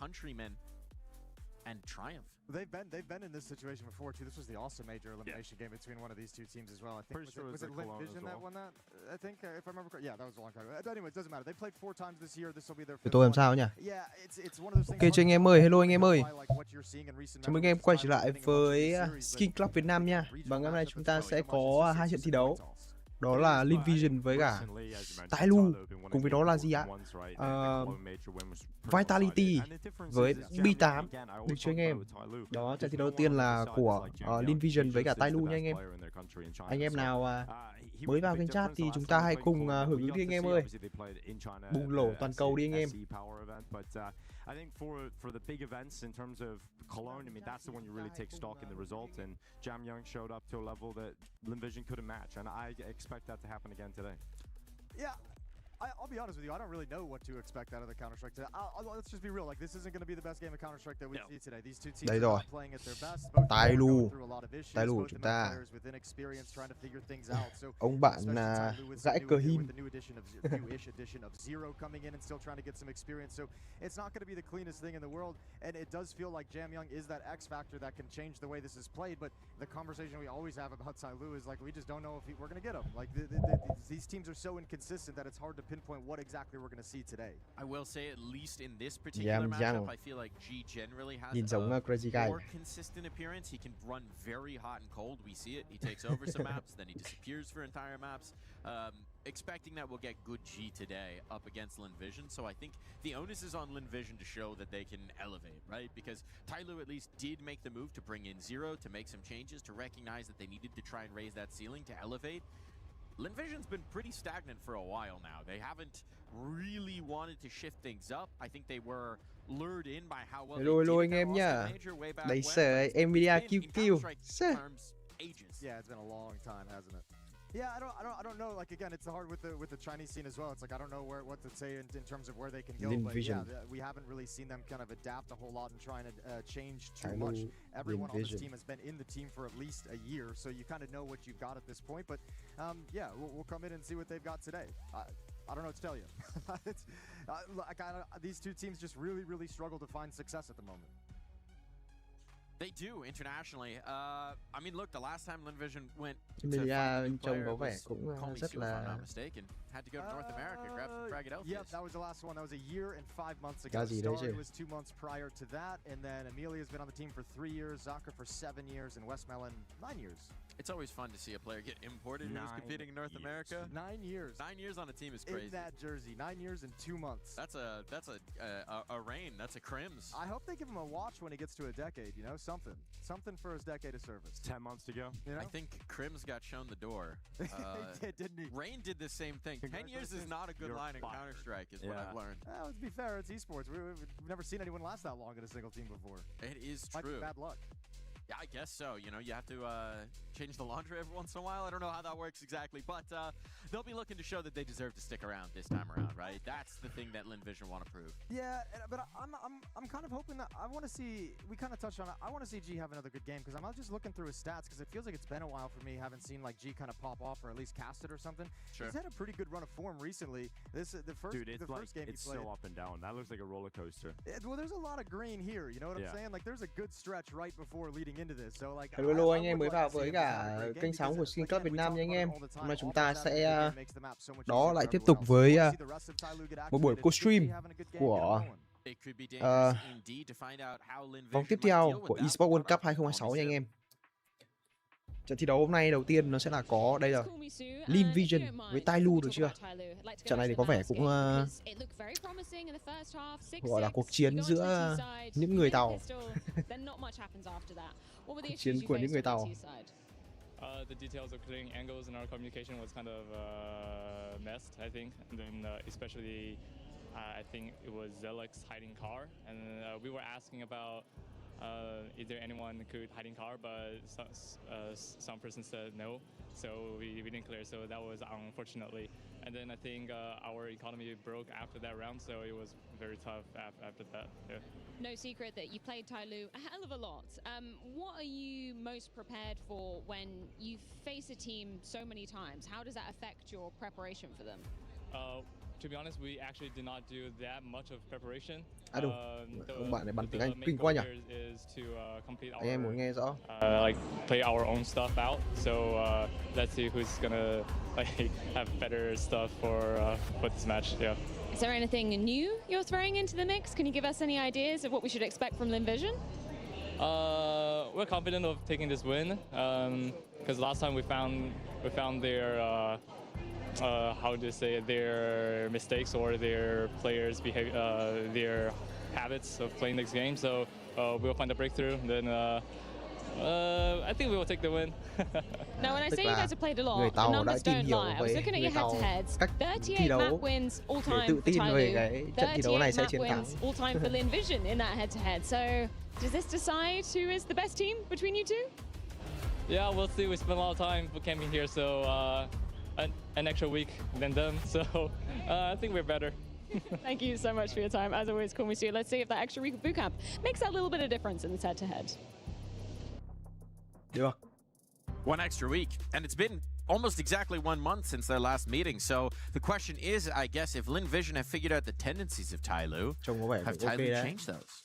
countrymen and triumph. They've been in this situation before too. This was the also major elimination game between one of these two teams as well. I think was it LYNN that won that? I think if I remember correctly. Yeah, that was a long time ago. Anyway, it doesn't matter. They played 4 times this year. This will be their fifth. Tôi làm sao nhỉ? Yeah, it's one of those things. Ok cho anh em ơi, hello anh em ơi. Chào mừng anh em quay trở lại với Skin.Club Việt Nam nha. Và ngày hôm nay chúng ta sẽ có 2 trận thi đấu. Đó là LYNN với cả TYLOO. Cùng với đó là gì ạ? Vitality với B8. Được chưa anh em? Đó, trận thi đấu đầu tiên là của LYNN với cả TYLOO nha anh em. Anh em nào mới vào kênh chat thì chúng ta hãy cùng hưởng ứng đi anh em ơi. Bùng nổ toàn cầu đi anh em. I think for the big events in terms of Cologne, I mean that's the one you really take stock in the result, and Jam Young showed up to a level that LYNN couldn't match, and I expect that to happen again today. Yeah. I'll be honest with you, I don't really know what to expect out of the Counter-Strike today. Let's just be real, like this isn't going to be the best game of Counter-Strike that we see today. These two teams are not playing at their best. TYLOO chúng ta. Ông bạn là Giải cờ him. Coming in and still trying to get some experience. So it's not going to be the cleanest thing in the world, and it does feel like Jam Young is that X factor that can change the way this is played, but the conversation we always have about TYLOO is like we just don't know if we're going to get him. Like these teams are so inconsistent that it's hard to pinpoint what exactly we're going to see today. I will say, at least in this particular matchup, I feel like G generally has a more consistent appearance. He can run very hot and cold. We see it. He takes over some maps, then he disappears for entire maps. Expecting that we'll get good G today up against LYNN. So I think the onus is on LYNN to show that they can elevate, right? Because TYLOO at least did make the move to bring in Zero, to make some changes, to recognize that they needed to try and raise that ceiling to elevate. LYNN's been pretty stagnant for a while now. They haven't really wanted to shift things up. I think they were lured in by how well hello anh em nhá. Đấy sợ Nvidia QQ. Yeah, it's been a long time, hasn't it? Yeah, I don't know. Like again, it's hard with the Chinese scene as well. It's like I don't know what to say in terms of where they can go. But yeah, we haven't really seen them kind of adapt a whole lot and trying to change too much. Everyone on this team has been in the team for at least a year, so you kind of know what you've got at this point. But yeah, we'll come in and see what they've got today. I don't know what to tell you. These two teams just really struggle to find success at the moment. They do internationally. I mean, look, the last time LYNN went to trông có vẻ cũng rất là had to go to North America, grab some frag at Elfies. Yep, that was the last one. That was a year and 5 months ago. Star was 2 months prior to that, and then Amelia's been on the team for 3 years, Zaka for 7 years, and Westmelon 9 years. It's always fun to see a player get imported who's competing in North America. 9 years. 9 years on a team is crazy. In that jersey, 9 years and 2 months. That's a reign. That's a Crims. I hope they give him a watch when he gets to a decade. You know, something for his decade of service. 10 months to go. You know? I think Crims got shown the door. He did, didn't he? Reign did the same thing. 10 years is not a good line in Counter-Strike, is what I've learned. Well, to be fair, it's esports. We've never seen anyone last that long in a single team before. It is Might true. be bad luck. Yeah, I guess so. You know, you have to change the laundry every once in a while. I don't know how that works exactly, but they'll be looking to show that they deserve to stick around this time around, right? That's the thing that LYNN want to prove. Yeah, but I'm kind of hoping that I want to see. We kind of touched on it. I want to see G have another good game because I'm just looking through his stats because it feels like it's been a while for me. Haven't seen like G kind of pop off or at least cast it or something. Sure. He's had a pretty good run of form recently. The first game it's he played. so up and down. That looks like a roller coaster. Well, there's a lot of green here. You know what I'm saying? Like there's a good stretch right before leading into this. So like. Hello anh em mới vào với cả kênh sóng của Skin.Club Việt Nam nha anh em. Hôm nay chúng ta sẽ lại tiếp tục với một buổi co-stream của vòng tiếp theo của ESPORTS World Cup 2026 nha anh em. Trận thi đấu hôm nay đầu tiên nó sẽ là có đây là LYNN với TYLOO, được chưa? Trận này thì có vẻ cũng gọi là cuộc chiến giữa những người Tàu. Cuộc chiến của những người Tàu. The details of clearing angles in our communication was kind of messed, I think, and then especially I think it was Zelek's hiding car, and we were asking about is there anyone could hide in car, but some person said no, so we didn't clear, so that was unfortunately. And then I think our economy broke after that round, so it was very tough after that. Yeah. No secret that you played TYLOO a hell of a lot. What are you most prepared for when you face a team so many times? How does that affect your preparation for them? To be honest, we actually did not do that much of preparation. À đúng, ông bạn này bắn tiếng Anh kinh quá nhỉ. Anh em muốn nghe rõ. Like play our own stuff out. So let's see who's gonna like have better stuff for this match. Yeah. Is there anything new you're throwing into the mix? Can you give us any ideas of what we should expect from LYNN Vision? We're confident of taking this win because last time we found their how to say their mistakes or their players' behavior, their habits of playing this game. So we'll find a breakthrough. Then I think we will take the win. Now, when I say you guys have played a lot, the numbers don't lie. I was looking at your head-to-heads. 38 map wins all time for TYLOO. 38 map wins all time for LYNN Vision in that head-to-head. So does this decide who is the best team between you two? Yeah, we'll see. We spent a lot of time camping here, so an extra week than them. So I think we're better. Thank you so much for your time. As always, cool to see you. Let's see if that extra week of boot camp makes that little bit of difference in this head-to-head. Được. One extra week, and it's been almost exactly 1 month since their last meeting. So the question is, I guess, if LYNN Vision have figured out the tendencies of TYLOO, have TYLOO changed those?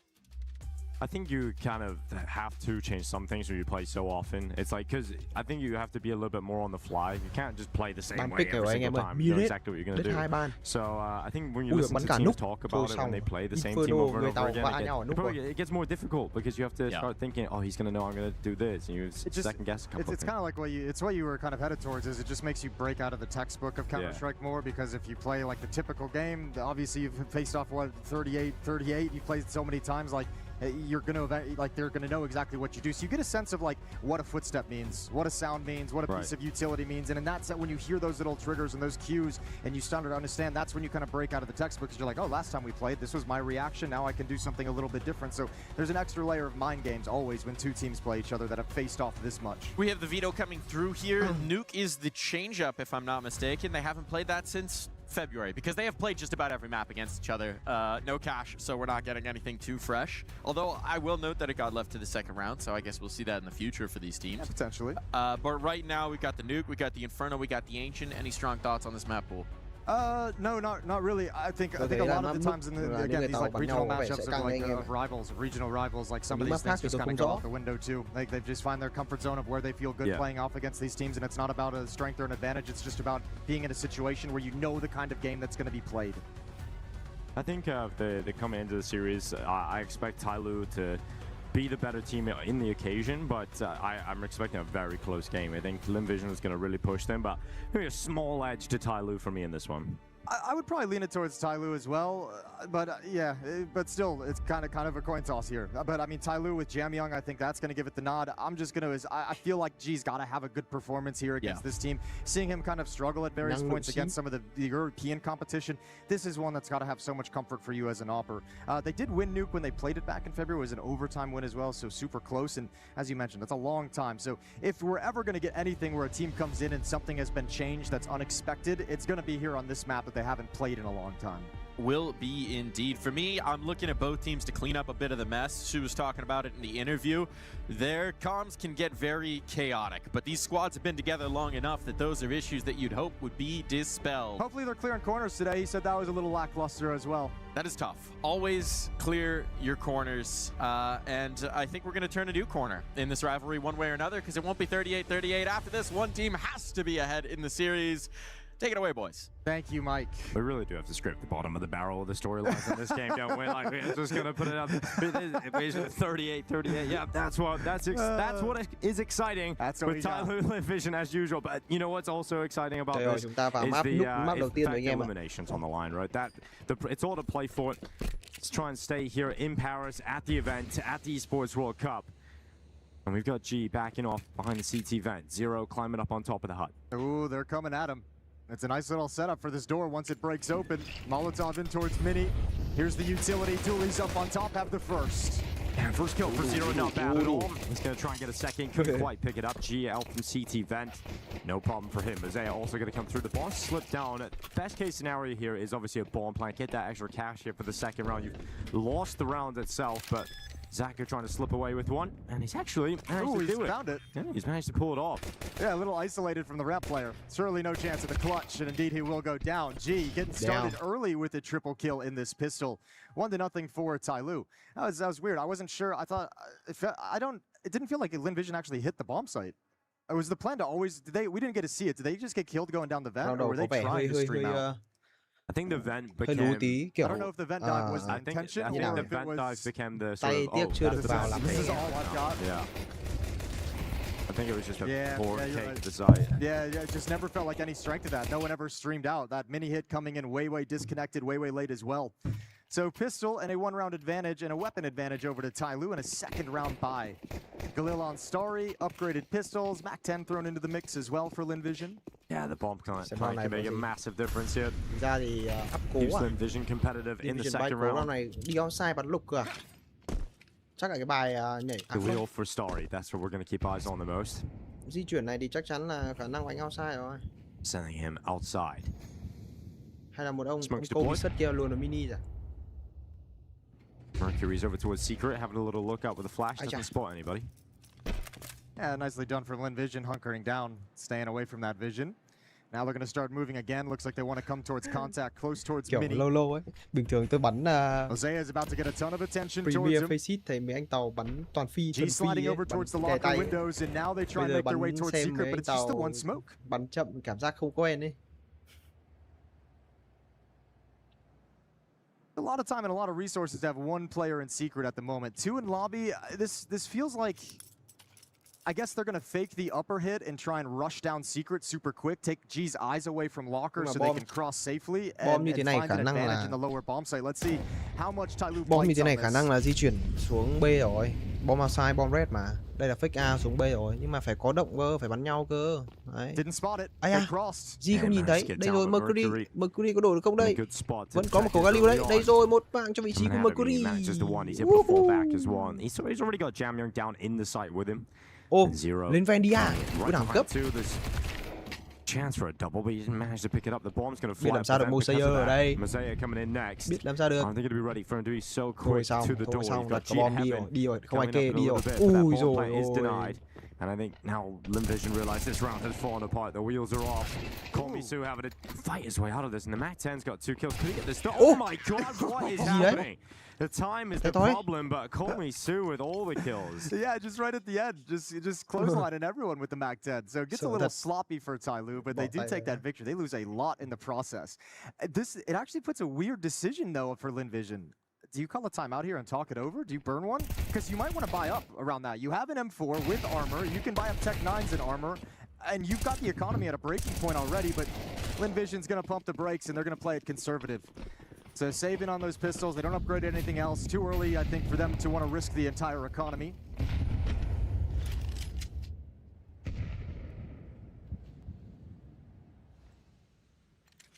I think you kind of have to change some things when you play so often. It's like, because I think you have to be a little bit more on the fly. You can't just play the same way every single time. You know exactly what you're going to do. So I think when you listen to teams talk about it when they play the same team over and over again, it gets more difficult because you have to start thinking, oh, he's going to know I'm going to do this. And you second guess a couple of things. It's kind of like what you were kind of headed towards is it just makes you break out of the textbook of Counter-Strike more, because if you play like the typical game, obviously you've faced off, what, 38, you've played so many times, like, you're gonna they're gonna know exactly what you do, so you get a sense of like what a footstep means, what a sound means, what a piece of utility means, and in that sense, when you hear those little triggers and those cues, and you start to understand, that's when you kind of break out of the textbook, because you're like, oh, last time we played, this was my reaction. Now I can do something a little bit different. So there's an extra layer of mind games always when two teams play each other that have faced off this much. We have the veto coming through here. Nuke is the change-up, if I'm not mistaken. They haven't played that since February, because they have played just about every map against each other. No cash, so we're not getting anything too fresh. Although I will note that it got left to the second round, so I guess we'll see that in the future for these teams. Yeah, potentially. But right now, we got the Nuke, we got the Inferno, we got the Ancient. Any strong thoughts on this map pool? No, not really. I think a lot of the times in the, again, these like regional matchups of rivals, of regional rivals, like some of these things just kind of go out the window too. Like they just find their comfort zone of where they feel good playing off against these teams, and it's not about a strength or an advantage. It's just about being in a situation where you know the kind of game that's going to be played. I think they come into the series, I expect TYLOO to be the better team in the occasion, but I'm expecting a very close game. I think LYNN Vision is going to really push them, but maybe a small edge to TYLOO for me in this one. I would probably lean it towards TYLOO as well, but yeah, but still, it's kind of a coin toss here. But I mean, TYLOO with Jamyoung, I think that's going to give it the nod. I'm just going to, I feel like G's got to have a good performance here against this team. Seeing him kind of struggle at various points against some of the European competition, this is one that's got to have so much comfort for you as an opper. They did win Nuke when they played it back in February. It was an overtime win as well, so super close. And as you mentioned, that's a long time. So if we're ever going to get anything where a team comes in and something has been changed that's unexpected, it's going to be here on this map that they haven't played in a long time. Will be indeed. For me, I'm looking at both teams to clean up a bit of the mess. She was talking about it in the interview. Their comms can get very chaotic, but these squads have been together long enough that those are issues that you'd hope would be dispelled. Hopefully they're clearing corners today. He said that was a little lackluster as well. That is tough. Always clear your corners, and I think we're going to turn a new corner in this rivalry one way or another, because it won't be 38-38. After this, one team has to be ahead in the series. Take it away, boys. Thank you, Mike. We really do have to scrape the bottom of the barrel of the storylines in this game, don't we? Like, we're just going to put it up. 38-38. Yeah, that's what is exciting with TYLOO LYNN Vision as usual. But you know what's also exciting about this is the eliminations on the line, right? It's all to play for. Let's try and stay here in Paris at the event, at the ESPORTS World Cup. And we've got G backing off behind the CT vent. Zero climbing up on top of the hut. Ooh, they're coming at him. It's a nice little setup for this door once it breaks open. Molotov in towards Mini. Here's the utility. Dooley's up on top, have the first. And first kill for Zero, not bad at all. He's going to try and get a second. Couldn't quite pick it up. G out from CT vent. No problem for him. Isaiah also going to come through. The boss slipped down. Best case scenario here is obviously a bomb plant. Get that extra cash here for the second round. You've lost the round itself, but Zaka trying to slip away with one, and he's actually managed to do it. Found it. Yeah, he's managed to pull it off. Yeah, a little isolated from the ramp player. Surely no chance of the clutch, and indeed he will go down. G getting started early with a triple kill in this pistol. 1-0 for TYLOO. That was weird. I wasn't sure. I thought it didn't feel like LYNN Vision actually hit the bomb site. It was the plan to always. We didn't get to see it. Did they just get killed going down the vent, or were they trying to stream out? I think the vent became... I don't know if the vent dive was the intention, I or think the if vent it dive was... became the sort of, this is all I've got. Yeah. I think it was just a poor take right. to Giải. Yeah, it just never felt like any strength to that. No one ever streamed out. That mini hit coming in way disconnected, way late as well. So pistol and a 1-round advantage and a weapon advantage over to TYLOO and a second round bye. Galil on Starry, upgraded pistols, Mac 10 thrown into the mix as well for LYNN Vision. Yeah, the bomb plant can make a massive difference here. Ra thì áp cố Keeps LYNN Vision competitive in the second round. Round này đi outside bắn lục cơ à? Chắc là cái bài nhảy the wheel for Starry, that's what we're going to keep eyes on the most. Di chuyển này thì chắc chắn là khả năng của anh outside rồi. Sending him outside. Hay là một ông cô bị sất kia luôn ở mini rồi. Mercury's over towards Secret, having a little look out with the flash. Doesn't spot anybody. Yeah, nicely done from LYNN Vision, hunkering down, staying away from that vision. Now they're going to start moving again. Looks like they want to come towards contact, close towards mini. Lâu ấy. Bình thường tôi bắn Jose is about to get a ton of attention towards Premier him. Faceit thấy mấy anh tàu bắn toàn phi, G sliding over towards the locker windows, and now they try and make their way towards Secret, but it's just the one smoke. Bắn chậm cảm giác không quen ấy. A lot of time and a lot of resources to have one player in Secret at the moment. Two in lobby. This feels like, I guess they're going to fake the upper hit and try and rush down Secret super quick, take G's eyes away from Locker so they can cross safely and find an advantage in the lower bomb site. Let's see how much TYLOO Bom như plays thế này on khả năng là di chuyển xuống B rồi. Bom outside, bom red mà. Đây là fake A xuống B rồi, nhưng mà phải có động cơ, phải bắn nhau cơ. Đấy. Didn't spot it. Ai à? G không nhìn thấy. Đây rồi Mercury có đổi được không đây? Vẫn có một khẩu Galil đấy. Đây rồi, một mạng cho vị trí của Mercury. He's already got Jam Young down in the site with him. Ô, lên Vendia, có đẳng cấp. Chance for a double, but he didn't manage to pick it up. The bomb's going to fly. Biết làm sao được Mosaic ở đây. Mosaic coming in next. Biết làm sao được. I think it'll be ready for him to be so quick to the door. Xong, đặt bom đi rồi, không ai kê đi rồi. Ui rồi ôi. And I think now LYNN Vision realize this round has fallen apart. The wheels are off. Komisu having to fight his way out of this, and the Mac 10's got 2 kills. Could he get this done? Oh my God, what is happening? The time is the problem, but Komisu with all the kills. Yeah, just right at the end, just clotheslining everyone with the Mac 10. So it gets a little sloppy for TYLOO, but they do take that victory. They lose a lot in the process. It actually puts a weird decision though for LYNN Vision. Do you call a timeout here and talk it over? Do you burn one? Because you might want to buy up around that. You have an M4 with armor. You can buy up Tech 9s in armor. And you've got the economy at a breaking point already, but LYNN Vision's going to pump the brakes and they're going to play it conservative. So saving on those pistols. They don't upgrade anything else. Too early, I think, for them to want to risk the entire economy.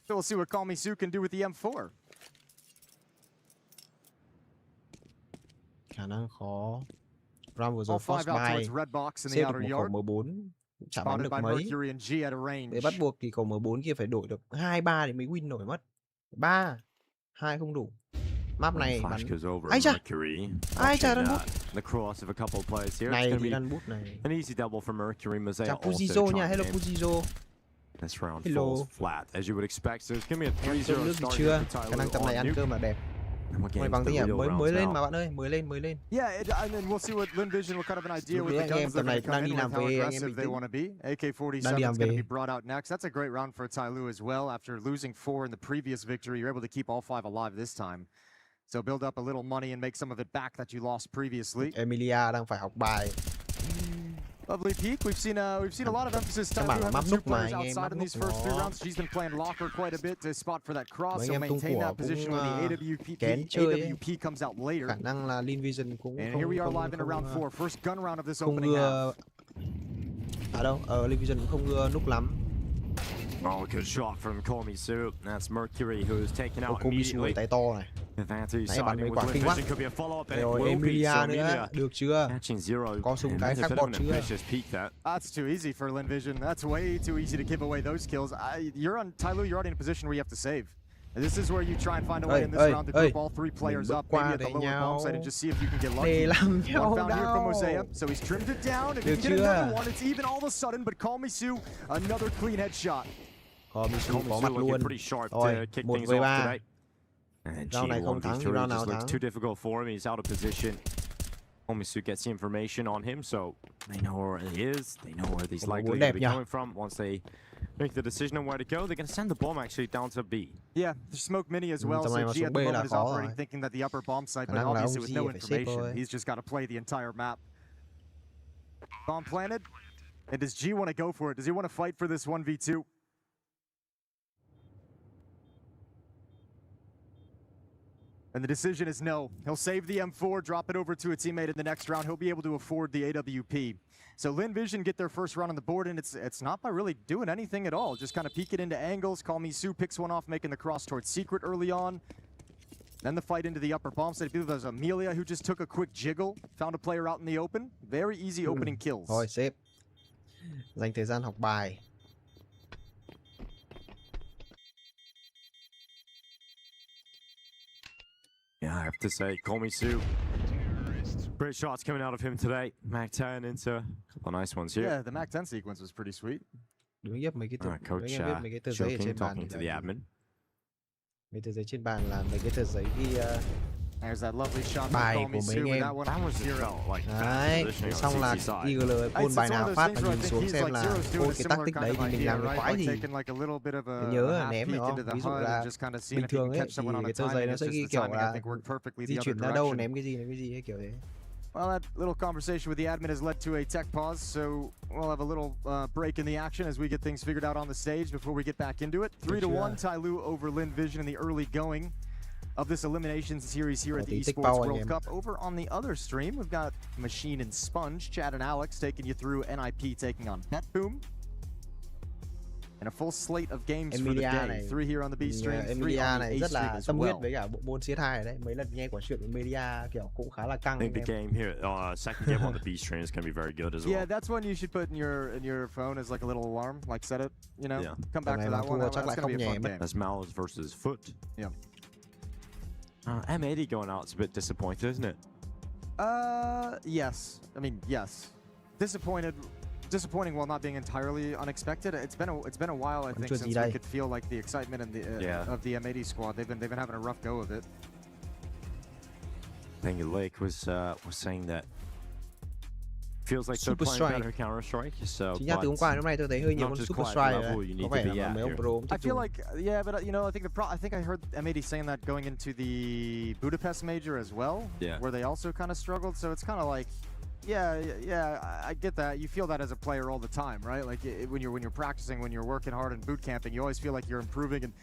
So we'll see what Komisu can do with the M4. Khả năng khó. Round vừa rồi Force Buy xếp được một khẩu M4 chả bắn được mấy. Để bắt buộc thì khẩu M4 kia phải đổi được 2-3 thì mới win nổi mất. 3, 2 không đủ. Map này bắn. Ai chà. Ai chà đàn bút. Này thì đàn bút này. Chào Pujizo nha, hello Pujizo. This round falls flat as you would expect. So it's going to be a 3-0 start chưa? Khả năng tập này ăn cơm là đẹp. Mày bằng tiếng mới lên mà bạn ơi, mới lên. Yeah, and then we'll see what LYNN Vision, what kind of an idea with the guns they're going to come in with, how aggressive they want to be. AK-47 is going to be brought out next. That's a great round for TYLOO as well. After losing 4 in the previous victory, you're able to keep all 5 alive this time. So build up a little money and make some of it back that you lost previously. Emilia đang phải học bài. Lovely peek. We've seen a lot of emphasis having 2 players outside in these first 3 rounds. She's been playing Locker quite a bit to spot for that cross, so maintain that position when the AWP comes out later. Khả năng là LYNN Vision cũng and here we are live in round 4, first gun round of this opening half. À đâu, LYNN Vision cũng không núp lắm. Oh, good shot from Komisu. That's Mercury who's taken out immediately. Tay to này. Nãy bắn mấy quả kinh quá. Rồi Emilia nữa, được chưa? Có súng cái khác bọt chưa? That's too easy for LYNN Vision. That's way too easy to give away those kills. You're on TYLOO. You're already in a position where you have to save. This is where you try and find a way in this round to group all three players up, maybe at the lower bomb site, and just see if you can get lucky. One found here from Mosea, so he's trimmed it down. If you get another one, it's even all of a sudden, but Call Me Sue, another clean headshot. Call Me Sue có mặt luôn. Rồi, 1-3. Round này không thắng thì round nào thắng. Too difficult for him. He's out of position. Call Me Sue gets the information on him, so they know where he is. They know where he's likely to be coming from. Once they make the decision on where to go, they're going to send the bomb actually down to B. Yeah, there's smoke mini as well, so G at the moment is operating thinking that the upper bomb site, but obviously with no information, he's just got to play the entire map. Bomb planted, and does G want to go for it? Does he want to fight for this 1v2? And the decision is no. He'll save the M4, drop it over to a teammate in the next round. He'll be able to afford the AWP. So LYNN Vision get their first round on the board, and it's not by really doing anything at all. Just kind of peeking into angles. Call Me Sue picks one off, making the cross towards Secret early on. Then the fight into the upper bomb site. I believe there's Amelia who just took a quick jiggle, found a player out in the open. Very easy opening kills. Rồi, xếp. Dành thời gian học bài. Yeah, I have to say, Call Me Sue. Great shots coming out of him today. Mac 10 into a couple of nice ones here. Yeah, the Mac 10 sequence was pretty sweet. Coach joking, talking to the admin. Mấy tờ giấy trên bàn là mấy cái tờ giấy ghi There's that lovely shot bài của mấy anh em. Đấy, xong là IGL côn bài nào phát và nhìn xuống xem là côn cái tactic đấy thì mình làm cái quái gì. Nhớ là ném phải không? Ví dụ là bình thường ấy thì cái tờ giấy nó sẽ ghi kiểu là di chuyển ra đâu, ném cái gì ấy, kiểu thế. Well, that little conversation with the admin has led to a tech pause, so we'll have a little break in the action as we get things figured out on the stage before we get back into it. 3-1, TYLOO over LYNN Vision in the early going of this elimination series here at the ESPORTS World Cup. Over on the other stream, we've got Machine and Sponge, Chad and Alex taking you through NIP taking on Petboom. And a full slate of games for the day. 3 here on the B stream, 3 on the A rất stream là as tâm huyết well. với cả bộ môn CS2 đấy. Mấy lần nghe quả chuyện của Media kiểu cũng khá là căng. I think the game here, second game on the B stream is going to be very good as well. Yeah, that's one you should put in your phone as like a little alarm, like set it, you know, come back to that one. That's going to be a fun game. That's Malice versus Foot. Yeah. M80 going out, it's a bit disappointed, isn't it? Yes. I mean, yes. Disappointing while not being entirely unexpected. It's been a while, I think, since we could feel like the excitement and the of the M80 squad. They've been having a rough go of it. I think Lake was saying that feels like they're playing better Counter Strike. So chính ra từ hôm qua đến hôm nay tôi thấy hơi nhiều con Super Strike rồi. Có vẻ là mấy ông pro. I feel like but you know, I think I heard M80 saying that going into the Budapest major as well, where they also kind of struggled. So it's kind of like, I get that. You feel that as a player all the time, right? Like when you're practicing, when you're working hard and boot camping, you always feel like you're improving, and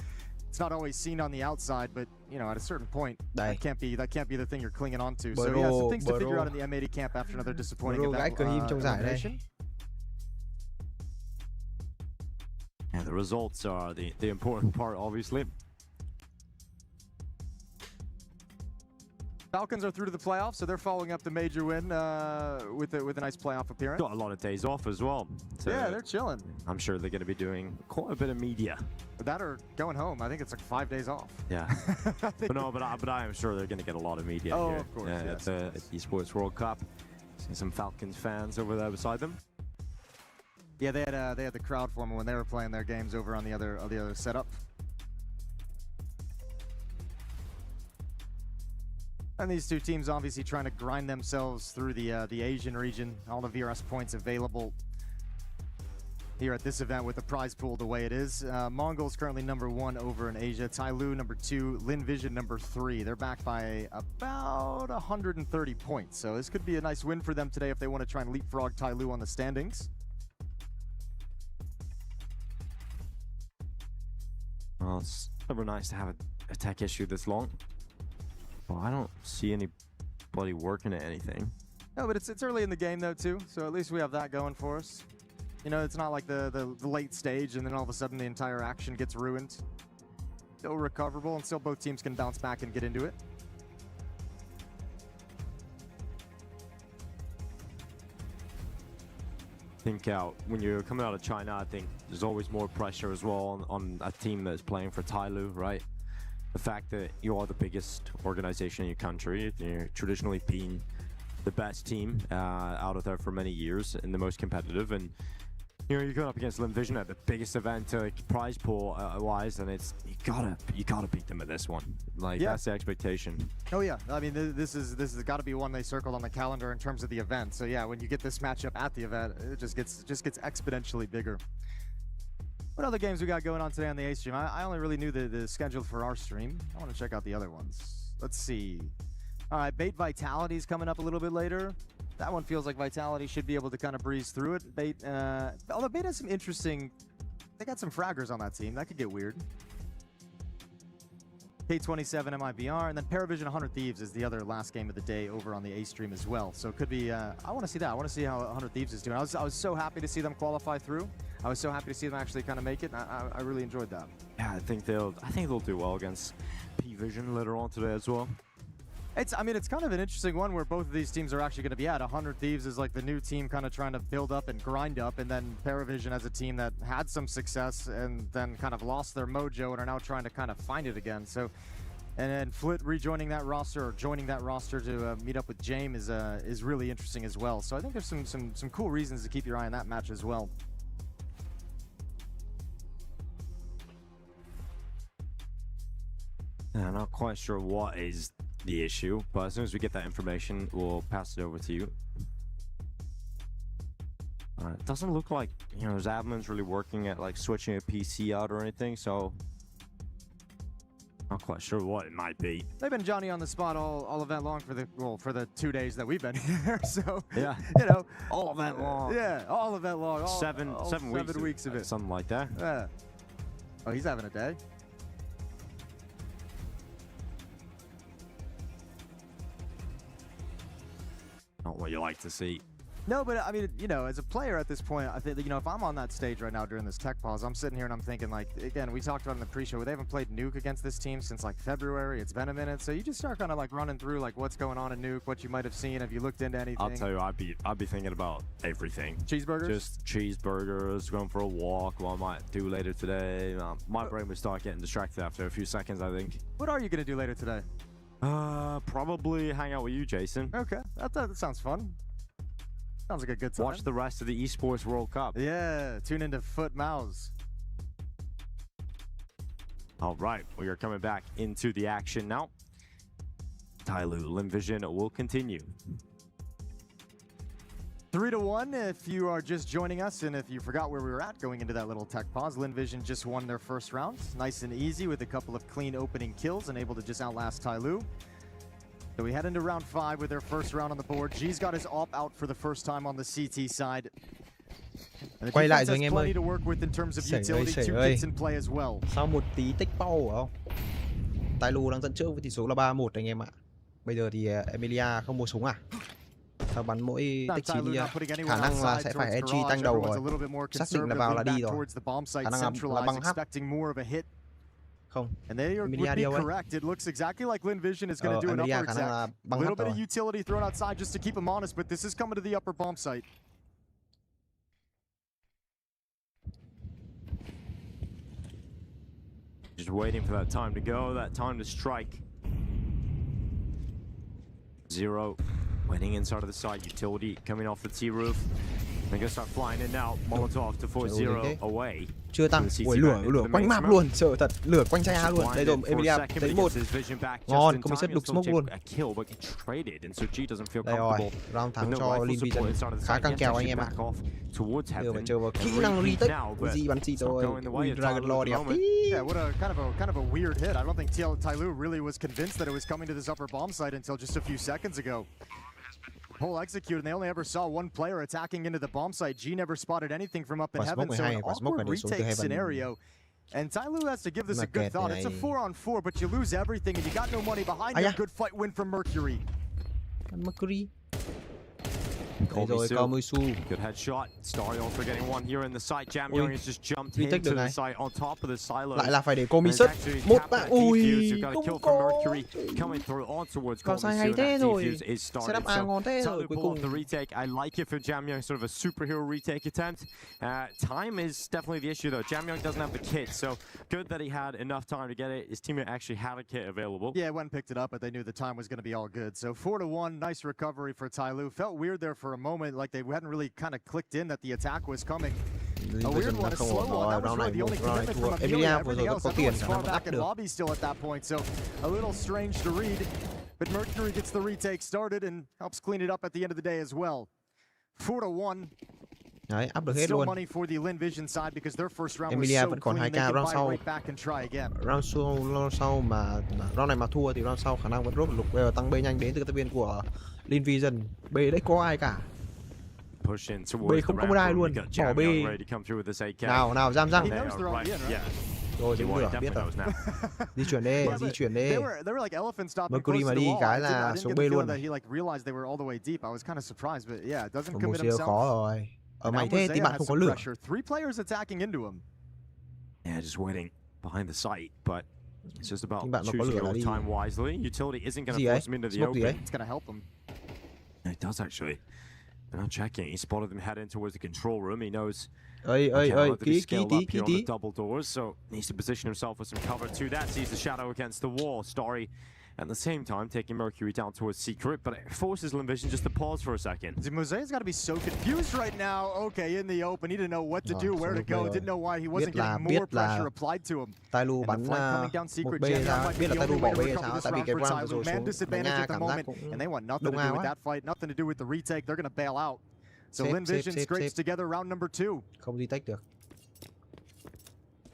it's not always seen on the outside. But you know, at a certain point, that can't be the thing you're clinging on to. So yeah, some things to figure out in the M80 camp after another disappointing elimination. Yeah, the results are the important part, obviously. Falcons are through to the playoffs, so they're following up the major win with a nice playoff appearance. Got a lot of days off as well. So yeah, they're chilling. I'm sure they're going to be doing quite a bit of media. But that or going home. I think it's like 5 days off. Yeah. but I am sure they're going to get a lot of media here. Of course, at the ESPORTS World Cup. See some Falcons fans over there beside them. Yeah, they had the crowd forming when they were playing their games over on the other setup. And these two teams obviously trying to grind themselves through the Asian region. All the VRS points available here at this event with the prize pool the way it is. Mongols currently #1 over in Asia. TYLOO #2. LYNN Vision #3. They're back by about 130 points. So this could be a nice win for them today if they want to try and leapfrog TYLOO on the standings. Well, it's never nice to have a tech issue this long. Well, I don't see anybody working at anything. No, but it's early in the game though too, so at least we have that going for us. You know, it's not like the late stage and then all of a sudden the entire action gets ruined. Still recoverable and still both teams can bounce back and get into it. I think when you're coming out of China, I think there's always more pressure as well on a team that's playing for TYLOO, right? fact that you are the biggest organization in your country. You're traditionally been the best team out of there for many years and the most competitive. And you know, you're going up against LYNN Vision at the biggest event, prize pool wise, and it's you gotta beat them at this one. Like that's the expectation. Oh yeah, I mean this is got to be one they circled on the calendar in terms of the event. So yeah, when you get this matchup at the event, it just gets exponentially bigger. What other games we got going on today on the A stream? I only really knew the schedule for our stream. I want to check out the other ones. Let's see. All right, Bait Vitality's coming up a little bit later. That one feels like Vitality should be able to kind of breeze through it. Bait, although Bait has some interesting, they got some fraggers on that team. That could get weird. K27 MIBR, and then Paravision 100 Thieves is the other last game of the day over on the A stream as well. So it could be, I want to see that. I want to see how 100 Thieves is doing. I was so happy to see them qualify through. I was so happy to see them actually kind of make it. I really enjoyed that. Yeah, I think they'll do well against P-Vision later on today as well. I mean, it's kind of an interesting one where both of these teams are actually going to be at. 100 Thieves is like the new team kind of trying to build up and grind up, and then Paravision as a team that had some success and then kind of lost their mojo and are now trying to kind of find it again. So, and then Flit rejoining that roster or joining that roster to meet up with James is really interesting as well. So I think there's some cool reasons to keep your eye on that match as well. I'm not quite sure what is the issue, but as soon as we get that information, we'll pass it over to you. It doesn't look like, you know, Zabman's really working at like switching a PC out or anything, so not quite sure what it might be. They've been Johnny on the spot all event long for the 2 days that we've been here. So yeah, you know, all event long. Yeah, all event long. Seven weeks of it, something like that. Yeah. Oh, he's having a day. Not what you like to see. No, but I mean, you know, as a player at this point, I think, you know, if I'm on that stage right now during this tech pause, I'm sitting here and I'm thinking, like, again, we talked about in the pre-show, they haven't played Nuke against this team since like February. It's been a minute, so you just start kind of like running through like what's going on in Nuke, what you might have seen. Have you looked into anything? I'll tell you, I'd be thinking about everything. Cheeseburgers? Just cheeseburgers, going for a walk, what I might do later today. My brain would start getting distracted after a few seconds, I think. What are you going to do later today? Probably hang out with you, Jason. Okay, that sounds fun. Sounds like a good time. Watch the rest of the eSports World Cup. Yeah, tune into Foot Mouse. All right, we are coming back into the action now. TYLOO, LYNN Vision will continue. 3-1 if you are just joining us, and if you forgot where we were at going into that little tech pause, LYNN Vision just won their first round. Nice and easy with a couple of clean opening kills and able to just outlast TYLOO. So we head into round 5 with their first round on the board. G's got his AWP out for the first time on the CT side. Quay lại rồi anh em ơi. Sẩy ơi. Sau một tí tích bao không? TYLOO đang dẫn trước với tỷ số là 3-1 anh em ạ. Bây giờ thì Emilia không mua súng à? Sao bắn mỗi tích 9 đi, khả năng là sẽ phải EG tăng đầu rồi. Xác định là vào là đi rồi. Khả năng là băng hắc. Không, and they would be correct. It looks exactly like LYNN Vision is going to do an upper exact. A little bit of utility thrown outside just to keep him honest, but this is coming to the upper bomb site. Just waiting for that time to go, that time to strike. Zero, waiting inside of the site, utility coming off the T-roof. They're going to start flying in now, Molotov to force Zero away. Chưa tăng. Ui, lửa quanh map luôn, sợ thật, lửa quanh xe A luôn. Đây rồi, Emilia thấy một. Ngon, không biết đục smoke luôn. Đây rồi, round thắng cho LYNN Vision. Khá căng kèo anh em ạ. Giờ phải chờ vào kỹ năng retake. Gì bắn gì rồi. Ui, Dragon Lord đẹp. Yeah, what a kind of a weird hit. I don't think TYLOO really was convinced that it was coming to this upper bomb site until just a few seconds ago. Hole executed, and they only ever saw one player attacking into the bomb site. G never spotted anything from up in heaven, so an awkward retake scenario. And TYLOO has to give this a good thought. It's a 4-on-4, but you lose everything, and you got no money behind you. Good fight win from Mercury. Rồi Komisu. Good headshot. Starry also getting one here in the site. Jam Young has just jumped into the site on top of the silo. Lại là phải để Komisu. Một bạn. Ui, không có. Có sai hay thế rồi. Setup A ngon thế rồi cuối cùng. The retake. I like it for Jam Young, sort of a superhero retake attempt. Time is definitely the issue though. Jam Young doesn't have the kit, so good that he had enough time to get it. His teammate actually had a kit available. Yeah, went and picked it up, but they knew the time was going to be all good. So 4-1, nice recovery for TYLOO. Felt weird there for a moment, like they hadn't really kind of clicked in that the attack was coming. A weird one, a slow one. That was really the only commitment from Amelia. Everything else, everyone's far back in lobby still at that point, so a little strange to read. But Mercury gets the retake started and helps clean it up at the end of the day as well. 4-1. Đấy, áp được hết luôn. Emilia vẫn còn 2k round sau. Round sau mà round này mà thua thì round sau khả năng vẫn drop lục tăng B nhanh đến từ các thành viên của LYNN Vision. B đấy có ai cả. B không có một ai luôn. Bỏ B. Nào Jam. Rồi đến lửa biết rồi. Di chuyển đi. Mercury mà đi cái là xuống B luôn. Một siêu khó rồi. Ở mày thế thì bạn không có lửa. Yeah, just waiting behind the site, but it's just about choosing your time wisely. Utility isn't going to force him into the open. It's going to help him. It does actually. They're not checking. He spotted them head in towards the control room. He knows. Ký. Double doors, so needs to position himself with some cover to that. Sees the shadow against the wall. Starry at the same time taking Mercury down towards secret, but it forces LYNN Vision just to pause for a second. Mose's got to be so confused right now. Okay, in the open, he didn't know what to do, where to go, didn't know why he wasn't getting more pressure applied to him. TYLOO bắn một B ra, biết là TYLOO bỏ B sao, tại vì cái round vừa rồi xuống đánh A cảm giác cũng đông A quá. Nothing to do with the retake, they're going to bail out. So LYNN Vision scrapes together round number 2. Không retake được.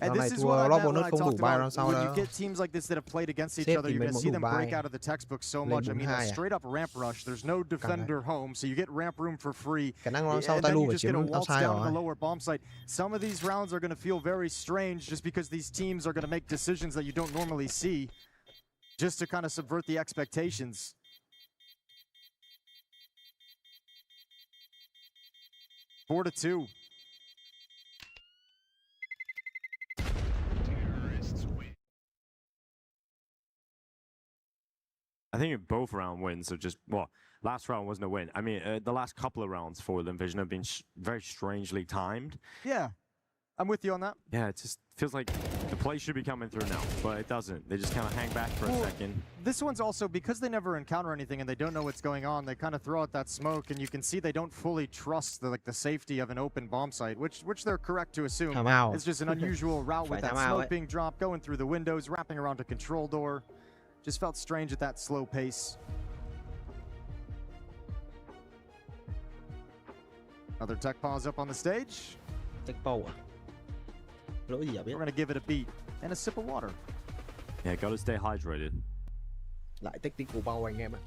And this is what I meant when I talked about when you get teams like this that have played against each other, you're going to see them break out of the textbook so much. I mean, a straight up ramp rush. There's no defender home, so you get ramp room for free. And then you just get a waltz down the lower bomb site. Some of these rounds are going to feel very strange just because these teams are going to make decisions that you don't normally see just to kind of subvert the expectations. Four to 2. I think both round wins are just, well, last round wasn't a win. I mean, the last couple of rounds for LYNN Vision have been very strangely timed. Yeah, I'm with you on that. Yeah, it just feels like the play should be coming through now, but it doesn't. They just kind of hang back for a second. This one's also, because they never encounter anything and they don't know what's going on, they kind of throw out that smoke, and you can see they don't fully trust the safety of an open bomb site, which they're correct to assume. It's just an unusual route with that smoke being dropped, going through the windows, wrapping around a control door. Just felt strange at that slow pace. Another tech pause up on the stage. Tech pause. We're going to give it a beat and a sip of water. Yeah, got to stay hydrated. Lại technical pause anh em ạ.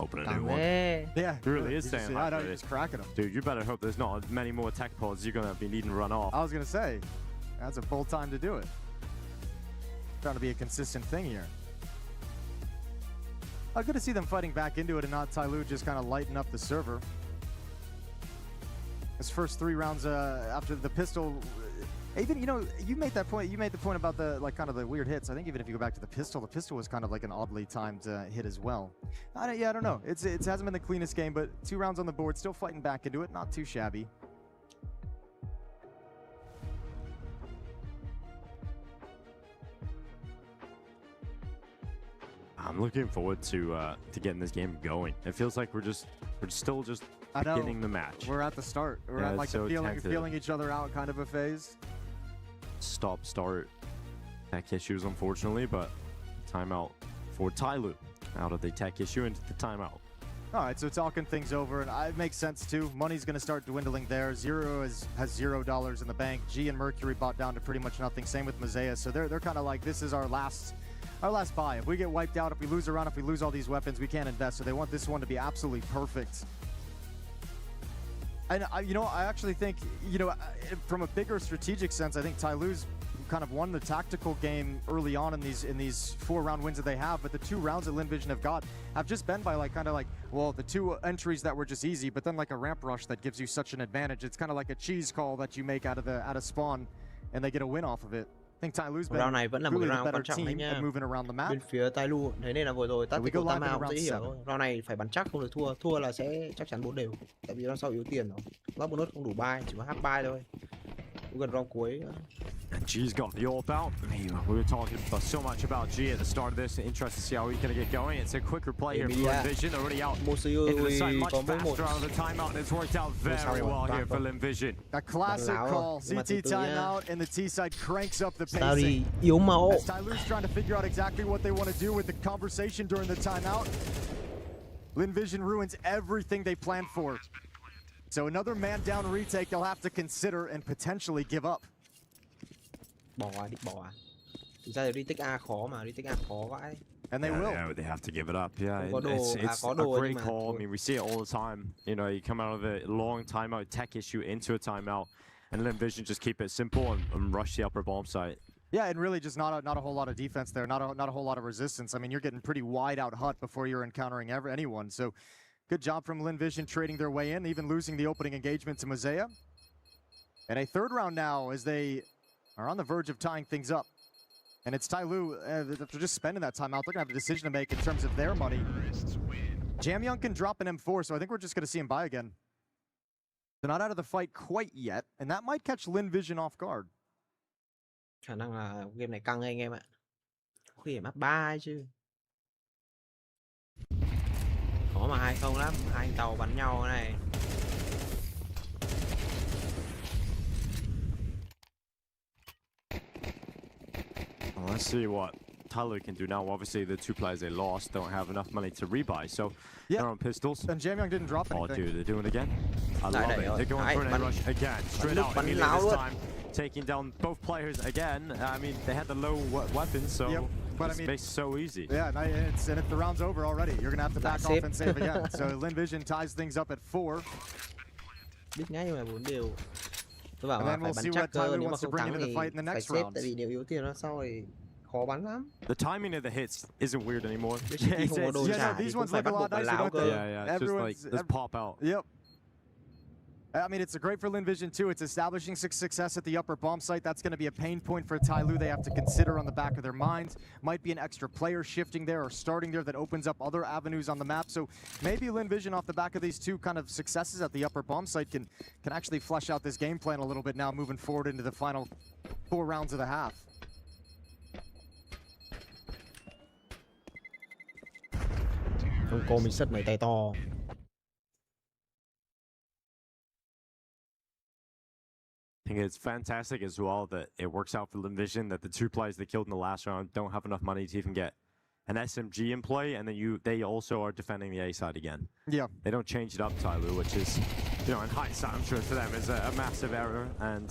Open a new one. Yeah, he really is staying hydrated. I know, he's cracking them. Dude, you better hope there's not many more tech pods you're going to be needing to run off. I was going to say, that's a bold time to do it. Trying to be a consistent thing here. Good to see them fighting back into it and not TYLOO just kind of lighten up the server. His first 3 rounds after the pistol, even, you know, you made that point. You made the point about the, like, kind of the weird hits. I think even if you go back to the pistol was kind of like an oddly timed hit as well. I don't know. It hasn't been the cleanest game, but 2 rounds on the board, still fighting back into it. Not too shabby. I'm looking forward to getting this game going. It feels like we're still just beginning the match. We're at the start. We're at like so the feeling each other out kind of a phase. Stop start tech issues, unfortunately, but timeout for TYLOO. Out of the tech issue into the timeout. All right, so talking things over, and it makes sense too. Money's going to start dwindling there. Zero has $0 in the bank. G and Mercury bought down to pretty much nothing. Same with Mosea. So they're kind of like, this is our last buy. If we get wiped out, if we lose a round, if we lose all these weapons, we can't invest. So they want this one to be absolutely perfect. And I actually think, from a bigger strategic sense, I think TYLOO's kind of won the tactical game early on in these 4-round wins that they have, but the 2 rounds that LYNN Vision have got have just been by like kind of like, well, the 2 entries that were just easy, but then like a ramp rush that gives you such an advantage. It's kind of like a cheese call that you make out of spawn, and they get a win off of it. I think TYLOO's been round này vẫn là một really cái the round better quan trọng đấy team nha. at moving around the map. Bên phía TYLOO, thế nên là vừa rồi tactical timeout round dễ hiểu. Round này phải bắn chắc, không được thua. Thua là sẽ chắc chắn 4 đều. Tại vì round sau yếu tiền rồi. Lắp bonus không đủ buy, chỉ có half buy thôi. Cũng gần round cuối nữa. And G's got the AWP out. We were talking so much about G at the start of this. Interested to see how he's going to get going. It's a quicker play here for LYNN Vision. Already out into the side much faster out of the timeout. And it's worked out very well here for LYNN Vision. A classic call. CT timeout, and the T side cranks up the pacing. Saudi yếu máu. As TYLOO's trying to figure out exactly what they want to do with the conversation during the timeout. LYNN Vision ruins everything they planned for. So another man down retake they'll have to consider and potentially give up. Bỏ à, địch bỏ à. Thực ra thì retake A khó mà, retake A khó vãi. And they will. Yeah, they have to give it up. Yeah, Có đồ, it's a great call. I mean, we see it all the time. You know, you come out of a long timeout tech issue into a timeout, and LYNN Vision just keep it simple and rush the upper bomb site. Yeah, and really just not a whole lot of defense there, not a whole lot of resistance. I mean, you're getting pretty wide out hut before you're encountering anyone. So good job from LYNN Vision trading their way in, even losing the opening engagement to Mosaic. And a 3rd round now as they are on the verge of tying things up. And it's TYLOO, after just spending that time out, they're going to have a decision to make in terms of their money. Jamyoung can drop an M4, so I think we're just going to see him buy again. They're not out of the fight quite yet, and that might catch LYNN Vision off guard. Khả năng là game này căng anh em ạ. Có khi map 3 chứ. Khó mà 2-0 lắm, 2 tàu bắn nhau này. Well, let's see what TYLOO can do now. Obviously, the 2 players they lost don't have enough money to rebuy, so they're on pistols. And Jamyoung didn't drop anything. Oh, dude, they're doing it again. I love it. They're going for an end rush again. Straight out immediately this time. Taking down both players again. I mean, they had the low weapons, so but it's based so easy. Yeah, and if the round's over already, you're going to have to back off and save again. So LYNN Vision ties things up at 4. Biết ngay nhưng mà 4 đều. Tôi bảo là phải bắn chắc cơ, nếu mà không thắng thì phải xếp, tại vì nếu yếu tiền nó sau thì khó bắn lắm. The timing of the hits isn't weird anymore. Không có đồ trả thì cũng phải bắt buộc bắn láo cơ. Yeah, it's just like, let's pop out. Yep. I mean, it's great for LYNN Vision too. It's establishing success at the upper bomb site. That's going to be a pain point for TYLOO. They have to consider on the back of their minds. Might be an extra player shifting there or starting there that opens up other avenues on the map. So maybe LYNN Vision off the back of these 2 kind of successes at the upper bomb site can actually flesh out this game plan a little bit now moving forward into the final 4 rounds of the half. Không cô mình sất mấy tay to. I think it's fantastic as well that it works out for LYNN Vision that the 2 players they killed in the last round don't have enough money to even get an SMG in play, and then they also are defending the A side again. Yeah. They don't change it up, TYLOO, which is, you know, in hindsight, I'm sure for them is a massive error, and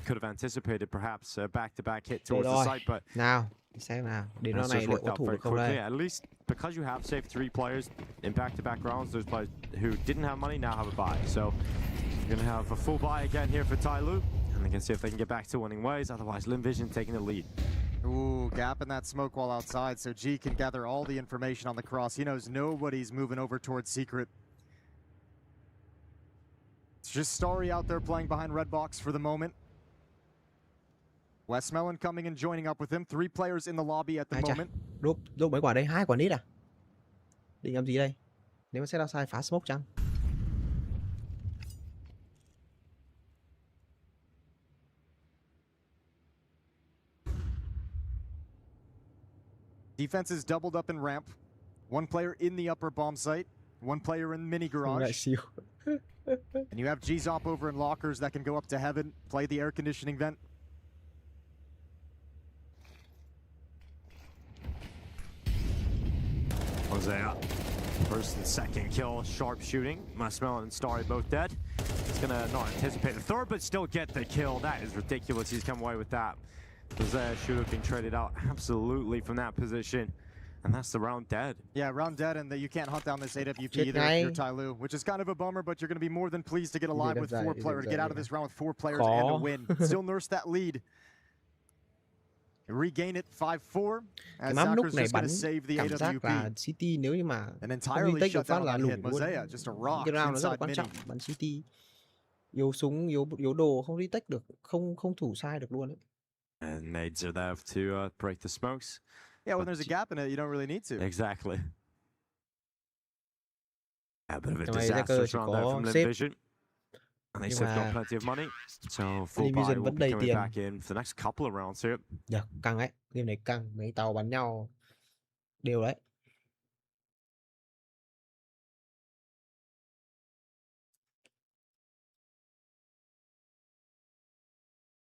could have anticipated perhaps a back-to-back hit towards the site, but nào, xem nào, đến round này liệu có thủ được không đây? At least because you have saved 3 players in back-to-back rounds, those players who didn't have money now have a buy. So you're going to have a full buy again here for TYLOO, and they can see if they can get back to winning ways. Otherwise, LYNN Vision taking the lead. Ooh, gap in that smoke wall outside, so G can gather all the information on the cross. He knows nobody's moving over towards secret. It's just Starry out there playing behind red box for the moment. Westmelon coming and joining up with him. 3 players in the lobby at the moment. Đốt mấy quả đây, 2 quả nít à? Định làm gì đây? Nếu mà set outside phá smoke chăng? Defense is doubled up in ramp. 1 player in the upper bomb site. 1 player in mini garage. And you have G-Zop over in lockers that can go up to heaven, play the air conditioning vent. Hosea, first and second kill, sharp shooting. Westmelon and Starry both dead. He's gonna not anticipate the 3rd, but still get the kill. That is ridiculous. He's come away with that. Hosea should have been traded out absolutely from that position. And that's the round dead. Yeah, round dead, and you can't hunt down this AWP either if you're TYLOO, which is kind of a bummer, but you're going to be more than pleased to get alive with 4 players, get out of this round with 4 players and a win. Still nurse that lead. regain it 5-4. Cái map lúc này bắn cảm giác là City nếu như mà không đi take được phát là lủng luôn. Cái round nó rất là quan trọng, bắn City yếu súng, yếu đồ không đi take được, không thủ sai được luôn ấy. And nades are there to break the smokes. Yeah, when there's a gap in it, you don't really need to. Exactly. A bit of a disaster round there from LYNN Vision. And they still got plenty of money. So full buy will be coming back in for the next couple of rounds here. Dạ, căng ấy. Game này căng. Mấy tàu bắn nhau đều đấy.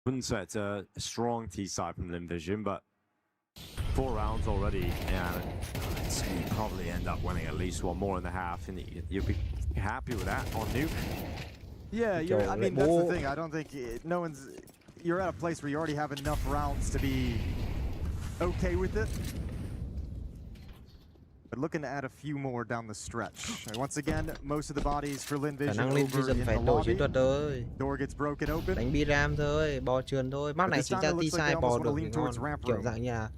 Wouldn't say it's a strong T side from LYNN Vision, but 4 rounds already, and I'd say you probably end up winning at least one more in the half, and you'll be happy with that on nuke. Yeah, I mean, that's the thing. I don't think you're at a place where you already have enough rounds to be okay with it. But looking to add a few more down the stretch. Once again, most of the bodies for LYNN Vision over in the lobby. Door gets broken open. Đánh bi-ram thôi, bò trườn thôi. Map này chính ra T-side bò được thì ngon. Kiểu dạng như là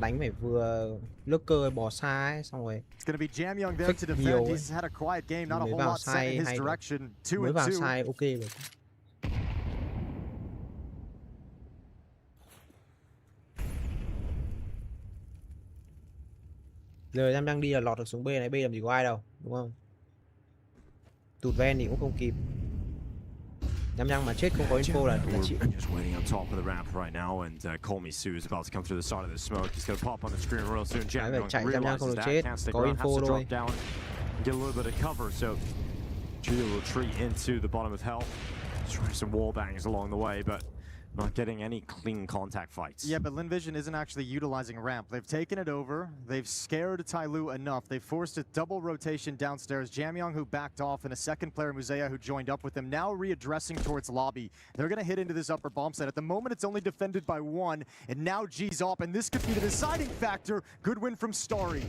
đánh phải vừa lướt cơ bò xa ấy, xong rồi fake nhiều ấy. Mới vào sai hay mới vào sai ok rồi. Giờ em đang đi là lọt được xuống B này, B làm gì có ai đâu, đúng không? Tụt ven thì cũng không kịp. Nhăm mà chết không có info là chịu. Just waiting on top of the ramp right now, and Call Me Sue is about to come through the side of the smoke. He's going to pop on the screen real soon. Jam realizes that, can't stick around, has to drop down, get a little bit of cover. So Chia will retreat into the bottom of hell. Trying some wall bangs along the way, but not getting any clean contact fights. Yeah, but LYNN Vision isn't actually utilizing ramp. They've taken it over. They've scared TYLOO enough. They've forced a double rotation downstairs. Jamyong, who backed off, and a second player, Musea, who joined up with them, now readdressing towards lobby. They're going to hit into this upper bomb site. At the moment, it's only defended by one, and now G's off, and this could be the deciding factor. Good win from Starry.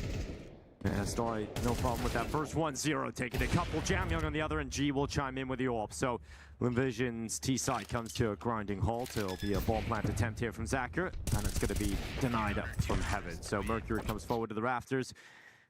Yeah, Starry, no problem with that. First 1-0, taking a couple. Jamyong on the other, and G will chime in with the AWP. So LYNN Vision's T-side comes to a grinding halt. It'll be a bomb plant attempt here from Zacher, and it's going to be denied up from heaven. So Mercury comes forward to the rafters,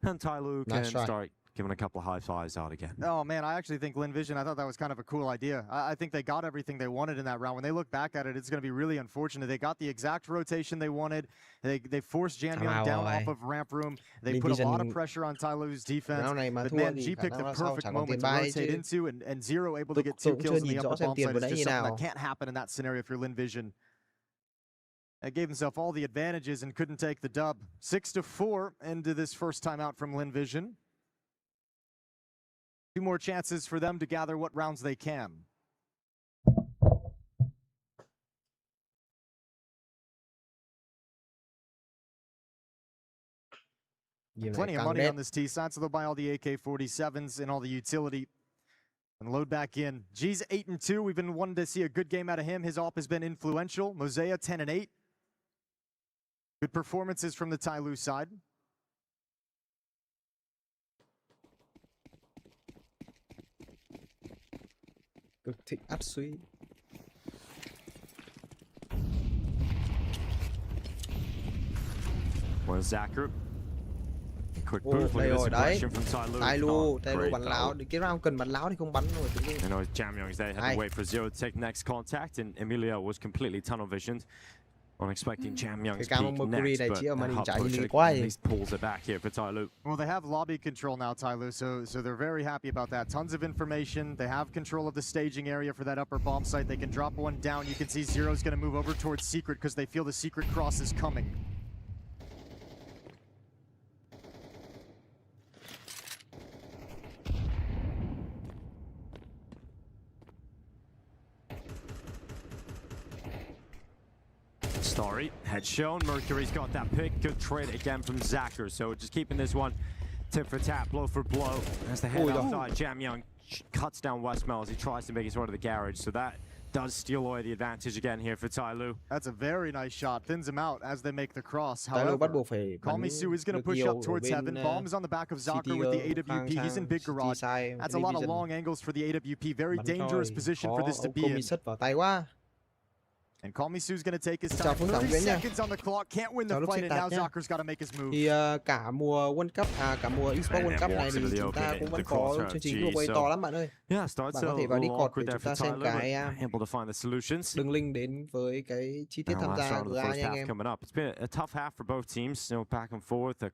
and TYLOO can start giving a couple of high fives out again. Oh man, I actually think LYNN Vision, I thought that was kind of a cool idea. I think they got everything they wanted in that round. When they look back at it, it's going to be really unfortunate. They got the exact rotation they wanted. They forced Jamyong down off of ramp room. They put a lot of pressure on TYLOO's defense. But man, G picked the perfect moment to rotate into, and Zero able to get 2 kills in the upper bomb site. It's just something that can't happen in that scenario if you're LYNN Vision. They gave themselves all the advantages and couldn't take the dub. 6-4 into this first time out from LYNN Vision. 2 more chances for them to gather what rounds they can. Plenty of money on this T side, so they'll buy all the AK-47s and all the utility and load back in. G's 8-2. We've been wanting to see a good game out of him. His AWP has been influential. Musea 10-8. Good performances from the TYLOO side. Cực thịnh áp suy. Well, Zacher. Quick booth. Đây rồi đấy. TYLOO bắn láo. Cái round cần bắn láo thì không bắn rồi. I know Jamyong's there. Had to wait for Zero to take next contact, and Emilio was completely tunnel visioned. On expecting Jamyong's peak next, but at least pulls it back here for TYLOO. Well, they have lobby control now, TYLOO, so they're very happy about that. Tons of information. They have control of the staging area for that upper bomb site. They can drop one down. You can see Zero's going to move over towards Secret because they feel the Secret cross is coming. Starry, head shown. Mercury's got that pick. Good trade again from Zacher. So just keeping this one tip for tap, blow for blow. As the head outside, Jamyong cuts down Westmel as he tries to make his way to the garage. So that does steal away the advantage again here for TYLOO. That's a very nice shot. Thins him out as they make the cross. However, Call Me Sue is going to push up towards heaven. Bombs on the back of Zacher with the AWP. He's in big garage. That's a lot of long angles for the AWP. Very dangerous position for this to be in. And Call Me Sue's going to take his time. 30 seconds on the clock. Can't win the fight, and now Zocker's got to make his move. Thì cả mùa World Cup, cả mùa eSports World Cup này thì chúng ta cũng vẫn có chương trình giveaway to lắm bạn ơi. Bạn có thể vào Discord để chúng ta xem cái đường link đến với cái chi tiết tham gia của ai nha anh em. It's been a tough half for both teams, back and forth. A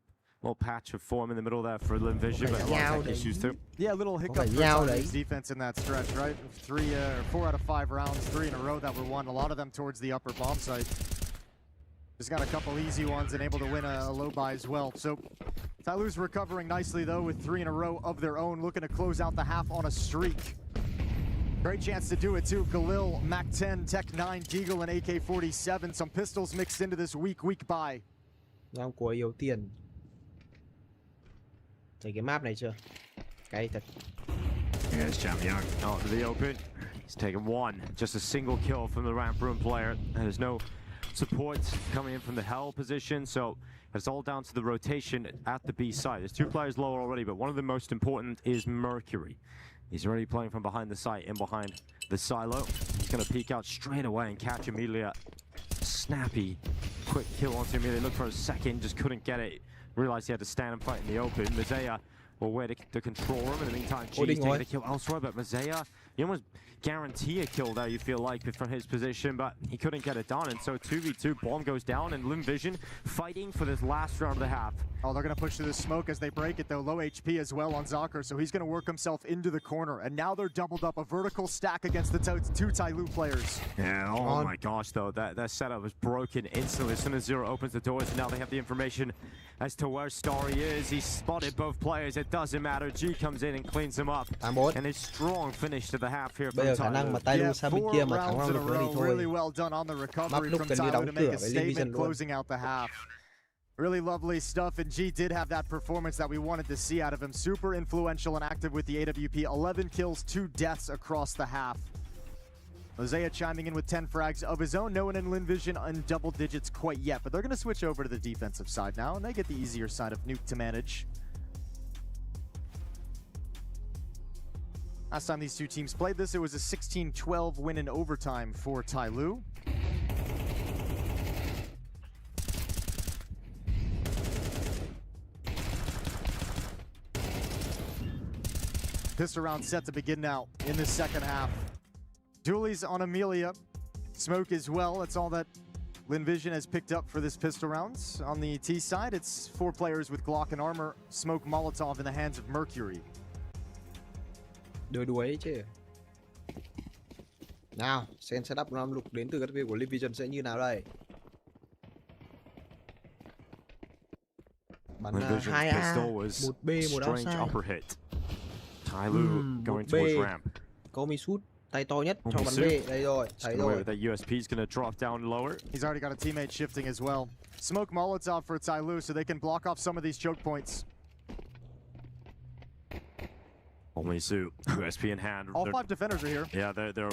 little patch of form in the middle there for LYNN, but a lot of issues too. Yeah, a little hiccup for Tylo's defense in that stretch, right? 4 out of 5 rounds, 3 in a row that were won. A lot of them towards the upper bomb site. Just got a couple easy ones and able to win a low buy as well. So TYLOO's recovering nicely though with 3 in a row of their own, looking to close out the half on a streak. Great chance to do it too. Galil, Mac 10, Tech 9, Deagle, and AK-47. Some pistols mixed into this weak buy. Round cuối yếu tiền. Thấy cái map này chưa? Cay thật. Here's Jamyoung out to the open. He's taken one. Just a single kill from the ramp room player. There's no support coming in from the hell position, so it's all down to the rotation at the B side. There's 2 players lower already, but one of the most important is Mercury. He's already playing from behind the site, in behind the silo. He's going to peek out straight away and catch Amelia. Snappy, quick kill onto Amelia. Looked for a second, just couldn't get it. Realized he had to stand and fight in the open. Mazea will wait to control him. In the meantime, G's taking the kill elsewhere, but Mazea, he almost guarantee a kill there, you feel like, from his position, but he couldn't get it done. And so 2v2, bomb goes down, and LYNN fighting for this last round of the half. Oh, they're going to push through the smoke as they break it, though. Low HP as well on Zocker, so he's going to work himself into the corner. And now they're doubled up, a vertical stack against the 2 TYLOO players. Yeah, oh my gosh, though. That setup was broken instantly as soon as Zero opens the doors, and now they have the information as to where Starry is. He spotted both players. It doesn't matter. G comes in and cleans him up. And a strong finish to the half here from TYLOO. 4 rounds in a row. Really well done on the recovery from TYLOO to make a statement closing out the half. Really lovely stuff, and G did have that performance that we wanted to see out of him. Super influential and active with the AWP. 11 kills, 2 deaths across the half. Mazea chiming in with 10 frags of his own. No one in LYNN in double digits quite yet, but they're going to switch over to the defensive side now, and they get the easier side of Nuke to manage. Last time these 2 teams played this, it was a 16-12 win in overtime for TYLOO. Pistol round set to begin now in the second half. Dualies on Amelia. Smoke as well. That's all that LYNN has picked up for this pistol rounds. On the T side, it's 4 players with Glock and armor. Smoke Molotov in the hands of Mercury. Đuổi ấy chứ. Nào, xem setup round lục đến từ các viên của LYNN sẽ như nào đây? Bắn 2A, 1B, 1 outside. TYLOO going towards ramp. Call Me Sue, tay to nhất cho bắn B. Đây rồi, thấy rồi. That USP is going to drop down lower. He's already got a teammate shifting as well. Smoke Molotov for TYLOO so they can block off some of these choke points. Only Sue, USP in hand. All 5 defenders are here. Yeah, they're.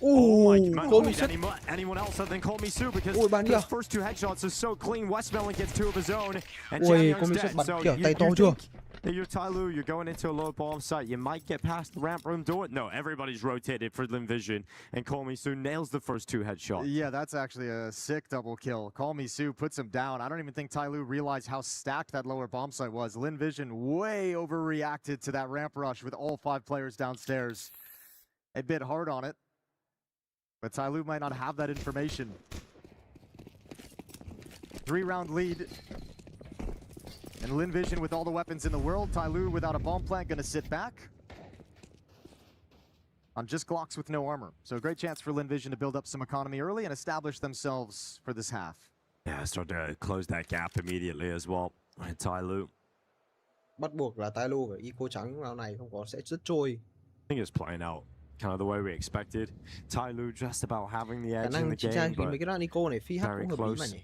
Oh my God. Anyone else other than Call Me Sue because those first 2 headshots are so clean. Westmelon gets 2 of his own. And Jamyoung's dead. So you're TYLOO, you're going into a low bomb site. You might get past the ramp room door. No, everybody's rotated for LYNN. And Call Me Sue nails the first 2 headshots. Yeah, that's actually a sick double kill. Call Me Sue puts him down. I don't even think TYLOO realized how stacked that lower bomb site was. LYNN way overreacted to that ramp rush with all 5 players downstairs. A bit hard on it. But TYLOO might not have that information. 3-round lead. And LYNN with all the weapons in the world. TYLOO without a bomb plant, gonna sit back. On just Glocks with no armor. So a great chance for LYNN to build up some economy early and establish themselves for this half. Yeah, start to close that gap immediately as well. TYLOO. Bắt buộc là TYLOO phải eco trắng round này, không có sẽ rất trôi. I think it's playing out kind of the way we expected. TYLOO just about having the edge in the game, but very close.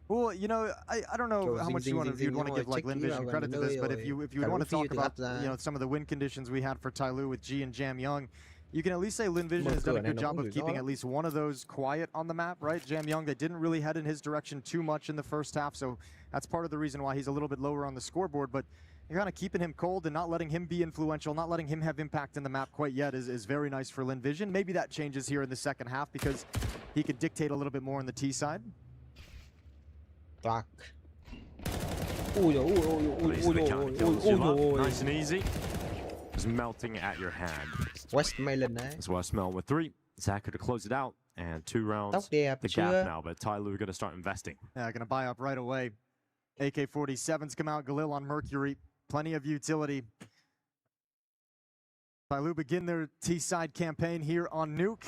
Well, you know, I don't know how much you'd want to give like LYNN credit to this, but if you would want to talk about some of the win conditions we had for TYLOO with G and Jamyoung, you can at least say LYNN has done a good job of keeping at least one of those quiet on the map, right? Jamyoung, they didn't really head in his direction too much in the first half, so that's part of the reason why he's a little bit lower on the scoreboard. But kind of keeping him cold and not letting him be influential, not letting him have impact in the map quite yet is very nice for LYNN Vision. Maybe that changes here in the second half because he can dictate a little bit more on the T side. Toạc. Nice and easy. Just melting at your hand. Westmelon đấy. That's Westmelon with 3. Zach to close it out. And 2 rounds. The gap now, but TYLOO going to start investing. Yeah, going to buy up right away. AK-47s come out. Galil on Mercury. Plenty of utility. TYLOO begin their T-side campaign here on Nuke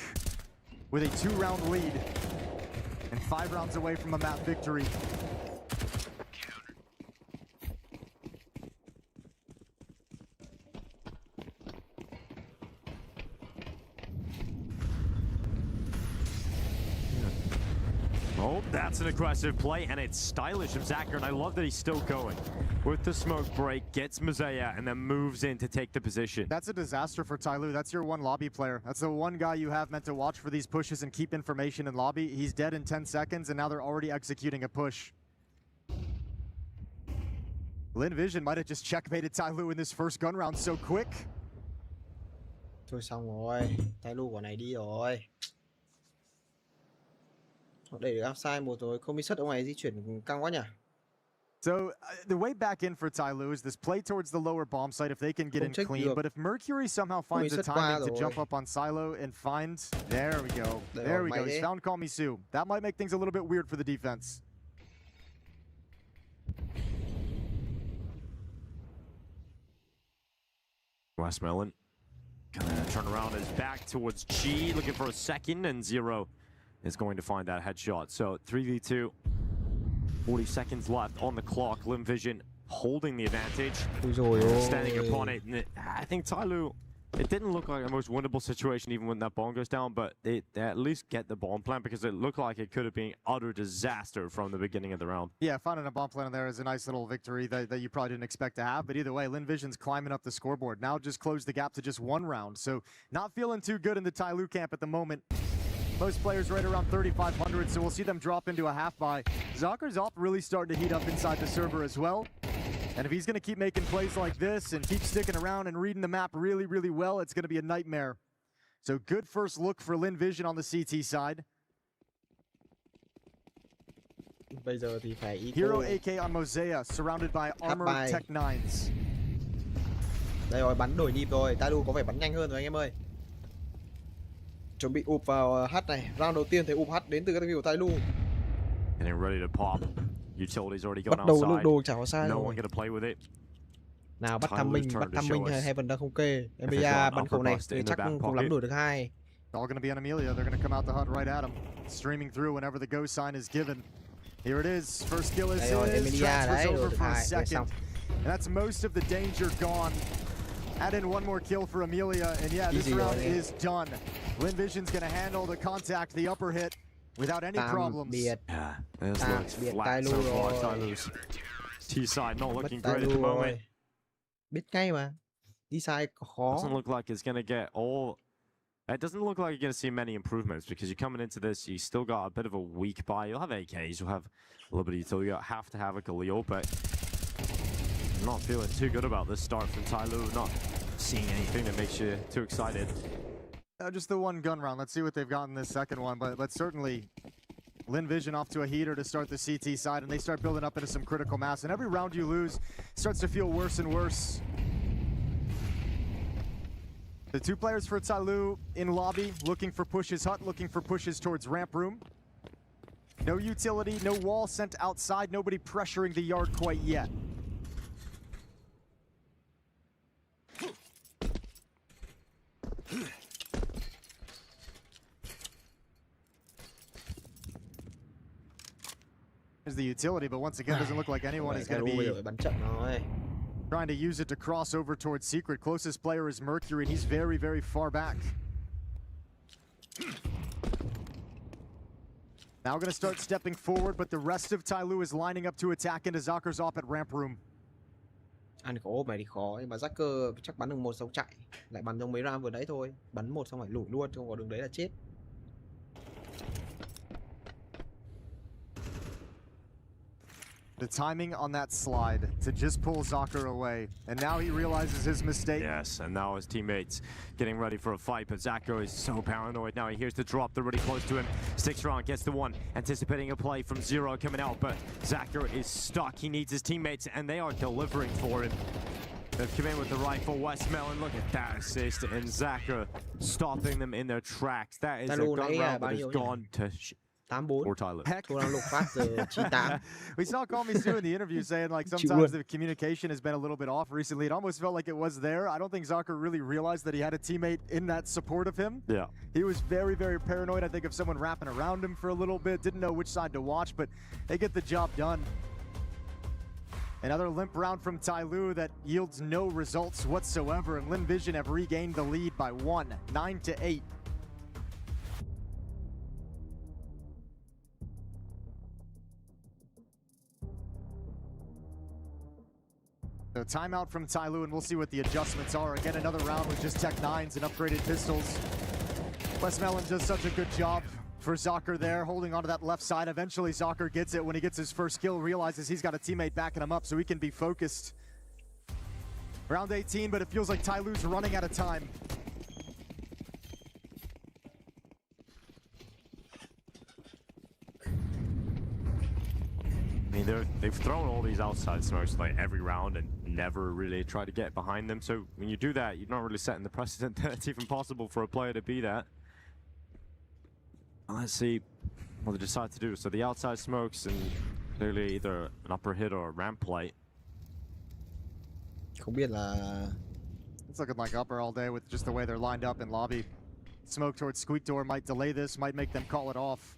with a 2-round lead and 5 rounds away from a map victory. Oh, that's an aggressive play, and it's stylish of Zacher, and I love that he's still going. With the smoke break, gets Mosea, and then moves in to take the position. That's a disaster for TYLOO. That's your one lobby player. That's the one guy you have meant to watch for these pushes and keep information in lobby. He's dead in 10 seconds, and now they're already executing a push. LYNN Vision might have just checkmated TYLOO in this first gun round so quick. Thôi xong rồi, TYLOO quả này đi rồi. Họ đẩy được outside một rồi, không biết xuất ông này di chuyển căng quá nhỉ. So the way back in for TYLOO is this play towards the lower bomb site if they can get in clean. But if Mercury somehow finds the timing to jump up on Silo and find... There we go. There we go. He's found Komisu. That might make things a little bit weird for the defense. Westmelon gonna turn around his back towards G, looking for a second, and Zero is going to find that headshot. So 3v2, 40 seconds left on the clock. LYNN Vision holding the advantage, standing upon it. And I think TYLOO, it didn't look like a most winnable situation even when that bomb goes down, but they at least get the bomb plant because it looked like it could have been utter disaster from the beginning of the round. Yeah, finding a bomb plant in there is a nice little victory that you probably didn't expect to have, but either way, LYNN Vision's climbing up the scoreboard. Now just closed the gap to just 1 round, so not feeling too good in the TYLOO camp at the moment. Most players right around 3,500, so we'll see them drop into a half-buy. Zacher's up really starting to heat up inside the server as well. And if he's going to keep making plays like this and keep sticking around and reading the map really, really well, it's going to be a nightmare. So good first look for LYNN Vision on the CT side. Bây giờ thì phải Hero AK on Mosea, surrounded by Armor Tech 9s. Đây rồi, bắn đổi nhịp rồi. TYLOO có vẻ bắn nhanh hơn rồi anh em ơi. Chuẩn bị ụp vào H này. Round đầu tiên thấy ụp H đến từ các team của TYLOO. Getting ready to pop. Utilities already gone outside. Bắt đầu lượng đồ chả có sai no rồi. One gonna play with it. Nào bắt tham minh hay Heaven đang không kê. Emilia bắn khẩu này thì chắc không lắm đuổi được 2. All gonna be on Amelia. They're gonna come out the hut right at him, streaming through whenever the go sign is given. Here it is. First kill is his. Transfers over for a second. And that's most of the danger gone. Add in 1 more kill for Amelia, and yeah, this round is done. LYNN Vision's gonna handle the contact, the upper hit, without any problems. Yeah, this looks flat so far. TYLOO's T-side not looking great at the moment. Biết ngay mà. T-side khó. Doesn't look like it's gonna get all... It doesn't look like you're gonna see many improvements because you're coming into this, you still got a bit of a weak buy. You'll have AKs, you'll have a little bit of utility. You have to have a Galil, but I'm not feeling too good about this start from TYLOO. Not seeing anything that makes you too excited. Just the 1 gun round. Let's see what they've got in this second one, but certainly LYNN Vision off to a heater to start the CT side, and they start building up into some critical mass, and every round you lose starts to feel worse and worse. The 2 players for TYLOO in lobby, looking for pushes hut, looking for pushes towards ramp room. No utility, no wall sent outside, nobody pressuring the yard quite yet. There's the utility, but once again, doesn't look like anyone is going to be trying to use it to cross over towards Secret. Closest player is Mercury, and he's very, very far back. Now going to start stepping forward, but the rest of TYLOO is lining up to attack into Zacher's op at ramp room. Ăn khó ốp này thì khó, nhưng mà Zacher chắc bắn được 1 xong chạy. Lại bắn trong mấy round vừa đấy thôi. Bắn 1 xong phải lủi luôn, không có đường đấy là chết. The timing on that slide to just pull Zacher away. And now he realizes his mistake. Yes, and now his teammates getting ready for a fight, but Zacher is so paranoid now. He hears the drop, they're really close to him. Sticks around, gets the one, anticipating a play from Zero coming out, but Zacher is stuck. He needs his teammates, and they are delivering for him. They've come in with the rifle. Westmelon, look at that assist, and Zacher stopping them in their tracks. That is a gun round that has gone to... 8-4. We saw Call Me Sue in the interview saying like sometimes the communication has been a little bit off recently. It almost felt like it was there. I don't think Zacher really realized that he had a teammate in that support of him. Yeah. He was very, very paranoid. I think of someone wrapping around him for a little bit. Didn't know which side to watch, but they get the job done. Another limp round from TYLOO that yields no results whatsoever, and LYNN Vision have regained the lead by 1, 9-8. So timeout from TYLOO, and we'll see what the adjustments are. Again, another round with just Tech 9s and upgraded pistols. Westmelon does such a good job for Zacher there, holding onto that left side. Eventually, Zacher gets it when he gets his first kill, realizes he's got a teammate backing him up so he can be focused. Round 18, but it feels like TYLOO's running out of time. I mean, they've thrown all these outside smokes like every round and never really tried to get behind them. So when you do that, you're not really setting the precedent that it's even possible for a player to be that. Let's see what they decide to do. So the outside smokes and clearly either an upper hit or a ramp light. Không biết là... It's looking like upper all day with just the way they're lined up in lobby. Smoke towards Squeak Door might delay this, might make them call it off.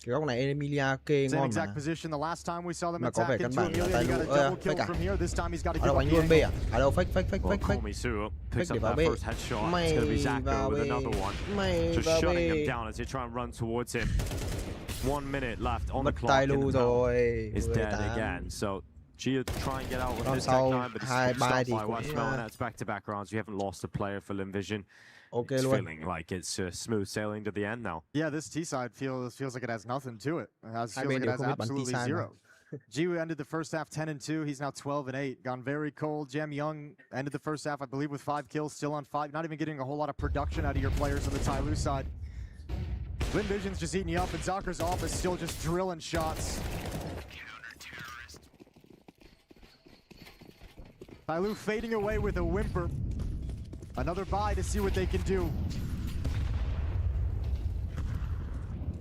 Cái góc này Emilia kê Same ngon exact mà. position the last time we saw them Mà có vẻ attack căn into bản là Amelia. He got a TYLOO double kill from here. This time he's got to Ở give đâu up anh the luôn B angle. à? Ở đâu fake Well, Call Me Sue picks up that first headshot. It's going to be Zacher with another one. Just shutting him down as they try and run towards him. 1 minute left on the clock. TYLOO rồi. Is dead again. So Gia try and get out with this Tech 9, but it's stopped by Westmelon. That's back-to-back rounds. We haven't lost a player for LYNN Vision. It's feeling like it's smooth sailing to the end now. Yeah, this T side feels like it has nothing to it. Feels like it has absolutely zero. Jiwoo ended the first half 10-2. He's now 12-8. Gone very cold. Jam Young ended the first half, I believe, with 5 kills, still on 5. Not even getting a whole lot of production out of your players on the TYLOO side. LYNN Vision's just eating you up, and Zacher's off is still just drilling shots. TYLOO fading away with a whimper. Another bye to see what they can do.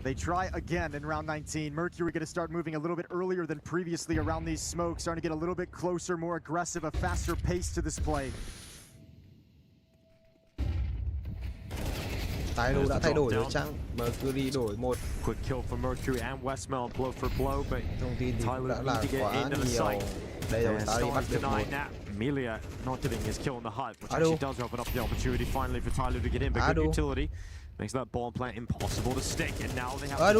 They try again in round 19. Mercury going to start moving a little bit earlier than previously around these smokes, starting to get a little bit closer, more aggressive, a faster pace to this play. TYLOO đã thay đổi rồi chăng? Mercury đổi một. Quick kill for Mercury and Westmelon, blow for blow, but thông tin thì cũng đã là quá nhiều. Đây rồi, ta đi bắt được một. Amelia not getting his kill on the hut, which actually does open up the opportunity finally for TYLOO to get in, but good utility makes that bomb plant impossible to stick, and now they have to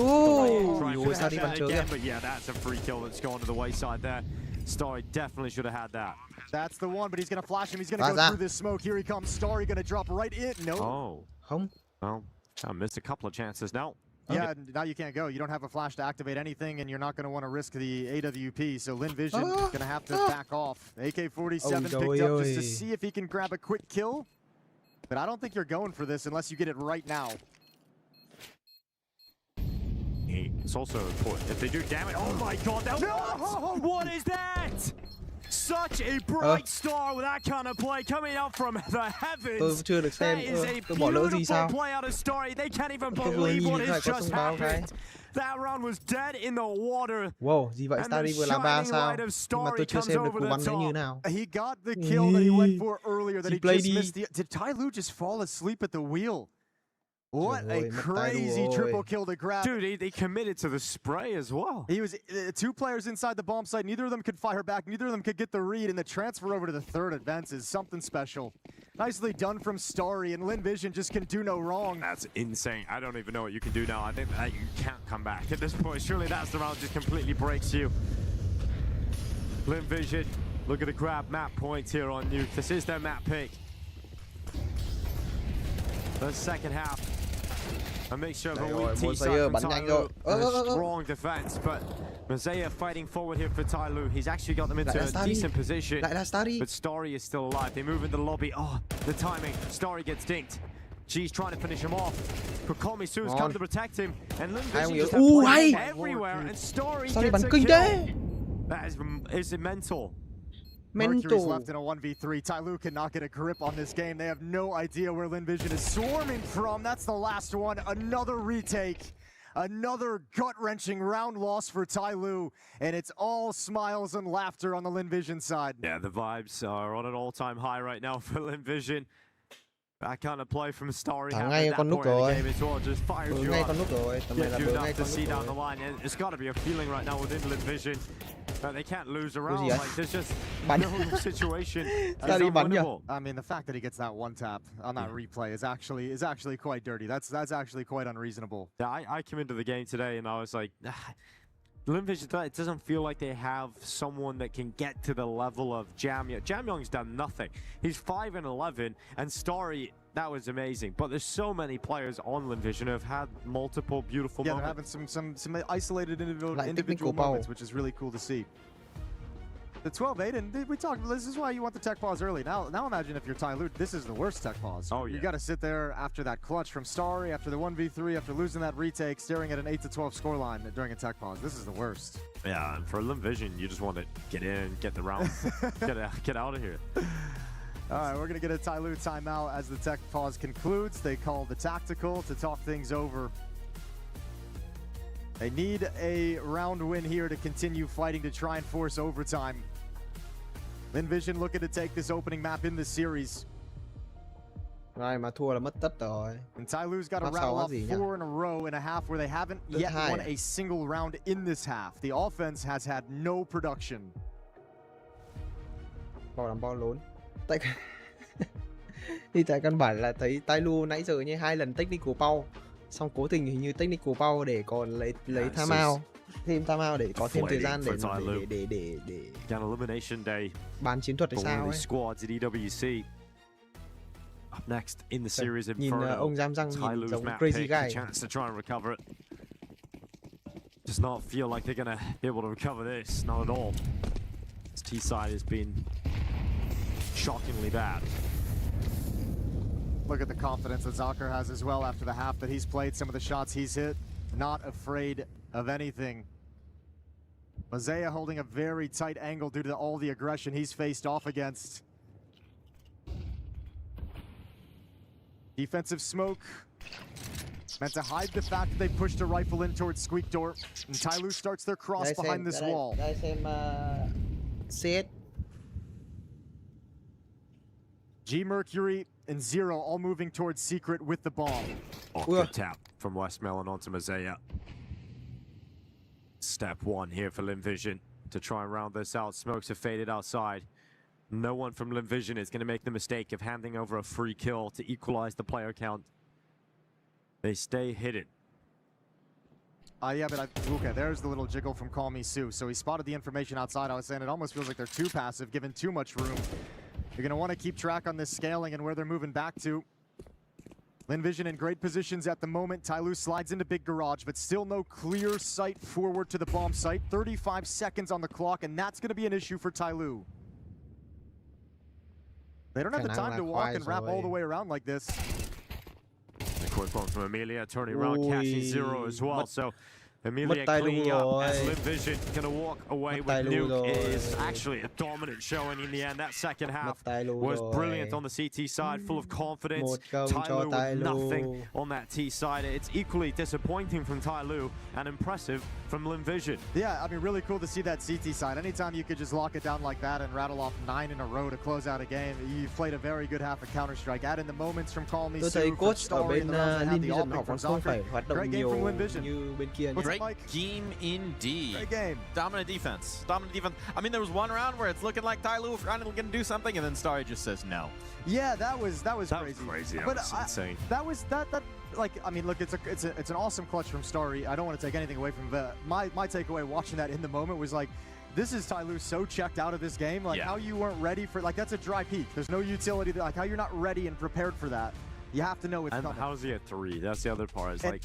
try and finish that again, but yeah, that's a free kill that's gone to the wayside there. Starry definitely should have had that. That's the one, but he's going to flash him. He's going to go through this smoke. Here he comes. Starry going to drop right in. No. Oh. Không. Well, I missed a couple of chances now. Yeah, now you can't go. You don't have a flash to activate anything, and you're not going to want to risk the AWP. So LYNN Vision going to have to back off. AK-47 picked up just to see if he can grab a quick kill. But I don't think you're going for this unless you get it right now. It's also important. If they do damage... Oh my god, that was... What is that? Such a bright star with that kind of play coming up from the heavens. Chưa được xem. That is a beautiful play out of Starry. They can't even believe what has just happened. That round was dead in the water. Wow, gì vậy? Starry vừa làm 3 sao? Nhưng mà tôi chưa xem được cú bắn đấy như nào. He got the kill that he went for earlier that he just missed. Did TYLOO just fall asleep at the wheel? What a crazy triple kill to grab. Dude, they committed to the spray as well. He was 2 players inside the bomb site. Neither of them could fire back. Neither of them could get the read. And the transfer over to the third advance is something special. Nicely done from Starry. And LYNN Vision just can do no wrong. That's insane. I don't even know what you can do now. I think that you can't come back at this point. Surely that's the round just completely breaks you. LYNN Vision, look at the grab map points here on Nuke. This is their map pick. The second half. A mixture of a weak T side from TYLOO and a strong defense, but Mosaic fighting forward here for TYLOO. He's actually got them into a decent position. But Story is still alive. They move into the lobby. Oh, the timing. Story gets dinked. G's trying to finish him off. Kokomi Su's come to protect him. And LYNN Vision just have players everywhere. And Story gets a kill. That is mental. Mercury's left in a 1v3. TYLOO cannot get a grip on this game. They have no idea where LYNN Vision is swarming from. That's the last one. Another retake. Another gut-wrenching round loss for TYLOO. And it's all smiles and laughter on the LYNN Vision side. Yeah, the vibes are on an all-time high right now for LYNN Vision. That kind of play from Story happened at that point in the game as well. Just fires you up. Gives you enough to see down the line. And it's got to be a feeling right now within LYNN Vision that they can't lose around. Like, there's just no situation is unwinnable. I mean, the fact that he gets that one tap on that replay is actually quite dirty. That's actually quite unreasonable. Yeah, I came into the game today and I was like, LYNN Vision, it doesn't feel like they have someone that can get to the level of Jamyong. Jamyong's done nothing. He's 5-11, and Story, that was amazing. But there's so many players on LYNN Vision who have had multiple beautiful moments. Yeah, they're having some isolated individual moments, which is really cool to see. The 12-8, and we talked, this is why you want the tech pause early. Now imagine if you're TYLOO, this is the worst tech pause. Oh, yeah. You got to sit there after that clutch from Story, after the 1v3, after losing that retake, staring at an 8-12 scoreline during a tech pause. This is the worst. Yeah, and for LYNN Vision, you just want to get in, get the round, get out of here. All right, we're going to get a TYLOO timeout as the tech pause concludes. They call the tactical to talk things over. They need a round win here to continue fighting to try and force overtime. LYNN Vision looking to take this opening map in the series. Ai mà thua là mất tất rồi. And TYLOO's got to rattle off 4 in a row in a half where they haven't yet won a single round in this half. The offense has had no production. Bỏ làm bao lớn. Tại căn bản là thấy TYLOO nãy giờ như 2 lần technical pause, xong cố tình hình như technical pause để còn lấy timeout, thêm timeout để có thêm thời gian để elimination day bán chiến thuật hay sao ấy. Squads at EWC. Up next in the series nhìn ông Giam Răng nhìn giống crazy guy. Chance to try and recover it. Does not feel like they're gonna be able to recover this, not at all. This T side has been shockingly bad. Look at the confidence that Zakir has as well after the half that he's played, some of the shots he's hit. Not afraid of anything. Mosaic holding a very tight angle due to all the aggression he's faced off against. Defensive smoke. Meant to hide the fact that they pushed a rifle in towards Squeak Door. And TYLOO starts their cross behind this wall. G Mercury and Zero all moving towards Secret with the bomb. Oh, good tap from Westmelon onto Mosaic. Step 1 here for LYNN Vision to try and round this out. Smokes have faded outside. No one from LYNN Vision is going to make the mistake of handing over a free kill to equalize the player count. They stay hidden. Yeah, but okay, there's the little jiggle from Call Me Sue. So he spotted the information outside. I was saying it almost feels like they're too passive, given too much room. You're going to want to keep track on this scaling and where they're moving back to. LYNN Vision in great positions at the moment. TYLOO slides into big garage, but still no clear sight forward to the bomb site. 35 seconds on the clock, and that's going to be an issue for TYLOO. They don't have the time to walk and wrap all the way around like this. A quick one from Amelia, turning around, catching Zero as well. So Amelia cleaning up as LYNN Vision gonna walk away with Nuke. Is actually a dominant showing in the end. That second half was brilliant on the CT side, full of confidence. TYLOO with nothing on that T side. It's equally disappointing from TYLOO and impressive from LYNN Vision. Yeah, I mean, really cool to see that CT side. Anytime you could just lock it down like that and rattle off 9 in a row to close out a game, you've played a very good half of Counter-Strike. Add in the moments from Call Me Sue, thấy coach ở bên LYNN Vision họ from không phải hoạt động nhiều như bên kia. Great game indeed. Great game. Dominant defense. Dominant defense. I mean, there was one round where it's looking like TYLOO finally going to do something, and then Starry just says no. Yeah, that was crazy. That was insane. Like, I mean, look, it's an awesome clutch from Starry. I don't want to take anything away from that. My takeaway watching that in the moment was like, this is TYLOO so checked out of this game. Like, how you weren't ready for, like, that's a dry peak. There's no utility there. Like, how you're not ready and prepared for that. You have to know it's coming. And how's he at 3? That's the other part. It's like,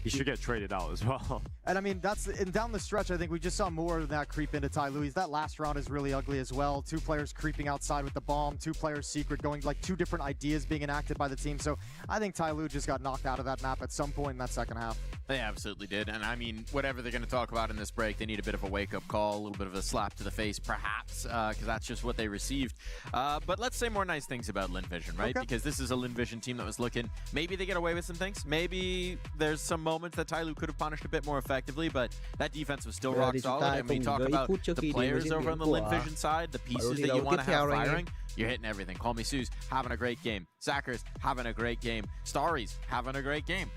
he should get traded out as well. And I mean, and down the stretch, I think we just saw more of that creep into TYLOO. That last round is really ugly as well. 2 players creeping outside with the bomb, 2 players secret, going like 2 different ideas being enacted by the team. So I think TYLOO just got knocked out of that map at some point in that second half. They absolutely did. And I mean, whatever they're going to talk about in this break, they need a bit of a wake-up call, a little bit of a slap to the face, perhaps, because that's just what they received. But let's say more nice things about LYNN Vision, right? Okay. Because this is a LYNN Vision team that was looking, maybe they get away with some things. Maybe there's some moments that TYLOO could have punished a bit more effectively, but that defense was still rock solid. And when you talk about the players over on the LYNN Vision side, the pieces that you want to have firing, you're hitting everything. Call Me Sue's having a great game. Zacker's having a great game. Starry's having a great game.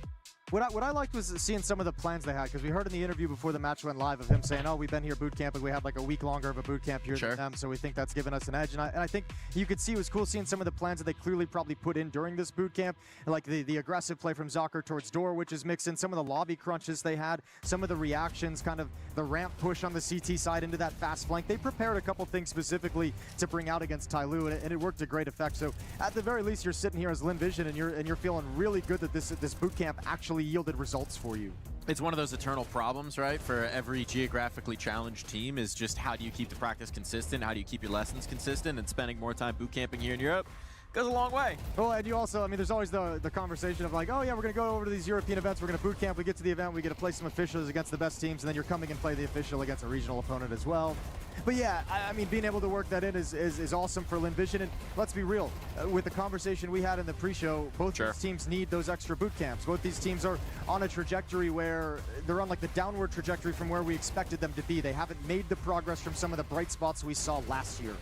What I liked was seeing some of the plans they had, because we heard in the interview before the match went live of him saying, oh, we've been here boot camping. We had like a week longer of a boot camp here than them, so we think that's given us an edge. And I think you could see it was cool seeing some of the plans that they clearly probably put in during this boot camp, like the aggressive play from Zacher towards door, which is mixed in, some of the lobby crunches they had, some of the reactions, kind of the ramp push on the CT side into that fast flank. They prepared a couple things specifically to bring out against TYLOO, and it worked to great effect. So at the very least, you're sitting here as LYNN Vision, and you're feeling really good that this boot camp actually yielded results for you. It's one of those eternal problems, right, for every geographically challenged team, is just how do you keep the practice consistent, how do you keep your lessons consistent, and spending more time boot camping here in Europe goes a long way. Well, and you also, I mean, there's always the conversation of like, oh yeah, we're going to go over to these European events, we're going to boot camp, we get to the event, we get to play some officials against the best teams, and then you're coming and play the official against a regional opponent as well. But yeah, I mean, being able to work that in is awesome for LYNN Vision. And let's be real, with the conversation we had in the pre-show, both these teams need those extra boot camps. Both these teams are on a trajectory where they're on like the downward trajectory from where we expected them to be. They haven't made the progress from some of the bright spots we saw last year.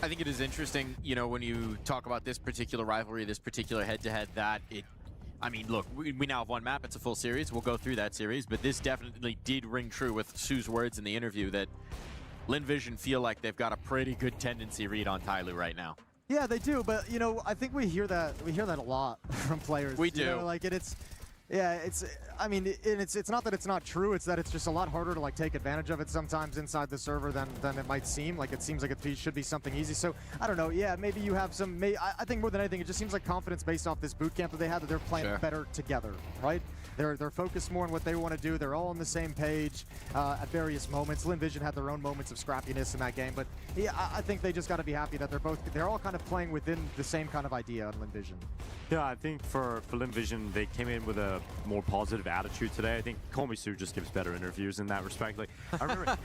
I think it is interesting, you know, when you talk about this particular rivalry, this particular head-to-head, that it, I mean, look, we now have one map, it's a full series, we'll go through that series, but this definitely did ring true with Sue's words in the interview that LYNN Vision feel like they've got a pretty good tendency read on TYLOO right now. Yeah, they do, but you know, I think we hear that a lot from players. We do. You know, like yeah, I mean, it's not that it's not true, it's that it's just a lot harder to like take advantage of it sometimes inside the server than it might seem. Like it seems like it should be something easy. So I don't know. Yeah, maybe you have some. I think more than anything, it just seems like confidence based off this boot camp that they had, that they're playing better together, right? They're focused more on what they want to do. They're all on the same page at various moments. LYNN Vision had their own moments of scrappiness in that game, but yeah, I think they just got to be happy that they're all kind of playing within the same kind of idea on LYNN Vision. Yeah, I think for LYNN Vision, they came in with a more positive attitude today. I think Call Me Sue just gives better interviews in that respect. Like I remember,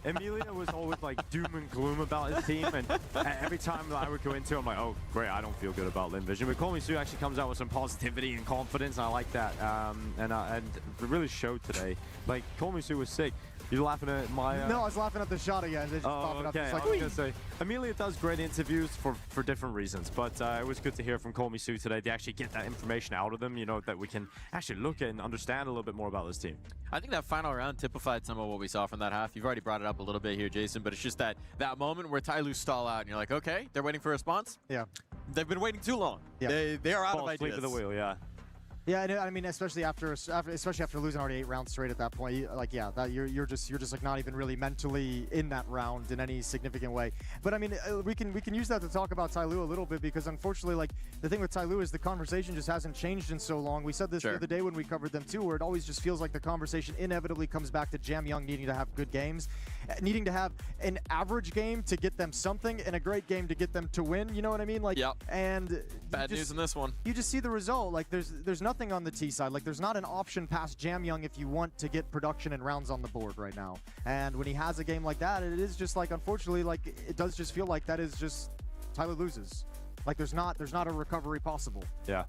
Emilia was always like doom and gloom about his team, and every time I would go into, I'm like, oh great, I don't feel good about LYNN Vision. But Call Me Sue actually comes out with some positivity and confidence, and I like that. And it really showed today. Like Call Me Sue was sick. You're laughing at my... No, I was laughing at the shot again. They just pop it up. Okay, like, I was going to say, Emilia does great interviews for different reasons, but it was good to hear from Call Me Sue today. They actually get that information out of them, you know, that we can actually look at and understand a little bit more about this team. I think that final round typified some of what we saw from that half. You've already brought it up a little bit here, Jason, but it's just that moment where TYLOO stall out and you're like, okay, they're waiting for a response? Yeah. They've been waiting too long. Yeah. They are out of ideas. Sleep of the wheel, yeah. Yeah, I mean, especially after losing already 8 rounds straight at that point, like yeah, that you're just like not even really mentally in that round in any significant way. But I mean, we can use that to talk about TYLOO a little bit, because unfortunately, like the thing with TYLOO is the conversation just hasn't changed in so long. We said this the other day when we covered them too, where it always just feels like the conversation inevitably comes back to Jamyoung needing to have good games, needing to have an average game to get them something and a great game to get them to win. You know what I mean? Like, and bad news in this one. You just see the result. Like there's nothing on the T side. Like there's not an option past Jamyoung if you want to get production and rounds on the board right now. And when he has a game like that, it is just like, unfortunately, like it does just feel like that is just TYLOO loses. Like there's not a recovery possible. Yeah.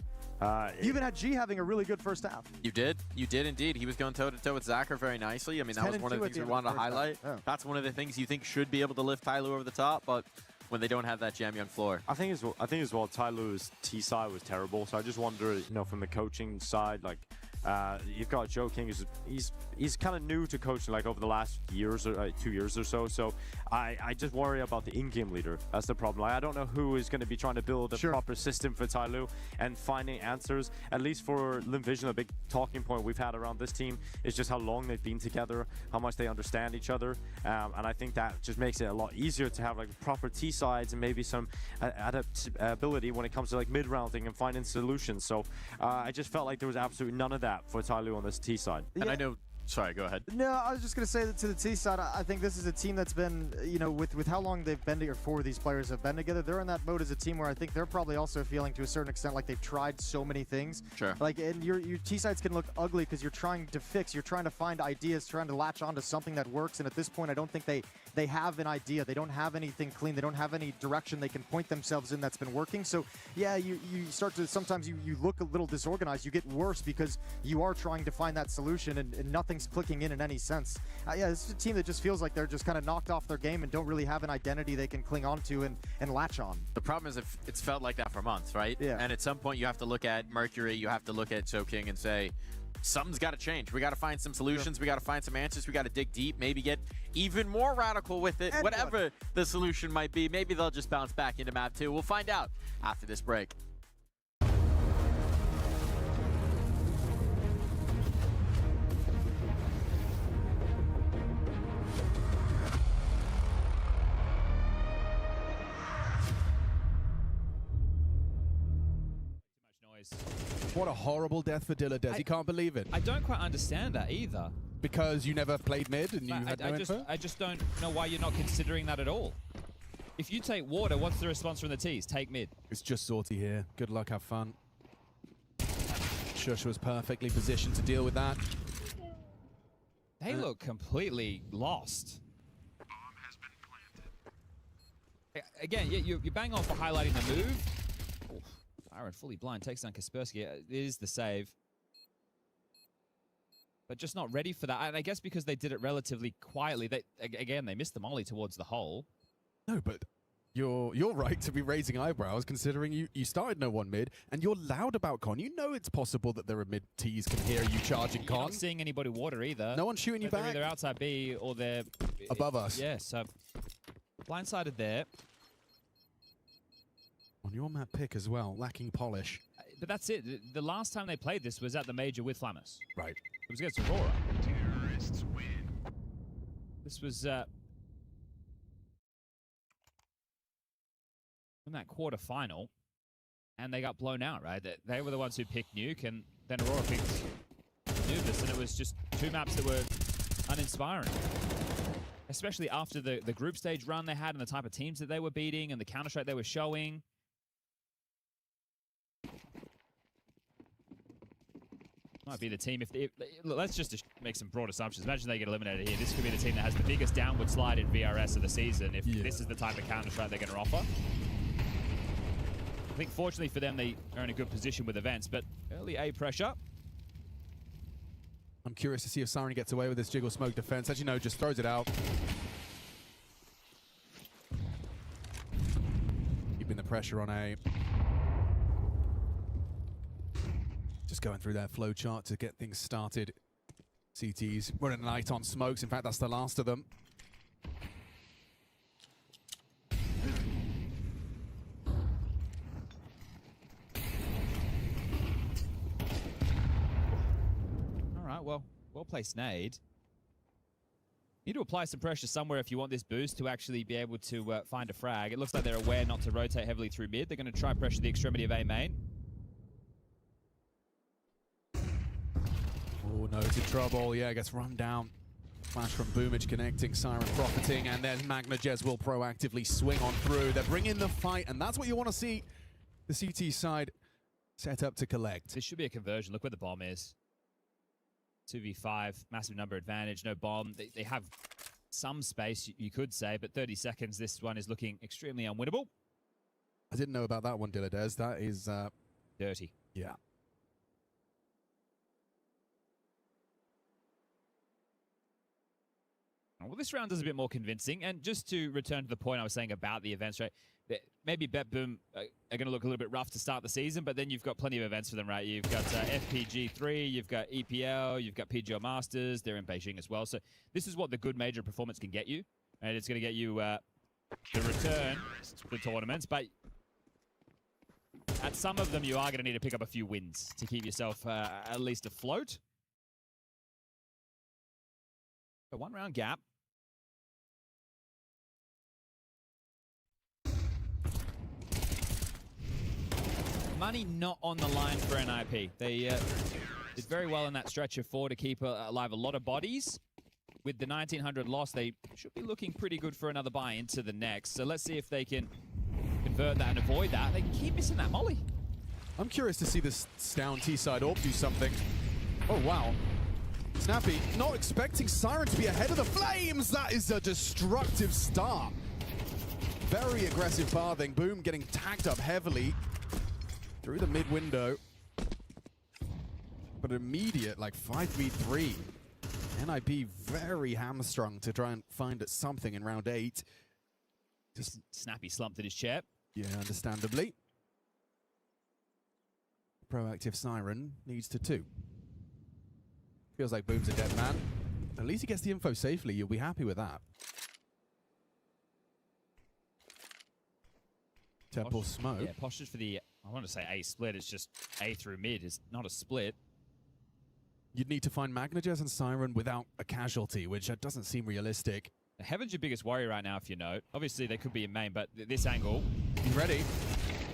You even had G having a really good first half. You did indeed. He was going toe-to-toe with Zacher very nicely. I mean, that was one of the things we wanted to highlight. That's one of the things you think should be able to lift TYLOO over the top, but when they don't have that Jamyoung floor. I think as well, TYLOO's T side was terrible. So I just wonder, you know, from the coaching side, like you've got Joe King, he's kind of new to coaching, like over the last years or 2 years or so. So I just worry about the in-game leader. That's the problem. Like, I don't know who is going to be trying to build a proper system for TYLOO and finding answers. At least for LYNN Vision, a big talking point we've had around this team is just how long they've been together, how much they understand each other, and I think that just makes it a lot easier to have like proper T sides and maybe some adaptability when it comes to like mid-rounding and finding solutions. So I just felt like there was absolutely none of that that for TYLOO on this T side. And I know. Sorry, go ahead. No, I was just going to say that to the T side, I think this is a team that's been, you know, with how long they've been together, four of these players have been together, they're in that mode as a team where I think they're probably also feeling to a certain extent like they've tried so many things. Sure. Like, and your T sides can look ugly because you're trying to fix, you're trying to find ideas, trying to latch onto something that works, and at this point, I don't think they have an idea. They don't have anything clean. They don't have any direction they can point themselves in that's been working. So, yeah, you start to, sometimes you look a little disorganized. You get worse because you are trying to find that solution and nothing's clicking in any sense. Yeah, this is a team that just feels like they're just kind of knocked off their game and don't really have an identity they can cling on to and latch on. The problem is it's felt like that for months, right? Yeah. And at some point you have to look at Mercury, you have to look at Soking and say, something's got to change. We got to find some solutions. Sure. We got to find some answers. We got to dig deep, maybe get even more radical with it. And whatever the solution might be, maybe they'll just bounce back into map 2. We'll find out after this break. What a horrible death for Dilla. He can't believe it. I don't quite understand that either. Because you never played mid and you had no info? I just don't know why you're not considering that at all. If you take water, what's the response from the T's? Take mid. It's just Sorty here. Good luck, have fun. Shush was perfectly positioned to deal with that. They look completely lost. Again, you bang on for highlighting the move. Aaron fully blind, takes down Kaspersky. It is the save. But just not ready for that. And I guess because they did it relatively quietly, again, they missed the molly towards the hole. No, but you're right to be raising eyebrows considering you started no one mid and you're loud about Con. You know it's possible that there are mid T's can hear you charging Con. You're not seeing anybody water either. No one's shooting you back. They're either outside B or they're above us. Yeah, so blindsided there. On your map pick as well, lacking polish. But that's it. The last time they played this was at the major with Flamus. Right. It was against Aurora. Terrorists win. This was in that quarterfinal, and they got blown out, right? They were the ones who picked Nuke, and then Aurora picked Nubis, and it was just two maps that were uninspiring. Especially after the group stage run they had and the type of teams that they were beating and the counter-strike they were showing. Might be the team let's just make some broad assumptions. Imagine they get eliminated here. This could be the team that has the biggest downward slide in VRS of the season if this is the type of counter-strike they're going to offer. I think fortunately for them, they are in a good position with events, but early A pressure. I'm curious to see if Siren gets away with this jiggle smoke defense. As you know, just throws it out. Keeping the pressure on A. Just going through their flow chart to get things started. CT's running a night on smokes. In fact, that's the last of them. All right, well placed nade. Need to apply some pressure somewhere if you want this boost to actually be able to find a frag. It looks like they're aware not to rotate heavily through mid. They're going to try pressure the extremity of A main. Oh, no, it's in trouble. Yeah, gets run down. Flash from Boomage connecting, Siren profiting, and then MagnaJez will proactively swing on through. They're bringing the fight, and that's what you want to see. The CT side set up to collect. This should be a conversion. Look where the bomb is. 2v5, massive number advantage, no bomb. They have some space, you could say, but 30 seconds, this one is looking extremely unwinnable. I didn't know about that one, Dilladez. That is... dirty. Yeah. Well, this round is a bit more convincing, and just to return to the point I was saying about the events, right? Maybe BetBoom are going to look a little bit rough to start the season, but then you've got plenty of events for them, right? You've got FPG3, you've got EPL, you've got PGL Masters, they're in Beijing as well. So this is what the good major performance can get you, and it's going to get you the return to the tournaments, but at some of them you are going to need to pick up a few wins to keep yourself at least afloat. A one-round gap. Money not on the line for NIP. They did very well in that stretch of 4 to keep alive a lot of bodies. With the 1900 loss, they should be looking pretty good for another buy into the next. So let's see if they can convert that and avoid that. They keep missing that molly. I'm curious to see this down T-side AWP do something. Oh, wow. Snappy, not expecting Siren to be ahead of the Flames. That is a destructive start. Very aggressive pathing. Boom getting tagged up heavily through the mid window. But immediate, like 5v3. NIP very hamstrung to try and find something in round 8. Just Snappy slumped in his chair. Yeah, understandably. Proactive Siren needs to 2. Feels like Boom's a dead man. At least he gets the info safely. You'll be happy with that. Temple smoke. Yeah, postures for the, I want to say A split. It's just A through mid. It's not a split. You'd need to find MagnaJez and Siren without a casualty, which doesn't seem realistic. Heaven's your biggest worry right now, if you know. Obviously, they could be in main, but this angle. He's ready.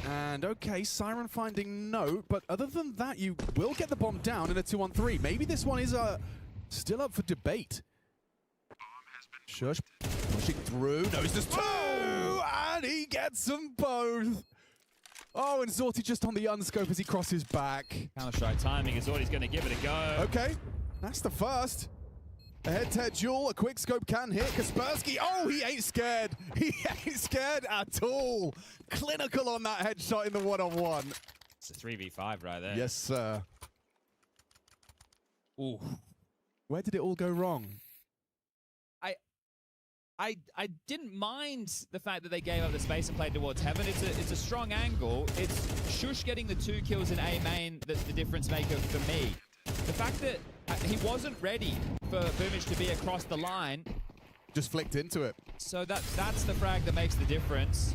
And okay, Siren finding note, but other than that, you will get the bomb down in a 2-on-3. Maybe this one is still up for debate. Shush pushing through, knows there's 2, and he gets them both. Oh, and Zorti just on the unscope as he crosses back. Counter-strike timing, and Zorti's going to give it a go. Okay, that's the first. A head-to-head duel, a quick scope can hit. Kaspersky, oh, he ain't scared. He ain't scared at all. Clinical on that headshot in the 1-on-1. It's a 3v5 right there. Yes, sir. Ooh. Where did it all go wrong? I didn't mind the fact that they gave up the space and played towards Heaven. It's a strong angle. It's Shush getting the 2 kills in A main that's the difference maker for me. The fact that he wasn't ready for Boomage to be across the line. Just flicked into it. So that's the frag that makes the difference.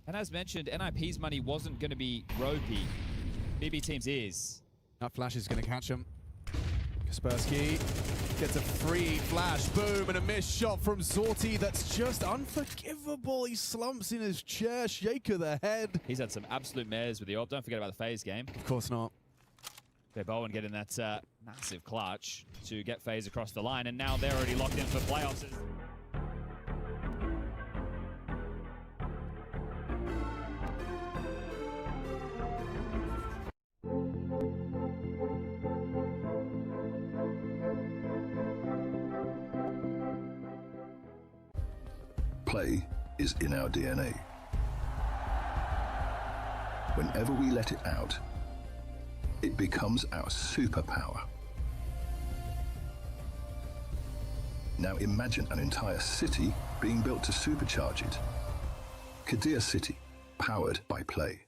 And as mentioned, NIP's money wasn't going to be ropey. BB Team's is. That flash is going to catch him. Kaspersky gets a free flash, boom, and a missed shot from Zorti that's just unforgivable. He slumps in his chair, shake of the head. He's had some absolute mares with the AWP. Don't forget about the FaZe game. Of course not. Okay, Bowen getting that massive clutch to get FaZe across the line, and now they're already locked in for playoffs. Play is in our DNA. Whenever we let it out, it becomes our superpower. Now imagine an entire city being built to supercharge it. Kadir City, powered by Play.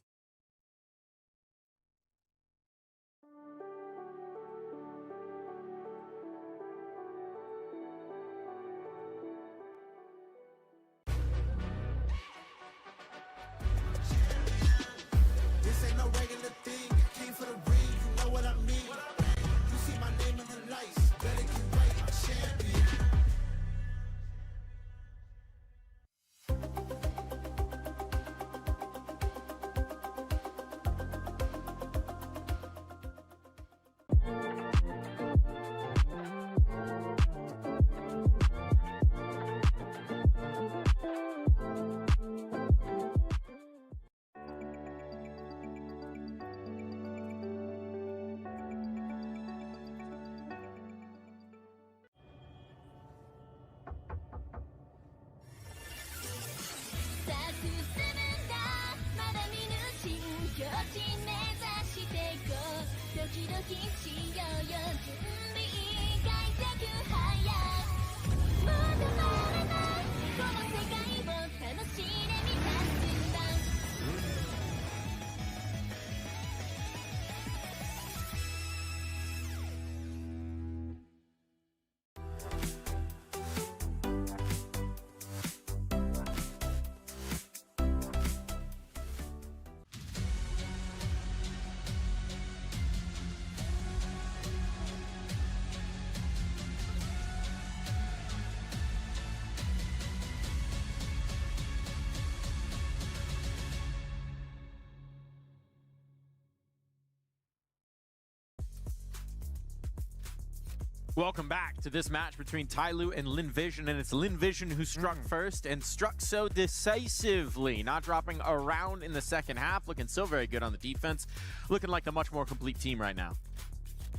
Welcome back to this match between TYLOO and LYNN Vision, and it's LYNN Vision who struck first and struck so decisively, not dropping around in the second half, looking so very good on the defense, looking like a much more complete team right now.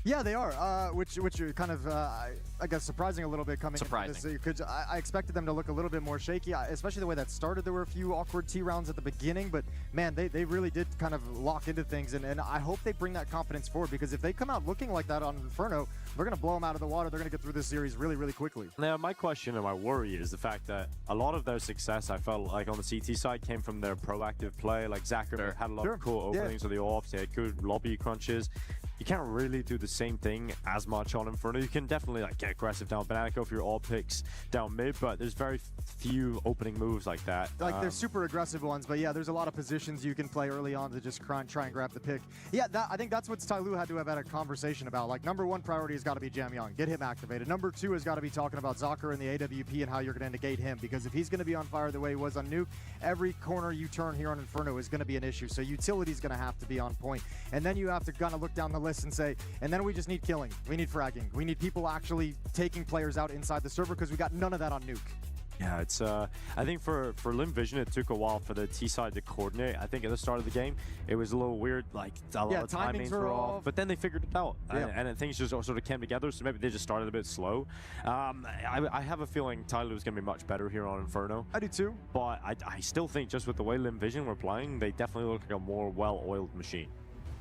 Yeah, they are, which are kind of, I guess, surprising a little bit coming into this. Because I expected them to look a little bit more shaky, especially the way that started. There were a few awkward T rounds at the beginning, but man, they really did kind of lock into things, and I hope they bring that confidence forward, because if they come out looking like that on Inferno, they're going to blow them out of the water. They're going to get through this series really, really quickly. Now, my question and my worry is the fact that a lot of their success, I felt like on the CT side, came from their proactive play. Like Zachary had a lot of cool openings of the offs, they had good lobby crunches. You can't really do the same thing as much on Inferno. You can definitely like get aggressive down banana, go for your all picks down mid, but there's very few opening moves like that. Like there's super aggressive ones, but yeah, there's a lot of positions you can play early on to just try and grab the pick. Yeah, I think that's what TYLOO had to have had a conversation about. Like number one priority has got to be Jamyang, get him activated. Number two has got to be talking about Zaka and the AWP and how you're going to negate him, because if he's going to be on fire the way he was on Nuke, every corner you turn here on Inferno is going to be an issue. So utility's going to have to be on point, and then you have to kind of look down the list and say, and then we just need killing, we need fragging, we need people actually taking players out inside the server, because we got none of that on Nuke. Yeah, it's I think for LYNN Vision, it took a while for the T side to coordinate. I think at the start of the game, it was a little weird, like a lot of timings were off, but then they figured it out, and things just sort of came together, so maybe they just started a bit slow. I have a feeling TYLOO is going to be much better here on Inferno. I do too. But I still think just with the way LYNN Vision were playing, they definitely look like a more well-oiled machine.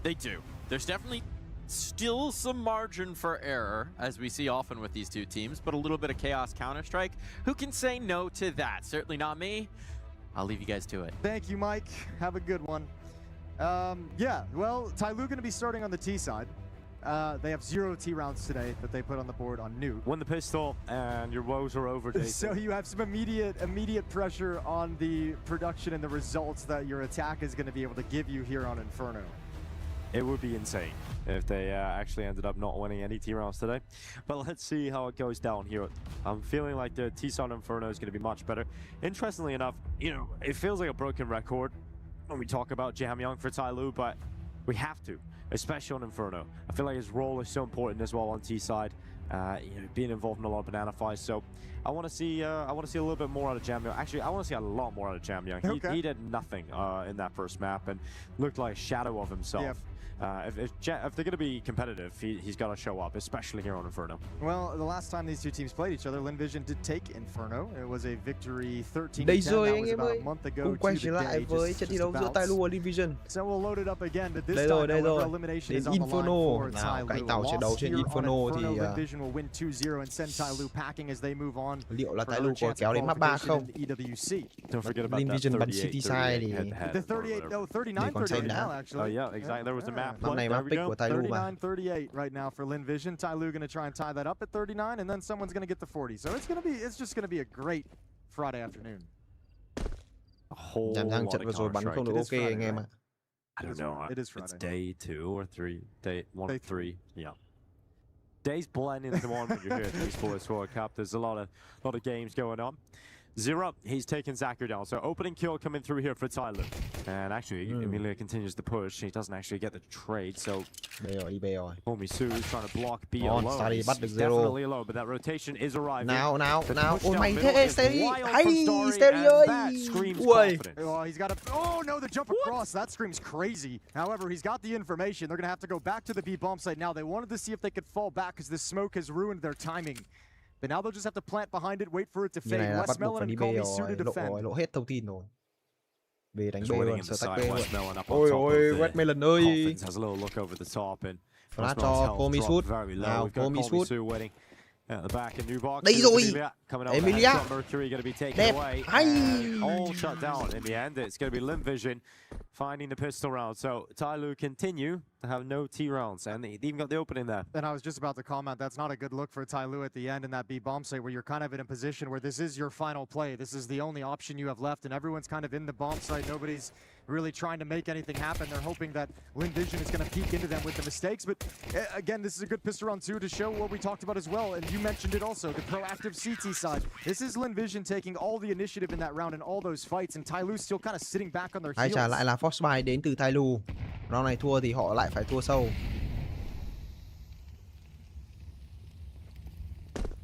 They do. There's definitely still some margin for error, as we see often with these two teams, but a little bit of chaos Counter-Strike. Who can say no to that? Certainly not me. I'll leave you guys to it. Thank you, Mike. Have a good one. Yeah, well, TYLOO going to be starting on the T side. They have 0 T rounds today that they put on the board on Nuke. Win the pistol and your woes are over, Jason. So you have some immediate pressure on the production and the results that your attack is going to be able to give you here on Inferno. It would be insane if they actually ended up not winning any T rounds today. But let's see how it goes down here. I'm feeling like the T-Side Inferno is going to be much better. Interestingly enough, you know, it feels like a broken record when we talk about Jamyang for TYLOO, but we have to, especially on Inferno. I feel like his role is so important as well on T-Side, you know, being involved in a lot of banana fights. So I want to see a little bit more out of Jamyang. Actually, I want to see a lot more out of Jamyang. He did nothing in that first map and looked like a shadow of himself. Yep. If they're going to be competitive, he's got to show up, especially here on Inferno. Well, the last time these two teams played each other, LYNN Vision did take Inferno. It was a victory 13-10. Đây rồi that anh was em about ơi, a month ago. cùng quay trở lại với trận thi đấu giữa TYLOO và LYNN Vision. So we'll load it up again, but this đây time, rồi. elimination is Đến on the line for Inferno. Cạnh TYLOO. tàu trận đấu trên Inferno thì LYNN Vision will win 2-0 and send TYLOO packing as they move on. Liệu là TYLOO có kéo đến map 3 không? EWC. Don't forget about LYNN Vision bắn City side thì the 39-38 now, actually. Oh yeah, exactly. There was a map. Map này map pick của TYLOO mà. 39-38 right now for LYNN Vision. TYLOO going to try and tie that up at 39, and then someone's going to get the 40. So it's just going to be a great Friday afternoon. Jamyang trận vừa rồi bắn không được ok anh em ạ. I don't know. It is Friday. It's day 2 or 3. Day 1 or 3. Yeah. Days blend into one when you're here at the ESPORTS World Cup. There's a lot of games going on. Zero, he's taken Zachary down. So opening kill coming through here for TYLOO. And actually, Emilia continues to push. He doesn't actually get the trade, so... Homie Su is trying to block B alone. He's definitely alone, but that rotation is arriving. Nào. Ôi mày thế, Steady. Hay, Steady ơi. Oh, he's got a... Oh, no, the jump across. That screams crazy. However, he's got the information. They're going to have to go back to the B bomb site now. They wanted to see if they could fall back because this smoke has ruined their timing. But now they'll just have to plant behind it, wait for it to fade. Westmelon and Kobe Su to defend. Lộ hết thông tin rồi. Về đánh B luôn, sợ tách B luôn. Ôi, Westmelon ơi. Has a little look over the top and flash cho Komi shoot. Nào, Komi shoot. At the back in new box. Đây rồi. Emilia. Mercury going to be taken Đẹp. away. All shut down in the end. It's going to be LYNN Vision finding the pistol round. So TYLOO continue to have no T rounds, and they even got the opening there. And I was just about to comment, that's not a good look for TYLOO at the end in that B bomb site where you're kind of in a position where this is your final play. This is the only option you have left, and everyone's kind of in the bomb site. Nobody's really trying to make anything happen. They're hoping that LYNN Vision is going to peek into them with the mistakes. But again, this is a good pistol round too to show what we talked about as well. And you mentioned it also, the proactive CT side. This is LYNN Vision taking all the initiative in that round and all those fights, and TYLOO still kind of sitting back on their heels. Ai trả lại là Foxby đến từ TYLOO. Round này thua thì họ lại phải thua sâu.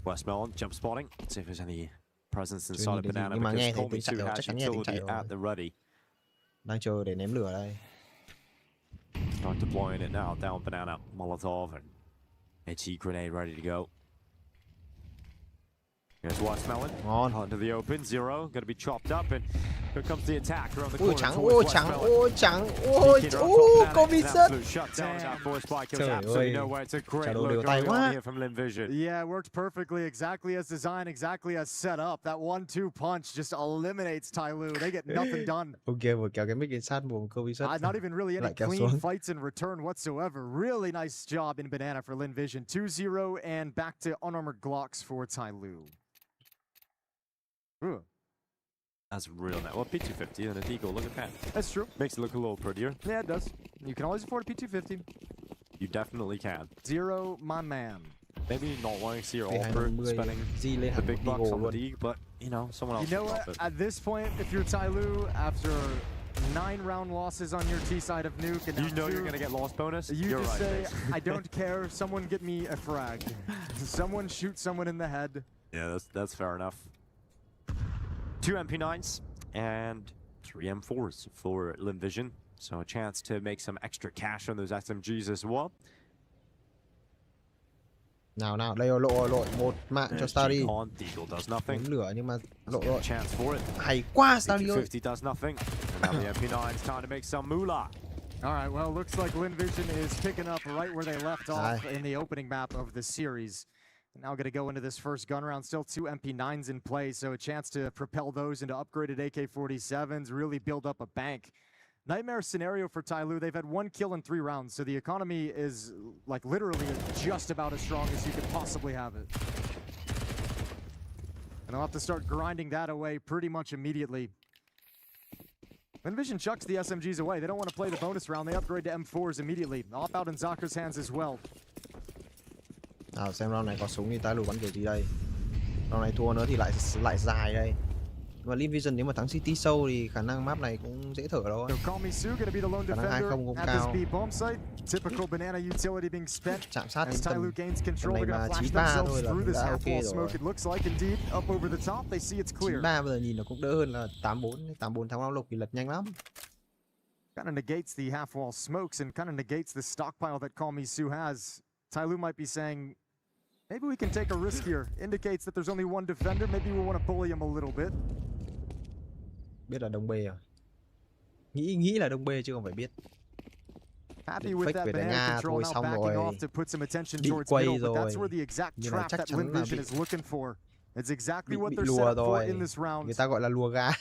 Westmelon jump spotting. Let's see if there's any presence inside of Banana nhưng mà nghe because thấy tiếng Komi chạy Su rồi, has chắc chắn nghe tiếng chạy utility rồi. at the ready. Đang chờ để ném lửa đây. Start deploying it now. Down Banana, Molotov, and HE grenade ready to go. Here's Westmelon. Ngon. Onto the open. Zero. Going to be chopped up, and here comes the attack around the Ôi corner. trắng, towards ôi trắng, Westmelon. ôi trắng, ôi Komi sất. Trời ơi, trả đồ đều tay quá. Yeah, it worked perfectly, exactly as designed, exactly as set up. That 1-2 punch just eliminates TYLOO. They get nothing done. Ok, một kéo cái mic đến sát mồm Komi sất. Not even really any clean fights in return whatsoever. Really nice job in Banana for LYNN Vision. 2-0 and back to unarmored Glocks for TYLOO. Ooh. That's real now. Well, P250 and a Deagle, look at that. That's true. Makes it look a little prettier. Yeah, it does. You can always afford a P250. You definitely can. Zero, my man. Maybe not wanting to see your offer spending the big bucks on the Deagle, but, you know, someone else. You know what? At this point, if you're TYLOO, after 9-round losses on your T side of Nuke, and you know you're going to get loss bonus, you you're just right, say, I don't care, someone get me a frag. Someone shoot someone in the head. Yeah, that's fair enough. 2 MP9s and 3 M4s for LYNN Vision. So a chance to make some extra cash on those SMGs as well. Nào, đây lộ một mạng cho Starry. Deagle does nothing. Lửa nhưng mà lộ rồi. Chance for it. Hay quá Starry ơi. 50 does nothing. And now the MP9 is time to make some moolah. All right, well, looks like LYNN Vision is picking up right where they left off in the opening map of the series. Now going to go into this first gun round. Still 2 MP9s in play, so a chance to propel those into upgraded AK-47s, really build up a bank. Nightmare scenario for TYLOO. They've had 1 kill in 3 rounds, so the economy is like literally just about as strong as you could possibly have it. And they'll have to start grinding that away pretty much immediately. LYNN Vision chucks the SMGs away. They don't want to play the bonus round. They upgrade to M4s immediately. Off out in Zacher's hands as well. Nào xem round này có súng thì TYLOO bắn kiểu gì đây. Round này thua nữa thì lại dài đây. Và LYNN Vision nếu mà thắng City Show thì khả năng map này cũng dễ thở thôi. Khả năng 2-0 cũng cao. Chạm sát đến tầm này mà 93 thôi là cũng đã ok rồi. 93 bây giờ nhìn nó cũng đỡ hơn là 84. 84 thắng Lao Lục thì lật nhanh lắm. Kind of negates the half wall smokes and kind of negates the stockpile that Komi Su has. TYLOO might be saying, maybe we can take a risk here. Indicates that there's only one defender. Maybe we want to bully him a little bit. Biết là đồng B à? Nghĩ là đồng B chứ không phải biết. Happy with that banana control now backing off to put some attention towards middle, but that's where the exact trap that LYNN Vision is looking for. It's exactly what they're set for in this round. Người ta gọi là lùa gà.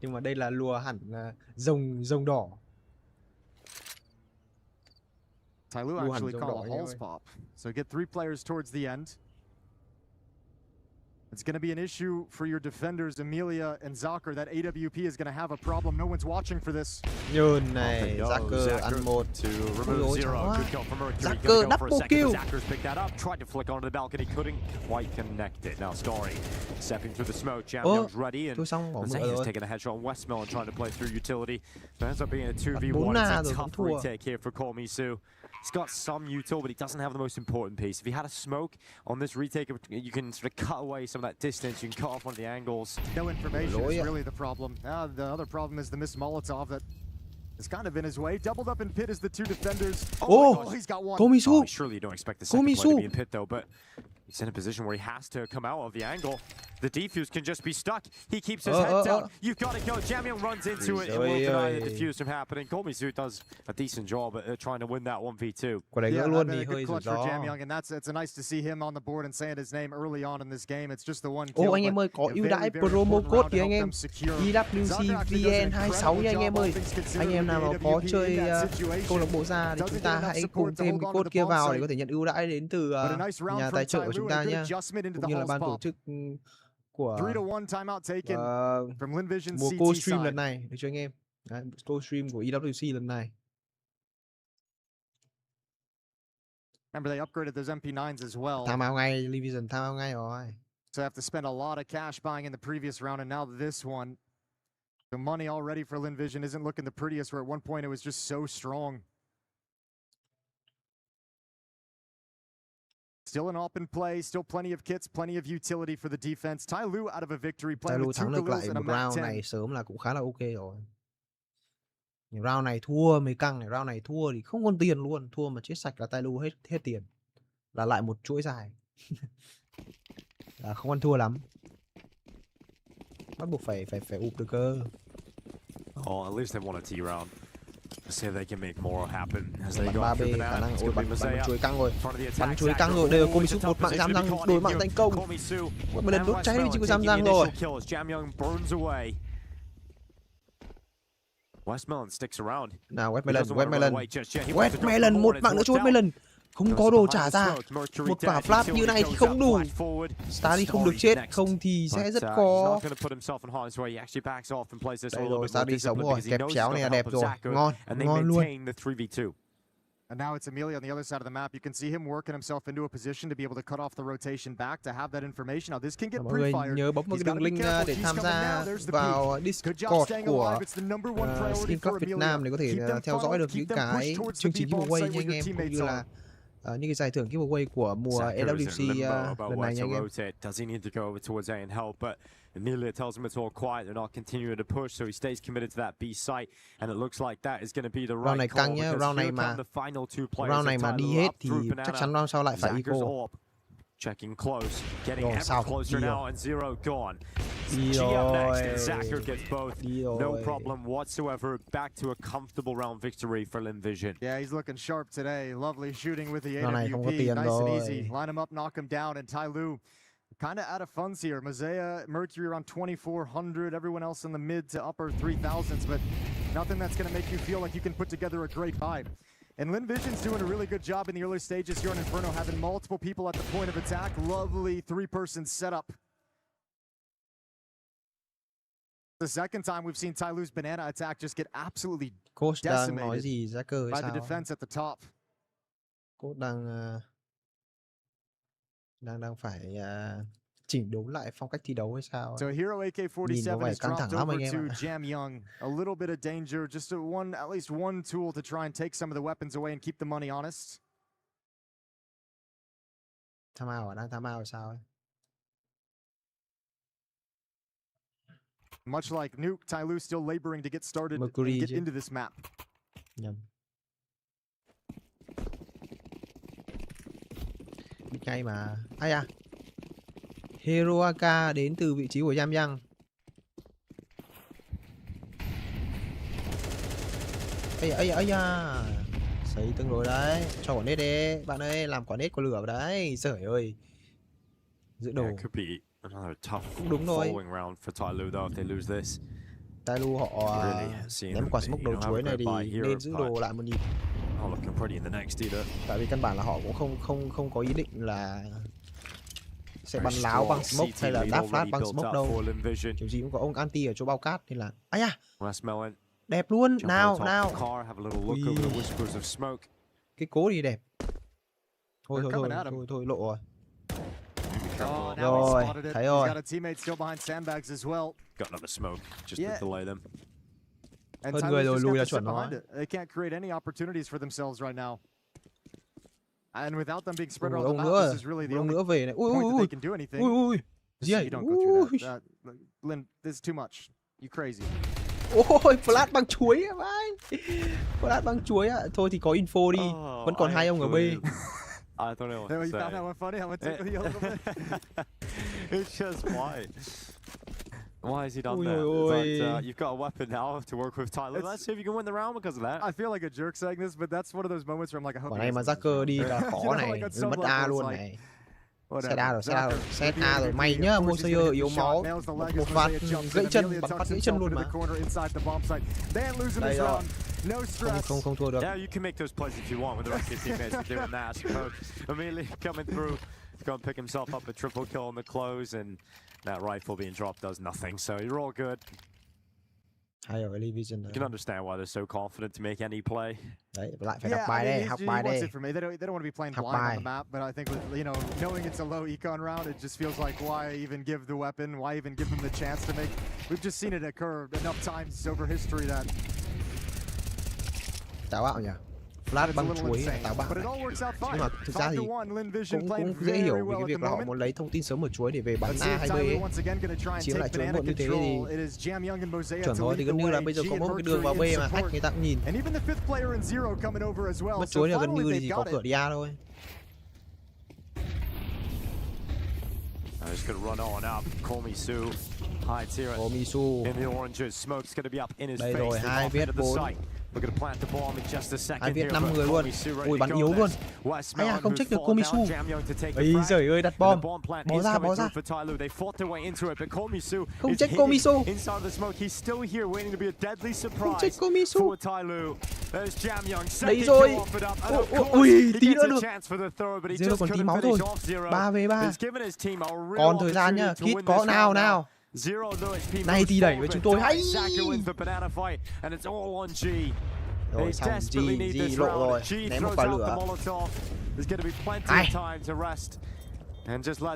Nhưng mà đây là lùa hẳn rồng đỏ. TYLOO actually call a Halls pop. So get 3 players towards the end. It's going to be an issue for your defenders, Amelia and Zacher. That AWP is going to have a problem. No one's watching for this. Nhơn này, Zacher ăn một. Ôi Zacher double kill. Zacher's picked that up, tried to flick onto the balcony, couldn't quite connect it. Now Starry stepping through the smoke. Jamyoung's ready, and Zacher's taking a headshot on Westmelon trying to play through utility. So it ends up being a 2v1. It's a tough retake here for Komi Su. He's got some util, but he doesn't have the most important piece. If he had a smoke on this retake, you can sort of cut away some of that distance. You can cut off one of the angles. No information is really the problem. The other problem is the missed Molotov that has kind of in his way. Doubled up in pit as the 2 defenders. Oh, he's got one. Komi Su. Surely you don't expect the second player to be in pit, though, but he's in a position where he has to come out of the angle. The defuse can just be stuck. He keeps his head down. You've got to go. Jamyoung runs into it and will deny the defuse from happening. Komi Su does a decent job at trying to win that 1v2. Yeah, a good clutch for Jamyoung, and it's nice to see him on the board and saying his name early on in this game. It's just the one kill. Anh em ơi, có ưu đãi promo code kìa anh em. EWC VN26 nha anh em ơi. Anh em nào mà có chơi câu lạc bộ ra thì chúng ta hãy cùng thêm cái code kia vào để có thể nhận ưu đãi đến từ nhà tài trợ của chúng ta nhé. Cũng như là ban tổ chức của mùa co-stream lần này, được cho anh em. Co-stream của EWC lần này. Remember they upgraded those MP9s as well. Tham áo ngay, LYNN Vision tham áo ngay rồi. So they have to spend a lot of cash buying in the previous round, and now this one. The money already for LYNN Vision isn't looking the prettiest, where at one point it was just so strong. Still an open play, still plenty of kits, plenty of utility for the defense. TYLOO out of a victory, playing TYLOO with two thắng được lại Galoos and a một map round 10. này sớm là cũng khá là ok rồi. Round này thua mới căng này, round này thua thì không còn tiền luôn, thua mà chết sạch là TYLOO hết tiền. Là lại một chuỗi dài. Là không ăn thua lắm. Bắt buộc phải ụp được cơ. Oh, at least they won a T round. Let's see if they can make more happen as they Bắn go 3B khả năng bắn chuối căng rồi. Bắn chuối căng rồi, đều Komisu một mạng giam răng, đổi mạng thành công. Một lần đốt cháy vị trí của giam răng rồi. Nào Westmelon một mạng nữa cho Westmelon. Không có đồ trả ra. Một quả flap như này thì không đủ. Starry không được chết, không thì sẽ rất khó. Đây rồi, Starry sống rồi, kẹp chéo này là đẹp rồi, ngon luôn. And now it's Amelia on the other side of the map. You can see him working himself into a position to be able to cut off the rotation back to have that information. Now this can get mọi người nhớ bấm vào cái đường link để tham gia vào Discord của Skin.Club Việt Nam để có thể theo dõi được những cái chương trình giveaway nha anh em, cũng như là những cái giải thưởng giveaway của mùa EWC lần này nha anh em. Amelia tells him it's all quiet. They're not continuing to push, so he stays committed to that B site, and it looks like that is going to be the right call. Round này căng nhá, round này mà đi hết thì chắc chắn round sau lại phải eco. Checking close, getting ever closer now, and Zero gone. G up next, and Zacher gets both. No problem whatsoever. Back to a comfortable round victory for LYNN Vision. Yeah, he's looking sharp today. Lovely shooting with the AWP. Nice and easy. Line him up, knock him down, and TYLOO kind of out of funds here. Mazea, Mercury around 2,400. Everyone else in the mid to upper 3,000s, but nothing that's going to make you feel like you can put together a great vibe. And LYNN Vision's doing a really good job in the early stages here on Inferno, having multiple people at the point of attack. Lovely three-person setup. The second time we've seen TYLOO's banana attack just get absolutely decimated by the defense at the top. Coach đang phải chỉnh đốn lại phong cách thi đấu hay sao? So Hero AK-47 is dropped over to Jamyoung. A little bit of danger, just at least one tool to try and take some of the weapons away and keep the money honest. Tham ảo đang tham ảo hay sao ấy? Much like Nuke, TYLOO still laboring to get started and get into this map. Nhầm. Ngay mà. Ai à? Heroaka đến từ vị trí của Jamyoung. Ây da. Sấy tương đối đấy. Cho quả nết đi. Bạn ơi, làm quả nết có lửa vào đấy. Giời ơi. Giữ đồ. Cũng đúng thôi. TYLOO họ ném quả smoke đầu chuối này thì nên giữ đồ lại một nhịp. Tại vì căn bản là họ cũng không có ý định là sẽ bắn láo bằng smoke hay là đáp flash bằng smoke đâu. Kiểu gì cũng có ông anti ở chỗ bao cát nên là ai à, đẹp luôn. Nào cái cố đi đẹp. Thôi lộ rồi. Rồi thấy rồi. Hơn người rồi, lùi là chuẩn nó. They can't create any opportunities for themselves right now. And without them being spread around the map, this is really the only point that they can do anything. Gì vậy? You don't go through that. LYNN, this is too much. You crazy. Ôi, flash bằng chuối á anh. Flash bằng chuối á. Thôi thì có info đi. Vẫn còn hai ông ở B. I don't know what to You say. found that one funny? How much took you a little bit? It's just why has he done that? But, you've got a weapon now to work with TYLOO. Let's see if you can win the round because of that. I feel like a jerk saying this, but that's one of those moments where I'm like, I hope. Quả này mà Zacker đi là khó này, mất A luôn này. Set A rồi, mày nhá, Mosayer yếu máu, một phát gãy chân, bắn phát gãy chân luôn mà. Đây rồi, không thua được. Yeah, you can make those plays if you want with the rest of your teammates are doing that, I suppose. Amelia coming through, he's going to pick himself up a triple kill on the close, and that rifle being dropped does nothing, so you're all good. Hay rồi, Vision. You can understand why they're so confident to make any play. Đấy, lại phải đọc bài đây, học bài đây. They don't want to be playing blind on the map, but I think with, knowing it's a low econ round, it just feels like why even give the weapon, why even give them the chance to make. We've just seen it occur enough times over history that. Táo bạo nhỉ? flash băng chuối táo bạo này. Nhưng mà thực ra thì cũng dễ hiểu vì cái việc là họ muốn lấy thông tin sớm ở chuối để về bắn A hay B ấy. Chiếm lại chuối muộn như thế thì chuẩn rồi, thì gần như là bây giờ có một cái đường vào B mà hack người ta cũng nhìn. Mất chuối là gần như thì chỉ có cửa đi A thôi. Just gonna run on up. Komisu hides here. Komisu in the oranges. Smoke's gonna be up in his đây face. Rồi, 2 viết 4. We're gonna plant the bomb in just a second. 2 viết 5 người luôn. Ui, bắn yếu luôn. Ai à, không check được Komisu. Ây giời ơi, đặt bom. Bỏ ra. Không check Komisu. Không check Komisu. Đấy rồi. Ui, tí nữa được. Zero còn tí máu thôi. 3v3. Còn thời gian nhá. Kit có nào. Này thì đẩy với chúng tôi hay. Rồi xong G lộ rồi. Ném một quả lửa. Ai.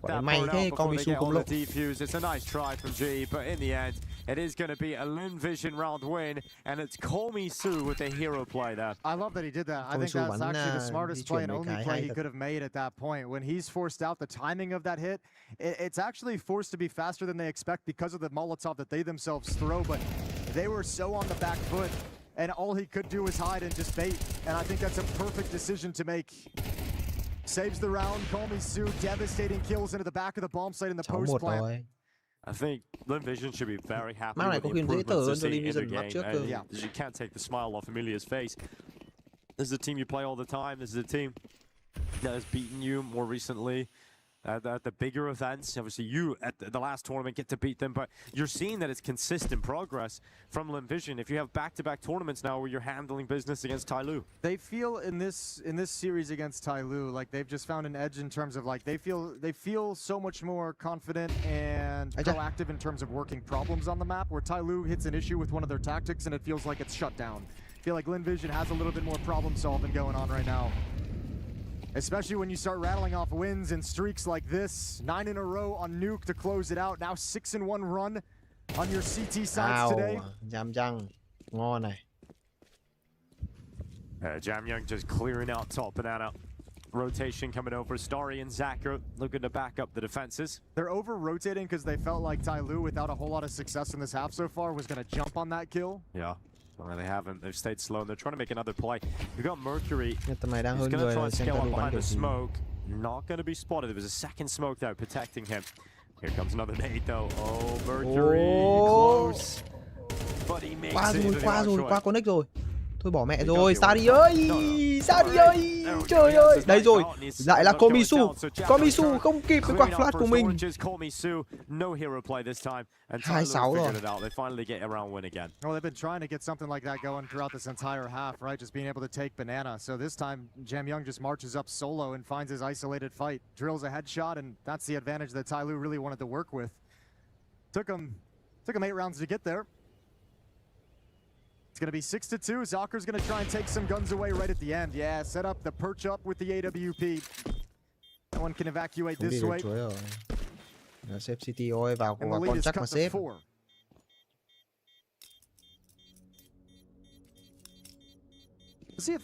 Quả may thế Komisu không lộ. It's a nice try from G, but in the end, it is going to be a LYNN Vision round win, and it's Komisu with the hero play there. I love that he did that. I think that's actually the smartest play and only play he could have made at that point. When he's forced out the timing of that hit, it's actually forced to be faster than they expect because of the Molotov that they themselves throw, but they were so on the back foot, and all he could do was hide and just bait, and I think that's a perfect decision to make. Saves the round. Komisu devastating kills into the back of the bomb site in the post plant. I think LYNN Vision should be very happy with the improvements they see in the game. Yeah. You can't take the smile off Emilia's face. This is a team you play all the time. This is a team that has beaten you more recently at the bigger events. Obviously, you at the last tournament get to beat them, but you're seeing that it's consistent progress from LYNN Vision. If you have back-to-back tournaments now where you're handling business against TYLOO, they feel in this series against TYLOO like they've just found an edge in terms of like they feel so much more confident and proactive in terms of working problems on the map. Where TYLOO hits an issue with one of their tactics and it feels like it's shut down. I feel like LYNN Vision has a little bit more problem solving going on right now. Especially when you start rattling off wins and streaks like this. 9 in a row on Nuke to close it out. Now 6-1 run on your CT sides today. Jamyoung, ngon này. Jamyoung just clearing out top banana. Rotation coming over. Starry and Zaka looking to back up the defenses. They're over-rotating because they felt like TYLOO, without a whole lot of success in this half so far, was going to jump on that kill. Yeah. Well, they haven't. They've stayed slow, and they're trying to make another play. We've got Mercury. He's going to try and scale up behind the smoke. Not going to be spotted. There was a second smoke, though, protecting him. Here comes another nade, though. Oh, Mercury. Close. But he makes it into the archway. Qua connect rồi. Thôi bỏ mẹ rồi, Sadi ơi! Sadi ơi! Trời ơi! Đây rồi, lại là Komisu. Komisu không kịp với quả flash của mình. 2-6 rồi. Well, they've been trying to get something like that going throughout this entire half, right? Just being able to take banana. So this time, Jamyoung just marches up solo and finds his isolated fight. Drills a headshot, and that's the advantage that TYLOO really wanted to work with. Took him 8 rounds to get there. It's going to be 6-2. Zaker's going to try and take some guns away right at the end. Yeah, set up the perch up with the AWP. No one can evacuate this way. Xếp City ôi, vào con chắc mà xếp. See if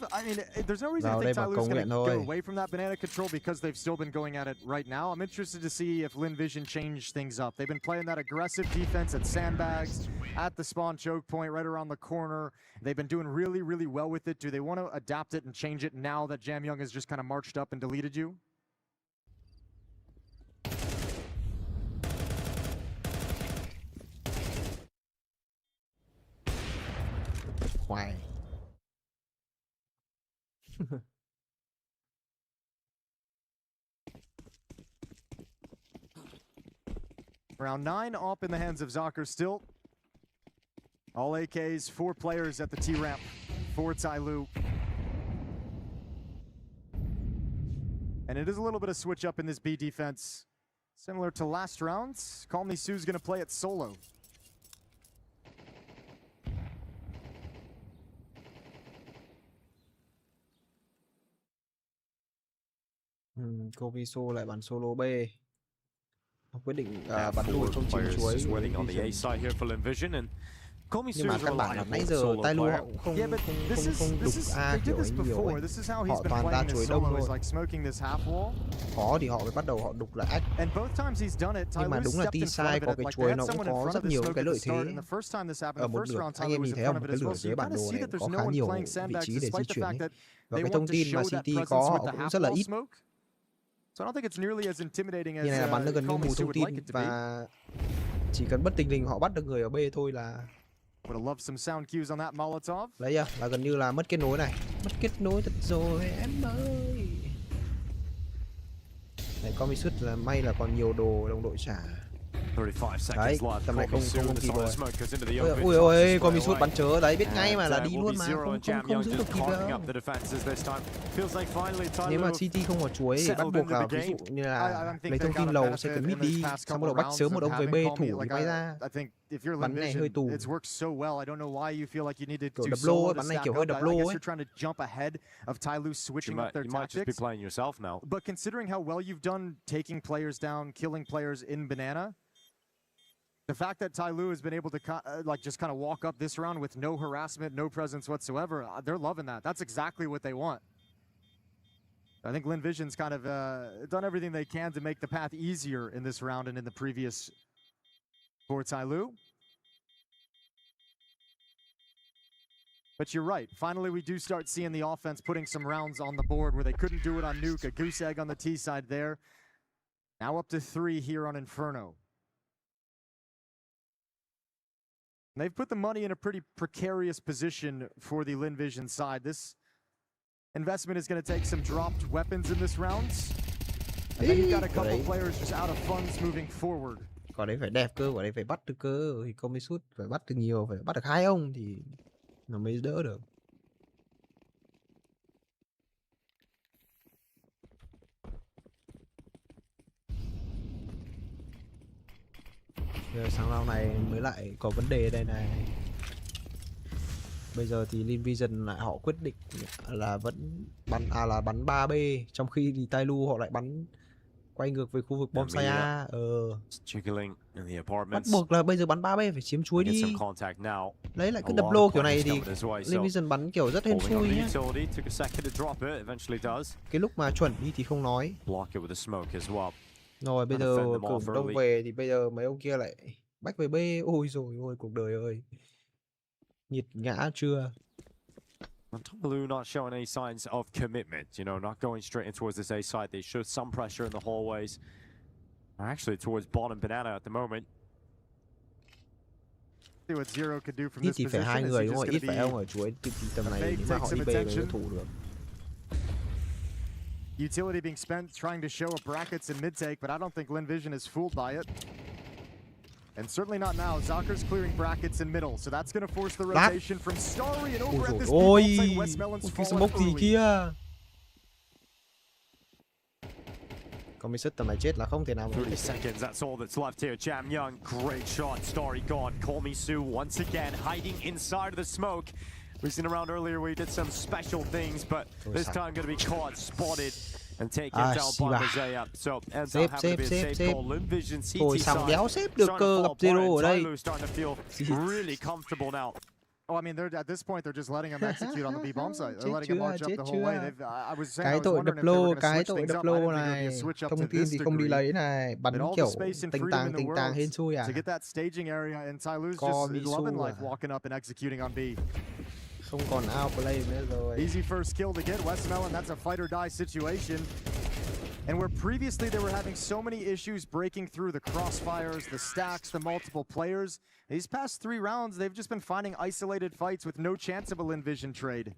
there's no reason to think TYLOO's going to get away from that banana control because they've still been going at it right now. I'm interested to see if LYNN Vision change things up. They've been playing that aggressive defense at sandbags, at the spawn choke point, right around the corner. They've been doing really, really well with it. Do they want to adapt it and change it now that Jamyoung has just kind of marched up and deleted you? Khoai. Round 9 up in the hands of Zaker still. All AKs, 4 players at the T-ramp for TYLOO. And it is a little bit of switch up in this B defense. Similar to last round, Komisu's going to play it solo. Komisu lại bắn solo B. Quyết định bắn lùi trong chim chuối. Waiting on the A side here for LYNN Vision, and Nhưng mà căn bản là nãy giờ TYLOO họ cũng không đục A kiểu ấy nhiều ấy. Họ toàn ra chuối đông thôi. Có thì họ mới bắt đầu họ đục lại ách. Nhưng mà đúng là T-side có cái chuối nó cũng có rất nhiều cái lợi thế. Ở một nửa, anh em nhìn thấy không? Một cái lửa dưới bản đồ này có khá nhiều vị trí để di chuyển ấy. Và cái thông tin mà CT có họ cũng rất là ít. Như này là bắn được gần như mù thông tin và chỉ cần bất tình lình họ bắt được người ở B thôi là đấy là gần như là mất kết nối này. Mất kết nối thật rồi em ơi. Này Comic Suit là may là còn nhiều đồ đồng đội trả. Đấy, tầm này không kịp rồi. Ui ôi, Comic Suit bắn chớ đấy, biết ngay mà là đi luôn mà, không giữ được kịp đâu. Nếu mà CT không có chuối thì bắt buộc là ví dụ như là lấy thông tin lầu sẽ cần mid đi, xong bắt đầu bắt sớm một ông với B thủ thì bay ra. Bắn này hơi tù. Kiểu đập lô ấy, bắn này kiểu hơi đập lô ấy. But considering how well you've done taking players down, killing players in Banana, the fact that TYLOO has been able to just kind of walk up this round with no harassment, no presence whatsoever, they're loving that. That's exactly what they want. I think LYNN Vision's kind of done everything they can to make the path easier in this round and in the previous for TYLOO. But you're right. Finally, we do start seeing the offense putting some rounds on the board where they couldn't do it on Nuke. A goose egg on the T side there. Now up to 3 here on Inferno. And they've put the money in a pretty precarious position for the LYNN Vision side. This investment is going to take some dropped weapons in this round. And then you've got a couple players just out of funds moving forward. Quả đấy phải đẹp cơ, quả đấy phải bắt được cơ. Thì Comic Suit phải bắt được nhiều, phải bắt được 2 ông thì nó mới đỡ được. Giờ sang round này mới lại có vấn đề đây này. Bây giờ thì LYNN Vision lại họ quyết định là vẫn bắn 3B, trong khi thì TYLOO họ lại bắn quay ngược về khu vực bonsai A. Bắt buộc là bây giờ bắn 3B phải chiếm chuối đi. Lấy lại cứ đập lô kiểu này thì LYNN Vision bắn kiểu rất hên xui nhá. Cái lúc mà chuẩn đi thì không nói. Rồi bây giờ cổng đông về thì bây giờ mấy ông kia lại back về B. Ôi rồi ôi cuộc đời ơi. Nhiệt ngã chưa? TYLOO not showing any signs of commitment, you know, not going straight in towards this A side. They showed some pressure in the hallways. Actually towards bottom Banana at the moment. See what Zero could do from this thì phải 2 người đúng không? Ít phải ông ở chuối thì tầm này nếu mà họ đi B mới thủ được. Utility being spent trying to show up brackets in mid take, but I don't think LYNN Vision is fooled by it. And certainly not now. Zocker's clearing brackets in middle, so that's going to force the rotation from Starry and over at this side. Westmelon's fallen early. Comic Suit tầm này chết là không thể nào. 30 seconds, that's all that's left here. Jam Young, great shot. Starry gone. Komisu once again hiding inside of the smoke. We've seen around earlier where he did some special things, but this time going to be caught, spotted, and taken down by Mosaic. So ends up having to be a safe call. LYNN Vision CT side xếp được cơ gặp Zero ở đây. Starting to feel really comfortable now. Oh, I mean, they're at this point they're just letting him execute on the B bomb site. They're letting him march up the whole way. I was saying, cái tội đập lô này, thông tin thì không đi lấy này, bắn kiểu tình tàng hên xui à. To get that staging area and TYLOO's just loving life walking up and executing on B. Không còn outplay nữa rồi. Easy first kill to get Westmelon. That's a fight or die situation. And where previously they were having so many issues breaking through the crossfires, the stacks, the multiple players, these past 3 rounds, they've just been finding isolated fights with no chance of a LYNN Vision trade.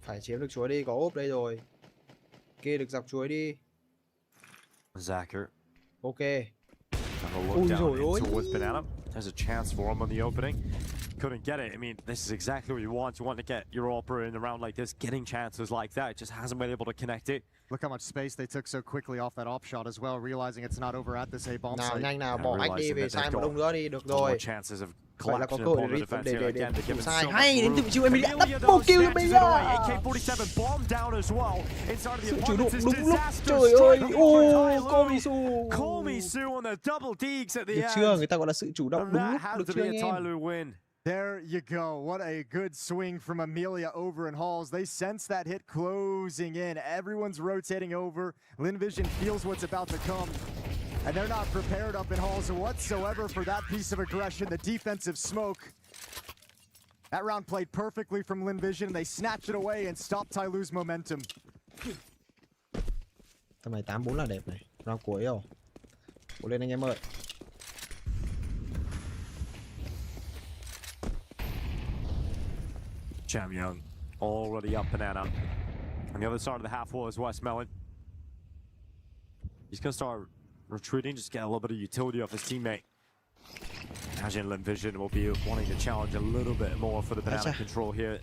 Phải chiếm được chuối đi, có ốp đây rồi. Kia được dọc chuối đi. Zacher. Ok. Look down in towards Banana. There's a chance for him on the opening. Couldn't get it. I mean, this is exactly what you want. You want to get your opera in a round like this, getting chances like that. It just hasn't been able to connect it. Look how much space they took so quickly off that op shot as well, realizing it's not over at this A bomb site. Nhanh nào, bỏ ách đi về sai một ông nữa đi, được rồi. Chances of Vậy là có collapsing cơ hội upon the defense here để again. They're thủ given sai so hay much đến room. từ chiêu Emilia Emilia double kill snatches it away. Emilia. AK-47 bombed down as well. Inside of the Sự chủ động opponents is đúng lúc. disaster Trời ơi, strike ô for Komisu. Komisu on the double digs at the Được end. chưa? Người ta gọi là sự chủ động And đúng that lúc. had Được to chưa be anh a em? TYLOO win. There you go. What a good swing from Amelia over in Halls. They sense that hit closing in. Everyone's rotating over. LYNN Vision feels what's about to come. And they're not prepared up in Halls whatsoever for that piece of aggression, the defensive smoke. That round played perfectly from LYNN Vision. They snatched it away and stopped TYLOO's momentum. Tầm này 8-4 là đẹp này. Round cuối rồi. Cố lên anh em ơi. Jam Young already up banana. On the other side of the half wall is Westmelon. He's going to start retreating, just get a little bit of utility off his teammate. Imagine LYNN Vision will be wanting to challenge a little bit more for the banana control here.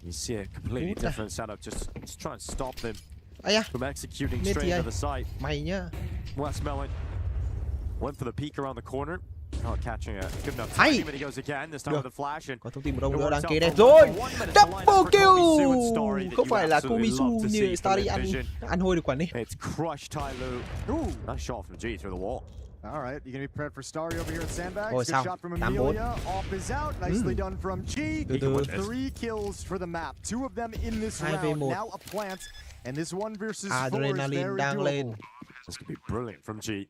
You see a completely different setup, just try and stop them from executing straight into the site. Mày nhá. Westmelon went for the peek around the corner. Not catching a good enough time, but he goes again, this time with a flash. And có thông tin một ông nữa đang kế đẹp rồi. Double kill. Không phải là Komisu như Starry ăn hôi được quả đi. It's crushed TYLOO. Ooh, nice shot from G through the wall. All right, you gonna be prepared for Starry over here at Sandbags. Ôi, Good shot from Amelia. Off is out. Nicely done from G. Three kills for the map. Two of them in this round. Now a plant, and this 1 versus 4 is very doable. This could be brilliant from G.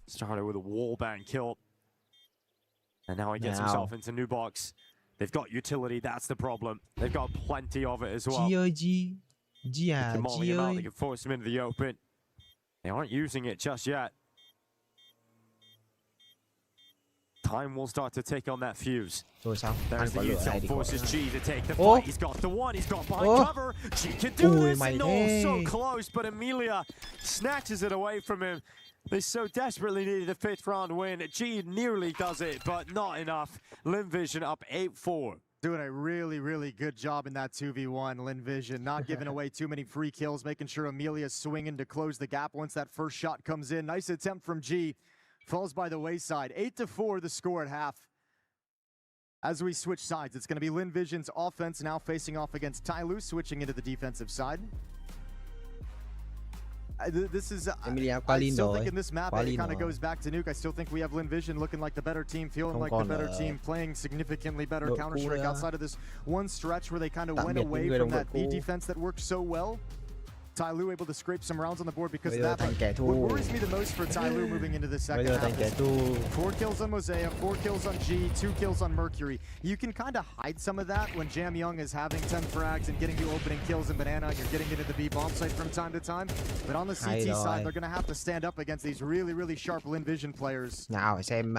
Started with a wallbang kill. And now he gets himself into new box. They've got utility, that's the problem. They've got plenty of it as well. G ơi G. G à, They can G molly him out, ơi. they can force him into the open. They aren't using it just yet. Time will start to take on that fuse. Rồi sao? There's the lửa này util thì forces có... G to take the fight. He's got the one, he's got behind cover. G can do this, and so close, but Amelia snatches it away from him. They so desperately needed a 5th round win. G nearly does it, but not enough. LYNN Vision up 8-4. Doing a really, really good job in that 2v1. LYNN Vision not giving away too many free kills, making sure Amelia's swinging to close the gap once that first shot comes in. Nice attempt from G. Falls by the wayside. 8-4 the score at half. As we switch sides, it's going to be LYNN Vision's offense now facing off against TYLOO, switching into the defensive side. This is Emilia I still think in this map it kind of goes back to Nuke. I still think we have LYNN Vision looking like the better team, feeling like the better team, playing significantly better Counter-Strike outside of this one stretch where they kind of went away from that B defense that worked so well. TYLOO able to scrape some rounds on the board because of that. What worries me the most for TYLOO moving into the second half is 4 kills on Mosaic, 4 kills on G, 2 kills on Mercury. You can kind of hide some of that when Jam Young is having 10 frags and getting you opening kills in Banana and you're getting into the B bomb site from time to time. But on the CT side, they're going to have to stand up against these really, really sharp LYNN Vision players. Nào phải xem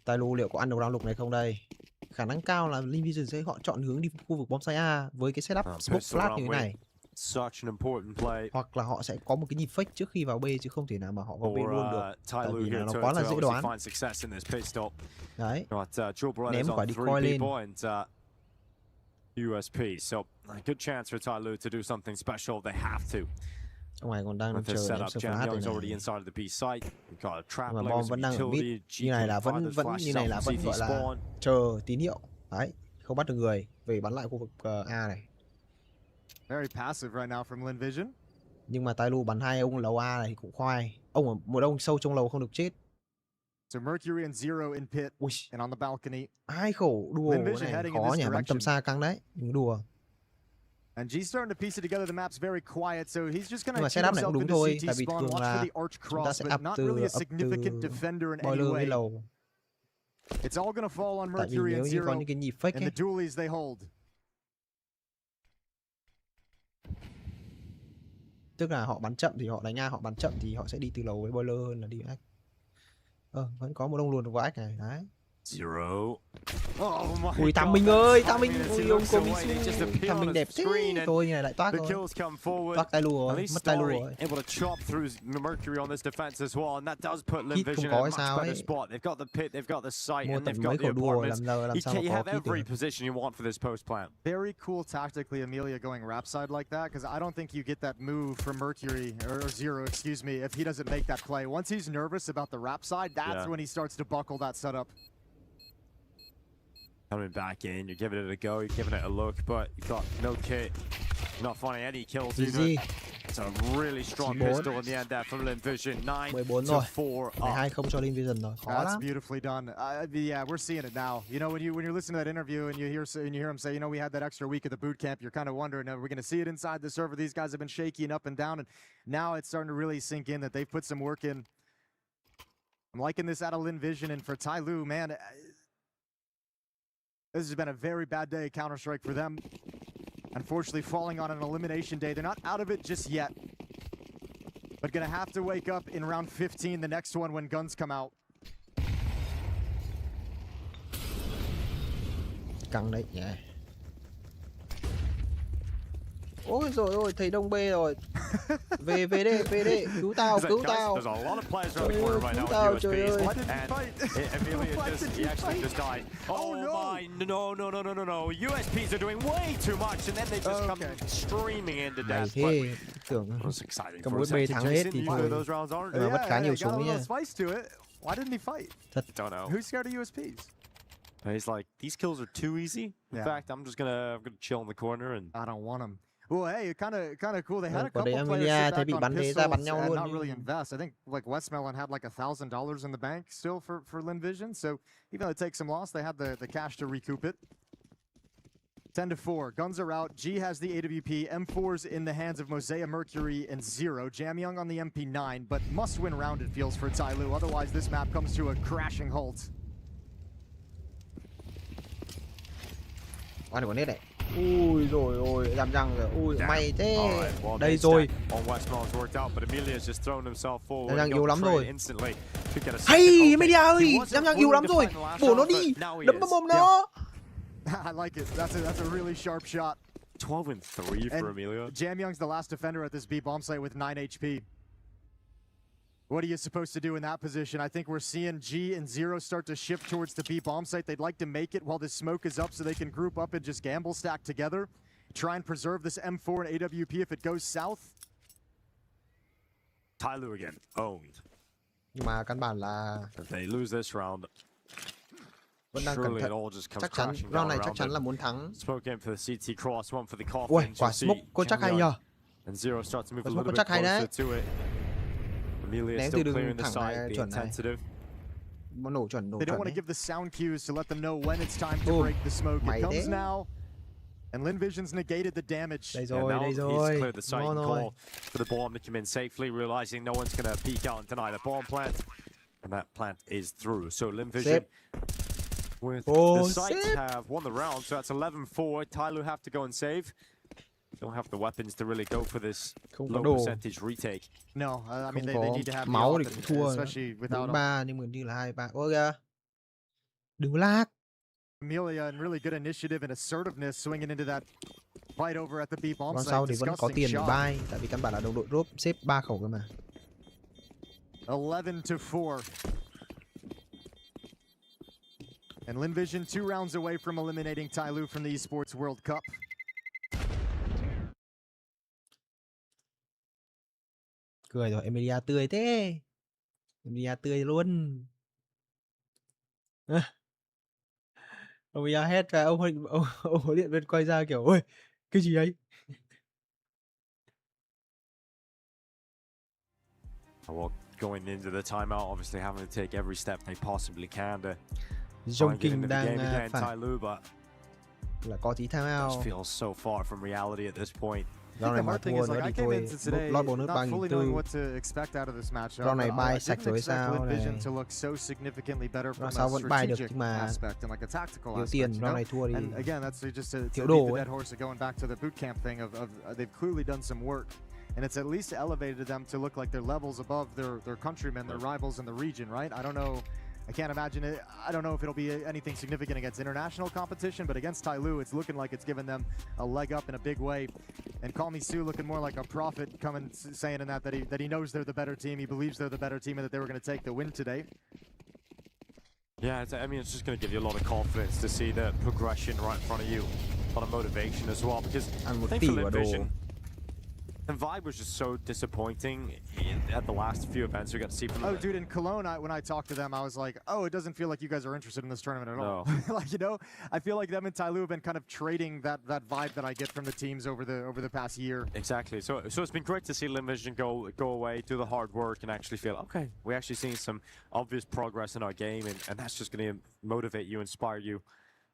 TYLOO liệu có ăn được round lục này không đây. Khả năng cao là LYNN Vision sẽ họ chọn hướng đi khu vực bom site A với cái setup smoke flash như thế này. Such an important play. Hoặc là họ sẽ có một cái nhịp fake trước khi vào B chứ không thể nào mà họ vào B luôn được. Tại vì nó quá là dễ đoán. Đấy. Ném quả decoy lên. USP. So a good chance for TYLOO to do something special. They have to. Ông này còn đang chờ ném sơ flash này. Mà bom vẫn đang ở mid. Như này là vẫn gọi là chờ tín hiệu. Đấy. Không bắt được người. Về bắn lại khu vực A này. Very passive right now from LYNN Vision. Nhưng mà TYLOO bắn 2 ông lầu A này thì cũng khoai. Ông ở một ông sâu trong lầu không được chết. So Mercury and Zero in pit and on the balcony. 2 khẩu đùa này khó nhỉ, bắn tầm xa căng đấy. Đừng đùa. And G's starting to piece it together. The map's very quiet, so he's just going to setup này cũng đúng thôi, tại vì thường là chúng ta sẽ up từ boiler với lầu. It's all going to fall on Mercury and Zero. Có những cái nhịp fake and the dualies they hold. Tức là họ bắn chậm thì họ đánh A, họ bắn chậm thì họ sẽ đi từ lầu với boiler hơn là đi ách. Vẫn có một ông luồn vào ách này, đấy. Zero. Ui Tam Minh ơi, Tam Minh, ui ông Komisu, Tam Minh đẹp thế. Thôi như này lại toát rồi. Toát TYLOO rồi, mất TYLOO rồi. Hit không có hay sao ấy. Mua tận mấy khẩu đùa làm sao mà có hit. Very cool tactically Amelia going rap side like that, because I don't think you get that move from Mercury, or Zero, excuse me, if he doesn't make that play. Once he's nervous about the rap side, that's when he starts to buckle that setup. Coming back in, you're giving it a go, you're giving it a look, but you've got no kit. You're not finding any kills either. It's a really strong pistol in the end there from LYNN Vision. 9-4 12-0 cho LYNN Vision rồi. Khó That's lắm. beautifully done. Yeah, we're seeing it now. You know, when you're listening to that interview and you hear him say, you know, we had that extra week at the boot camp, you're kind of wondering, are we going to see it inside the server? These guys have been shaky and up and down, and now it's starting to really sink in that they've put some work in. I'm liking this out of LYNN Vision, and for TYLOO, man, this has been a very bad day at Counter-Strike for them. Unfortunately, falling on an elimination day. They're not out of it just yet, but gonna have to wake up in round 15, the next one, when guns come out. Căng đấy nhỉ. Ôi rồi ôi, thấy đông B rồi. Về đi, cứu tao. Cứu tao, trời ơi. Oh no. USPs are doing way too much, and then they just come streaming into death. Thế, tưởng cầm USB thắng hết thì thôi. Mà mất khá nhiều súng ấy nha. Why didn't he fight? Thật. Don't know. Who's scared of USPs? He's like, these kills are too easy. In fact, I'm gonna chill in the corner and I don't want him. Well, hey, kind of cool. They had a couple players Emilia sit back on pistols bắn nhau and luôn. not really invest. I think like Westmelon had like $1,000 in the bank still for LYNN Vision. So even though they take some loss, they had the cash to recoup it. 10-4. Guns are out. G has the AWP. M4's in the hands of Mosaic, Mercury, and Zero. Jamyoung on the MP9, but must-win round it feels for TYLOO. Otherwise, this map comes to a crashing halt. Con này có nét này. Ui rồi ôi, làm răng rồi. Ui may thế. Đây rồi. Làm răng yếu lắm rồi. Hay Emilia ơi, làm răng yếu lắm rồi. Bổ nó đi, đấm vào mồm nó. I like it. That's a really sharp shot. 12-3 for Emilia. Jamyoung's the last defender at this B bomb site with 9 HP. What are you supposed to do in that position? I think we're seeing G and Zero start to shift towards the B bomb site. They'd like to make it while the smoke is up so they can group up and just gamble stack together. Try and preserve this M4 and AWP if it goes south. TYLOO again, owned. Nhưng mà căn bản là if they lose this round, vẫn đang cẩn thận. Chắc chắn round này chắc chắn là muốn thắng. Smoke in for the CT cross, one for the coffin. Ui, quả smoke có chắc hay nhờ. And Zero starts to move a Smoke little có bit chắc hay đấy. closer to it. Emilia still clearing the site, being tentative. Nó nổ chuẩn They don't want to give the sound cues to let them know when it's time to break the smoke. It comes now. And LYNN Vision's negated the damage. Đây rồi. He's cleared the site and call for the bomb to come in safely, realizing no one's going to peek out and deny the bomb plant. And that plant is through. So LYNN Vision with the sites have won the round. So that's 11-4. TYLOO have to go and save. Don't have the weapons to really go for this low percentage retake. No, I mean they need to have máu the thì cũng thua. especially without 4-3 nhưng mà như là 2-3. Ôi kìa. Đừng lag. Emilia and really good initiative and assertiveness swinging into that fight over at the B bomb site. Còn sau thì vẫn có tiền để buy, tại vì căn bản là đồng đội drop xếp 3 khẩu cơ mà. 11-4. And LYNN Vision 2 rounds away from eliminating TYLOO from the ESPORTS World Cup. Cười rồi, Emilia tươi thế. Emilia tươi luôn. Emilia hét và ông huấn luyện viên quay ra kiểu ôi, cái gì ấy? Well, going into the timeout, obviously having to take every step they possibly can to King đang phản là có tí timeout. Just feels so far from reality at this point. Round này mà thua nữa thì thôi, lót bonus 3.400. Round này buy sạch rồi sao này. Round sau vẫn buy được nhưng mà thiếu tiền, round này thua thì thiếu đồ ấy. And it's at least elevated them to look like they're levels above their countrymen, their rivals in the region, right? I don't know. I can't imagine it. I don't know if it'll be anything significant against international competition, but against TYLOO, it's looking like it's given them a leg up in a big way. And Call Me Sue looking more like a prophet, coming saying in that he knows they're the better team, he believes they're the better team, and that they were going to take the win today. Yeah, I mean, it's just going to give you a lot of confidence to see the progression right in front of you, a lot of motivation as well. Because I think for LYNN Vision, And Vibe was just so disappointing at the last few events we got to see from them. Oh, dude, in Cologne, when I talked to them, I was like, oh, it doesn't feel like you guys are interested in this tournament at all. Like, you know, I feel like them and TYLOO have been kind of trading that vibe that I get from the teams over the past year. Exactly. So it's been great to see LYNN Vision go away, do the hard work, and actually feel, okay, we're actually seeing some obvious progress in our game, and that's just going to motivate you, inspire you,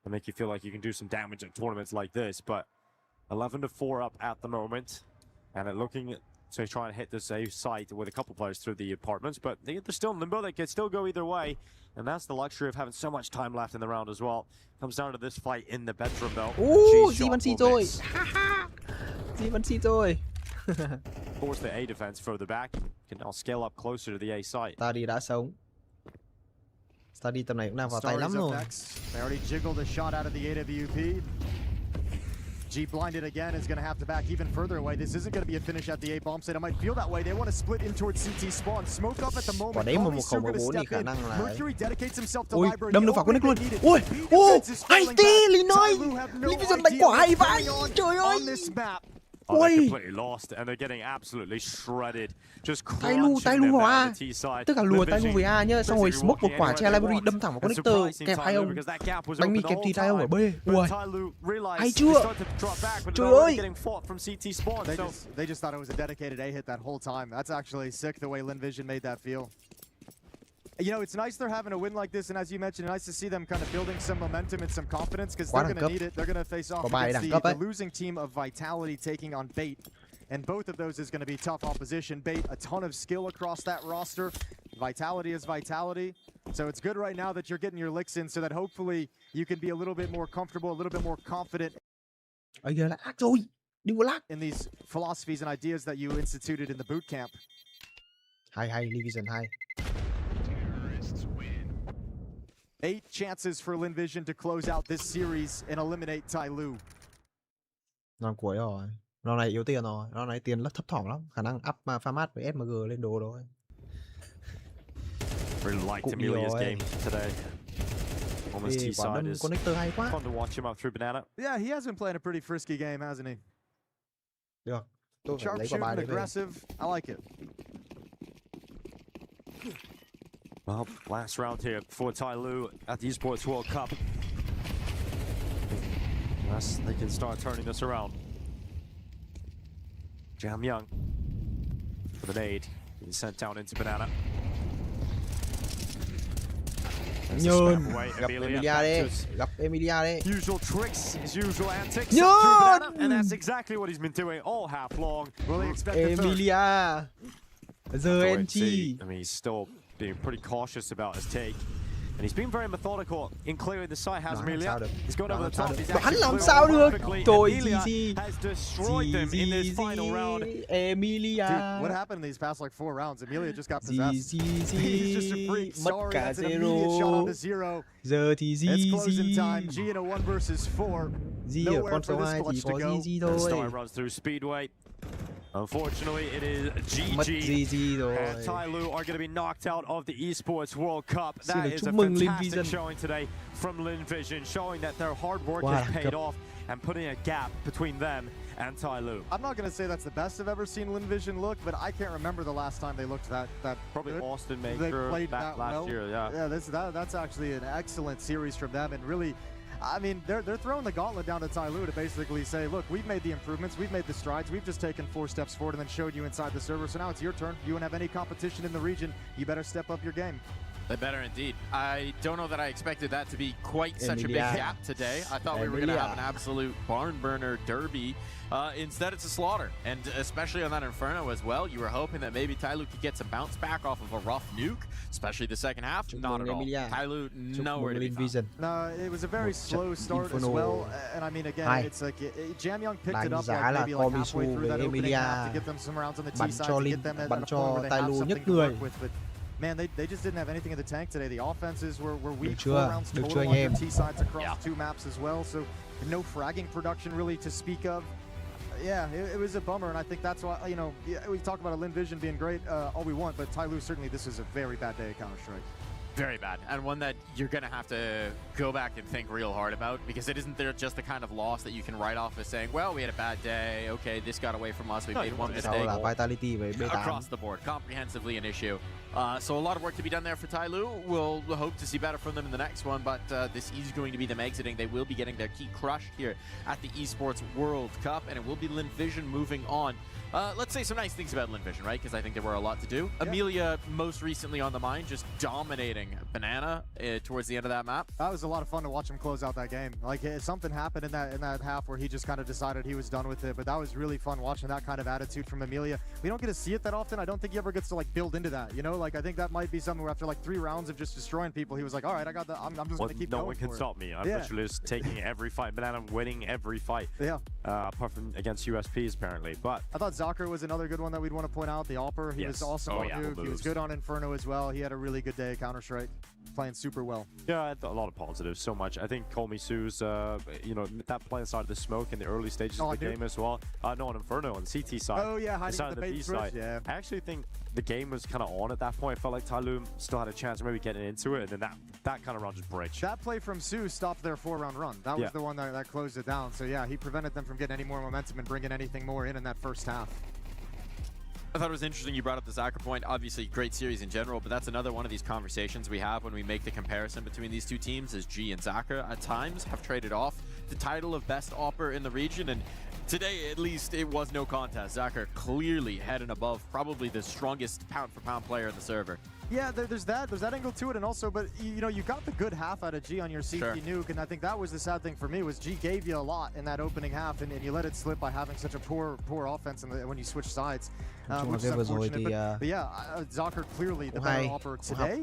and make you feel like you can do some damage at tournaments like this. But 11-4 up at the moment. And they're looking to try and hit the safe site with a couple players through the apartments, but they're still in limbo. They could still go either way, and that's the luxury of having so much time left in the round as well. Comes down to this fight in the bedroom, though. Ooh, Di vẫn xì rồi. Di vẫn xì rồi. Force the A defense further back. Can now scale up closer to the A site. Study đã sống. Study tầm này cũng đang vào tay lắm rồi. They already jiggled a shot out of the AWP. G blinded again is going to have to back even further away. This isn't going to be a finish at the A bomb site. I might feel that way. They want to split in towards CT spawn. Smoke up at the moment. Quả đấy mà 1-0-4 thì khả năng là Mercury dedicates himself to ui, library. đâm được vào connect luôn. Ui, hay tê Linh ơi. Linh Vision đánh quả hay vãi. Trời ơi. Oh, they're completely lost and they're getting absolutely shredded. Just crunching them vào down A. the T side. Tức là lùa TYLOO về A nhá, xong rồi smoke một quả che library đâm thẳng vào connector, kẹp hai ông. Bánh mì kẹp thịt hai ông ở B. Ui. Hay chưa? Trời ơi. They just thought it was a dedicated A hit that whole time. That's actually sick the way LYNN Vision made that feel. You know, it's nice they're having a win like this, and as you mentioned, nice to see them kind of building some momentum and some confidence, because they're going to need it. They're going to face off against the losing team of Vitality taking on Bait, and both of those is going to be tough opposition. Bait, a ton of skill across that roster. Vitality is Vitality. So it's good right now that you're getting your licks in, so that hopefully you can be a little bit more comfortable, a little bit more confident in these philosophies and ideas that you instituted in the boot camp. Hay, LYNN Vision hay. 8 chances for LYNN Vision to close out this series and eliminate TYLOO. Round cuối rồi. Round này yếu tiền rồi. Round này tiền thấp thỏm lắm. Khả năng up Famat với SMG lên đồ rồi. Really liked Emilia's game today. On this T side is connector hay quá. Fun to watch him up through banana. Yeah, he has been playing a pretty frisky game, hasn't he? Được. Tôi phải lấy quả bài Sharpshooting, aggressive. I like it. Well, last round here for TYLOO at the ESPORTS World Cup. Unless they can start turning this around. Jam Young for the nade. Being sent down into banana. Nhơn, gặp Emilia đi, gặp Emilia đi. Usual tricks, his usual antics. Nhơn! And that's exactly what he's been doing all half long. Really expect Emilia. RNG. I mean, he's still being pretty cautious about his take. And he's been very methodical in clearing the site. Has Emilia? He's going over the top. He's hắn làm sao được? Trời GG has destroyed them in this final round. Emilia. Dude, what happened in these past like 4 rounds? Emilia just got possessed. He's just a freak. Sorry, that's an immediate shot on the 0. Giờ thì It's closing time. G in a 1 versus 4. Nowhere for this clutch to go. Star runs through Speedway. Unfortunately, it is GG, and TYLOO are going to be knocked out of the Esports World Cup. That is a fantastic showing today from LYNN Vision, showing that their hard work has paid off and putting a gap between them and TYLOO. I'm not going to say that's the best I've ever seen LYNN Vision look, but I can't remember the last time they looked that probably good. Austin Maker they played back last well. year. Yeah, that's actually an excellent series from them, and really, I mean, they're throwing the gauntlet down to TYLOO to basically say, look, we've made the improvements, we've made the strides, we've just taken 4 steps forward and then showed you inside the server. So now it's your turn. You don't have any competition in the region. You better step up your game. They better indeed. I don't know that I expected that to be quite such a big gap today. I thought we were going to have an absolute barn burner derby. Instead, it's a slaughter, and especially on that Inferno as well. You were hoping that maybe TYLOO could get some bounce back off of a rough nuke, especially the second half. Not at all. TYLOO nowhere to be found. No, it was a very slow start as well, and I mean, again, it's like Jam Young picked it up like maybe like halfway through that opening half to get them some rounds on the T side, to get them at a point where they have something to work with. But man, they just didn't have anything in the tank today. The offenses were weak. 4 rounds total on their T sides across 2 maps as well. So no fragging production really to speak of. Yeah, it was a bummer, and I think that's why, you know, we talk about LYNN Vision being great all we want, but TYLOO, certainly this is a very bad day at Counter-Strike. Very bad, and one that you're going to have to go back and think real hard about, because it isn't there just the kind of loss that you can write off as saying, well, we had a bad day, okay, this got away from us, we made one mistake. Across the board, comprehensively an issue. So a lot of work to be done there for TYLOO. We'll hope to see better from them in the next one, but this is going to be them exiting. They will be getting their key crushed here at the Esports World Cup, and it will be LYNN Vision moving on. Let's say some nice things about LYNN Vision, right? Because I think there were a lot to do. Yeah. Amelia, most recently on the mine, just dominating Banana towards the end of that map. That was a lot of fun to watch him close out that game. Like, something happened in that half where he just kind of decided he was done with it, but that was really fun watching that kind of attitude from Amelia. We don't get to see it that often. I don't think he ever gets to, like, build into that, you know? Like, I think that might be something where after, like, 3 rounds of just destroying people, he was like, all right, I got that. I'm just going to keep going. No one can stop me. I'm literally just taking every fight. Banana winning every fight. Yeah. Apart from against USPs, apparently. But I thought Zakr was another good one that we'd want to point out. The Alper, he was awesome on Nuke. He was good on Inferno as well. He had a really good day at Counter-Strike, playing super well. Yeah, a lot of positives, so much. I think Call Me Sue's, you know, that play inside the smoke in the early stages of the game as well. No, on Inferno, on the CT side. Oh, yeah, hiding the bait B switch, side. yeah. I actually think the game was kind of on at that point. I felt like TYLOO still had a chance of maybe getting into it, and then that kind of run just breaks. That play from Sue stopped their 4-round run. That was the one that closed it down. So, yeah, he prevented them from getting any more momentum and bringing anything more in that first half. I thought it was interesting you brought up the Zakr point. Obviously, great series in general, but that's another one of these conversations we have when we make the comparison between these two teams, as G and Zakr at times have traded off the title of best AWPer in the region, and today, at least, it was no contest. Zakr clearly head and above, probably the strongest pound-for-pound player in the server. Yeah, there's that angle to it, and also, but you know, you got the good half out of G on your CT nuke, and I think that was the sad thing for me, was G gave you a lot in that opening half, and you let it slip by having such a poor offense when you switch sides. Which is unfortunate, but yeah, Zakr clearly the better AWPer today,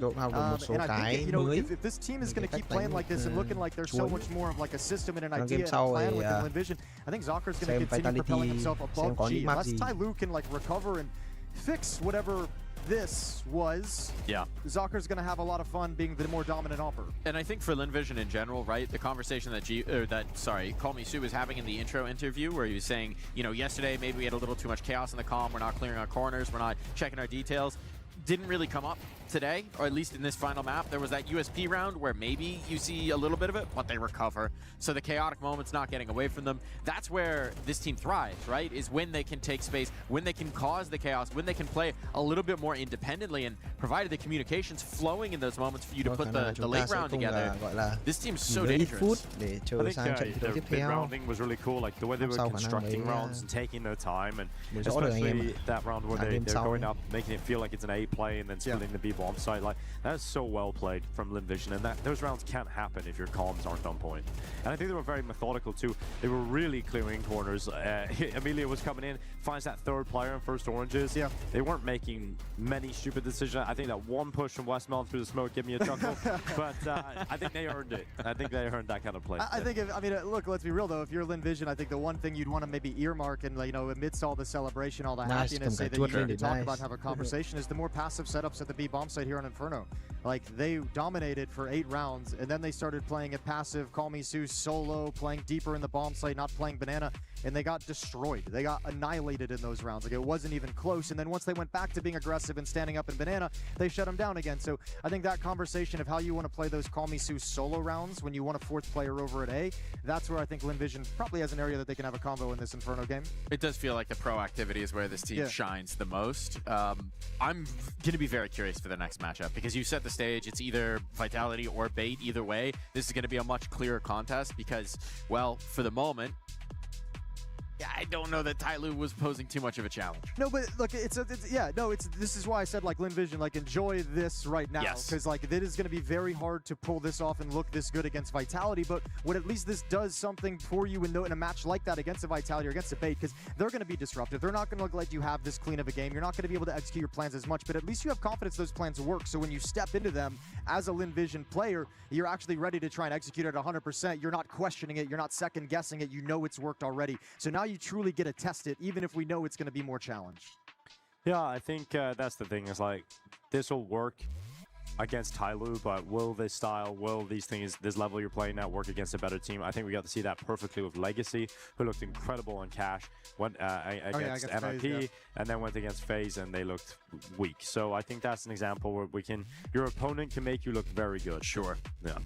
and I think, you know, if this team is going to keep playing like this and looking like there's so much more of like a system and an idea and a plan within LYNN Vision, I think Zakr is going to continue propelling himself above G. Unless TYLOO can like recover and fix whatever this was, Zakr's going to have a lot of fun being the more dominant AWPer. And I think for LYNN Vision in general, right, the conversation that Call Me Sue was having in the intro interview, where he was saying, you know, yesterday maybe we had a little too much chaos in the comm, we're not clearing our corners, we're not checking our details, didn't really come up today, or at least in this final map. There was that USP round where maybe you see a little bit of it, but they recover. So the chaotic moment's not getting away from them. That's where this team thrives, right? Is when they can take space, when they can cause the chaos, when they can play a little bit more independently, and provided the communication's flowing in those moments for you to put the late round together. This team's so dangerous. I think the mid-rounding was really cool, like the way they were constructing rounds and taking their time, and especially that round where they're going up, making it feel like it's an A play and then splitting the B bomb site. Like, that is so well played from LYNN Vision, and those rounds can't happen if your comms aren't on point. And I think they were very methodical too. They were really clearing corners. Amelia was coming in, finds that third player in first oranges. Yeah, they weren't making many stupid decisions. I think that one push from Westmount through the smoke gave me a chuckle, but I think they earned it. I think they earned that kind of play. I think, look, let's be real though. If you're LYNN Vision, I think the one thing you'd want to maybe earmark and, you know, amidst all the celebration, all the happiness, say that you need to talk about and have a conversation is the more passive setups at the B bomb site here on Inferno. Like, they dominated for 8 rounds, and then they started playing it passive, Call Me Sue solo, playing deeper in the bomb site, not playing Banana, and they got destroyed. They got annihilated in those rounds. Like, it wasn't even close, and then once they went back to being aggressive and standing up in Banana, they shut them down again. So I think that conversation of how you want to play those Call Me Sue solo rounds when you want a 4th player over at A, that's where I think LYNN Vision probably has an area that they can have a combo in this Inferno game. It does feel like the proactivity is where this team shines the most. I'm going to be very curious for the next matchup, because you set the stage. It's either Vitality or Bait. Either way, this is going to be a much clearer contest because, well, for the moment, I don't know that TYLOO was posing too much of a challenge. No, but look, this is why I said, like, LYNN Vision, like, enjoy this right now. Because, like, it is going to be very hard to pull this off and look this good against Vitality, but what at least this does something for you in a match like that against a Vitality or against a Bait, because they're going to be disruptive. They're not going to let you have this clean of a game. You're not going to be able to execute your plans as much, but at least you have confidence those plans work. So when you step into them as a LYNN Vision player, you're actually ready to try and execute it at 100%. You're not questioning it. You're not second guessing it. You know it's worked already. So now you truly get to test it, even if we know it's going to be more challenged. Yeah, I think that's the thing, is like, this will work against TYLOO, but will this style, will these things, this level you're playing at work against a better team? I think we got to see that perfectly with Legacy, who looked incredible on Cash, went against MIP, FaZe, and then went against FaZe, and they looked weak. So I think that's an example where your opponent can make you look very good. Sure. Yeah.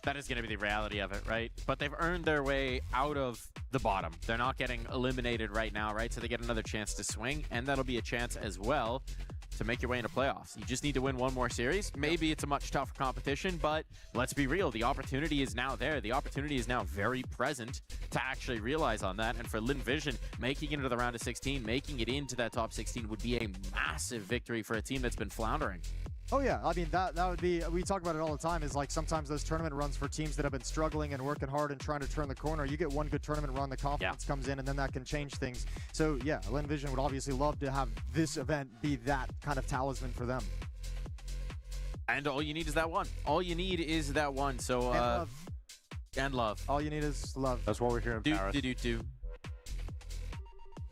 That is going to be the reality of it, right? But they've earned their way out of the bottom. They're not getting eliminated right now, right? So they get another chance to swing, and that'll be a chance as well to make your way into playoffs. You just need to win one more series. Maybe it's a much tougher competition, but let's be real. The opportunity is now there. The opportunity is now very present to actually realize on that. And for LYNN Vision, making it into the round of 16, making it into that top 16 would be a massive victory for a team that's been floundering. Oh yeah, I mean that would be, we talk about it all the time, is like sometimes those tournament runs for teams that have been struggling and working hard and trying to turn the corner, you get one good tournament run, the confidence comes in, and then that can change things. So yeah, LYNN Vision would obviously love to have this event be that kind of talisman for them. And all you need is that one. All you need is that one. So and love. And love. All you need is love. That's what we're here in Paris.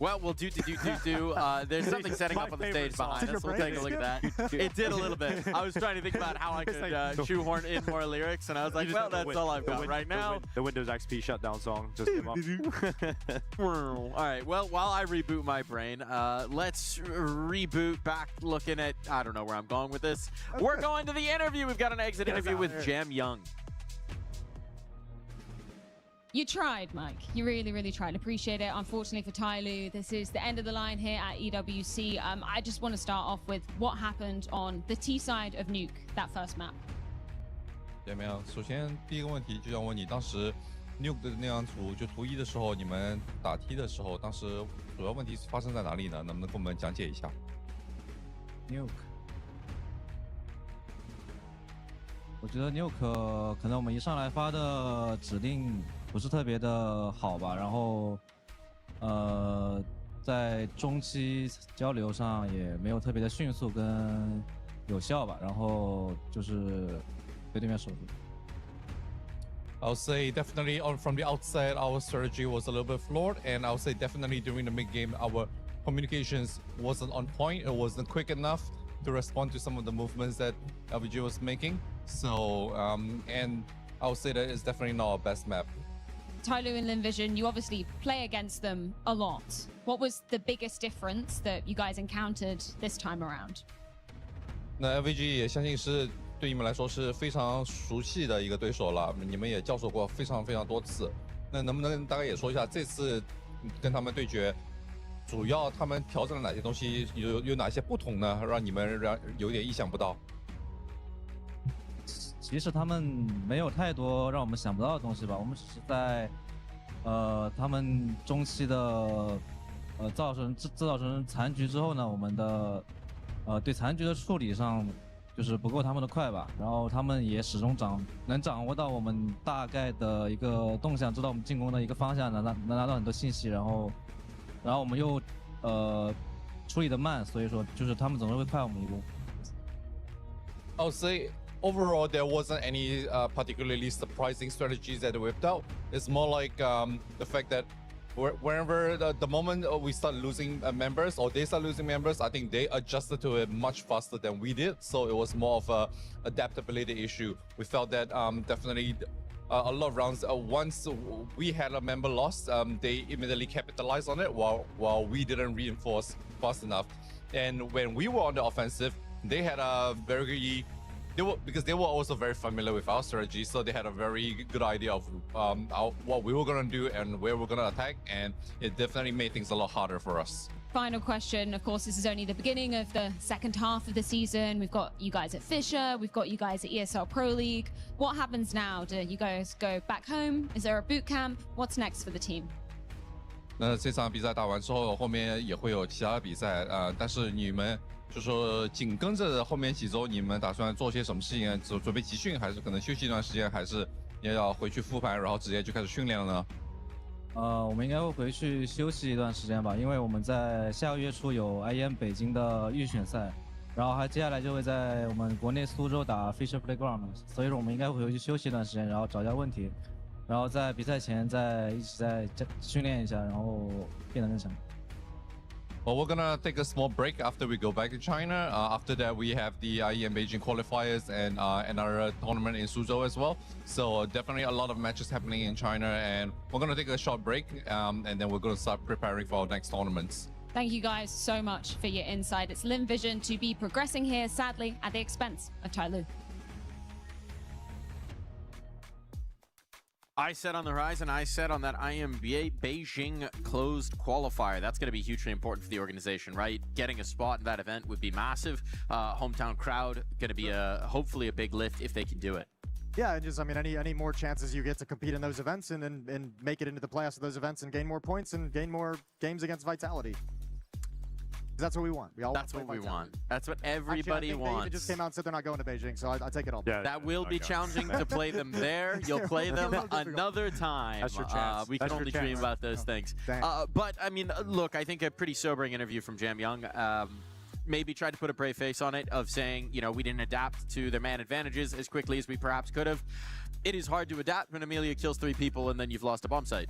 Well, we'll do. There's something setting up on the stage behind us. We'll take a look at that. It did a little bit. I was trying to think about how I could shoehorn in more lyrics, and I was like, well, that's all I've got right now. The Windows XP shutdown song just came up. All right, well, while I reboot my brain, let's reboot back looking at, I don't know where I'm going with this. We're going to the interview. We've got an exit interview with Jamyoung. You tried, Mike. You really, really tried. Appreciate it. Unfortunately for TYLOO, this is the end of the line here at EWC. I just want to start off with what happened on the T side of Nuke, that first map. 姐妹啊，首先第一个问题就想问你，当时 Nuke 的那张图，就图一的时候，你们打 T 的时候，当时主要问题发生在哪里呢？能不能给我们讲解一下 ？Nuke， 我觉得 Nuke 可能我们一上来发的指令不是特别的好吧，然后在中期交流上也没有特别的迅速跟有效吧，然后就是被对面守住。I'll say definitely from the outset our strategy was a little bit flawed, and I'll say definitely during the mid game our communications wasn't on point. It wasn't quick enough to respond to some of the movements that LVG was making. So and I'll say that it's definitely not our best map. TYLOO and LYNN Vision, you obviously play against them a lot. What was the biggest difference that you guys encountered this time around? 那 LVG 也相信是对你们来说是非常熟悉的一个对手了，你们也交手过非常多次。那能不能大概也说一下这次跟他们对决，主要他们调整了哪些东西，有哪些不同呢？让你们有点意想不到。其实他们没有太多让我们想不到的东西吧，我们只是在他们中期的制造成残局之后呢，我们的对残局的处理上就是不够他们的快吧，然后他们也始终能掌握到我们大概的一个动向，知道我们进攻的一个方向，能拿到很多信息，然后我们又处理的慢，所以说就是他们总是会快我们一步。I'll say overall, there wasn't any particularly surprising strategies that whipped out. It's more like the fact that whenever the moment we start losing members or they start losing members, I think they adjusted to it much faster than we did. So it was more of a adaptability issue. We felt that definitely a lot of rounds, once we had a member lost, they immediately capitalized on it while we didn't reinforce fast enough. And when we were on the offensive, they had a because they were also very familiar with our strategy, so they had a very good idea of what we were going to do and where we're going to attack, and it definitely made things a lot harder for us. Final question, of course, this is only the beginning of the second half of the season. We've got you guys at Fisher, we've got you guys at ESL Pro League. What happens now? Do you guys go back home? Is there a boot camp? What's next for the team? 那这场比赛打完之后，后面也会有其他的比赛但是你们就说紧跟着后面几周，你们打算做些什么事情？准备集训，还是可能休息一段时间，还是也要回去复盘，然后直接就开始训练了呢？我们应该会回去休息一段时间吧，因为我们在下个月初有 IEM 北京的预选赛，然后接下来就会在我们国内苏州打 Fisher Playground， 所以说我们应该会回去休息一段时间，然后找一下问题，然后在比赛前一起再训练一下，然后变得更强。Well, we're gonna take a small break after we go back to China. After that, we have the IEM Beijing qualifiers and another tournament in Suzhou as well. So definitely a lot of matches happening in China, and we're gonna take a short break, and then we're gonna start preparing for our next tournaments. Thank you guys so much for your insight. It's LYNN Vision to be progressing here, sadly, at the expense of TYLOO. I said on the horizon, I said on that IMBA Beijing closed qualifier. That's going to be hugely important for the organization, right? Getting a spot in that event would be massive. Hometown crowd going to be hopefully a big lift if they can do it. Yeah, and just, I mean, any more chances you get to compete in those events and make it into the playoffs of those events and gain more points and gain more games against Vitality. That's what we want. That's what we want. That's what everybody wants. They just came out and said they're not going to Beijing, so I take it all. Yeah, that will be challenging to play them there. You'll play them another time. That's your chance. We can only dream about those things. But, I mean, look, I think a pretty sobering interview from Jam Young. Maybe tried to put a brave face on it of saying, you know, we didn't adapt to their man advantages as quickly as we perhaps could have. It is hard to adapt when Amelia kills 3 people and then you've lost a bomb site.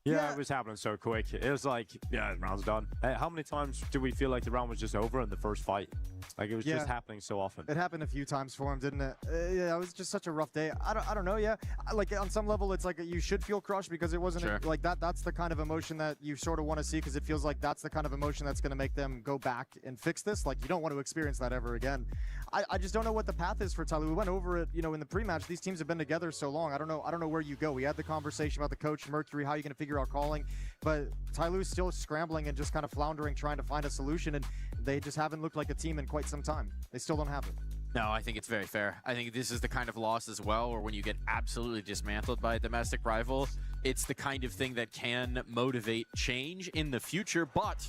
Yeah, it was happening so quick. It was like, yeah, the round's done. How many times do we feel like the round was just over in the first fight? Like, it was just happening so often. It happened a few times for him, didn't it? Yeah, it was just such a rough day. I don't know, yeah. Like, on some level, it's like you should feel crushed because it wasn't like that. That's the kind of emotion that you sort of want to see because it feels like that's the kind of emotion that's going to make them go back and fix this. Like, you don't want to experience that ever again. I just don't know what the path is for TYLOO. We went over it, you know, in the pre-match. These teams have been together so long. I don't know where you go. We had the conversation about the coach, Mercury, how are you going to figure out calling? But TYLOO's still scrambling and just kind of floundering, trying to find a solution, and they just haven't looked like a team in quite some time. They still don't have it. No, I think it's very fair. I think this is the kind of loss as well, or when you get absolutely dismantled by a domestic rival, it's the kind of thing that can motivate change in the future, but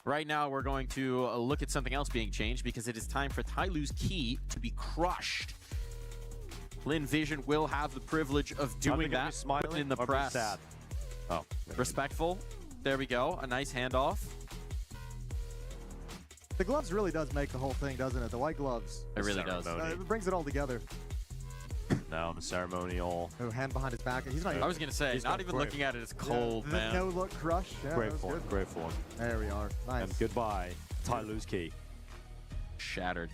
right now, we're going to look at something else being changed because it is time for TYLOO's key to be crushed. LYNN Vision will have the privilege of doing that in the press. Sad. Oh, respectful. There we go. A nice handoff. The gloves really does make the whole thing, doesn't it? The white gloves. It really does. It brings it all together. Now the ceremonial. Oh, hand behind his back. He's not. I was gonna say, not even looking at it, it's cold, man. No look crush. Yeah, great form. Great form. There we are. Nice. And goodbye, TYLOO's key. Shattered,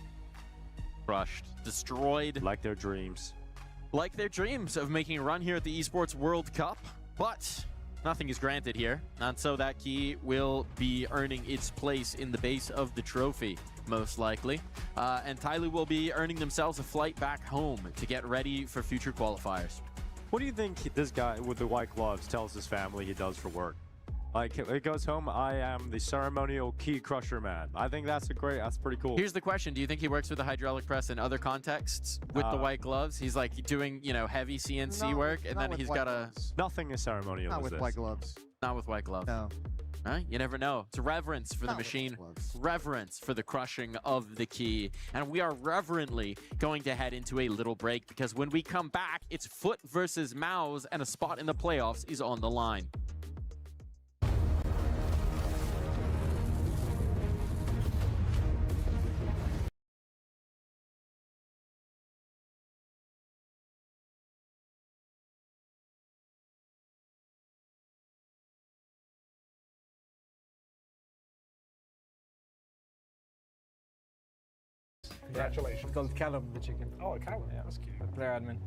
crushed, destroyed. Like their dreams. Like their dreams of making a run here at the Esports World Cup, but nothing is granted here, and so that key will be earning its place in the base of the trophy, most likely. And TYLOO will be earning themselves a flight back home to get ready for future qualifiers. What do you think this guy with the white gloves tells his family he does for work? Like, he goes home, I am the ceremonial key crusher man. I think that's pretty cool. Here's the question. Do you think he works with the hydraulic press in other contexts with the white gloves? He's like doing, you know, heavy CNC work, and then he's got a... Nothing is ceremonial. Not with white gloves. Not with white gloves. No. Right? You never know. It's reverence for the machine, reverence for the crushing of the key. And we are reverently going to head into a little break because when we come back, it's foot versus mouse, and a spot in the playoffs is on the line. Congratulations. It's called Callum the chicken. Oh, Callum. Yeah, that's cute. Player admin.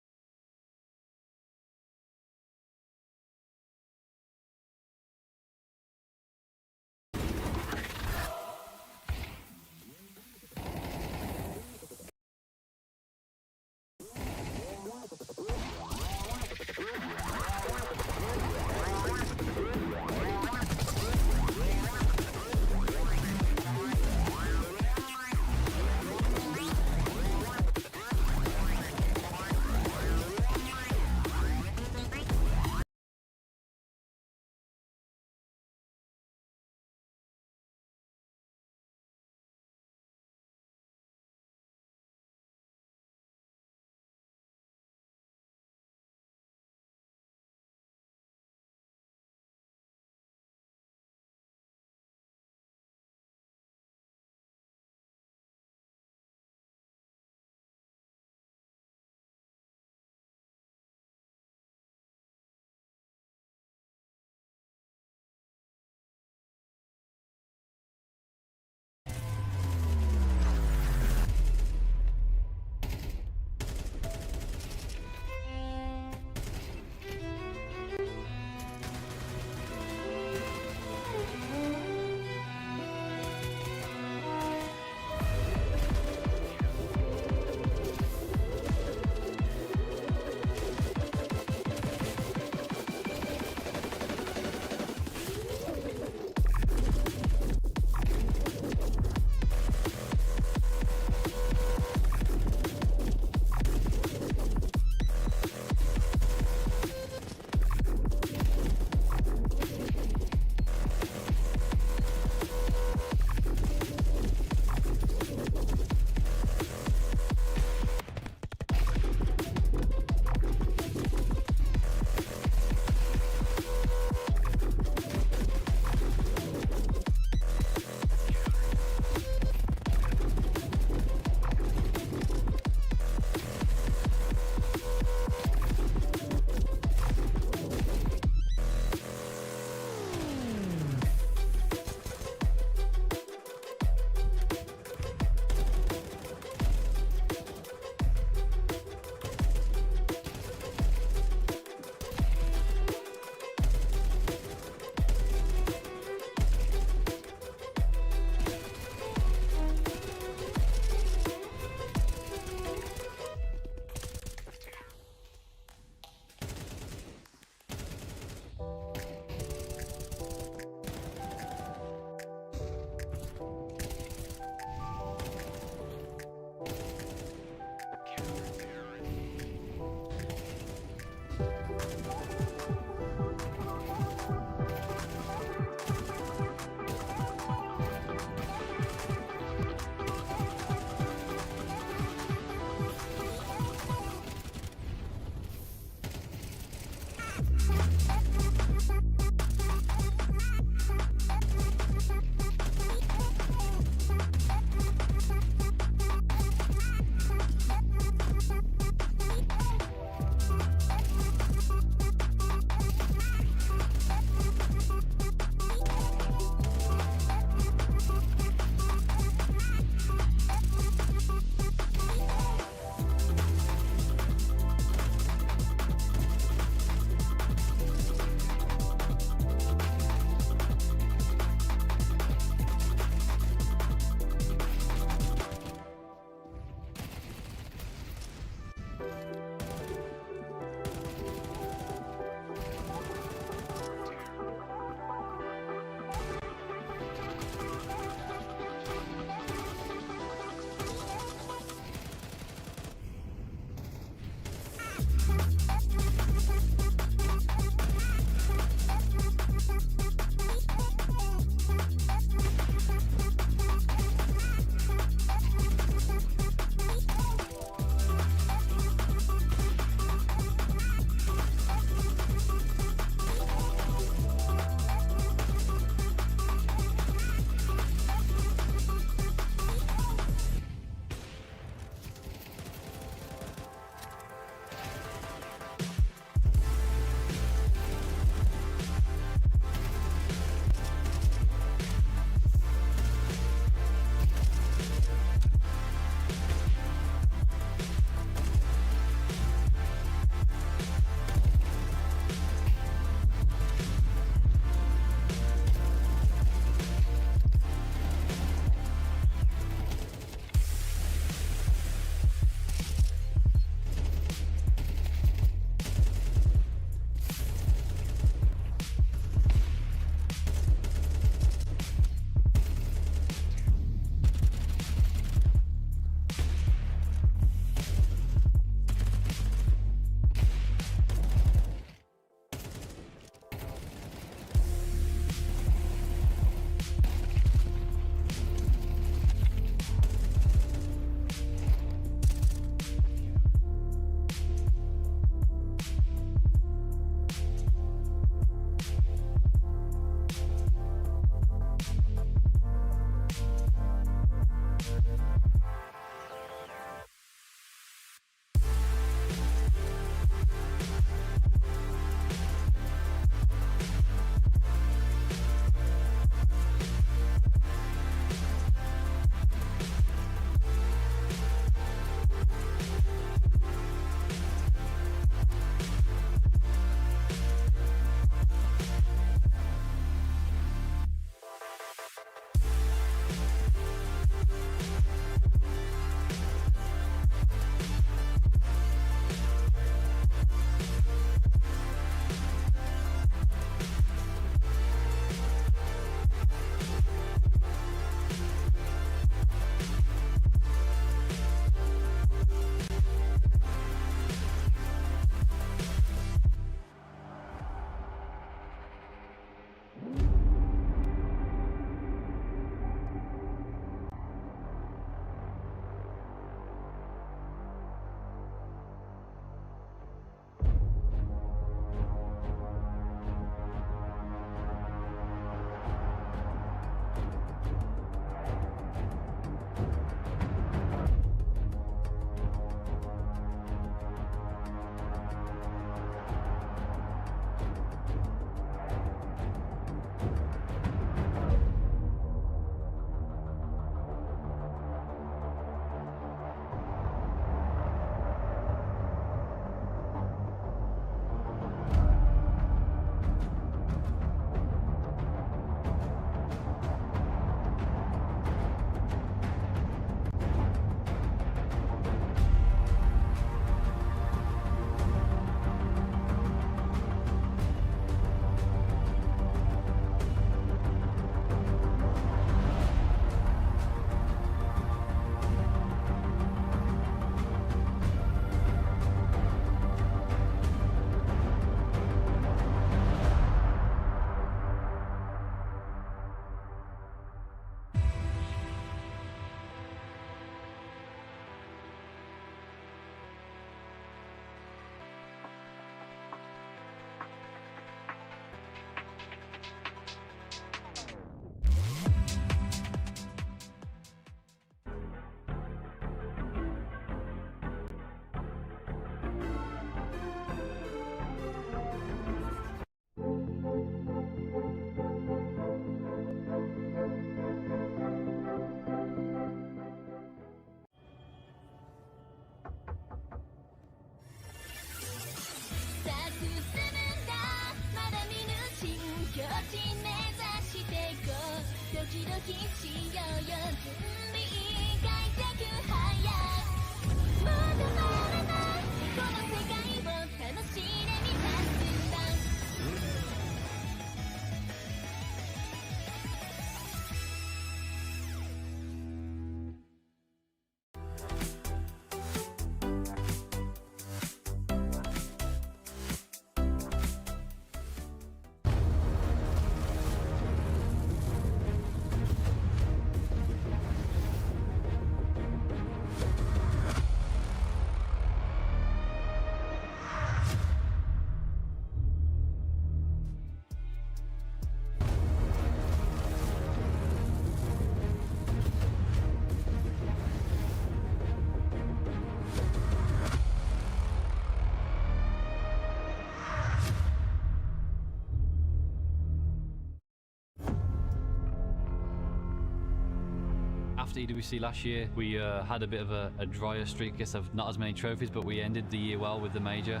After EWC last year, we had a bit of a drier streak, I guess, of not as many trophies, but we ended the year well with the major.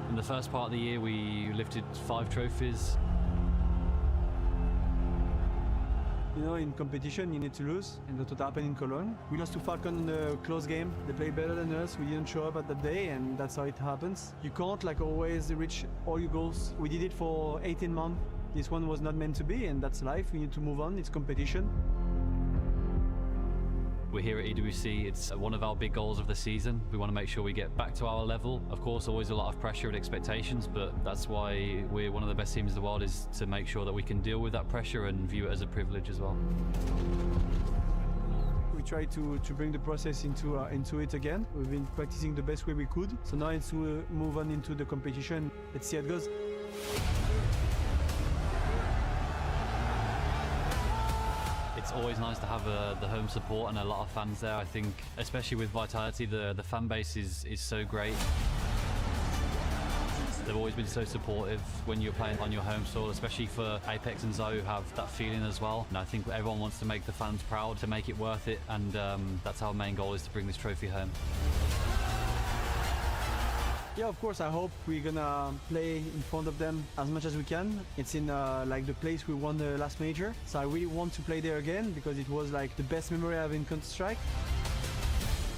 In the first part of the year, we lifted 5 trophies. You know, in competition, you need to lose, and that's what happened in Cologne. We lost to Falcon in a close game. They played better than us. We didn't show up at that day, and that's how it happens. You can't, like always, reach all your goals. We did it for 18 months. This one was not meant to be, and that's life. We need to move on. It's competition. We're here at EWC. It's one of our big goals of the season. We want to make sure we get back to our level. Of course, always a lot of pressure and expectations, but that's why we're one of the best teams in the world, is to make sure that we can deal with that pressure and view it as a privilege as well. We try to bring the process into it again. We've been practicing the best way we could. So now it's to move on into the competition. Let's see how it goes. It's always nice to have the home support and a lot of fans there. I think, especially with Vitality, the fan base is so great. They've always been so supportive when you're playing on your home soil, especially for Apex and Zoe, who have that feeling as well. And I think everyone wants to make the fans proud, to make it worth it, and that's our main goal, is to bring this trophy home. Yeah, of course, I hope we're gonna play in front of them as much as we can. It's in like the place we won the last major, so I really want to play there again, because it was like the best memory I have in Counter-Strike.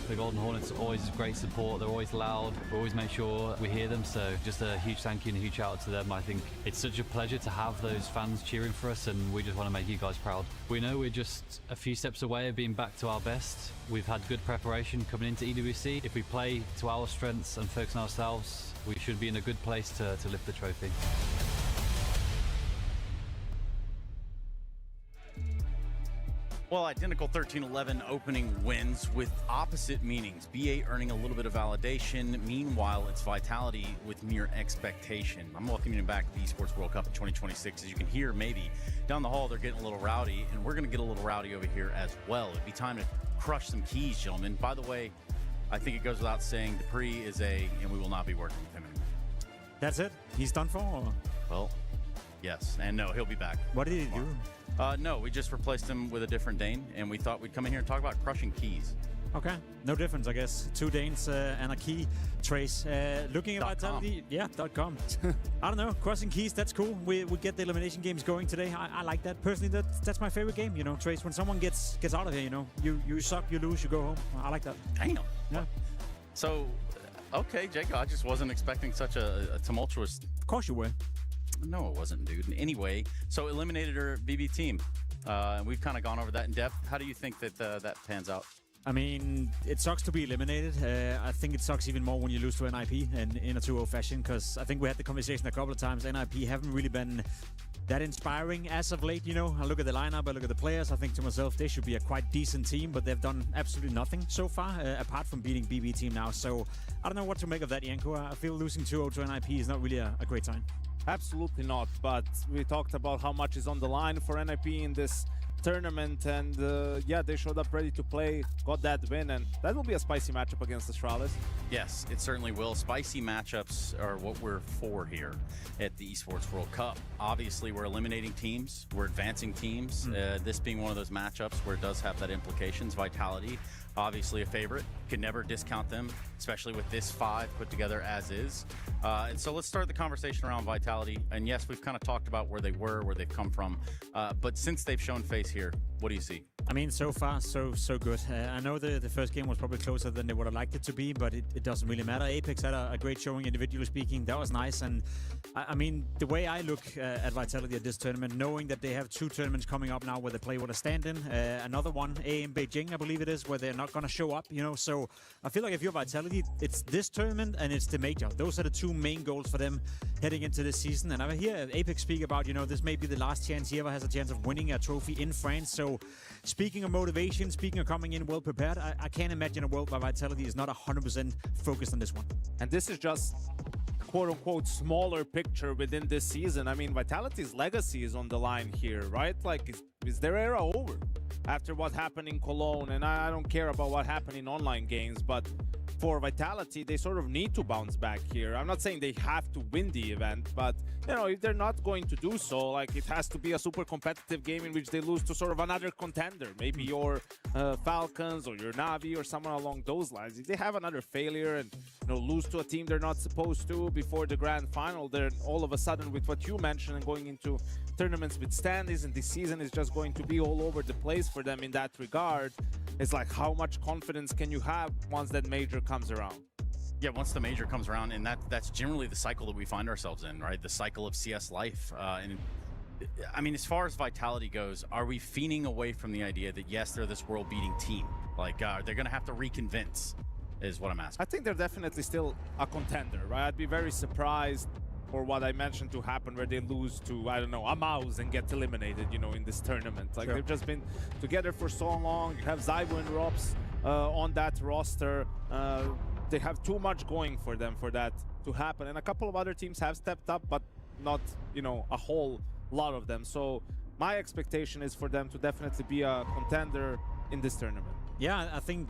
The Golden Hornets are always great support. They're always loud. We always make sure we hear them, so just a huge thank you and a huge shout out to them. I think it's such a pleasure to have those fans cheering for us, and we just want to make you guys proud. We know we're just a few steps away of being back to our best. We've had good preparation coming into EWC. If we play to our strengths and focus on ourselves, we should be in a good place to lift the trophy. Well, identical 13-11 opening wins with opposite meanings. BA earning a little bit of validation. Meanwhile, it's Vitality with mere expectation. I'm welcoming you back to the Esports World Cup in 2026. As you can hear, maybe down the hall, they're getting a little rowdy, and we're going to get a little rowdy over here as well. It'd be time to crush some keys, gentlemen. By the way, I think it goes without saying, Dupree is and we will not be working with him anymore. That's it? He's done for? Or? Well, yes, and no, he'll be back. What did he do? No, we just replaced him with a different Dane, and we thought we'd come in here and talk about crushing keys. Okay, no difference, I guess. 2 Danes and a key trace. Looking at Vitality, yeah, .com. I don't know, crushing keys, that's cool. We get the elimination games going today. I like that. Personally, that's my favorite game, you know, Trace. When someone gets out of here, you know, you suck, you lose, you go home. I like that. Damn. Yeah. So, okay, Jacob, I just wasn't expecting such a tumultuous... Of course you were. No, it wasn't, dude. Anyway, so eliminated her BB team. And we've kind of gone over that in depth. How do you think that that pans out? I mean, it sucks to be eliminated. I think it sucks even more when you lose to NIP in a 2-0 fashion, because I think we had the conversation a couple of times. NIP haven't really been that inspiring as of late, you know. I look at the lineup, I look at the players, I think to myself, they should be a quite decent team, but they've done absolutely nothing so far, apart from beating BB team now. So I don't know what to make of that, Yanko. I feel losing 2-0 to NIP is not really a great sign. Absolutely not, but we talked about how much is on the line for NIP in this tournament, and yeah, they showed up ready to play, got that win, and that will be a spicy matchup against the Astralis. Yes, it certainly will. Spicy matchups are what we're for here at the Esports World Cup. Obviously, we're eliminating teams, we're advancing teams. This being one of those matchups where it does have that implications. Vitality obviously a favorite. Can never discount them, especially with this 5 put together as is. And so let's start the conversation around Vitality. And yes, we've kind of talked about where they were, where they've come from. But since they've shown face here, what do you see? I mean, so far, so good. I know the first game was probably closer than they would have liked it to be, but it doesn't really matter. Apex had a great showing, individually speaking. That was nice. And I mean, the way I look at Vitality at this tournament, knowing that they have 2 tournaments coming up now where they play with a stand-in, another one, in Beijing, I believe it is, where they're not going to show up, you know. So I feel like if you're Vitality, it's this tournament and it's the major. Those are the 2 main goals for them heading into this season. And I hear Apex speak about, you know, this may be the last chance he ever has a chance of winning a trophy in France. So speaking of motivation, speaking of coming in well prepared, I can't imagine a world where Vitality is not 100% focused on this one. And this is just quote-unquote smaller picture within this season. I mean, Vitality's legacy is on the line here, right? Like, is their era over after what happened in Cologne? And I don't care about what happened in online games, but for Vitality, they sort of need to bounce back here. I'm not saying they have to win the event, but, you know, if they're not going to do so, like, it has to be a super competitive game in which they lose to sort of another contender, maybe your Falcons or your Na'Vi or someone along those lines. If they have another failure and, you know, lose to a team they're not supposed to before the grand final, then all of a sudden, with what you mentioned and going into tournaments with standings, and this season is just going to be all over the place for them in that regard. It's like, how much confidence can you have once that major comes around? Yeah, once the major comes around, and that's generally the cycle that we find ourselves in, right? The cycle of CS life. And I mean, as far as Vitality goes, are we fiending away from the idea that, yes, they're this world-beating team? Like, they're going to have to reconvince, is what I'm asking. I think they're definitely still a contender, right? I'd be very surprised for what I mentioned to happen where they lose to, I don't know, a mouse and get eliminated, you know, in this tournament. Like, they've just been together for so long. You have Zybo and Rops on that roster. They have too much going for them for that to happen. And a couple of other teams have stepped up, but not, you know, a whole lot of them. So my expectation is for them to definitely be a contender in this tournament. Yeah, I think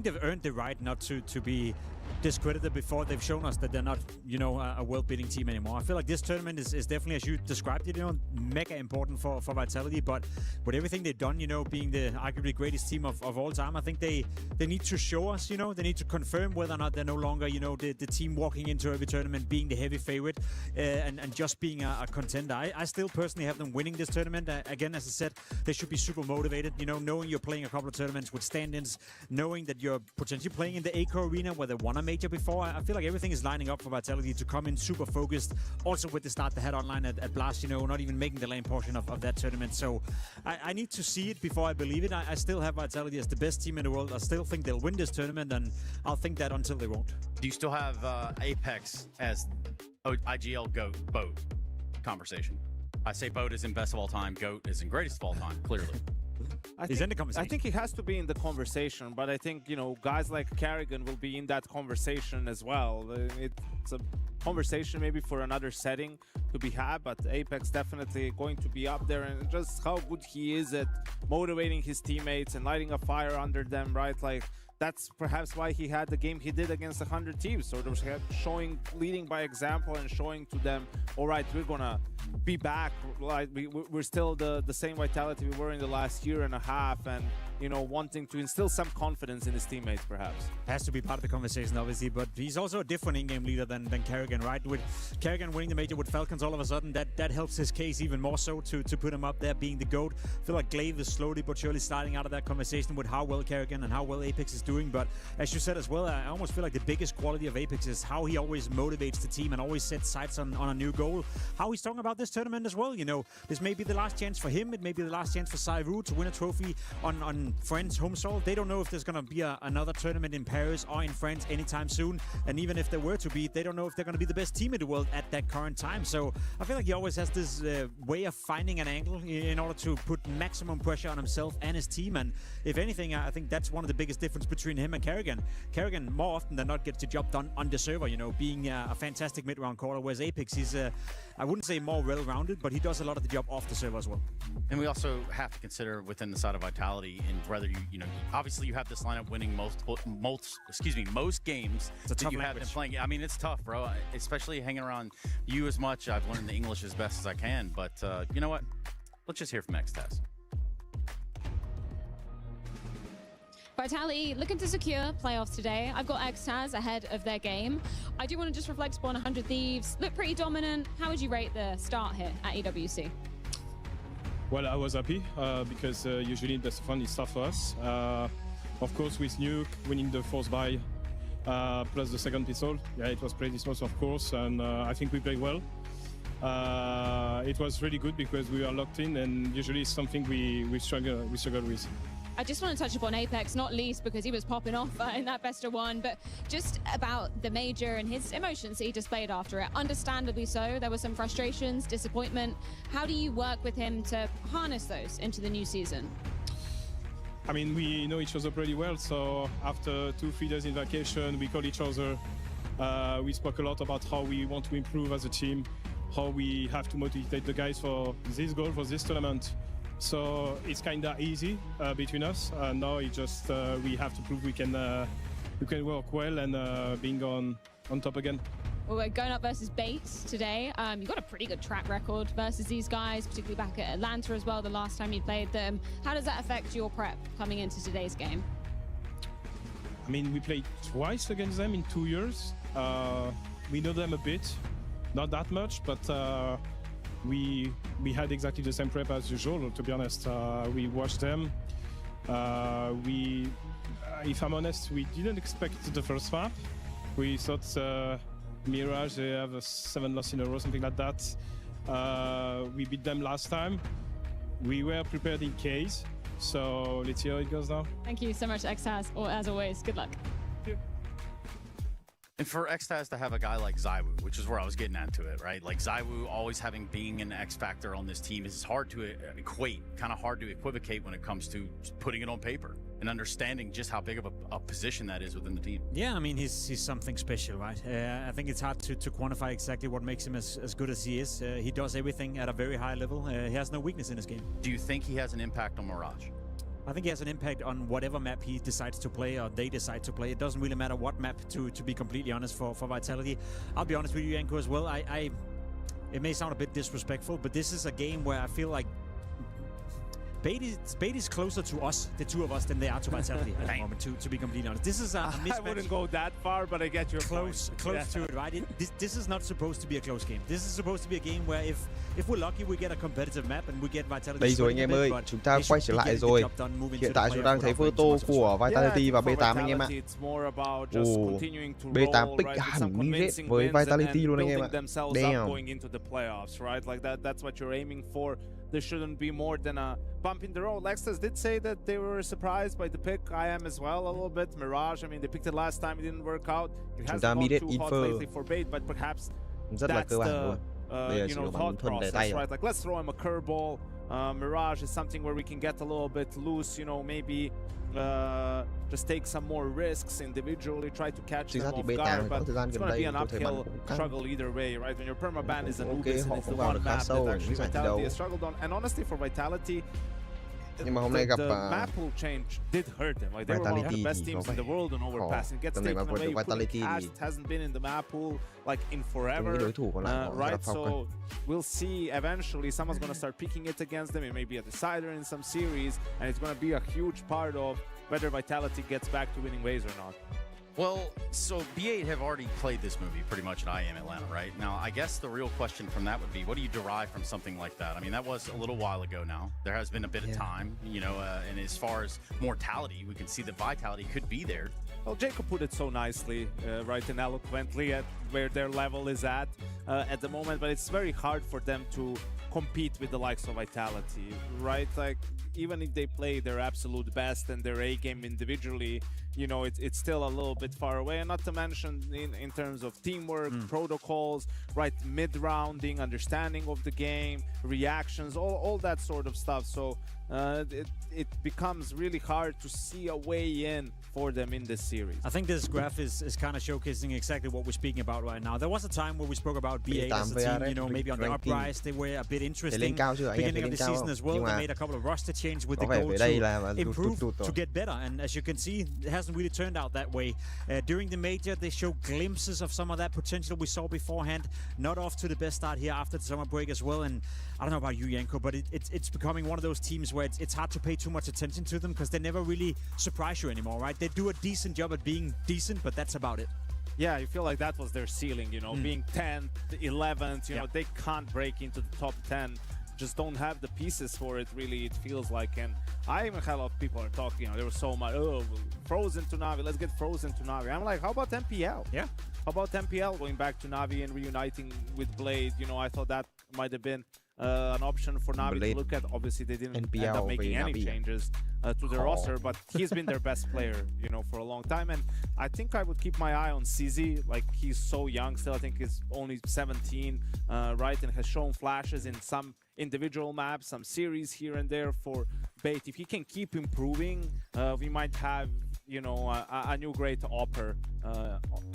they've earned the right not to be discredited before they've shown us that they're not, you know, a world-beating team anymore. I feel like this tournament is definitely, as you described it, you know, mega important for Vitality. But with everything they've done, you know, being the arguably greatest team of all time, I think they need to show us, you know, they need to confirm whether or not they're no longer, you know, the team walking into every tournament being the heavy favorite and just being a contender. I still personally have them winning this tournament. Again, as I said, they should be super motivated, you know, knowing you're playing a couple of tournaments with stand-ins, knowing that you're potentially playing in the ACO arena where they won a major before. I feel like everything is lining up for Vitality to come in super focused. Also with the start they had online at Blast, you know, not even making the lane portion of that tournament. So I need to see it before I believe it. I still have Vitality as the best team in the world. I still think they'll win this tournament, and I'll think that until they won't. Do you still have Apex as IGL GOAT boat conversation? I say boat is in best of all time, GOAT is in greatest of all time, clearly. He's in the conversation. I think he has to be in the conversation, but I think, you know, guys like Karrigan will be in that conversation as well. It's a conversation maybe for another setting to be had, but Apex definitely going to be up there, and just how good he is at motivating his teammates and lighting a fire under them, right? Like, that's perhaps why he had the game he did against 100 teams, sort of showing, leading by example and showing to them, all right, we're gonna be back. Like, we're still the same Vitality we were in the last year and a half, and, you know, wanting to instill some confidence in his teammates, perhaps. Has to be part of the conversation, obviously, but he's also a different in-game leader than Karrigan, right? With Karrigan winning the major with Falcons, all of a sudden, that helps his case even more so to put him up there being the GOAT. I feel like Glaive is slowly but surely starting out of that conversation with how well Karrigan and how well Apex is doing. But as you said as well, I almost feel like the biggest quality of Apex is how he always motivates the team and always sets sights on a new goal. How he's talking about this tournament as well, you know, this may be the last chance for him. It may be the last chance for Cyru to win a trophy on France home soil. They don't know if there's going to be another tournament in Paris or in France anytime soon. And even if there were to be, they don't know if they're going to be the best team in the world at that current time. So I feel like he always has this way of finding an angle in order to put maximum pressure on himself and his team. And if anything, I think that's one of the biggest difference between him and Karrigan. Karrigan more often than not gets the job done on the server, you know, being a fantastic mid-round caller, whereas Apex, he's I wouldn't say more well-rounded, but he does a lot of the job off the server as well. And we also have to consider within the side of Vitality, and whether you know, obviously you have this lineup winning most games that you have been playing. I mean, it's tough, bro, especially hanging around you as much. I've learned the English as best as I can, but you know what? Let's just hear from X-Taz. Vitality looking to secure playoffs today. I've got Xtaz ahead of their game. I do want to just reflect upon 100 Thieves. Look pretty dominant. How would you rate the start here at EWC? Well, I was happy because usually best of fun is tough for us. Of course, with Nuke winning the fourth buy plus the second pistol, yeah, it was pretty smooth, of course, and I think we played well. It was really good because we are locked in, and usually it's something we struggle with. I just want to touch upon Apex, not least because he was popping off in that best of one, but just about the major and his emotions he displayed after it. Understandably so, there were some frustrations, disappointment. How do you work with him to harness those into the new season? I mean, we know each other pretty well, so after 2-3 days in vacation, we call each other. We spoke a lot about how we want to improve as a team, how we have to motivate the guys for this goal, for this tournament. So it's kind of easy between us. Now it just we have to prove we can work well and being on top again. Well, we're going up versus Bates today. You've got a pretty good track record versus these guys, particularly back at Atlanta as well, the last time you played them. How does that affect your prep coming into today's game? I mean, we played twice against them in 2 years. We know them a bit, not that much, but we had exactly the same prep as usual, to be honest. We watched them. If I'm honest, we didn't expect the first map. We thought Mirage, they have 7 losses in a row, something like that. We beat them last time. We were prepared in case, so let's see how it goes now. Thank you so much, Xtaz, or as always, good luck. And for Xtaz to have a guy like ZywOo, which is where I was getting at to it, right? Like ZywOo always being an X factor on this team is hard to equate, kind of hard to equivocate when it comes to putting it on paper and understanding just how big of a position that is within the team. Yeah, I mean, he's something special, right? I think it's hard to quantify exactly what makes him as good as he is. He does everything at a very high level. He has no weakness in his game. Do you think he has an impact on Mirage? I think he has an impact on whatever map he decides to play or they decide to play. It doesn't really matter what map, to be completely honest, for Vitality. I'll be honest with you, Yanko, as well. It may sound a bit disrespectful, but this is a game where I feel like Bait is closer to us, the two of us, than they are to Vitality at the moment, to be completely honest. This is a mismatch. I wouldn't go that far, but I get your close to it, right? This is not supposed to be a close game. This is supposed to be a game where if we're lucky, we get a competitive map and we get Vitality. Đây rồi anh em ơi, chúng ta quay trở lại rồi. Hiện tại chúng ta đang thấy photo của Vitality và B8 anh em ạ. B8 pick hẳn Mirage với Vitality luôn anh em ạ. Damn. There shouldn't be more than a bump in the road. Lexus did say that they were surprised by the pick. I am as well a little bit. Mirage, I mean, they picked it last time, it didn't work out. It hasn't gone too hot lately for Bait, but perhaps that's the thought process, right? Like, let's throw him a curveball. Mirage is something where we can get a little bit loose, maybe just take some more risks individually, try to catch them off guard, but it's going to be an uphill struggle either way, right? When your permaban is Anubis and it's the one map that actually Vitality has struggled on, and honestly for Vitality, the map pool change did hurt them. Like, they were one of the best teams in the world on overpassing. Gets taken away. It hasn't been in the map pool like in forever, right? So we'll see. Eventually, someone's gonna start picking it against them. It may be a decider in some series, and it's gonna be a huge part of whether Vitality gets back to winning ways or not. Well, so B8 have already played this movie pretty much at IM Atlanta, right? Now, I guess the real question from that would be, what do you derive from something like that? I mean, that was a little while ago now. There has been a bit of time, and as far as mortality, we can see that Vitality could be there. Well, Jacob put it so nicely, right, and eloquently at where their level is at the moment, but it's very hard for them to compete with the likes of Vitality, right? Like, even if they play their absolute best and their A game individually, it's still a little bit far away. And not to mention in terms of teamwork, protocols, right, mid-rounding, understanding of the game, reactions, all that sort of stuff. So it becomes really hard to see a way in for them in this series. I think this graph is kind of showcasing exactly what we're speaking about right now. There was a time where we spoke about B8 as a team, maybe on the uprise. They were a bit interesting beginning of the season as well. They made a couple of roster changes with the goal to improve, to get better. And as you can see, it hasn't hasn't really turned out that way. During the major, they show glimpses of some of that potential we saw beforehand. Not off to the best start here after the summer break as well. And I don't know about you, Yanko, but it's becoming one of those teams where it's hard to pay too much attention to them because they never really surprise you anymore, right? They do a decent job at being decent, but that's about it. Yeah, you feel like that was their ceiling, you know, being 10th, 11th, you know, they can't break into the top 10. Just don't have the pieces for it, really, it feels like. And I even had a lot of people are talking, you know, there was so much, oh, Frozen to Na'Vi, let's get Frozen to Na'Vi. I'm like, how about MPL? Yeah. How about MPL going back to Na'Vi and reuniting with Blade? You know, I thought that might have been an option for Na'Vi to look at. Obviously, they didn't end up making any changes to the roster, but he's been their best player, you know, for a long time. And I think I would keep my eye on CZ. Like, he's so young still. I think he's only 17, right? And has shown flashes in some individual maps, some series here and there for Bait. If he can keep improving, we might have, you know, a new great offer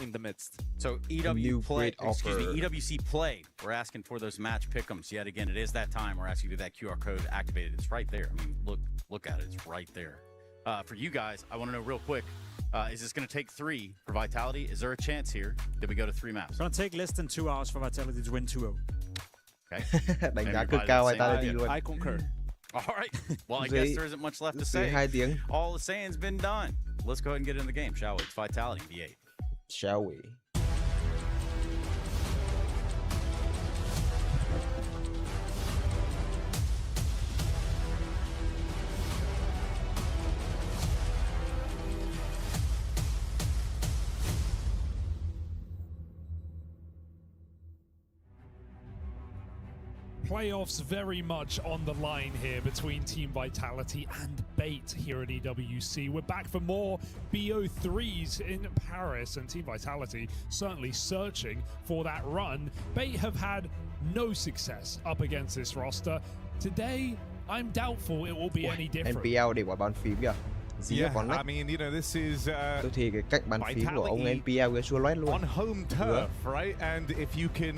in the midst. So EWC play. We're asking for those match pick'ems yet again. It is that time. We're asking you to get that QR code activated. It's right there. I mean, look at it. It's right there. For you guys, I want to know real quick. Is this going to take 3 for Vitality? Is there a chance here that we go to 3 maps? It's going to take less than 2 hours for Vitality to win 2-0. Okay. Đánh giá cực cao Vitality luôn. I concur. All right. Well, I guess there isn't much left to say. All the saying's been done. Let's go ahead and get in the game, shall we? It's Vitality V8. Shall we? Playoffs very much on the line here between Team Vitality and Bait here at EWC. We're back for more BO3s in Paris, and Team Vitality certainly searching for that run. Bait have had no success up against this roster. Today, I'm doubtful it will be any different. NPL để quả bàn phím kìa. Yeah, I mean, you know, this is tôi thì cái cách bàn phím của ông NPL cái xua loét luôn. On home turf, right? And if you can,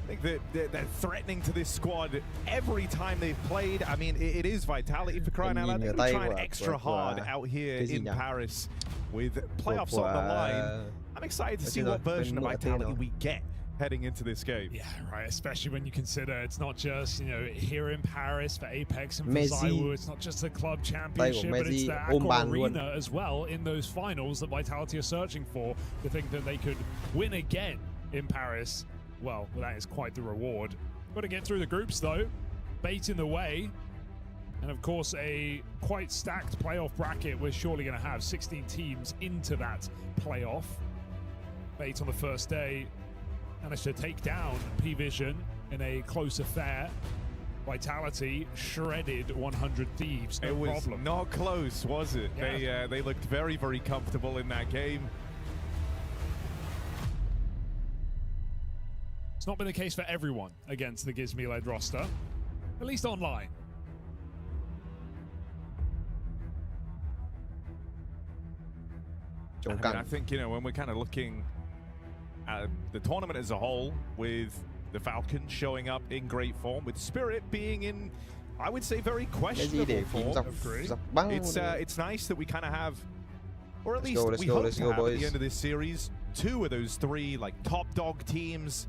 I think that they're threatening to this squad every time they've played. I mean, it is Vitality for crying out loud. They're trying extra hard out here in Paris with playoffs on the line. I'm excited to see what version of Vitality we get heading into this game. Yeah, right. Especially when you consider it's not just, you know, here in Paris for Apex and for ZywOo. It's not just the club championship, but it's the Accor Arena as well in those finals that Vitality are searching for. To think that they could win again in Paris. Well, that is quite the reward. Got to get through the groups, though. Bait in the way. And, of course, a quite stacked playoff bracket. We're surely going to have 16 teams into that playoff. Bait on the first day managed to take down P-Vision in a close affair. Vitality shredded 100 Thieves. No problem. It was not close, was it? Yeah. They looked very, very comfortable in that game. It's not been the case for everyone against the Gizmi-led roster, at least online. I think, you know, when we're kind of looking at the tournament as a whole, with the Falcons showing up in great form, with Spirit being in, I would say, very questionable form. It's nice that we kind of have, or at least we hope to have at the end of this series, 2 of those 3 like top dog teams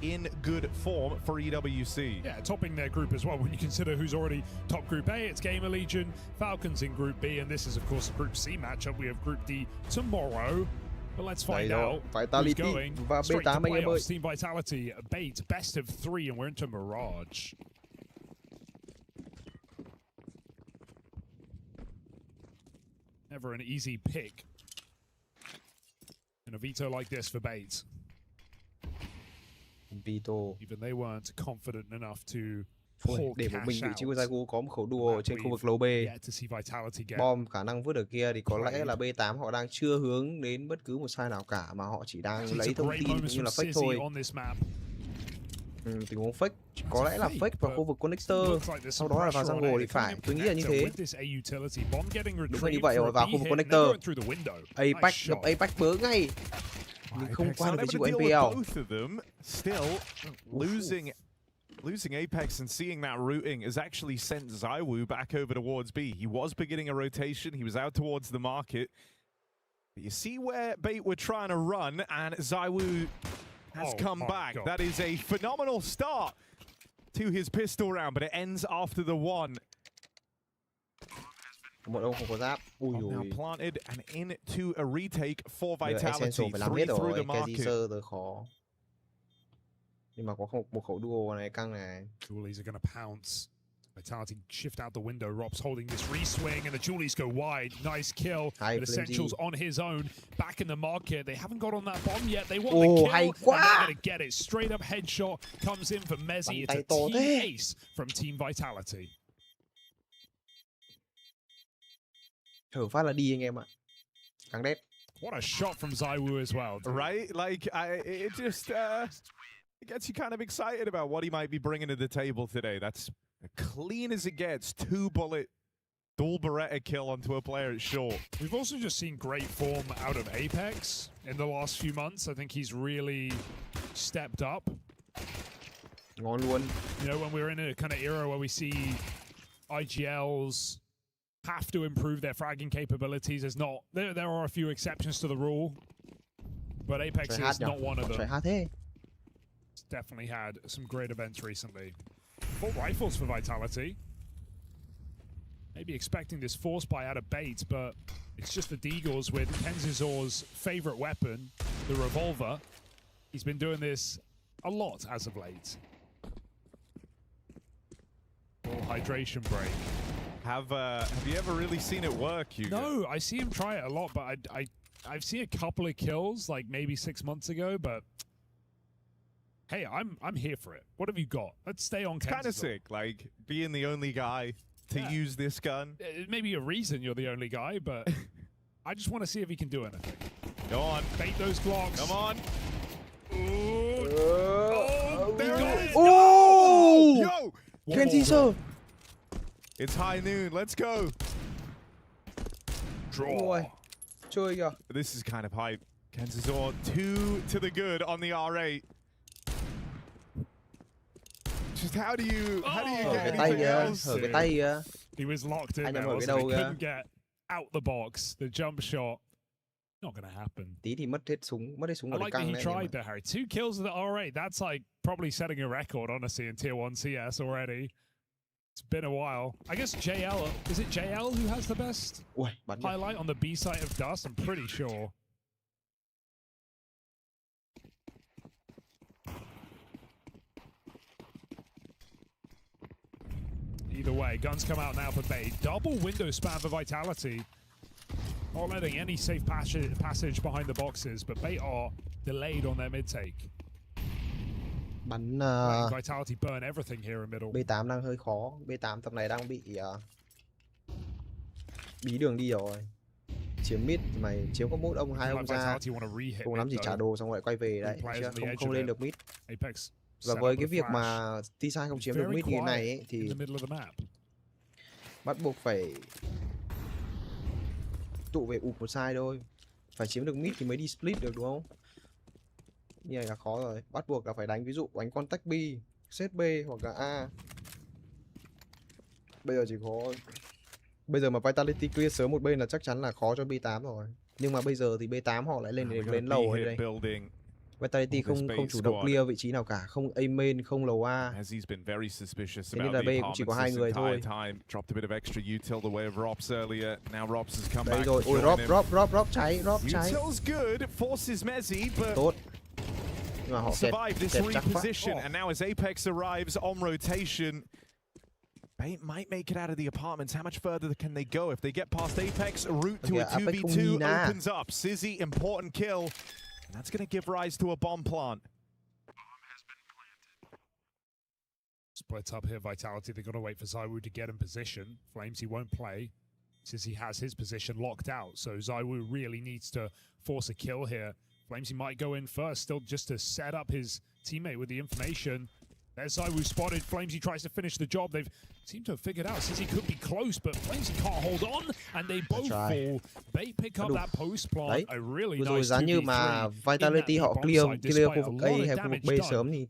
in good form for EWC. Yeah, topping their group as well. When you consider who's already top Group A, it's Gamer Legion, Falcons in Group B, and this is, of course, a Group C matchup. We have Group D tomorrow. But let's find out who's going straight to playoffs. Team Vitality, Bait, best of 3, and we're into Mirage. Never an easy pick. And a veto like this for Bait. Even they weren't confident enough to để một mình vị trí của ZywOo có một khẩu đùa ở trên khu vực lô B. Bom khả năng vứt ở kia thì có lẽ là B8 họ đang chưa hướng đến bất cứ một sai nào cả, mà họ chỉ đang lấy thông tin cũng như là fake thôi. Tình huống fake có lẽ là fake vào khu vực connector, sau đó là vào jungle thì phải. Tôi nghĩ là như thế. Đúng là như vậy rồi, vào khu vực connector. Apex gặp Apex bớ ngay. Nhưng không qua được vị trí của NPL. Both of them still losing Losing Apex and seeing that routing has actually sent ZywOo back over towards B. He was beginning a rotation. He was out towards the market. But you see where Bait were trying to run, and ZywOo has come back. God. That is a phenomenal start to his pistol round, but it ends after the one. Now planted and into a retake for Vitality. 3 through the market. Nhưng mà có một khẩu duo này căng này. Julies are going to pounce. Vitality shift out the window. Rob's holding this re-swing, and the Julies go wide. Nice kill. But Essentials on his own. Back in the market. They haven't got on that bomb yet. They want the kill. And they're going to get it. Straight up headshot comes in for Mezzy. It's a team ace from Team Vitality. Thở phát là đi anh em ạ. Càng đét. What a shot from ZywOo as well. Dude. Right? Like, it just... it gets you kind of excited about what he might be bringing to the table today. That's clean as it gets. 2-bullet, dual Beretta kill onto a player at short. We've also just seen great form out of Apex in the last few months. I think he's really stepped up. Ngon luôn. You know, when we're in a kind of era where we see IGLs have to improve their fragging capabilities. There are a few exceptions to the rule, but Apex is not one of them. Definitely had some great events recently. 4 rifles for Vitality. Maybe expecting this force buy out of Bait, but it's just the Deagles with Kenzizor's favorite weapon, the revolver. He's been doing this a lot as of late. Hydration break. Have you ever really seen it work, Hugo? No, I see him try it a lot, but I've seen a couple of kills, like maybe 6 months ago, but hey, I'm here for it. What have you got? Let's stay on Kenzizor. Kind of sick, like being the only guy to use this gun. It may be a reason you're the only guy, but I just want to see if he can do anything. Go on. Bait those blocks. Come on. There it is. Oh! Yo! Kenzizor. It's high noon. Let's go. Draw. Chơi kìa. This is kind of hype. Kenzizor 2 to the good on the R8. Just how do you get anything else? Hở cái tay kìa. He was locked in there, wasn't he? Couldn't get out the box. The jump shot. Not going to happen. Tí thì mất hết súng I like that he tried there, Harry. 2 kills with the R8. That's like probably setting a record, honestly, in Tier 1 CS already. It's been a while. I guess JL, is it JL who has the best highlight on the B side of Dust? I'm pretty sure. Either way, guns come out now for Bait. Double window spam for Vitality. Not letting any safe passage behind the boxes, but Bait are delayed on their mid-take. Bắn Vitality burn everything here in middle. B8 đang hơi khó. B8 tập này đang bị bí đường đi rồi. Chiếm mid mày chiếm có một ông hai ông ra. Cùng lắm chỉ trả đồ xong rồi quay về đấy. Không lên được mid. Và với cái việc mà T-Side không chiếm được mid như này ấy, thì bắt buộc phải tụ về ụp một side thôi. Phải chiếm được mid thì mới đi split được đúng không? Như này là khó rồi. Bắt buộc là phải đánh, ví dụ đánh contact B, set B hoặc là A. Bây giờ chỉ có... Bây giờ mà Vitality clear sớm một bên là chắc chắn là khó cho B8 rồi. Nhưng mà bây giờ thì B8 họ lại lên lầu ở đây. Vitality không chủ động clear vị trí nào cả, không A main, không lầu A. Thế nên là B cũng chỉ có 2 người thôi. Đấy rồi, ôi Rob cháy. Tốt. Nhưng mà họ kẹp chắc phát. And now as Apex arrives on rotation, Bait might make it out of the apartments. How much further can they go? If they get past Apex, a route to a 2v2 opens up. Sizzy, important kill. And that's going to give rise to a bomb plant. Splits up here, Vitality. They've got to wait for ZywOo to get in position. Flames, he won't play since he has his position locked out. So ZywOo really needs to force a kill here. Flames, he might go in first, still just to set up his teammate with the information. There's ZywOo spotted. Flamesy tries to finish the job. They've seemed to have figured out since he could be close, but Flamesy can't hold on, and they both fall. Bait pick up that post plant. A really nice 2v3 như mà Vitality họ clear khu vực A hay khu vực B sớm thì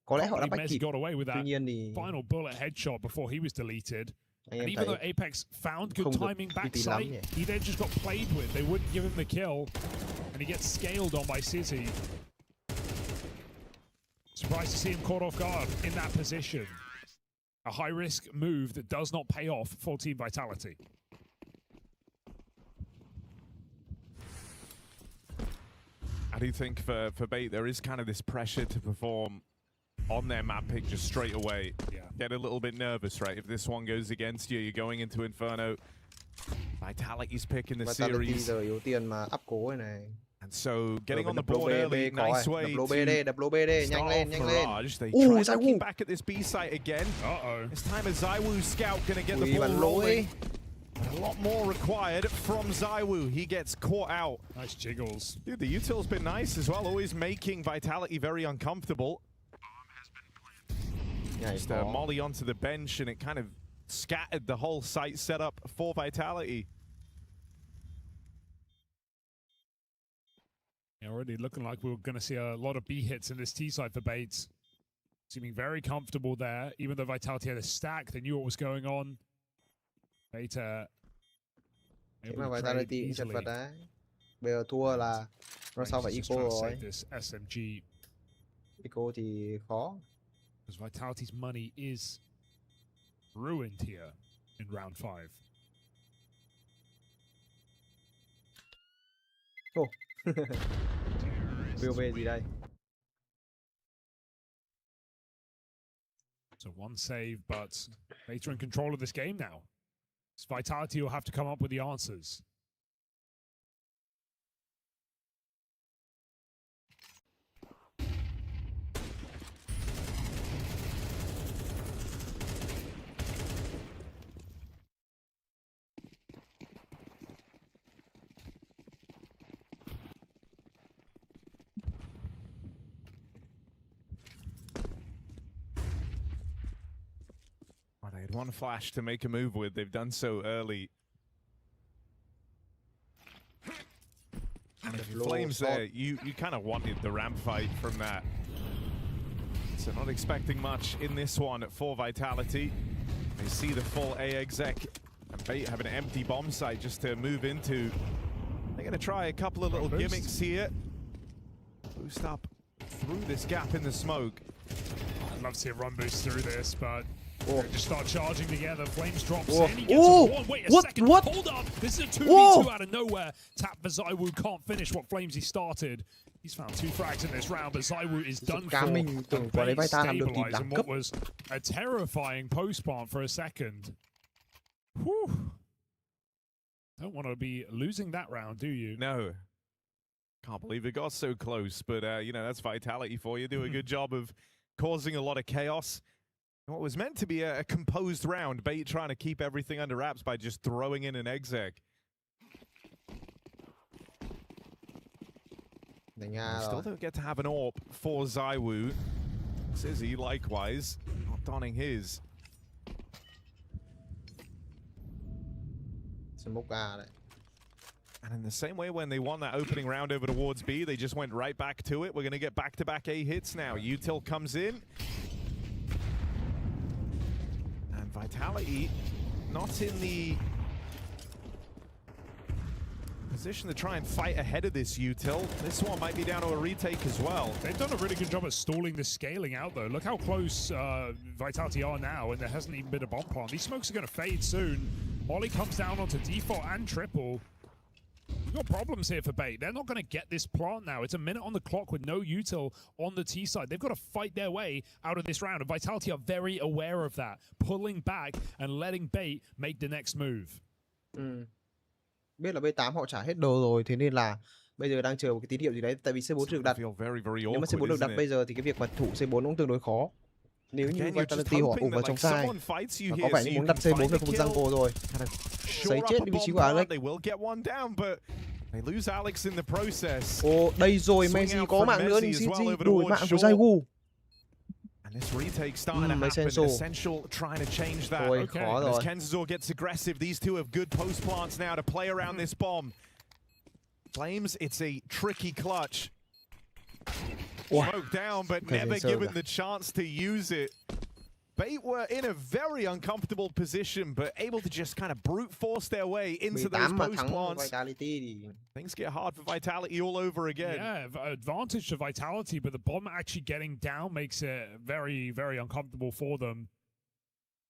Có lẽ họ đã bắt Messi kịp. got away with Tuy that nhiên thì final bullet headshot before he was deleted. anh And em even though thấy Apex found good không được timing uy tín lắm nhỉ. backside, he then just got played with. They wouldn't give him the kill, and he gets scaled on by City. Surprised to see him caught off guard in that position. A high-risk move that does not pay off for Team Vitality. I do think for Bait there is kind of this pressure to perform on their map pick just straight away. Yeah. Get a little bit nervous, right? If this one goes against you, you're going into Inferno. Vitality's pick in the Vitality series. giờ yếu tiền mà up cố này. And so getting on the đập lô board B, early, B có nice rồi. way Đập lô B to đi, đập lô B đi, nhanh lên, nhanh lên. Mirage. They Ui, try to Zaiwu. keep back at this B site again. This time a Zaiwu scout gonna get the Ui, ball bắn lỗi. rolling. A lot more required from Zaiwu. He gets caught out. Nice jiggles. Dude, the util's been nice as well, always making Vitality very uncomfortable. Just molly onto the bench, and it kind of scattered the whole site setup for Vitality. Yeah, already looking like we're going to see a lot of B hits in this T side for Bates. Seeming very comfortable there. Even though Vitality had a stack, they knew what was going on. Beta Thế mà Vitality chật vật đấy. Bây giờ thua là nó sau phải eco rồi. Eco thì khó. Because Vitality's money is ruined here in round 5. Oh. VOV gì đây? So one save, but Beta in control of this game now. Vitality will have to come up with the answers. They had one flash to make a move with. They've done so early. And if you Flames there, you kind of wanted the ramp fight from that. So not expecting much in this one for Vitality. They see the full A exec and Bait have an empty bomb site just to move into. They're going to try a couple of little gimmicks here. Boost up through this gap in the smoke. I'd love to see a run boost through this, but just start charging together. Flames drops Oh. in. He gets Oh. one. Wait a What? second. What? Hold up. This is a 2v2 Whoa. out of nowhere. Tap for Zaiwu. Can't finish what Flames he started. He's found 2 frags in this round, but Zaiwu is done for. Tưởng quả đấy Vita làm được thì Stabilizing đẳng what cấp. was a terrifying post plant for a second. Whew. Don't want to be losing that round, do you? No. Can't believe it got so close, but you know, that's Vitality for you. Do a good job of causing a lot of chaos. What was meant to be a composed round, Bait trying to keep everything under wraps by just throwing in an exec. Still don't get to have an AWP for Zaiwu. Sizzy likewise, not donning his. Smoke A đấy. And in the same way when they won that opening round over towards B, they just went right back to it. We're going to get back-to-back A hits now. Util comes in. And Vitality not in the position to try and fight ahead of this Util. This one might be down to a retake as well. They've done a really good job at stalling the scaling out, though. Look how close Vitality are now, and there hasn't even been a bomb plant. These smokes are going to fade soon. Molly comes down onto default and triple. We've got problems here for Bait. They're not going to get this plant now. It's a minute on the clock with no util on the T side. They've got to fight their way out of this round, and Vitality are very aware of that, pulling back and letting Bait make the next move. Biết là B8 họ trả hết đồ rồi, thế nên là bây giờ đang chờ một cái tín hiệu gì đấy, tại vì C4 được đặt. Nếu mà C4 được đặt bây giờ thì cái việc mà thủ C4 cũng tương đối khó. Nếu như Vitality họ ủng vào trong sai, có vẻ như muốn đặt C4 về khu vực jungle rồi. Sấy chết đi vị trí của Alex. Ồ, đây rồi, Messi có mạng nữa, nhưng CG đuổi mạng của Zaiwu. This retake starting to happen. Essential trying to change that. As Kenzor gets aggressive, these two have good post plants now to play around this bomb. Flames, it's a tricky clutch. Smoked down, but never given the chance to use it. Bait were in a very uncomfortable position, but able to just kind of brute force their way into those post plants. Things get hard for Vitality all over again. Yeah, advantage to Vitality, but the bomb actually getting down makes it very, very uncomfortable for them.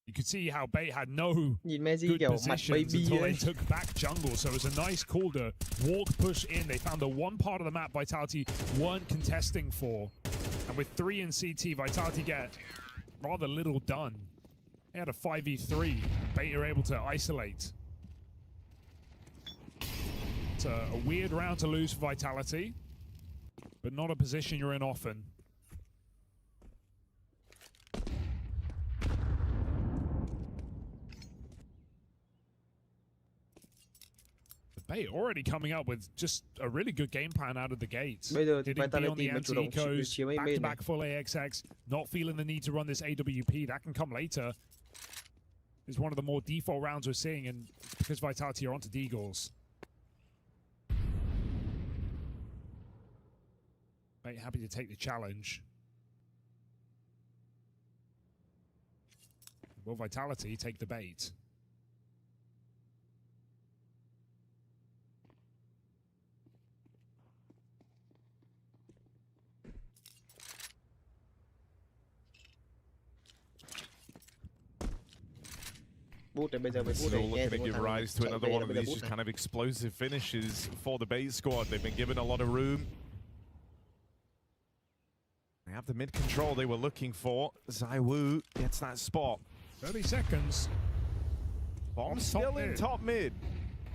You could see how Bait had no good positions until they took back jungle, so it was a nice call to walk, push in. They found the one part of the map Vitality weren't contesting for. And with 3 in CT, Vitality get rather little done. They had a 5v3. Bait are able to isolate. It's a weird round to lose for Vitality, but not a position you're in often. Bait already coming up with just a really good game plan out of the gates. Hitting B on the anti-ecos, back-to-back full AXX, not feeling the need to run this AWP. That can come later. It's one of the more default rounds we're seeing, and because Vitality are onto Deagles. Bait happy to take the challenge. Will Vitality take the bait? Still looking to give rise to another one of these just kind of explosive finishes for the Bait squad. They've been given a lot of room. They have the mid control they were looking for. ZywOo gets that spot. 30 seconds. Bomb still in top mid.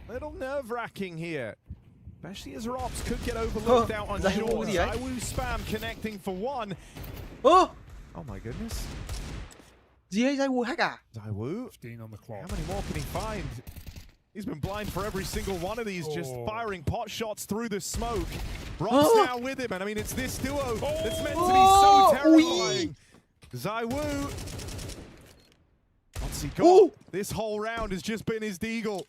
Little nerve-wracking here. Especially as Rops could get overlooked out on short. ZywOo spam connecting for one. Oh my goodness. ZywOo hack à? ZywOo. 15 on the clock. How many more can he find? He's been blind for every single one of these, just firing pot shots through the smoke. Rops now with him, and I mean, it's this duo that's meant to be so terrifying. ZywOo. What's he got? This whole round has just been his deagle.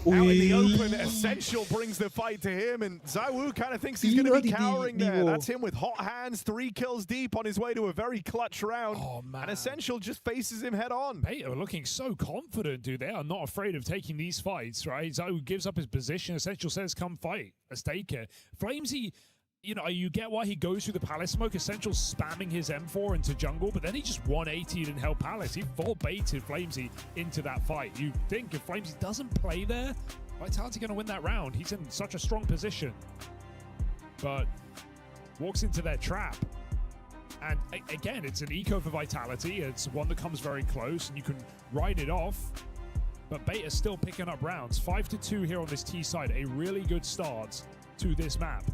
Out in the open, Essential brings the fight to him, and ZywOo kind of thinks he's going to be cowering there. That's him with hot hands, 3 kills deep on his way to a very clutch round. Oh, man. And Essential just faces him head on. Bait are looking so confident, dude. They are not afraid of taking these fights, right? ZywOo gives up his position. Essential says, come fight. Let's take it. Flamesy, you know, you get why he goes through the Palace smoke. Essential spamming his M4 into jungle, but then he just 180'd and held Palace. He full baited Flamesy into that fight. You think if Flamesy doesn't play there, Vitality going to win that round. He's in such a strong position. But walks into their trap. And again, it's an eco for Vitality. It's one that comes very close, and you can ride it off. But Bait is still picking up rounds. 5-2 here on this T side. A really good start to this map.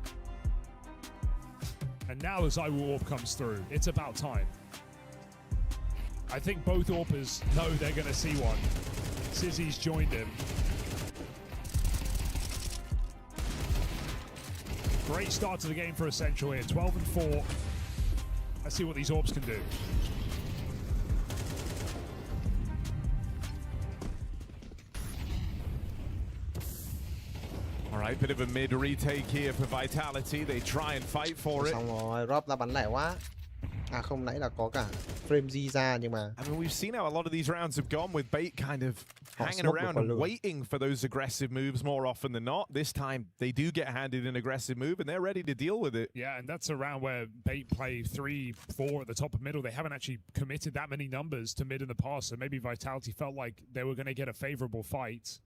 And now the ZywOo AWP comes through. It's about time. I think both AWPers know they're going to see one. Sizzy's joined him. Great start to the game for Essential here. 12-4. Let's see what these AWPs can do. All right, bit of a mid retake here for Vitality. They try and fight for it. Xong rồi, Rob ra bắn lẻ quá. À không, nãy là có cả frame G ra nhưng mà. I mean, we've seen how a lot of these rounds have gone with Bait kind of hanging around and waiting for those aggressive moves more often than not. This time, they do get handed an aggressive move and they're ready to deal with it. Yeah, and that's a round where Bait play 3-4 at the top of middle. They haven't actually committed that many numbers to mid in the past, so maybe Vitality felt like they were going to get a favorable fight.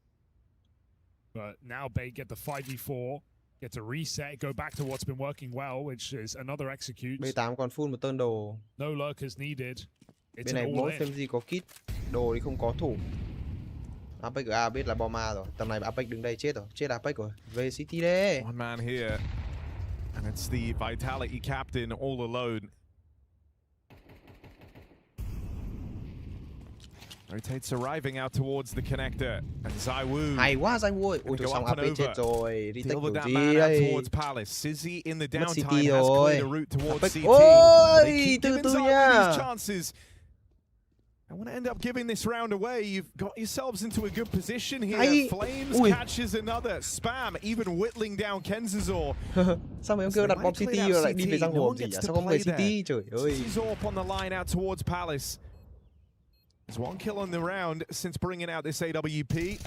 But now Bait get the 5v4, get to reset, go back to what's been working well, which is another execute. B8 còn full một turn đồ. No lurkers needed. It's bên này mỗi frame gì có kit, đồ thì không có thủ. Apex ở A biết là bomba rồi. Tầm này Apex đứng đây chết rồi, chết Apex rồi. Về City đấy. One man here, and it's the Vitality captain all alone. Rotates arriving out towards the connector, and ZywOo. Hay quá ZywOo. Ui thôi xong AP chết rồi. Deal with that man out towards Palace. Sizzy in the downtime has cleared a route towards CT. Ôi, they keep giving ZywOo these chances. I want to end up giving this round away. You've got yourselves into a good position here. Flames catches another. Spam, even whittling down Kenzazor. Sao mấy ông kêu đặt bom City rồi lại đi về giang hồ gì à? Sao không về City? Trời ơi. Zorp on the line out towards Palace. There's one kill on the round since bringing out this AWP.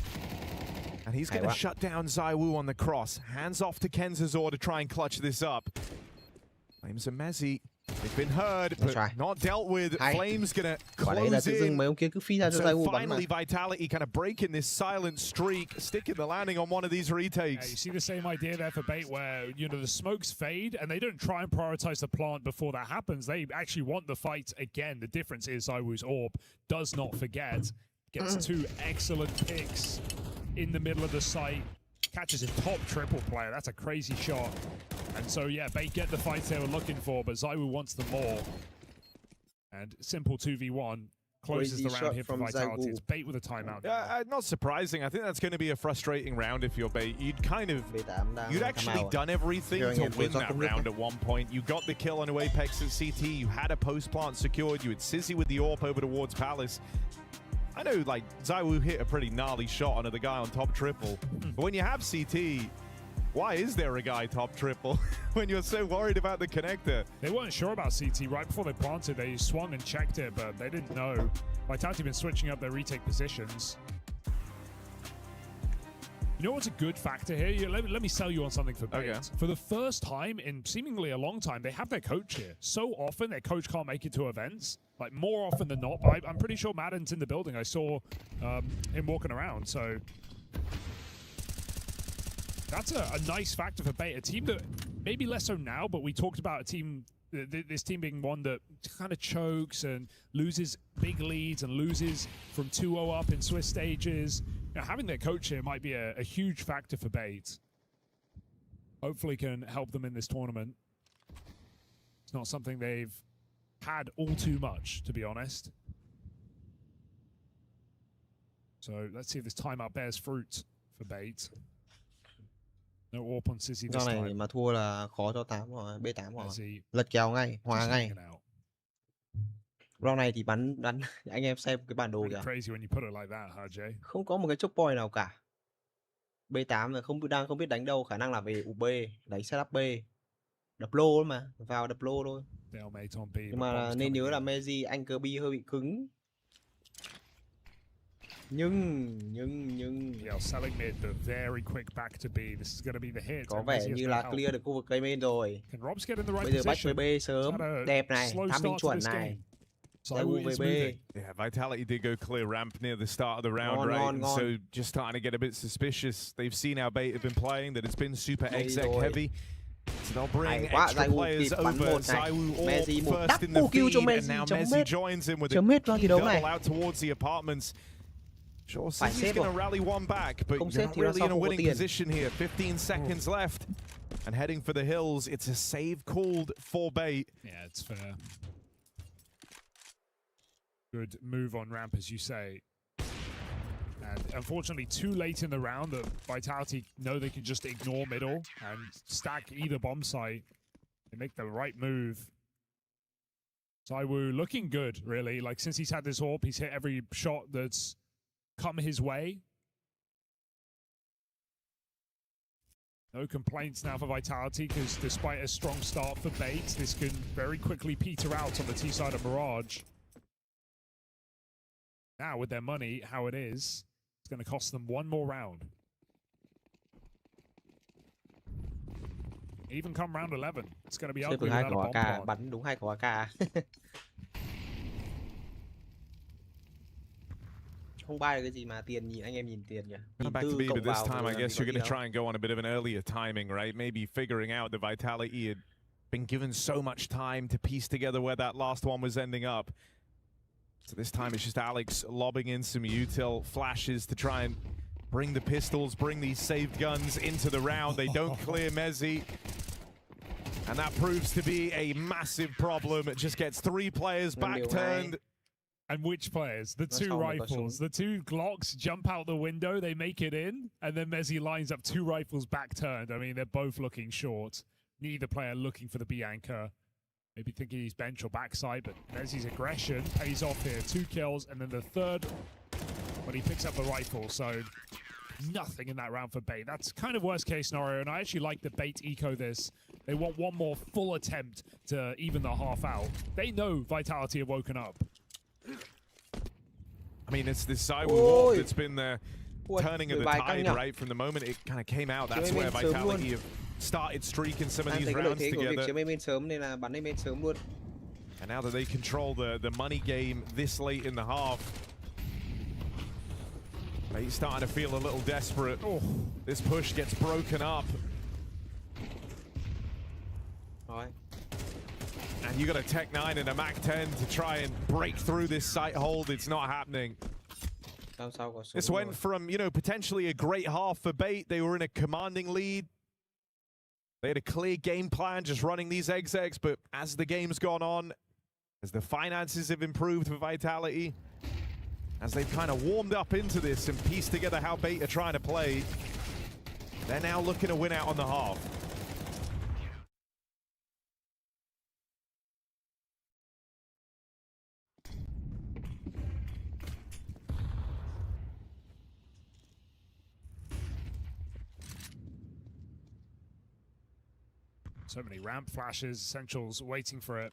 And he's going to shut down ZywOo on the cross. Hands off to Kenzazor to try and clutch this up. Flames and Mezzi. They've been heard, but not dealt with. Flames gonna close in. So finally, Vitality kind of breaking this silent streak, sticking the landing on one of these retakes. Yeah, you see the same idea there for Bait, where the smokes fade, and they don't try and prioritize the plant before that happens. They actually want the fight again. The difference is ZywOo's AWP does not forget. Gets 2 excellent picks in the middle of the site. Catches a top triple player. That's a crazy shot. And so, yeah, Bait get the fights they were looking for, but ZywOo wants them more. And simple 2v1 closes the round here for Vitality. It's Bait with a timeout. Not surprising. I think that's going to be a frustrating round if you're Bait. You'd actually done everything to win that round at one point. You got the kill on Apex at CT. You had a post plant secured. You had Sizzy with the AWP over towards Palace. I know, like, ZywOo hit a pretty gnarly shot onto the guy on top triple. But when you have CT, why is there a guy top triple when you're so worried about the connector? They weren't sure about CT right before they planted. They swung and checked it, but they didn't know. Vitality been switching up their retake positions. You know what's a good factor here? Let me sell you on something for Bait. Okay. For the first time in seemingly a long time, they have their coach here. So often their coach can't make it to events. Like, more often than not. But I'm pretty sure Madden's in the building. I saw him walking around. So that's a nice factor for Bait. A team that maybe less so now, but we talked about a team, this team being one that kind of chokes and loses big leads and loses from 2-0 up in Swiss stages. Having their coach here might be a huge factor for Bait. Hopefully can help them in this tournament. It's not something they've had all too much, to be honest. So let's see if this timeout bears fruit for Bait. No AWP on Sizzy this time. Này mà thua là khó cho 8 rồi, B8 rồi. Lật kèo ngay, hòa ngay. Round này thì bắn anh em xem cái bản đồ kìa. Không có một cái choke point nào cả. B8 là không biết đánh đâu, khả năng là về UB, đánh setup B. Đập lô mà, vào đập lô thôi. Nhưng mà nên nhớ là Mezzi anchor B hơi bị cứng. Nhưng có vẻ như là clear được khu vực cây main rồi. Bây giờ back về B sớm, đẹp này, tham minh chuẩn này. Yeah, Vitality did go clear ramp near the start of the round, right? So just starting to get a bit suspicious. They've seen how Bait have been playing, that it's been super exec heavy. So they'll bring extra players over. ZywOo first in the feed, and now Mezzi joins him with a double out towards the apartments. Sure, Sizzy's going to rally one back, but you're not really in a winning position here. 15 seconds left, and heading for the hills. It's a save called for Bait. Yeah, it's fair. Good move on ramp, as you say. And unfortunately, too late in the round that Vitality know they can just ignore middle and stack either bomb site. They make the right move. ZywOo looking good, really. Like, since he's had this AWP, he's hit every shot that's come his way. No complaints now for Vitality, because despite a strong start for Bait, this can very quickly peter out on the T side of Mirage. Now, with their money, how it is, it's going to cost them one more round. Even come round 11, it's going to be ugly without a bomb plot. Bắn đúng 2 khẩu AK. Không buy được cái gì mà tiền nhìn anh em nhìn tiền nhỉ. Back to B, but this time I guess you're going to try and go on a bit of an earlier timing, right? Maybe figuring out the Vitality had been given so much time to piece together where that last one was ending up. So this time it's just Alex lobbing in some util flashes to try and bring the pistols, bring these saved guns into the round. They don't clear Mezzi. And that proves to be a massive problem. It just gets 3 players back turned. And which players? The 2 rifles. The 2 Glocks jump out the window, they make it in, and then Mezzi lines up 2 rifles back turned. I mean, they're both looking short. Neither player looking for the B anchor. Maybe thinking he's bench or backside, but Mezzi's aggression pays off here. 2 kills, and then the third when he picks up the rifle. So nothing in that round for Bait. That's kind of worst case scenario, and I actually like the Bait eco this. They want one more full attempt to even the half out. They know Vitality have woken up. I mean, it's this Zai Wu that's been the turning of the tide, right? From the moment it kind of came out, that's where Vitality have started streaking some of these rounds together. And now that they control the money game this late in the half, Bait's starting to feel a little desperate. Oh, this push gets broken up. And you got a Tech 9 and a Mac 10 to try and break through this site hold. It's not happening. This went from, you know, potentially a great half for Bait. They were in a commanding lead. They had a clear game plan, just running these execs, but as the game's gone on, as the finances have improved for Vitality, as they've kind of warmed up into this and pieced together how Bait are trying to play, they're now looking to win out on the half. So many ramp flashes, Essentials waiting for it.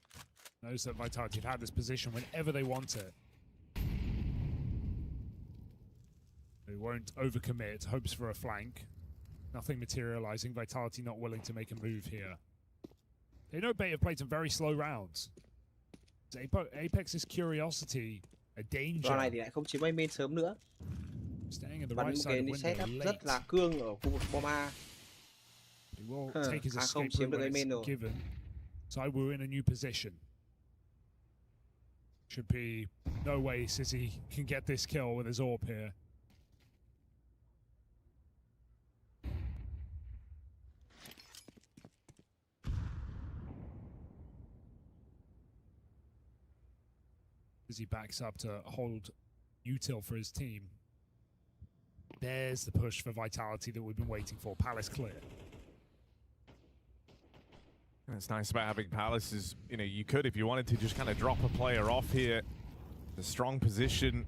Knows that Vitality have had this position whenever they want it. They won't overcommit, hopes for a flank. Nothing materializing, Vitality not willing to make a move here. They know Bait have played some very slow rounds. Apex's Curiosity, a danger. Đoạn này thì lại không chiếm main sớm nữa. Bắn một cái setup rất là cương ở khu vực bom A. He will take his escape route when it's given. TYLOO in a new position. Should be no way City can get this kill with his AWP here. As he backs up to hold util for his team. There's the push for Vitality that we've been waiting for. Palace clear. What's nice about having Palace is, you know, you could, if you wanted to, just kind of drop a player off here. The strong position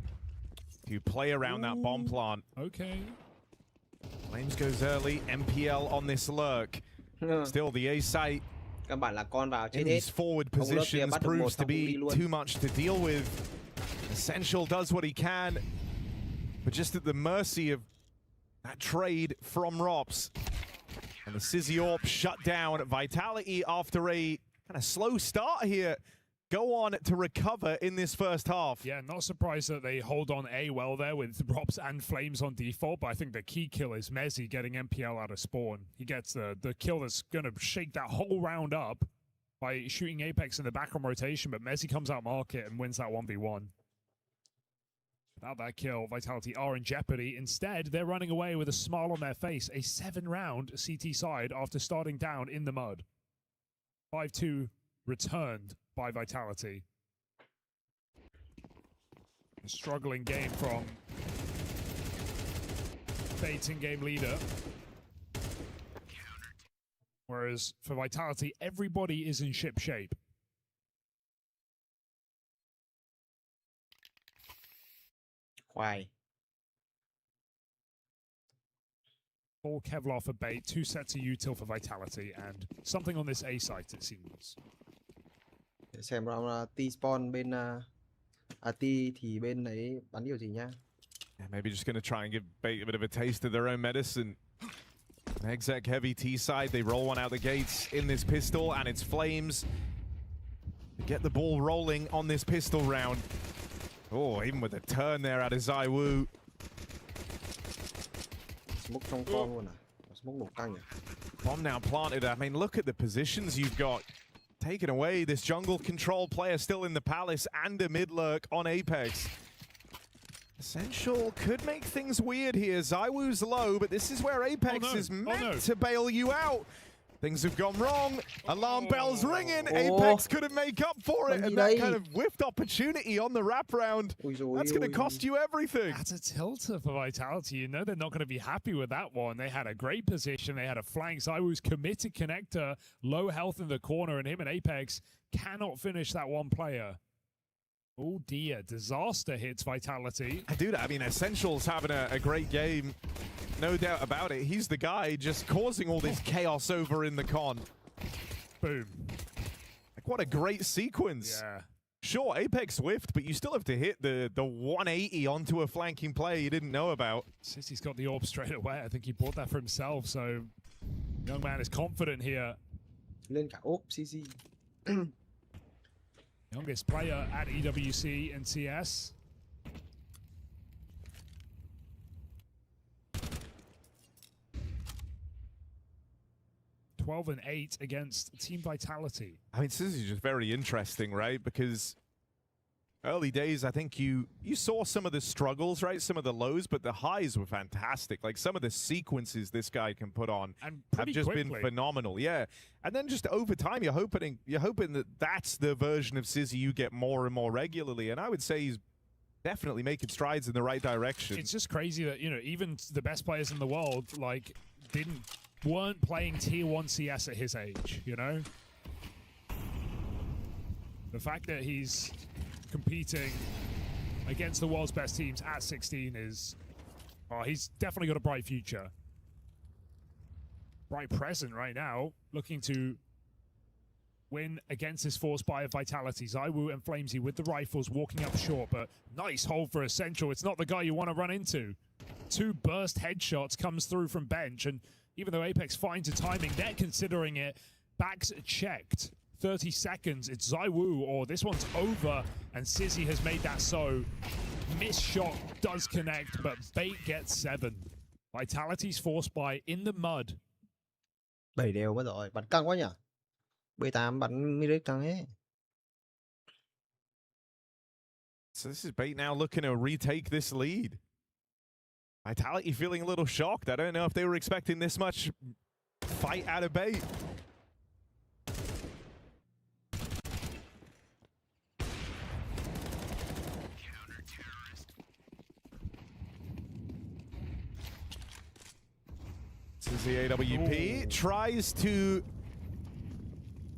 to play around that bomb plant. Okay. Flames goes early. MPL on this lurk. Still, the A site in these forward positions proves to be too much to deal with. Essential does what he can, but just at the mercy of that trade from Rops. And the Sizzy AWP shut down. Vitality, after a kind of slow start here, go on to recover in this first half. Yeah, not surprised that they hold on A well there with Rops and Flames on default, but I think the key kill is Mezzi getting MPL out of spawn. He gets the kill that's going to shake that whole round up by shooting Apex in the back on rotation, but Mezzi comes out market and wins that 1v1. Without that kill, Vitality are in jeopardy. Instead, they're running away with a smile on their face. A 7-round CT side after starting down in the mud. 5-2 returned by Vitality. A struggling game from Bait's in-game leader. Whereas for Vitality, everybody is in ship shape. Why? Full Kevlar for Bait, 2 sets of util for Vitality, and something on this A site, it seems. Để xem là T-spawn bên T thì bên ấy bắn điều gì nhá. Yeah, maybe just going to try and give Bait a bit of a taste of their own medicine. An exec heavy T side, they roll one out the gates in this pistol, and it's Flames to get the ball rolling on this pistol round. Oh, even with a turn there out of Zai Wu. Smoke trong con luôn à? Smoke nổ căng à? Bomb now planted. I mean, look at the positions you've got. Taken away, this jungle control player still in the Palace and a mid lurk on Apex. Essential could make things weird here. Zai Wu's low, but this is where Apex is meant to bail you out. Things have gone wrong. Alarm bells ringing. Apex couldn't make up for it. And that kind of whiffed opportunity on the wraparound. That's going to cost you everything. That's a tilter for Vitality. You know they're not going to be happy with that one. They had a great position. They had a flank. ZywOo's committed connector. Low health in the corner. And him and Apex cannot finish that one player. Oh dear. Disaster hits Vitality. Dude, I mean, Essential's having a great game. No doubt about it. He's the guy just causing all this chaos over in the con. Boom. Like, what a great sequence. Yeah. Sure, Apex whiffed, but you still have to hit the 180 onto a flanking player you didn't know about. Sissy's got the orb straight away. I think he bought that for himself, so young man is confident here. Lên cả ốp Sissy. Youngest player at EWC and CS. (12 and 8) against Team Vitality. I mean, this is just very interesting, right? Because early days, I think you saw some of the struggles, right? Some of the lows, but the highs were fantastic. Like some of the sequences this guy can put on have just been phenomenal. Yeah, and then just over time, you're hoping that that's the version of Sizzy you get more and more regularly. And I would say he's definitely making strides in the right direction. It's just crazy that, you know, even the best players in the world weren't playing tier 1 CS at his age, you know? The fact that he's competing against the world's best teams at 16 is... Oh, he's definitely got a bright future. Bright present right now, looking to win against this force by Vitality. ZywOo and Flamesy with the rifles walking up short, but nice hold for Essential. It's not the guy you want to run into. 2 burst headshots comes through from bench, and even though Apex finds the timing, they're considering it. Backs checked. 30 seconds. It's ZywOo, or this one's over, and Sizzy has made that so. Missed shot does connect, but Bait gets 7. Vitality's force buy in the mud. 7 đều mất rồi. Bắn căng quá nhỉ? B8 bắn mid căng ấy. So this is Bait now looking to retake this lead. Vitality feeling a little shocked. I don't know if they were expecting this much fight out of Bait. This is the AWP. Tries to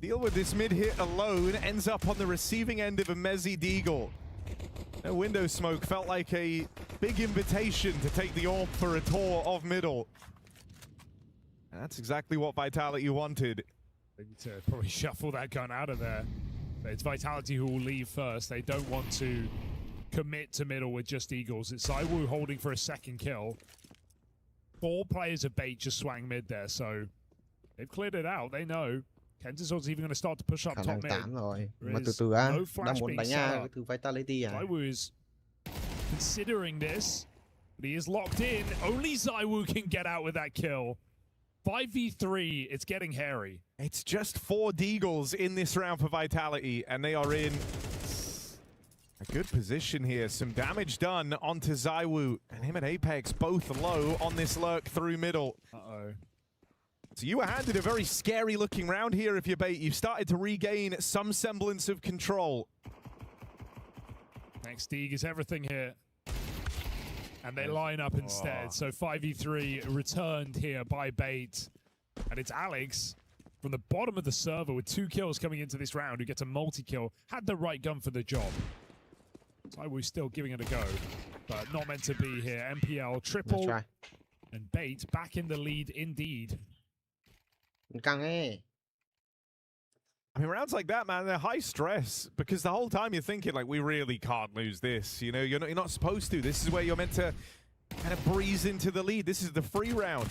deal with this mid-hit alone. Ends up on the receiving end of a Mezzy Deagle. No window smoke, felt like a big invitation to take the AWP for a tour of middle. And that's exactly what Vitality wanted. They need to probably shuffle that gun out of there. It's Vitality who will leave first. They don't want to commit to middle with just Eagles. It's ZywOo holding for a second kill. 4 players of Bait just swang mid there, so they've cleared it out. They know. Kentesor's even going to start to push up top mid. Rồi. Mà từ từ á, đang muốn đánh A từ Vitality à. ZywOo is considering this, but he is locked in. Only ZywOo can get out with that kill. 5v3, it's getting hairy. It's just 4 Deagles in this round for Vitality, and they are in a good position here. Some damage done onto ZywOo, and him and Apex both low on this lurk through middle. Uh-oh. So you were handed a very scary looking round here if you're Bait. You've started to regain some semblance of control. Next Deag is everything here. And they line up instead. So 5v3 returned here by Bait. And it's Alex from the bottom of the server with 2 kills coming into this round who gets a multi-kill. Had the right gun for the job. ZywOo still giving it a go, but not meant to be here. MPL triple. And Bait back in the lead indeed. Căng ấy. I mean, rounds like that, man, they're high stress because the whole time you're thinking, like, we really can't lose this. You know, you're not supposed to. This is where you're meant to kind of breeze into the lead. This is the free round.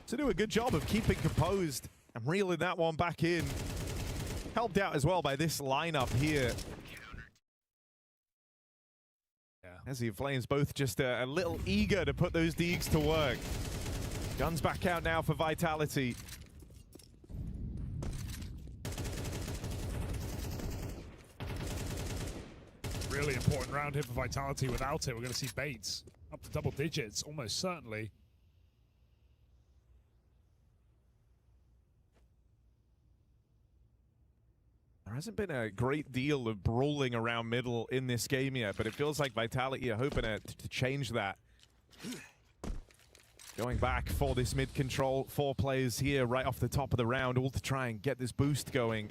So do a good job of keeping composed and reeling that one back in. Helped out as well by this lineup here. As the Flames both just a little eager to put those Deags to work. Guns back out now for Vitality. Really important round here for Vitality. Without it, we're going to see Bates up to double digits, almost certainly. hasn't been a great deal of brawling around middle in this game yet, but it feels like Vitality are hoping to change that. Going back for this mid control, 4 players here right off the top of the round, all to try and get this boost going.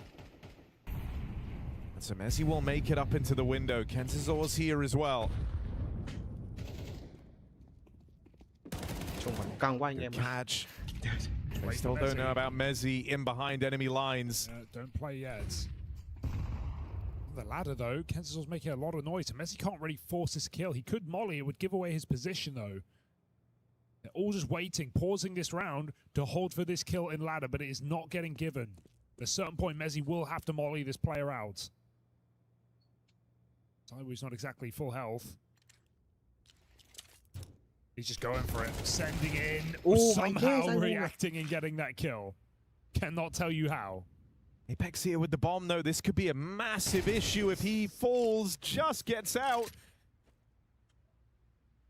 And so Messi will make it up into the window. Kenzazor's here as well. Good catch. We still don't know about Messi in behind enemy lines. Don't play yet. The ladder though, Kenzazor's making a lot of noise, and Messi can't really force this kill. He could molly, it would give away his position though. They're all just waiting, pausing this round to hold for this kill in ladder, but it is not getting given. At a certain point, Messi will have to molly this player out. ZywOo's not exactly full health. He's just going for it, sending in, somehow reacting and getting that kill. Cannot tell you how. Apex here with the bomb though. This could be a massive issue if he falls, just gets out.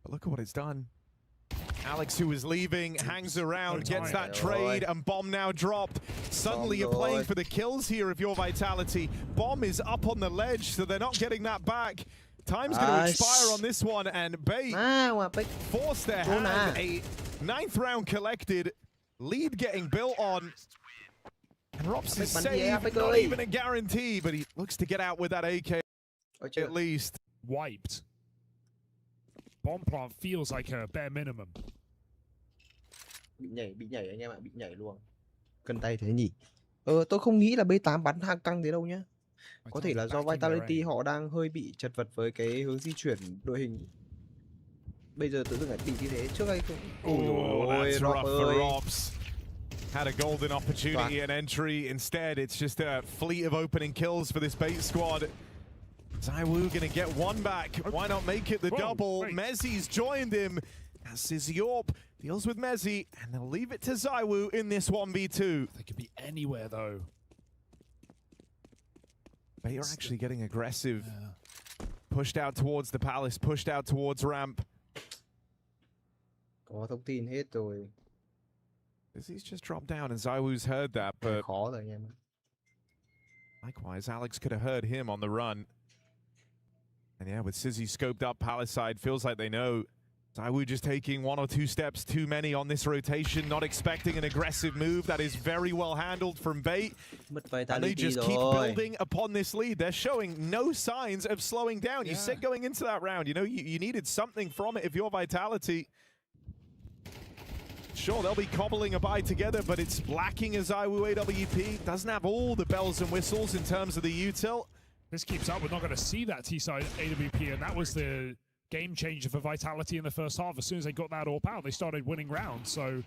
But look at what it's done. Alex, who was leaving, hangs around, gets that trade, and bomb now dropped. Suddenly you're playing for the kills here if you're Vitality. Bomb is up on the ledge, so they're not getting that back. Time's going to expire on this one, and Bait forced their hand. A 9th round collected, lead getting built on. And Rops is saved, not even a guarantee, but he looks to get out with that AK at least. Wiped. Bomb plant feels like a bare minimum. Bị nhảy anh em ạ, bị nhảy luôn. Cân tay thế nhỉ? Tôi không nghĩ là B8 bắn hạng căng thế đâu nhá. Có thể là do Vitality họ đang hơi bị chật vật với cái hướng di chuyển đội hình. Bây giờ tự dưng lại bị như thế trước đây cũng. Ôi Rops had a golden opportunity and entry. Instead, it's just a fleet of opening kills for this Bait squad. ZywOo gonna get one back. Why not make it the double? Mezzi's joined him. As Yorp deals with Messi, and they'll leave it to ZywOo in this 1v2. They could be anywhere though. They are actually getting aggressive. Pushed out towards the palace, pushed out towards ramp. Có thông tin hết rồi. He's just dropped down, and ZywOo's heard that, but likewise, Alex could have heard him on the run. And yeah, with Sizzy scoped up palace side, feels like they know. ZywOo just taking 1 or 2 steps too many on this rotation, not expecting an aggressive move. That is very well handled from Bait. And they just keep building upon this lead. They're showing no signs of slowing down. You said going into that round, you know, you needed something from it if you're Vitality. Sure, they'll be cobbling a buy together, but it's lacking a ZywOo AWP. Doesn't have all the bells and whistles in terms of the util. This keeps up, we're not going to see that T-side AWP, and that was the game changer for Vitality in the first half. As soon as they got that AWP out, they started winning rounds, so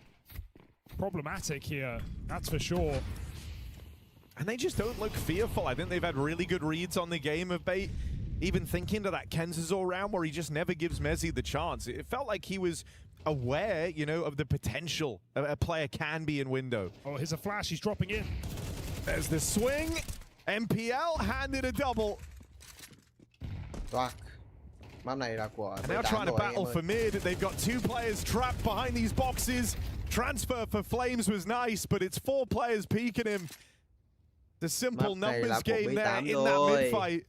problematic here, that's for sure. And they just don't look fearful. I think they've had really good reads on the game of Bait. Even thinking to that Kenzazor round where he just never gives Messi the chance. It felt like he was aware, you know, of the potential a player can be in window. Oh, here's a flash, he's dropping in. There's the swing. MPL handed a double. And now trying to battle for mid. They've got 2 players trapped behind these boxes. Transfer for Flames was nice, but it's 4 players peeking him. The simple numbers game there in that mid fight.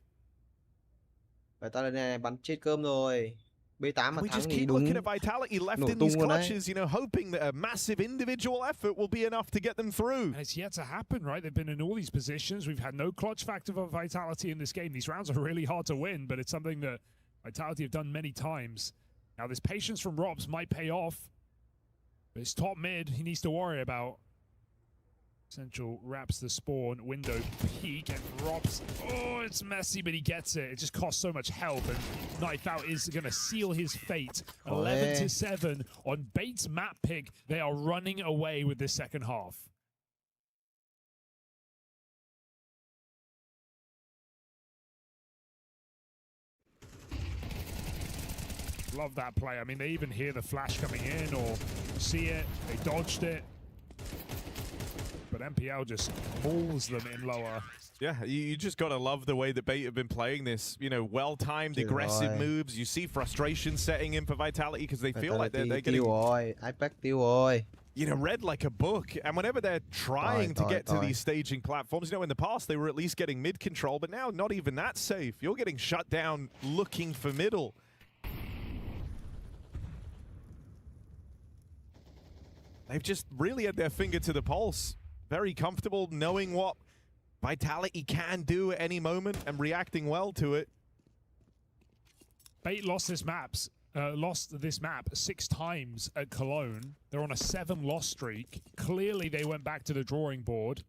Bắn chết cơm rồi. B8 mà we thắng just thì keep đúng looking at Vitality left in these clutches, you know, hoping that a massive individual effort will be enough to get them through. And it's yet to happen, right? They've been in all these positions. We've had no clutch factor for Vitality in this game. These rounds are really hard to win, but it's something that Vitality have done many times. Now, this patience from Robs might pay off, but it's top mid he needs to worry about. Central wraps the spawn, window peek, and Robs. Oh, it's messy, but he gets it. It just costs so much help, and Knife Out is going to seal his fate. 11-7 on Bait's map pick. They are running away with this second half. Love that play. I mean, they even hear the flash coming in or see it. They dodged it. But MPL just mauls them in lower. Yeah, you just got to love the way that Bait have been playing this. You know, well-timed, aggressive moves. You see frustration setting in for Vitality because they feel like they're getting... Apex tiêu rồi. read like a book. And whenever they're trying to get to these staging platforms, in the past they were at least getting mid control, but now not even that safe. You're getting shut down looking for middle. They've just really had their finger to the pulse. Very comfortable knowing what Vitality can do at any moment and reacting well to it. Bait lost this map 6 times at Cologne. They're on a 7-loss streak. Clearly they went back to the drawing board,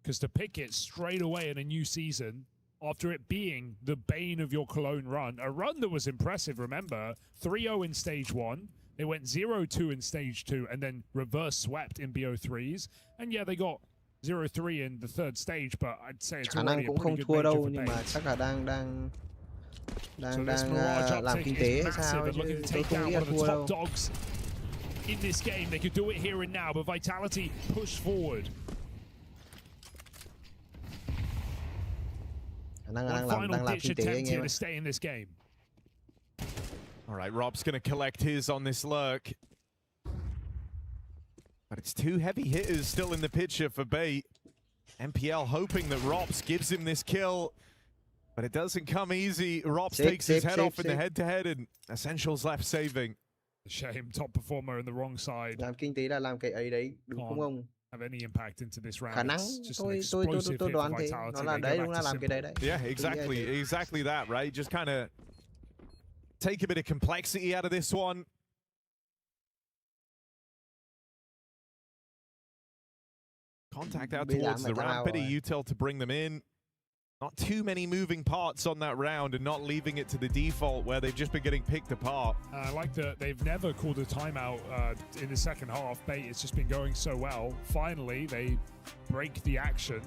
because to pick it straight away in a new season after it being the bane of your Cologne run, a run that was impressive, remember, 3-0 in stage 1. They went 0-2 in stage 2 and then reverse swept in BO3s. And yeah, they got 0-3 in the 3rd stage, but I'd say it's already a pretty good major for Bait. Chắc là đang Mirage làm uptick kinh is tế hay massive sao and looking to take down one of the top dogs in this game. They could do it here and now, but Vitality push forward. One final ditch attempt here to stay in this game. All right, Rob's going to collect his on this lurk. But it's 2 heavy hitters still in the picture for Bait. MPL hoping that Robs gives him this kill. But it doesn't come easy. Robs takes his head off in the head-to-head, and Essentials left saving. Shame, top performer on the wrong side. Làm kinh tế là làm cái ấy đấy, đúng không ông? Have any impact into this round. Khả năng tôi đoán thế, nó là đấy, đúng là làm cái đấy đấy. Yeah, exactly that, right? Just kind of take a bit of complexity out of this one. Contact out towards the ramp, bit of util to bring them in. Not too many moving parts on that round and not leaving it to the default where they've just been getting picked apart. I like that they've never called a timeout in the second half. Bait, it's just been going so well. Finally, they break the action.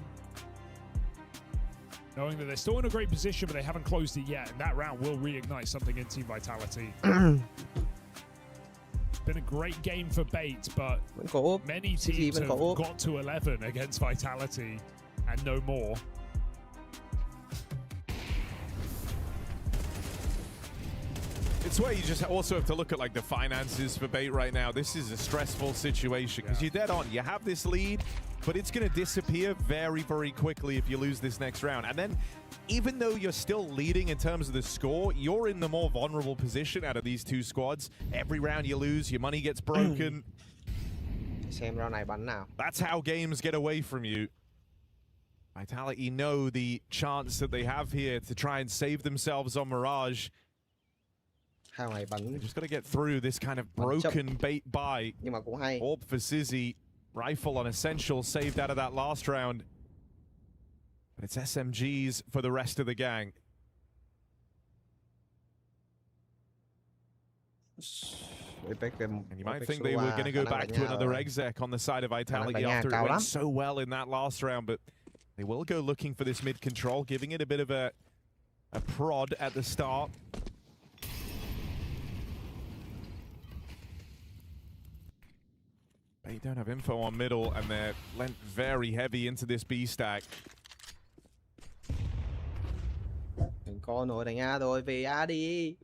Knowing that they're still in a great position, but they haven't closed it yet. And that round will reignite something in Team Vitality. It's been a great game for Bait, but many teams have got to 11 against Vitality and no more. It's where you just also have to look at like the finances for Bait right now. This is a stressful situation because you're dead on. You have this lead, but it's going to disappear very, very quickly if you lose this next round. And then even though you're still leading in terms of the score, you're in the more vulnerable position out of these 2 squads. Every round you lose, your money gets broken. Xem round này bắn nào. That's how games get away from you. Vitality know the chance that they have here to try and save themselves on Mirage. They just got to get through this kind of broken Bait buy. Orb for Sizzy. Rifle on Essential saved out of that last round. But it's SMGs for the rest of the gang. And you might think they were going to go back to another exec on the side of Vitality after it went so well in that last round, but they will go looking for this mid control, giving it a bit of a prod at the start. They don't have info on middle, and they're lent very heavy into this B stack. Đừng có nổi đánh A rồi, về A đi.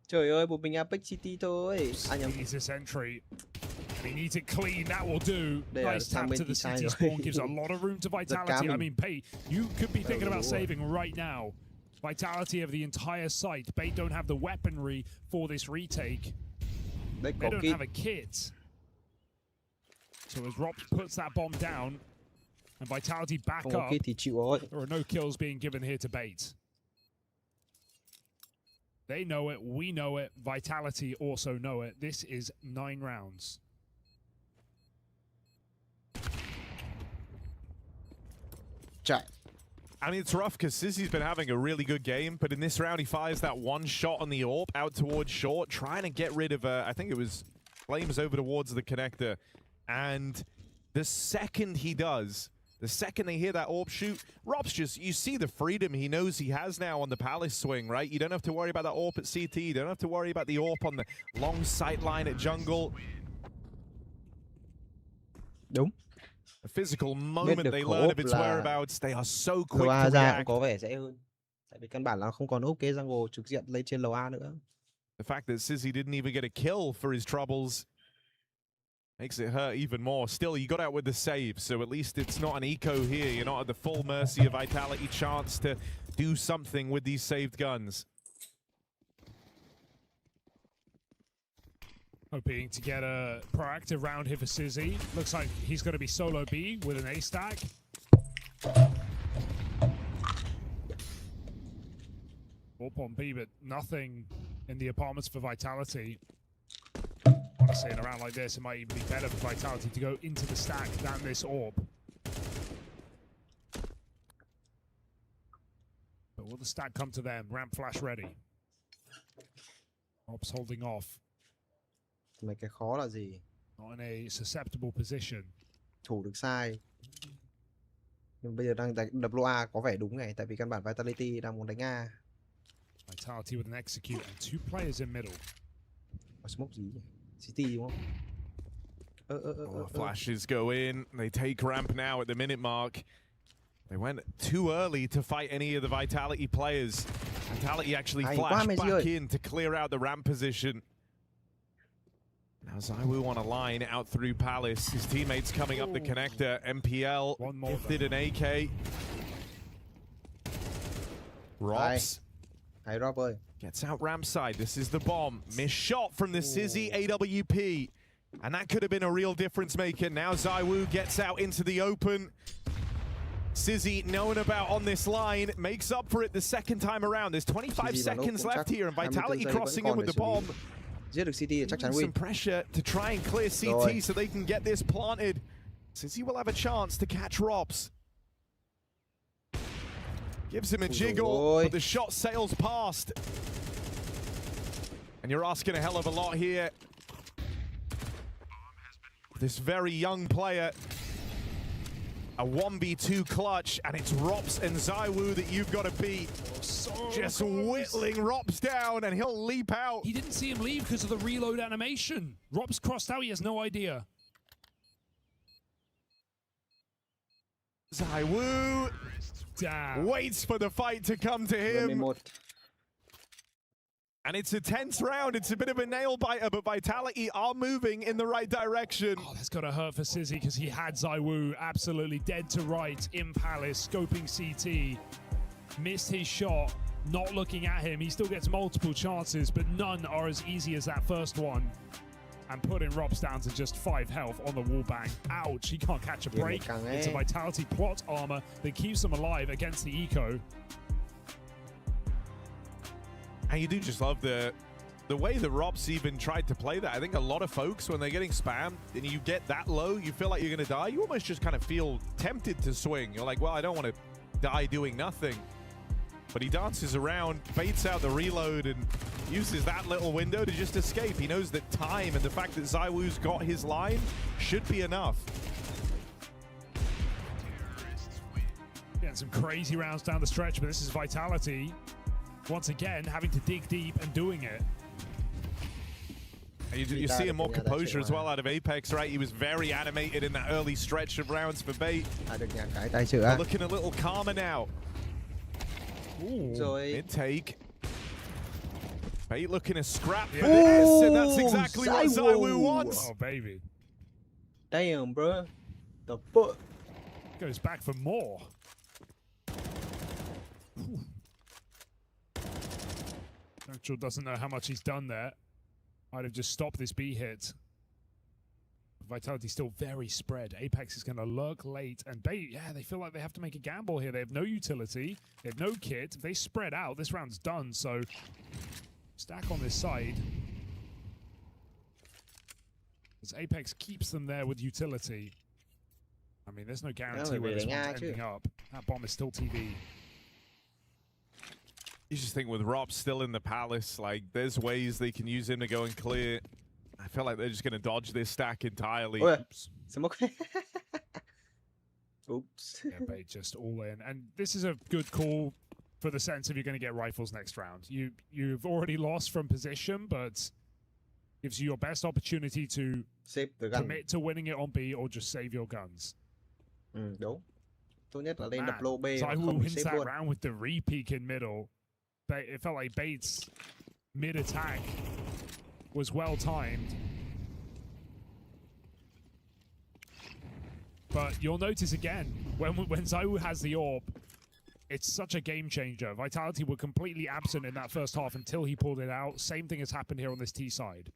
Trời ơi, một mình Apex City thôi. Jesus entry. They need it clean, that will do. Nice tap to the CT spawn, gives a lot of room to Vitality. I mean, Bait, you could be thinking about saving right now. Vitality of the entire site. Bait don't have the weaponry for this retake. They don't have a kit. So as Rob puts that bomb down and Vitality back up, there are no kills being given here to Bait. They know it, we know it, Vitality also know it. This is 9 rounds. I mean, it's rough because Sizzy's been having a really good game, but in this round he fires that one shot on the AWP out towards short, trying to get rid of, I think it was Flames over towards the connector. And the second he does, the second they hear that AWP shoot, Rob's just, you see the freedom he knows he has now on the Palace swing, right? You don't have to worry about that AWP at CT. You don't have to worry about the AWP on the long sight line at jungle. Đúng. The physical moment they learn of its whereabouts, they are so quick to react. Có vẻ dễ hơn. Tại vì căn bản là không còn AWP kế jungle trực diện lên trên lầu A nữa. The fact that Sizzy didn't even get a kill for his troubles Makes it hurt even more. Still, you got out with the save, so at least it's not an eco here. You're not at the full mercy of Vitality. Chance to do something with these saved guns. Hoping to get a proactive round here for Sizzy. Looks like he's going to be solo B with an A stack. Up on B, but nothing in the apartments for Vitality. Honestly, in a round like this, it might even be better for Vitality to go into the stack than this orb. But will the stack come to them? Ramp flash ready. Orbs holding off. Mấy cái khó là gì? Not in a susceptible position. Thủ được sai. Nhưng bây giờ đang đập lô A có vẻ đúng này, tại vì căn bản Vitality đang muốn đánh A. Vitality with an execute and 2 players in middle. Có smoke gì? City đúng không? Flashes go in. They take ramp now at the minute mark. They went too early to fight any of the Vitality players. Vitality actually flashed back in to clear out the ramp position. Now ZywOo on a line out through Palace. His teammates coming up the connector. MPL gifted an AK. Robs. Hi, Rob ơi. Gets out ramp side. This is the bomb. Missed shot from the Sizzy AWP. And that could have been a real difference maker. Now ZywOo gets out into the open. Sizzy, known about on this line, makes up for it the second time around. There's 25 seconds left here, and Vitality crossing in with the bomb. Some pressure to try and clear CT so they can get this planted. Sizzy will have a chance to catch Robs. Gives him a jiggle, but the shot sails past. And you're asking a hell of a lot here. This very young player. A 1v2 clutch, and it's Robs and ZywOo that you've got to beat. Just whittling Robs down, and he'll leap out. He didn't see him leave because of the reload animation. Robs crossed out, he has no idea. ZywOo waits for the fight to come to him. And it's a tense round. It's a bit of a nail-biter, but Vitality are moving in the right direction. Oh, that's got to hurt for Sizzy because he had ZywOo absolutely dead to right in Palace, scoping CT. Missed his shot, not looking at him. He still gets multiple chances, but none are as easy as that first one. And putting Robs down to just 5 health on the wall bang. Ouch, he can't catch a break. It's a Vitality plot armor that keeps him alive against the eco. And you do just love the way that Robs even tried to play that. I think a lot of folks, when they're getting spammed and you get that low, you feel like you're going to die, you almost just kind of feel tempted to swing. You're like, well, I don't want to die doing nothing. But he dances around, baits out the reload, and uses that little window to just escape. He knows that time and the fact that ZywOo's got his line should be enough. Getting some crazy rounds down the stretch, but this is Vitality. Once again, having to dig deep and doing it. You're seeing more composure as well out of Apex, right? He was very animated in that early stretch of rounds for Bait. But looking a little calmer now. Mid-take. Bait looking to scrap for this, and that's exactly what ZywOo wants. Oh, baby. Damn, bro. The fuck? Goes back for more. Actual doesn't know how much he's done there. Might have just stopped this B hit. Vitality still very spread. Apex is going to lurk late. And Bait, yeah, they feel like they have to make a gamble here. They have no utility. They have no kit. If they spread out, this round's done. So, stack on this side. As Apex keeps them there with utility. I mean, there's no guarantee where this one's ending up. That bomb is still TV. You just think with Rob still in the Palace, like, there's ways they can use him to go and clear. I feel like they're just going to dodge this stack entirely. Oops. Oops. Yeah, Bait just all in. And this is a good call for the sense of you're going to get rifles next round. You've already lost from position, but gives you your best opportunity to commit to winning it on B or just save your guns. Đúng. Tốt nhất là lên đập lô B. ZywOo wins that round with the re-peek in middle. It felt like Bait's mid-attack was well-timed. But you'll notice again, when ZywOo has the orb, it's such a game changer. Vitality were completely absent in that first half until he pulled it out. Same thing has happened here on this T side.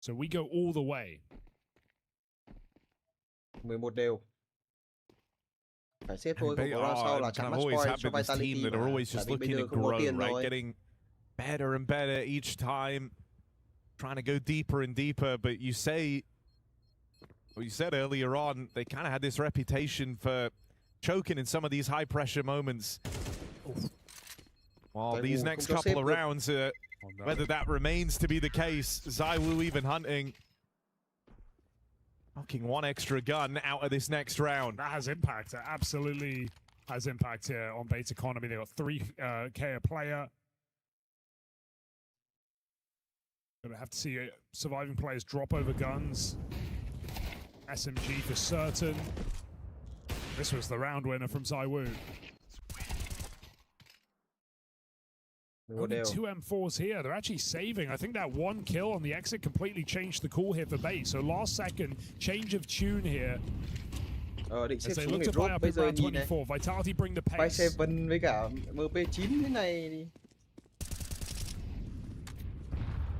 So we go all the way. 11 đều. Phải xếp thôi, không có round sau là chắn match point cho Vitality that are always just looking to grow, right? Getting better and better each time, trying to go deeper and deeper. But you say, well, you said earlier on, they kind of had this reputation for choking in some of these high pressure moments. Well, these next couple of rounds, whether that remains to be the case, ZywOo even hunting. Knocking one extra gun out of this next round. That has impact. It absolutely has impact here on Bait Economy. They got 3K a player. Gonna have to see surviving players drop over guns. SMG for certain. This was the round winner from ZywOo. Only 2 M4s here. They're actually saving. I think that one kill on the exit completely changed the call here for Bait. So last second, change of tune here. Định xếp As they xuống look để to buy drop up bây in giờ round nhìn này. 24. Vitality bring the pace. 5-7 với cả MP9 thế này đi.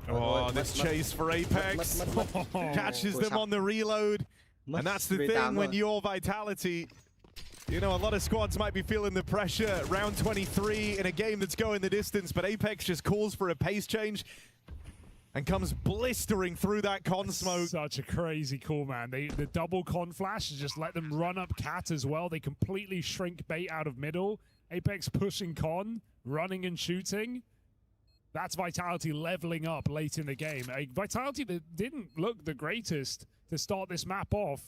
Oh, this chase for Apex catches them on the reload. And that's the thing when you're Vitality. You know, a lot of squads might be feeling the pressure. Round 23 in a game that's going the distance, but Apex just calls for a pace change and comes blistering through that con smoke. Such a crazy call, man. The double con flash just let them run up cat as well. They completely shrink Bait out of middle. Apex pushing con, running and shooting. That's Vitality leveling up late in the game. A Vitality that didn't look the greatest to start this map off,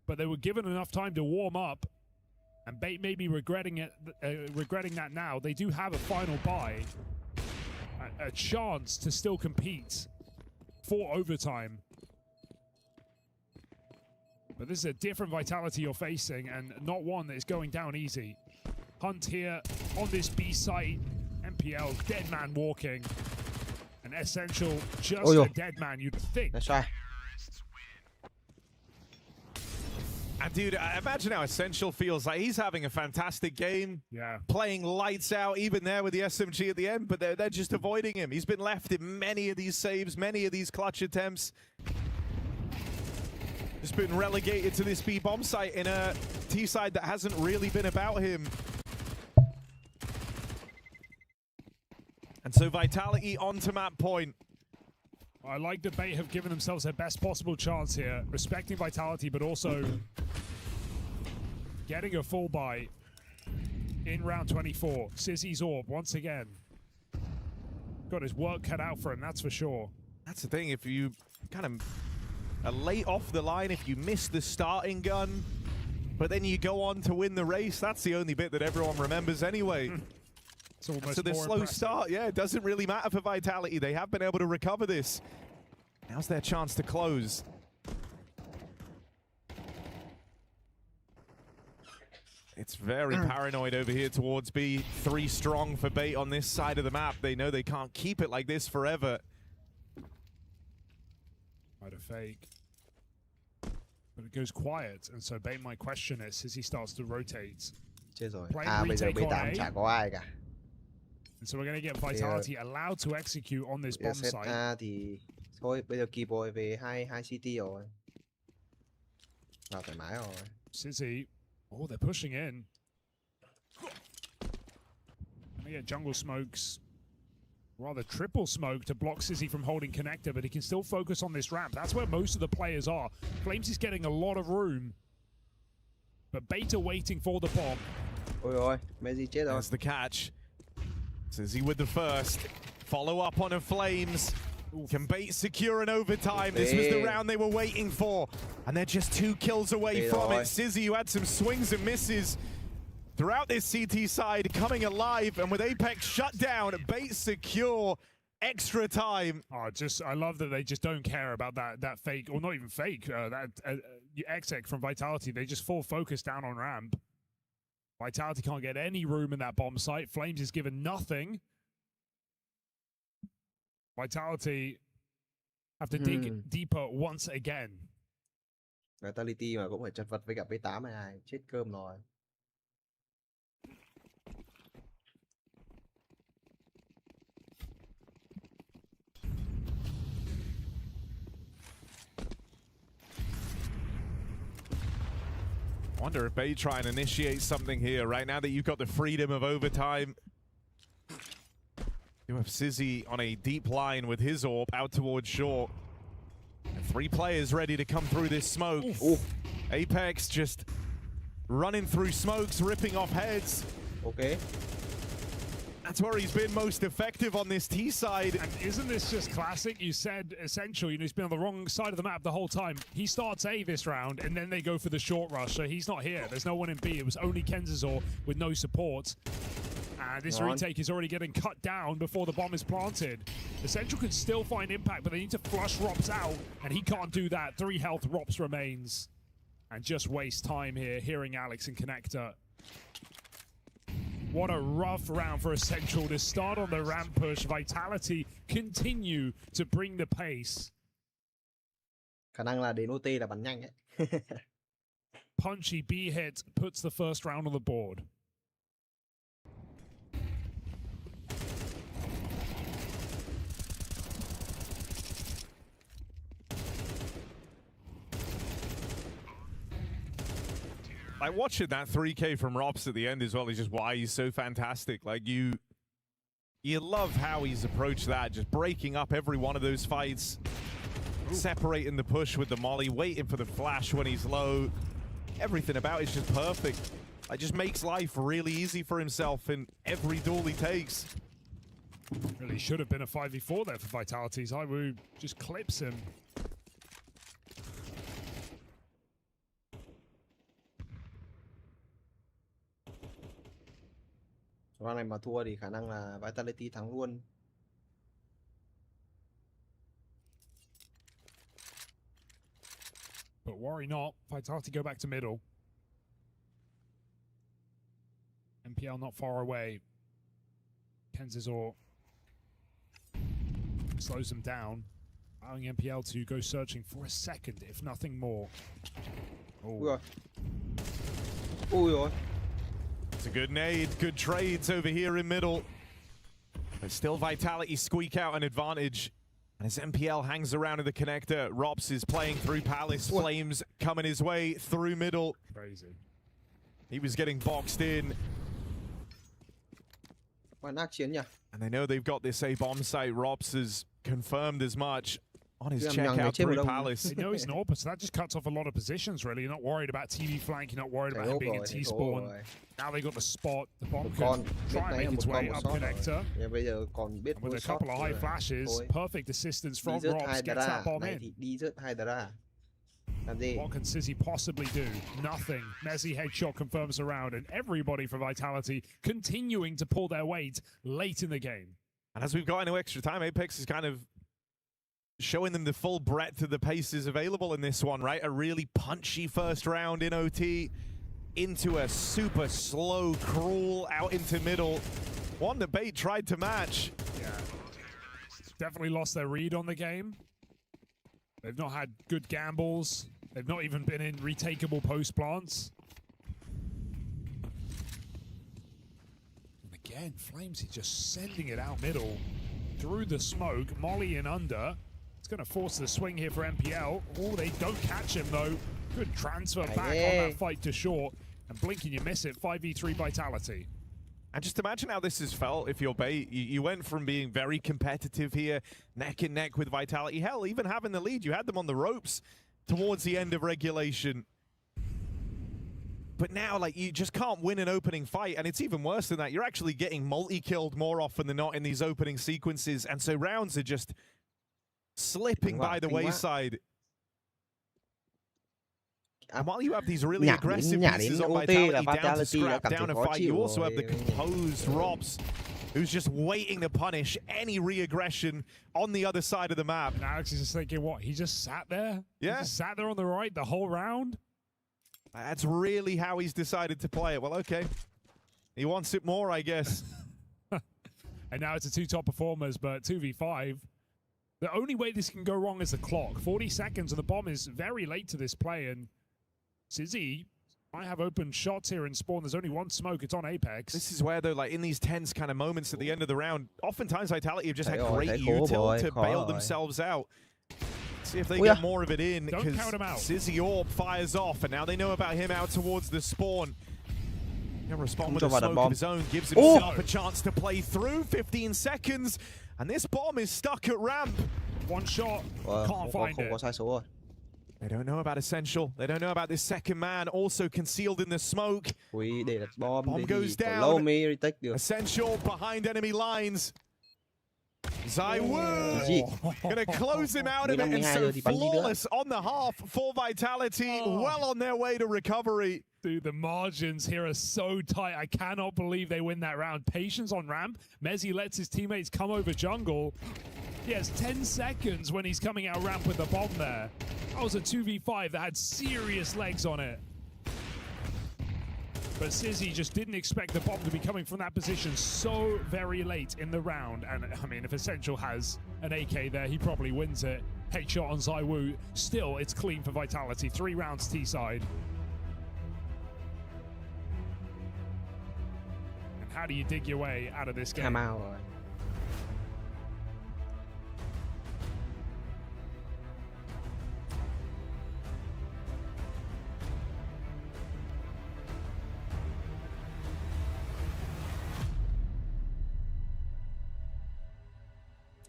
but they were given enough time to warm up. And Bait may be regretting that now. They do have a final buy, a chance to still compete for overtime. But this is a different Vitality you're facing, and not one that is going down easy. Hunt here on this B site. MPL, dead man walking. An Essential, just a dead man, you'd think. That's right. And dude, I imagine how Essential feels. Like he's having a fantastic game. Yeah. Playing lights out, even there with the SMG at the end, but they're just avoiding him. He's been left in many of these saves, many of these clutch attempts. Just been relegated to this B bomb site in a T side that hasn't really been about him. And so Vitality onto map point. I like that Bait have given themselves their best possible chance here, respecting Vitality, but also getting a full buy in round 24. Sizzy's orb, once again. Got his work cut out for him, that's for sure. That's the thing, if you kind of are late off the line, if you miss the starting gun, but then you go on to win the race, that's the only bit that everyone remembers anyway. So the slow start, yeah, it doesn't really matter for Vitality. They have been able to recover this. Now's their chance to close. It's very paranoid over here towards B. 3 strong for Bait on this side of the map. They know they can't keep it like this forever. Quite a fake. But it goes quiet, and so Bait might question it as he starts to rotate. Chết rồi. Bây giờ B8 chả có ai cả. And so we're going to get Vitality allowed to execute on this bomb site. A thì thôi, bây giờ kịp rồi, về hai CT rồi. Vào thoải mái rồi. Sizzy, oh, they're pushing in. They get jungle smokes, rather triple smoke to block Sizzy from holding connector, but he can still focus on this ramp. That's where most of the players are. Flames is getting a lot of room, but Bait are waiting for the bomb. Ôi ôi, Messi chết rồi. That's the catch. Sizzy with the first. Follow up on a Flames. Can Bait secure an overtime? This was the round they were waiting for. And they're just 2 kills away from it. Sizzy, who had some swings and misses throughout this CT side, coming alive. And with Apex shut down, Bait secure extra time. Oh, I love that they just don't care about that fake, or not even fake, that exec from Vitality. They just full focus down on ramp. Vitality can't get any room in that bomb site. Flames is given nothing. Vitality have to dig deeper once again. Vitality mà cũng phải chật vật với cả B8 này, chết cơm rồi. I wonder if they try and initiate something here, right now that you've got the freedom of overtime. You have Sizzy on a deep line with his AWP out towards short. And 3 players ready to come through this smoke. Oof. Apex just running through smokes, ripping off heads. Okay. That's where he's been most effective on this T side. And isn't this just classic? You said essential, you know, he's been on the wrong side of the map the whole time. He starts A this round, and then they go for the short rush, so he's not here. There's no one in B. It was only Kenzazor with no support. And this retake is already getting cut down before the bomb is planted. Essential can still find impact, but they need to flush Rops out, and he can't do that. 3 health, Rops remains. And just waste time here, hearing Alex and Connector. What a rough round for Essential to start on the ramp push. Vitality continue to bring the pace. Khả năng là đến OT là bắn nhanh ấy. Punchy B hit puts the first round on the board. Like watching that 3K from Rops at the end as well is just why he's so fantastic. Like you love how he's approached that, just breaking up every one of those fights, separating the push with the molly, waiting for the flash when he's low. Everything about it's just perfect. It just makes life really easy for himself in every duel he takes. Really should have been a 5v4 there for Vitality. ZywOo just clips him. Round này mà thua thì khả năng là Vitality thắng luôn. But worry not, Vitality go back to middle. MPL not far away. Kenzazor slows them down, allowing MPL to go searching for a second, if nothing more. Oh. Ui. It's a good nade, good trades over here in middle. But still Vitality squeak out an advantage. And as MPL hangs around in the connector, Rops is playing through Palace. Flames coming his way through middle. Crazy. He was getting boxed in. And they know they've got this A bomb site. Rops has confirmed as much on his checkout through Palace. They know he's an AWP, so that just cuts off a lot of positions, really. You're not worried about TV flank, you're not worried about him being in T-spawn. Now they got the spot. The bomb can try and make its way up connector. And with a couple of high flashes, perfect assistance from Rops, gets that bomb in. What can Sizzy possibly do? Nothing. Messi headshot confirms the round, and everybody for Vitality continuing to pull their weight late in the game. And as we've got into extra time, Apex is kind of showing them the full breadth of the paces available in this one, right? A really punchy first round in OT into a super slow crawl out into middle. One that Bait tried to match. Yeah. Definitely lost their read on the game. They've not had good gambles. They've not even been in retakeable post plants. And again, Flames is just sending it out middle through the smoke. Molly in under. It's going to force the swing here for MPL. Oh, they don't catch him, though. Good transfer back on that fight to short. And blink and you miss it. 5v3 Vitality. And just imagine how this has felt if you're Bait. You went from being very competitive here, neck and neck with Vitality. Hell, even having the lead, you had them on the ropes towards the end of regulation. But now, like, you just can't win an opening fight. And it's even worse than that. You're actually getting multi-killed more often than not in these opening sequences. And so rounds are just slipping by the wayside. And while you have these really aggressive pieces on Vitality down to scrap down a fight, you also have the composed Rops who's just waiting to punish any re-aggression on the other side of the map. And Alex is just thinking, what, he just sat there? Yeah. He just sat there on the right the whole round? That's really how he's decided to play it. Well, okay. He wants it more, I guess. And now it's the 2 top performers, but 2v5. The only way this can go wrong is the clock. 40 seconds and the bomb is very late to this play, and Sizzy might have open shots here in spawn. There's only one smoke. It's on Apex. This is where, though, like in these tense kind of moments at the end of the round, oftentimes Vitality have just had great util to bail themselves out. See if they get more of it in, because Sizzy Orb fires off, and now they know about him out towards the spawn. He'll respond with a smoke of his own, gives himself a chance to play through. 15 seconds, and this bomb is stuck at ramp. One shot, can't find it. They don't know about Essential. They don't know about this second man, also concealed in the smoke. Bomb goes down. Essential behind enemy lines. ZywOo gonna close him out of it, and so flawless on the half for Vitality, well on their way to recovery. Dude, the margins here are so tight. I cannot believe they win that round. Patience on ramp. Mezzy lets his teammates come over jungle. He has 10 seconds when he's coming out ramp with the bomb there. That was a 2v5 that had serious legs on it. But Sizzy just didn't expect the bomb to be coming from that position so very late in the round. And I mean, if Essential has an AK there, he probably wins it. Headshot on ZywOo. Still, it's clean for Vitality. 3 rounds T-side. And how do you dig your way out of this game? Come out.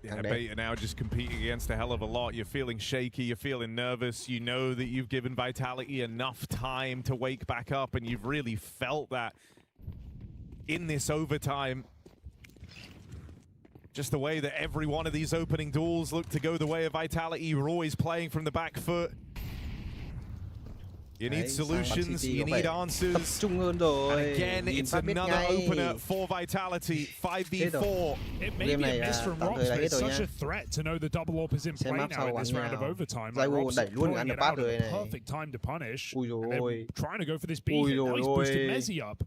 Yeah, Bait are now just competing against a hell of a lot. You're feeling shaky, you're feeling nervous. You know that you've given Vitality enough time to wake back up, and you've really felt that in this overtime. Just the way that every one of these opening duels look to go the way of Vitality. You're always playing from the back foot. You need solutions, you need answers. And again, it's another opener for Vitality, 5v4. It may be a miss from Rox, but it's such a threat to know the double AWP is in play now in this round of overtime. Like Rox pulling it out at the perfect time to punish. And they're trying to go for this B hit. Now he's boosted Mezzy up.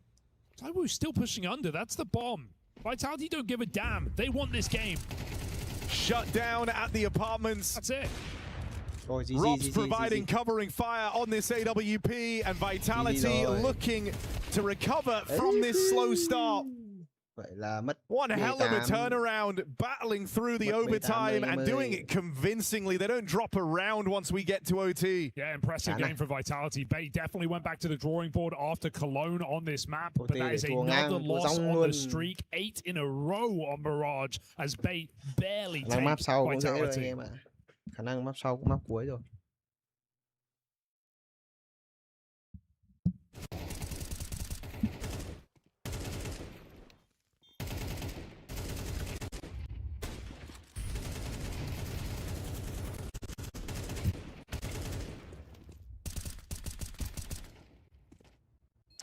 ZywOo's still pushing under. That's the bomb. Vitality don't give a damn. They want this game. Shut down at the apartments. That's it. Rob's providing covering fire on this AWP, and Vitality looking to recover from this slow start. One hell of a turnaround, battling through the overtime and doing it convincingly. They don't drop a round once we get to OT. Yeah, impressive game for Vitality. Bait definitely went back to the drawing board after Cologne on this map, but that is another loss on the streak. 8 in a row on Mirage as Bait barely takes Vitality. Khả năng map sau cũng map cuối rồi.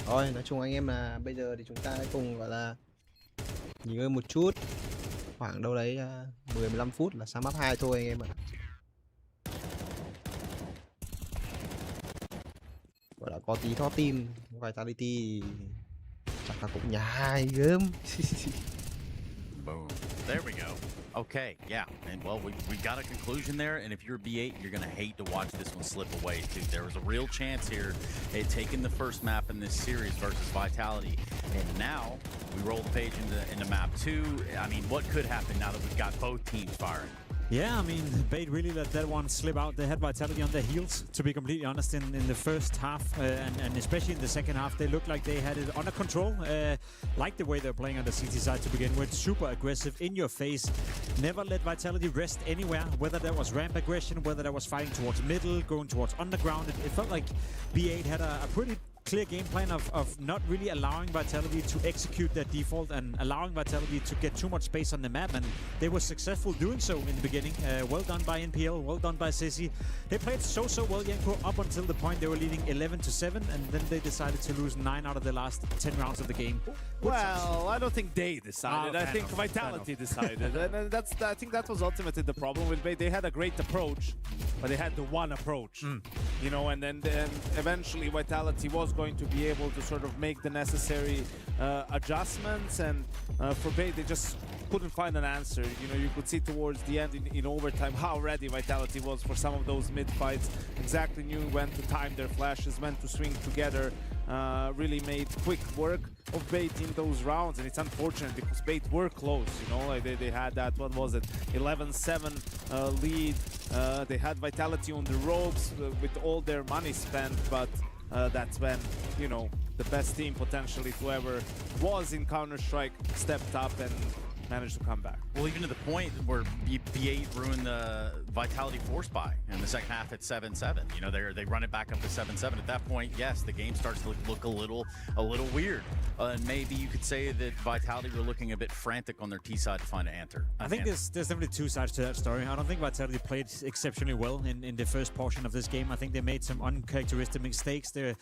Rồi, nói chung anh em là bây giờ thì chúng ta hãy cùng gọi là nghỉ ngơi một chút. Khoảng đâu đấy 10-15 phút là sang map 2 thôi anh em ạ. Gọi là có tí thót tim. Vitality chắc là cũng nhai gớm. Boom. There we go. Okay, yeah, and well, we got a conclusion there, and if you're B8, you're gonna hate to watch this one slip away too. There was a real chance here at taking the first map in this series versus Vitality, and now we roll the page into map 2. I mean, what could happen now that we've got both teams firing? Yeah, I mean, Bait really let that one slip out. They had Vitality on their heels, to be completely honest, in the first half, and especially in the second half. They looked like they had it under control, like the way they're playing on the CT side to begin with. Super aggressive, in your face. Never let Vitality rest anywhere, whether that was ramp aggression, whether that was fighting towards middle, going towards underground. It felt like B8 had a pretty clear game plan of not really allowing Vitality to execute their default and allowing Vitality to get too much space on the map, and they were successful doing so in the beginning. Well done by NPL, well done by Sizzy. They played so well, Yanko, up until the point they were leading 11-7, and then they decided to lose 9 out of the last 10 rounds of the game. Well, I don't think they decided. I think Vitality decided. And I think that was ultimately the problem with Bait. They had a great approach, but they had the one approach. You know, and then eventually Vitality was going to be able to sort of make the necessary adjustments, and for Bait, they just couldn't find an answer. You know, you could see towards the end in overtime how ready Vitality was for some of those mid fights. Exactly knew when to time their flashes, when to swing together. Really made quick work of Bait in those rounds, and it's unfortunate because Bait were close, you know, like they had that, what was it, 11-7 lead. They had Vitality on the ropes with all their money spent, but that's when, you know, the best team potentially to ever was in Counter-Strike stepped up and managed to come back. Well, even to the point where B8 ruined the Vitality force buy in the second half at 7-7. You know, they run it back up to 7-7. At that point, yes, the game starts to look a little weird. And maybe you could say that Vitality were looking a bit frantic on their T side to find an answer. I think there's definitely two sides to that story. I don't think Vitality played exceptionally well in the first portion of this game. I think they made some uncharacteristic mistakes. We're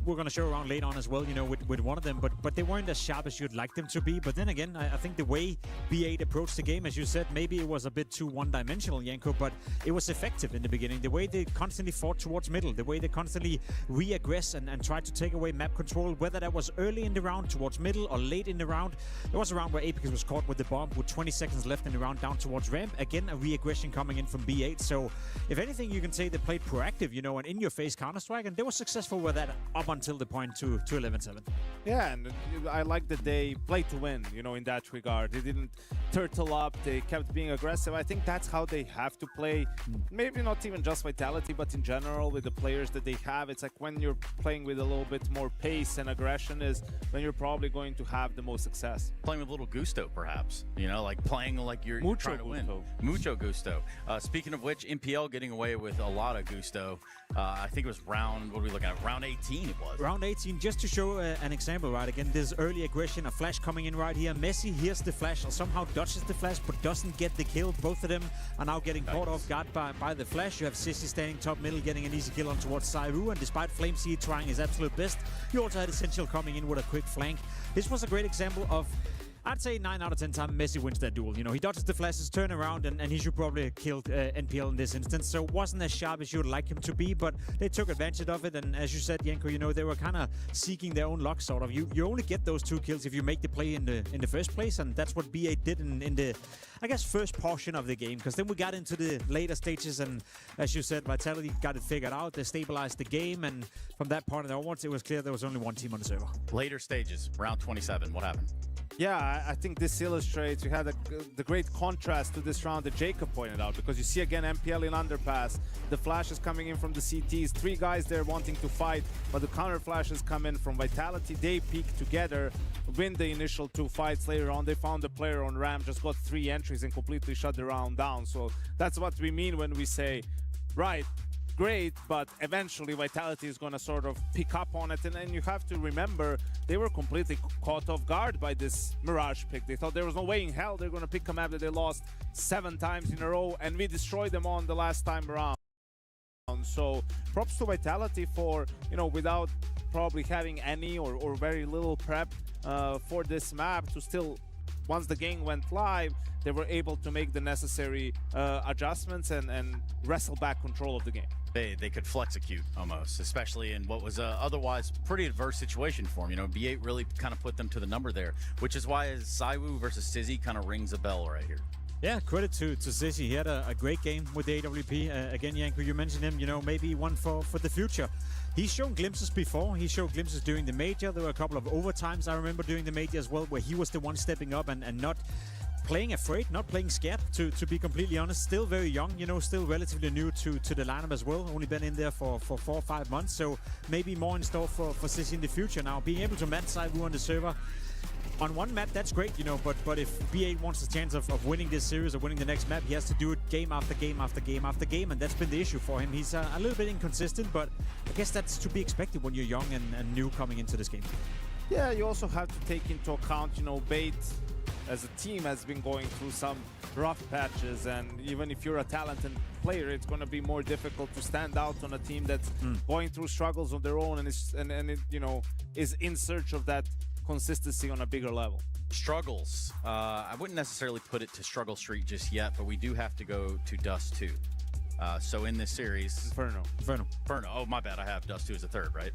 going to show around later on as well, you know, with one of them, but they weren't as sharp as you'd like them to be. But then again, I think the way B8 approached the game, as you said, maybe it was a bit too one-dimensional, Janko, but it was effective in the beginning. The way they constantly fought towards middle, the way they constantly re-aggress and tried to take away map control, whether that was early in the round towards middle or late in the round. There was a round where Apex was caught with the bomb with 20 seconds left in the round down towards ramp. Again, a re-aggression coming in from B8. So if anything, you can say they played proactive, you know, and in-your-face Counter-Strike, and they were successful with that up until the point to 11-7. Yeah, and I like that they played to win, you know, in that regard. They didn't turtle up, they kept being aggressive. I think that's how they have to play. Maybe not even just Vitality, but in general with the players that they have. It's like when you're playing with a little bit more pace and aggression is when you're probably going to have the most success. Playing with a little gusto, perhaps. You know, like playing like you're trying to win. Mucho gusto. Speaking of which, MPL getting away with a lot of gusto. I think it was round, what are we looking at? Round 18 it was. Round 18, just to show an example, right? Again, this early aggression, a flash coming in right here. Messi hears the flash, or somehow dodges the flash, but doesn't get the kill. Both of them are now getting caught off guard by the flash. You have Sissy standing top middle, getting an easy kill on towards TYLOO, and despite Flamesy trying his absolute best, you also had Essential coming in with a quick flank. This was a great example of, I'd say 9 out of 10 times Messi wins that duel. You know, he dodges the flashes, turn around, and he should probably have killed NPL in this instance. So it wasn't as sharp as you would like him to be, but they took advantage of it. And as you said, Janko, you know, they were kind of seeking their own luck, sort of. You only get those 2 kills if you make the play in the first place, and that's what B8 did in the, I guess, first portion of the game. Because then we got into the later stages, and as you said, Vitality got it figured out. They stabilized the game, and from that point onwards, it was clear there was only one team on the server. Later stages, round 27, what happened? Yeah, I think this illustrates, you had the great contrast to this round that Jacob pointed out, because you see again MPL in underpass, the flashes coming in from the CTs, 3 guys there wanting to fight, but the counter flashes come in from Vitality, they peak together, win the initial 2 fights. Later on, they found a player on ramp, just got 3 entries and completely shut the round down. So that's what we mean when we say, right, great, but eventually Vitality is going to sort of pick up on it. And then you have to remember, they were completely caught off guard by this Mirage pick. They thought there was no way in hell they're going to pick a map that they lost 7 times in a row, and we destroyed them on the last time around. So props to Vitality for, you know, without probably having any or very little prep for this map, to still, once the game went live, they were able to make the necessary adjustments and wrestle back control of the game. They could flexecute almost, especially in what was a otherwise pretty adverse situation for them. You know, B8 really kind of put them to the number there, which is why TYLOO versus Sizzy kind of rings a bell right here. Yeah, credit to Sizzy. He had a great game with the AWP. Again, Janko, you mentioned him, you know, maybe one for the future. He's shown glimpses before. He showed glimpses during the major. There were a couple of overtimes I remember during the major as well, where he was the one stepping up and not playing afraid, not playing scared, to be completely honest. Still very young, you know, still relatively new to the lineup as well. Only been in there for 4 or 5 months, so maybe more in store for Sizzy in the future. Now, being able to match TYLOO on the server on one map, that's great, you know, but if B8 wants the chance of winning this series or winning the next map, he has to do it game after game after game after game, and that's been the issue for him. He's a little bit inconsistent, but I guess that's to be expected when you're young and new coming into this game. Yeah, you also have to take into account, you know, Bait as a team has been going through some rough patches, and even if you're a talented player, it's going to be more difficult to stand out on a team that's going through struggles on their own and it, you know, is in search of that consistency on a bigger level. Struggles. I wouldn't necessarily put it to struggle street just yet, but we do have to go to Dust 2. So in this series, Inferno. Oh, my bad. I have Dust 2 as a third, right?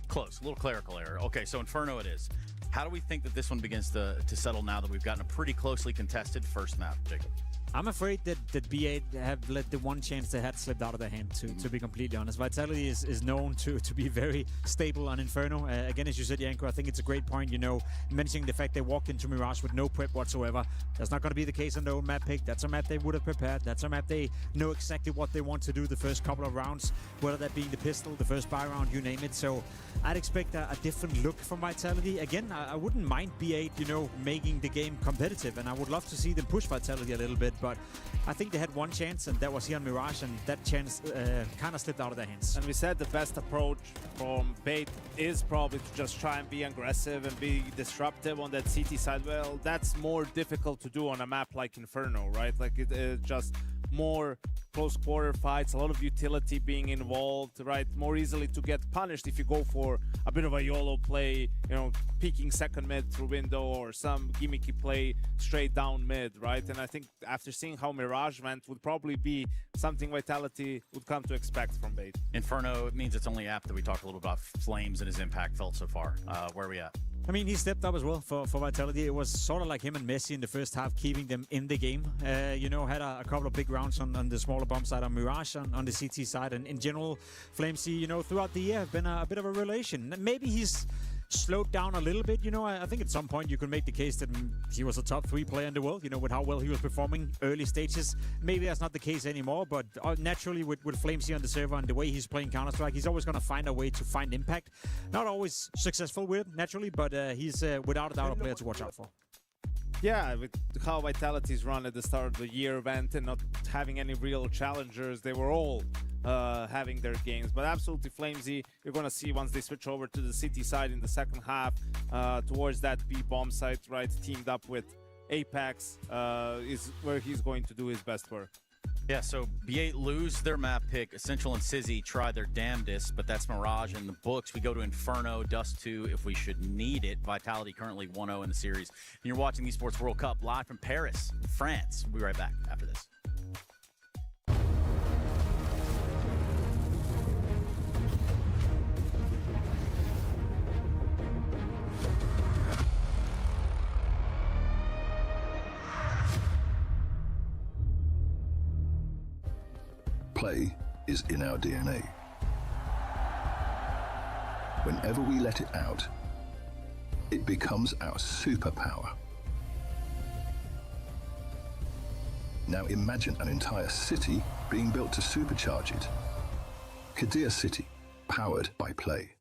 Close. A little clerical error. Okay, so Inferno it is. How do we think that this one begins to settle now that we've gotten a pretty closely contested first map, Jacob? I'm afraid that B8 have let the one chance they had slipped out of their hand, to be completely honest. Vitality is known to be very stable on Inferno. Again, as you said, Yanko, I think it's a great point, you know, mentioning the fact they walked into Mirage with no prep whatsoever. That's not going to be the case on their own map pick. That's a map they would have prepared. That's a map they know exactly what they want to do the first couple of rounds, whether that being the pistol, the first buy round, you name it. So I'd expect a different look from Vitality. Again, I wouldn't mind B8, you know, making the game competitive, and I would love to see them push Vitality a little bit, but I think they had one chance, and that was here on Mirage, and that chance kind of slipped out of their hands. And we said the best approach from Bait is probably to just try and be aggressive and be disruptive on that CT side. Well, that's more difficult to do on a map like Inferno, right? Like it just more close quarter fights, a lot of utility being involved, right? More easily to get punished if you go for a bit of a YOLO play, you know, peeking second mid through window, or some gimmicky play straight down mid, right? And I think after seeing how Mirage went, would probably be something Vitality would come to expect from Bait. Inferno, it means it's only apt that we talked a little about Flames and his impact felt so far. Where are we at? I mean, he stepped up as well for Vitality. It was sort of like him and Messi in the first half, keeping them in the game. You know, had a couple of big rounds on the smaller bomb side, on Mirage, on the CT side. And in general, Flamesy, you know, throughout the year have been a bit of a relation. Maybe he's slowed down a little bit. You know, I think at some point you could make the case that he was a top 3 player in the world, you know, with how well he was performing early stages. Maybe that's not the case anymore, but naturally with Flamesy on the server and the way he's playing Counter-Strike, he's always going to find a way to find impact. Not always successful with it, naturally, but he's without a doubt a player to watch out for. Yeah, with how Vitality's run at the start of the year event and not having any real challengers, they were all having their games. But absolutely Flamesy, you're going to see once they switch over to the CT side in the second half, towards that B-bomb site, right, teamed up with Apex, is where he's going to do his best work. Yeah, so B8 lose their map pick. Essential and Sizzy try their damnedest, but that's Mirage in the books. We go to Inferno, Dust 2 if we should need it. Vitality currently 1-0 in the series. And you're watching the Esports World Cup live from Paris, France. We'll be right back after this. Play is in our DNA. Whenever we let it out, it becomes our superpower. Now imagine an entire city being built to supercharge it. Qiddiya City, powered by play.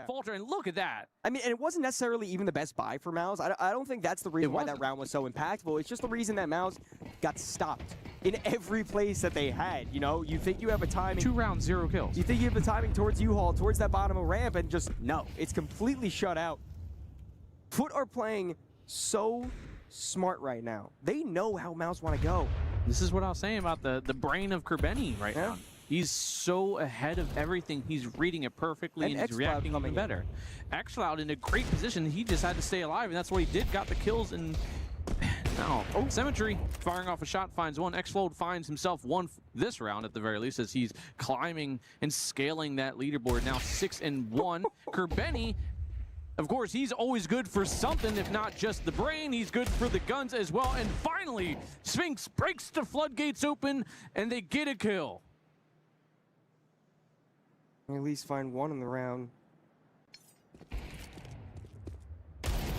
Falter, and look at that. I mean, and it wasn't necessarily even the best buy for Mouse. I don't think that's the reason why that round was so impactful. It's just the reason that Mouse got stopped in every place that they had. You know, you think you have a timing. 2 rounds, 0 kills. You think you have the timing towards U-Haul, towards that bottom of ramp, and just, no. It's completely shut out. Foot are playing so smart right now. They know how Mouse want to go. This is what I was saying about the brain of Kerbeni right now. He's so ahead of everything. He's reading it perfectly, and he's reacting even better. Xcloud in a great position. He just had to stay alive, and that's what he did. Got the kills, and now Symmetry firing off a shot finds one. Xflow finds himself one this round at the very least, as he's climbing and scaling that leaderboard. Now 6-1. Kerbeni, of course, he's always good for something, if not just the brain. He's good for the guns as well. And finally, Sphinx breaks the floodgates open, and they get a kill. At least find one in the round. He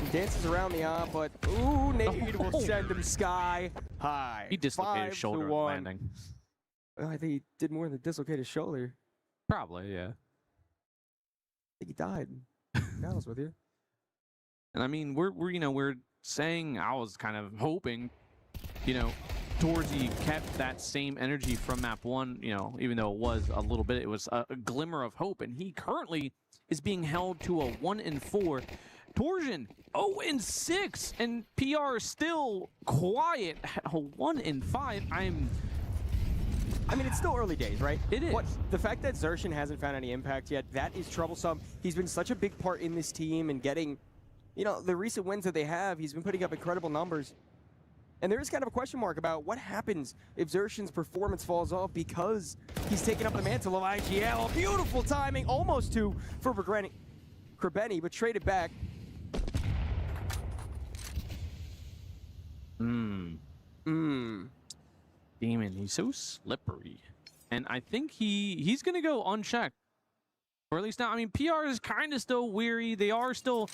dances around the op, but ooh, Nade will send him sky high. He dislocated his shoulder on landing. Well, I think he did more than dislocate his shoulder. Probably, yeah. I think he died. To be honest with you. And I mean, we're saying, I was kind of hoping, you know, Torzy kept that same energy from map 1, you know, even though it was a little bit, it was a glimmer of hope, and he currently is being held to a 1-4 Torsion 0-6, and PR is still quiet at 1-5. I mean, it's still early days, right? It is. The fact that Xerxen hasn't found any impact yet, that is troublesome. He's been such a big part in this team and getting, you know, the recent wins that they have, he's been putting up incredible numbers. And there is kind of a question mark about what happens if Xerxen's performance falls off because he's taken up the mantle of IGL. Beautiful timing, almost two for Krebeni, but traded back. Demon, he's so slippery. And I think he's going to go unchecked. Or at least now, I mean, PR is kind of still weary. They are still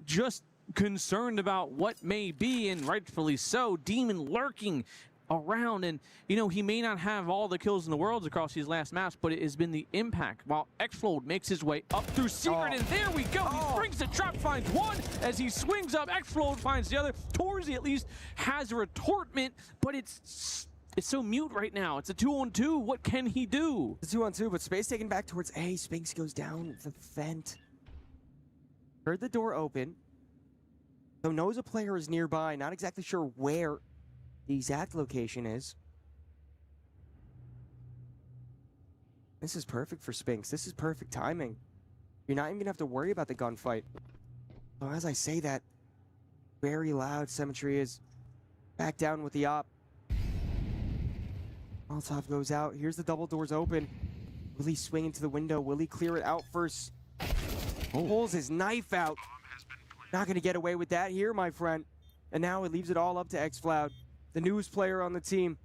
just concerned about what may be, and rightfully so. Demon lurking around, and, you know, he may not have all the kills in the world across these last maps, but it has been the impact. While Explode makes his way up through Secret, and there we go. He brings the trap, finds one. As he swings up, Explode finds the other. Torzy at least has a retortment, but it's so mute right now. It's a 2-on-2. What can he do? It's a 2-on-2, but space taken back towards A. Spinks goes down the vent. Heard the door open. So knows a player is nearby. Not exactly sure where the exact location is. This is perfect for Spinks. This is perfect timing. You're not even gonna have to worry about the gunfight. So as I say that, very loud. Symmetry is back down with the op. Molotov goes out. Here's the double doors open. Will he swing into the window? Will he clear it out first? Pulls his knife out. Not going to get away with that here, my friend. And now it leaves it all up to xFloud, the newest player on the team.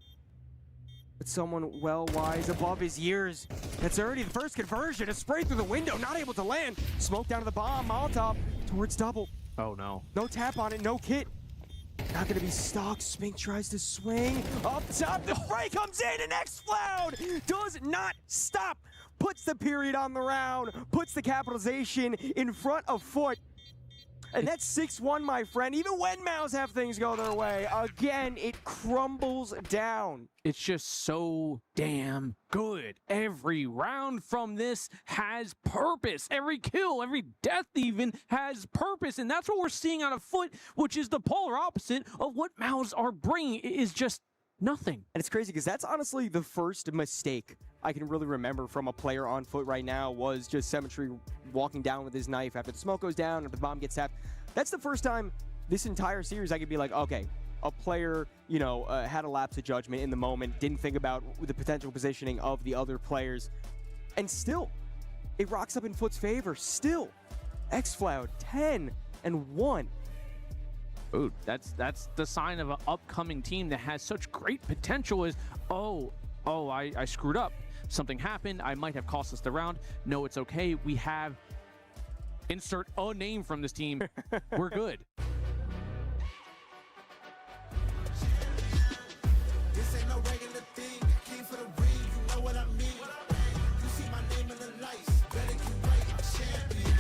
But someone well wise above his years. That's already the first conversion. A spray through the window, not able to land. Smoke down to the bomb. Molotov towards double. Oh, no. No tap on it, no kit. Not going to be stuck. Spink tries to swing. Up top, the fray comes in, and xFloud does not stop. Puts the period on the round. Puts the capitalization in front of Foot. And that's 6-1, my friend. Even when Mouse have things go their way, again, it crumbles down. It's just so damn good. Every round from this has purpose. Every kill, every death even has purpose. And that's what we're seeing out of Foot, which is the polar opposite of what Mouse are bringing. It is just nothing. And it's crazy because that's honestly the first mistake I can really remember from a player on Foot right now was just Symmetry walking down with his knife after the smoke goes down, after the bomb gets tapped. That's the first time this entire series I could be like, okay, a player, you know, had a lapse of judgment in the moment, didn't think about the potential positioning of the other players, and still, it rocks up in Foot's favor. Still, xFloud 10-1. Ooh, that's the sign of an upcoming team that has such great potential. Is I screwed up. Something happened. I might have cost us the round. No, it's okay. We have insert a name from this team. We're good. This ain't no regular thing. I came for the ring. You know what I mean. You see my name in the lights. Better get right. I'm champion.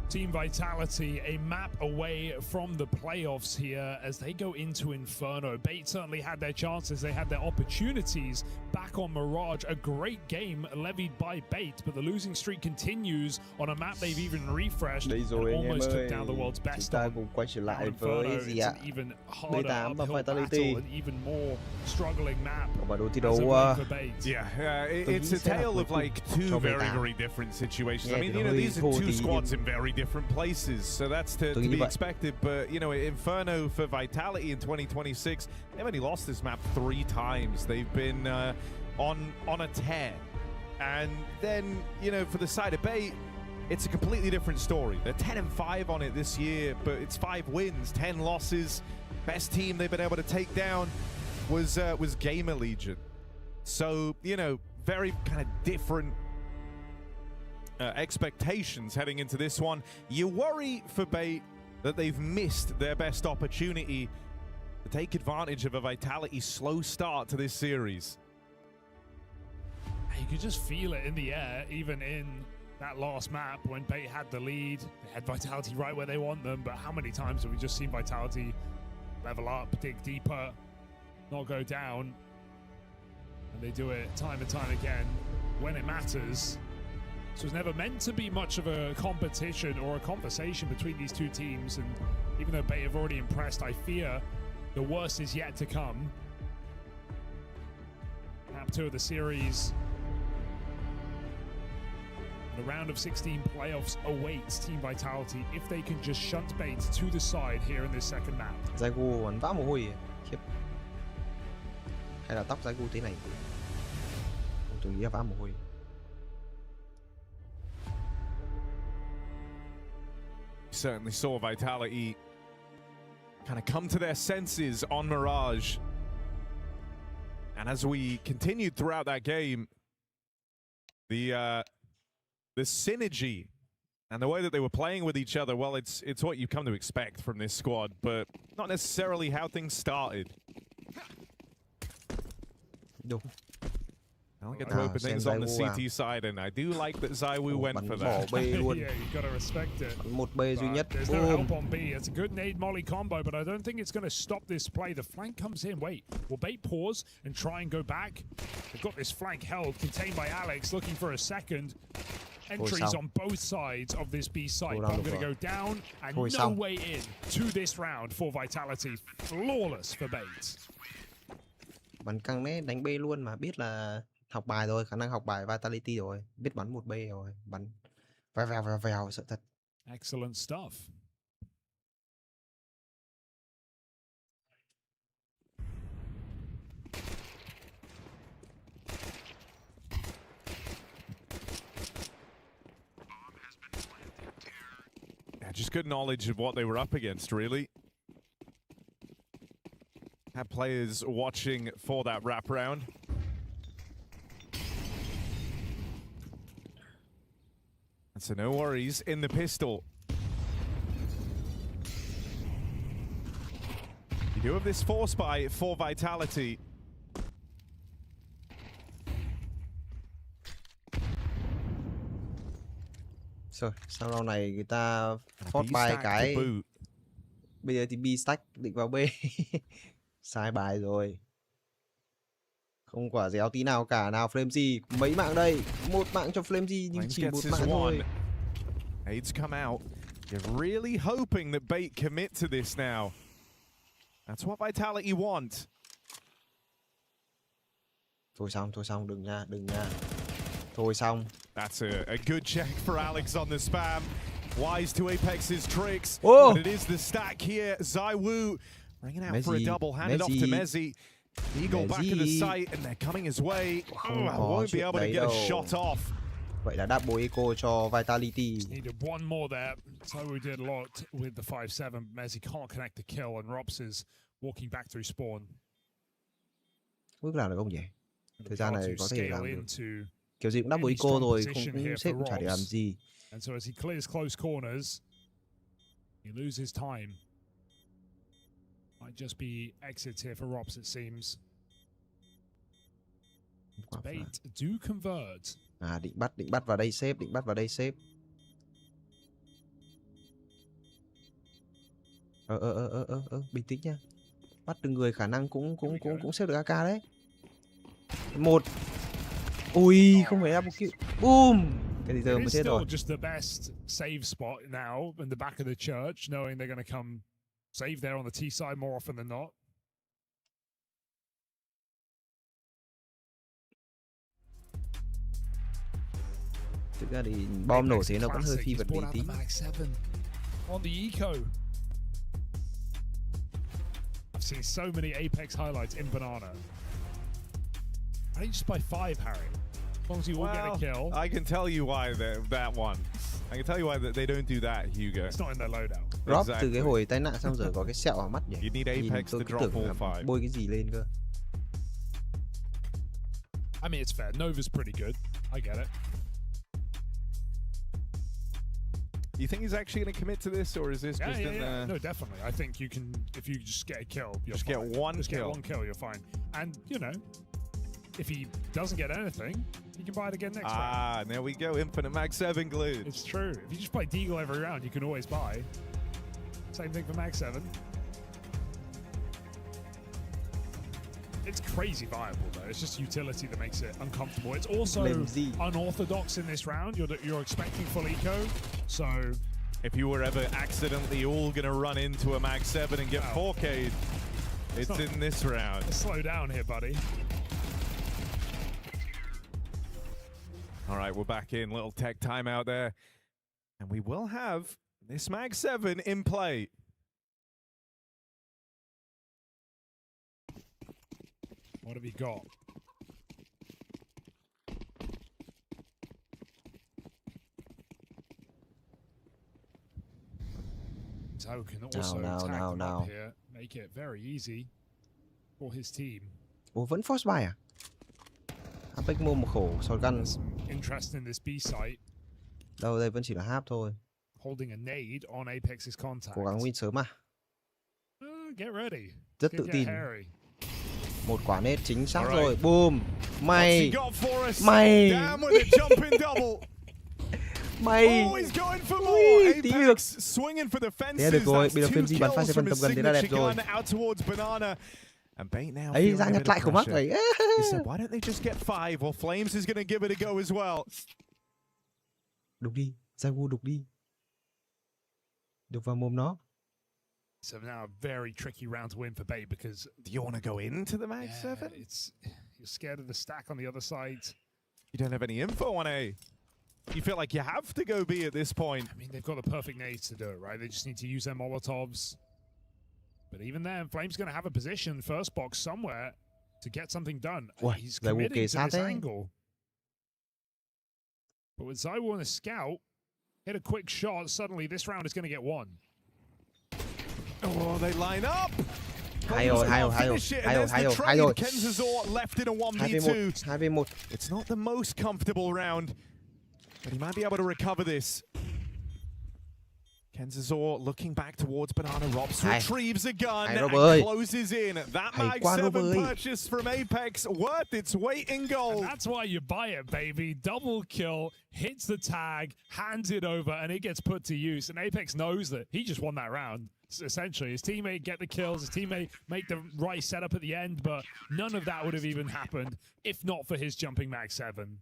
Team Vitality a map away from the playoffs here as they go into Inferno. Bait certainly had their chances, they had their opportunities back on Mirage. A great game levied by Bait, but the losing streak continues on a map they've even refreshed and almost took down the world's best. Chúng ta cùng quay trở lại với gì ạ? 18 và Vitality. An even more struggling map. Bản đồ thi đấu it's a tale of like two very different situations. I mean, you know, these are two squads in very different different places, so that's to be expected. But, you know, Inferno for Vitality in 2026, they've only lost this map 3 times. They've been on a tear. And then, you know, for the side of Bait, it's a completely different story. They're 10-5 on it this year, but it's 5 wins, 10 losses. Best team they've been able to take down was Gamer Legion. So, you know, very kind of different expectations heading into this one. You worry for Bait that they've missed their best opportunity to take advantage of a Vitality slow start to this series. You could just feel it in the air, even in that last map when Bait had the lead. They had Vitality right where they want them, but how many times have we just seen Vitality level up, dig deeper, not go down? And they do it time and time again when it matters. So it was never meant to be much of a competition or a conversation between these two teams, and even though Bait have already impressed, I fear the worst is yet to come. Map 2 of the series. The round of 16 playoffs awaits Team Vitality if they can just shunt Bait to the side here in this second map. Zaigu vẫn vã mồ hôi khiếp. Hay là tóc Zaigu thế này? Tôi nghĩ là vã mồ hôi. Certainly saw Vitality kind of come to their senses on Mirage. And as we continued throughout that game, the synergy and the way that they were playing with each other, well, it's what you come to expect from this squad, but not necessarily how things started. Đúng. I don't get to open things on the CT side, and I do like that ZywOo went for that. Yeah, you gotta respect it. Một B duy nhất. There's no help on B. It's a good nade molly combo, but I don't think it's going to stop this play. The flank comes in. Wait, will Bait pause and try and go back? They've got this flank held, contained by Alex, looking for a second. Entries on both sides of this B site. I'm going to go down, and no way in to this round for Vitality. Flawless for Bait. Bắn căng đấy, đánh B luôn mà biết là học bài rồi, khả năng học bài Vitality rồi, biết bắn một B rồi, bắn vèo sợ thật. Excellent stuff. Yeah, just good knowledge of what they were up against, really. Had players watching for that wraparound. And so no worries in the pistol. You do have this force buy for Vitality. Rồi, sau round này người ta force buy cái. Bây giờ thì B stack định vào B. Sai bài rồi. Không quả déo tí nào cả. Nào Flamesy, mấy mạng đây? Một mạng cho Flamesy nhưng chỉ một mạng thôi. Aids come out. You're really hoping that Bait commit to this now. That's what Vitality want. Thôi xong, đừng nha. Thôi xong. That's a good check for Alex on the spam. Wise to Apex's tricks. Oh. But it is the stack here. ZywOo bringing out for a double, handed off to Mezzy. Eagle back in the site, and they're coming his way. Won't be able to get a shot off. Vậy là double eco cho Vitality. Needed one more there. ZywOo did a lot with the 5-7. Mezzy can't connect the kill, and Rops is walking back through spawn. Bước làm được không nhỉ? Thời gian này có thể làm được. Kiểu gì cũng double eco rồi, cũng sếp cũng chả để làm gì. And so as he clears close corners, he loses time. Might just be exits here for Rops, it seems. Bait do convert. À, định bắt vào đây save, bình tĩnh nha. Bắt từng người khả năng cũng save được AK đấy. Một. Ui, không phải double kill. Boom. Cái gì giờ mới chết rồi. Just the best save spot now in the back of the church, knowing they're going to come save there on the T side more often than not. Thực ra thì bom nổ thế nó vẫn hơi phi vật lý tí. On the eco. I've seen so many Apex highlights in Banana. I think just by 5, Harry. As long as you all get a kill. I can tell you why that one. I can tell you why they don't do that, Hugo. It's not in their loadout. Rob từ cái hồi tai nạn xong rồi có cái sẹo vào mắt nhỉ? You need Apex to drop all 5. Bôi cái gì lên cơ? I mean, it's fair. Nova's pretty good. I get it. You think he's actually going to commit to this, or is this just in the... No, definitely. I think you can, if you just get a kill, you're just fine. Get one just kill. Get one kill, you're fine. And, you know, if he doesn't get anything, you can buy it again next round. Ah, there we go. Infinite Mag 7 glued. It's true. If you just play Deagle every round, you can always buy. Same thing for Mag 7. It's crazy viable, though. It's just utility that makes it uncomfortable. It's also unorthodox in this round. You're expecting full eco, so... If you were ever accidentally all going to run into a Mag 7 and get 4K'd, it's in this round. Slow down here, buddy. All right, we're back in. Little tech timeout there. And we will have this Mag 7 in play. What have you got? So can also tag them up here, make it very easy for his team. Ủa vẫn force buy à? Apex mua một khẩu shotgun. Interest in this B site. Đâu đây vẫn chỉ là half thôi. Holding a nade on Apex's contact. Cố gắng win sớm à? Get ready. Rất tự tin. Một quả nết chính xác rồi. Boom. Mày. Mày. Mày. Ui, tí được. Thế được rồi. Bây giờ phim gì bắn pha sẽ phân tầm gần thế là đẹp rồi. Ấy ra nhặt lại khẩu mắc rồi. Why don't they just get 5 or Flames is going to give it a go as well. Đục đi. Zagu đục đi. Đục vào mồm nó. So now a very tricky round to win for Bait because... Do you want to go into the Mag 7? You're scared of the stack on the other side. You don't have any info on A. You feel like you have to go B at this point. I mean, they've got the perfect nades to do it, right? They just need to use their Molotovs. But even then, Flame's going to have a position, first box somewhere, to get something done. He's committing to this angle. But with Zywoo on a scout, hit a quick shot, suddenly this round is going to get won. Oh, they line up. Hai rồi. Kenzazor left in a 1v2. 2v1. It's not the most comfortable round, but he might be able to recover this. Kenzazor looking back towards Banana. Robs retrieves a gun and closes in. That Mag 7 purchase from Apex worth its weight in gold. And that's why you buy it, baby. Double kill, hits the tag, hands it over, and it gets put to use. And Apex knows that he just won that round. Essentially, his teammate get the kills, his teammate make the right setup at the end, but none of that would have even happened if not for his jumping Mag 7.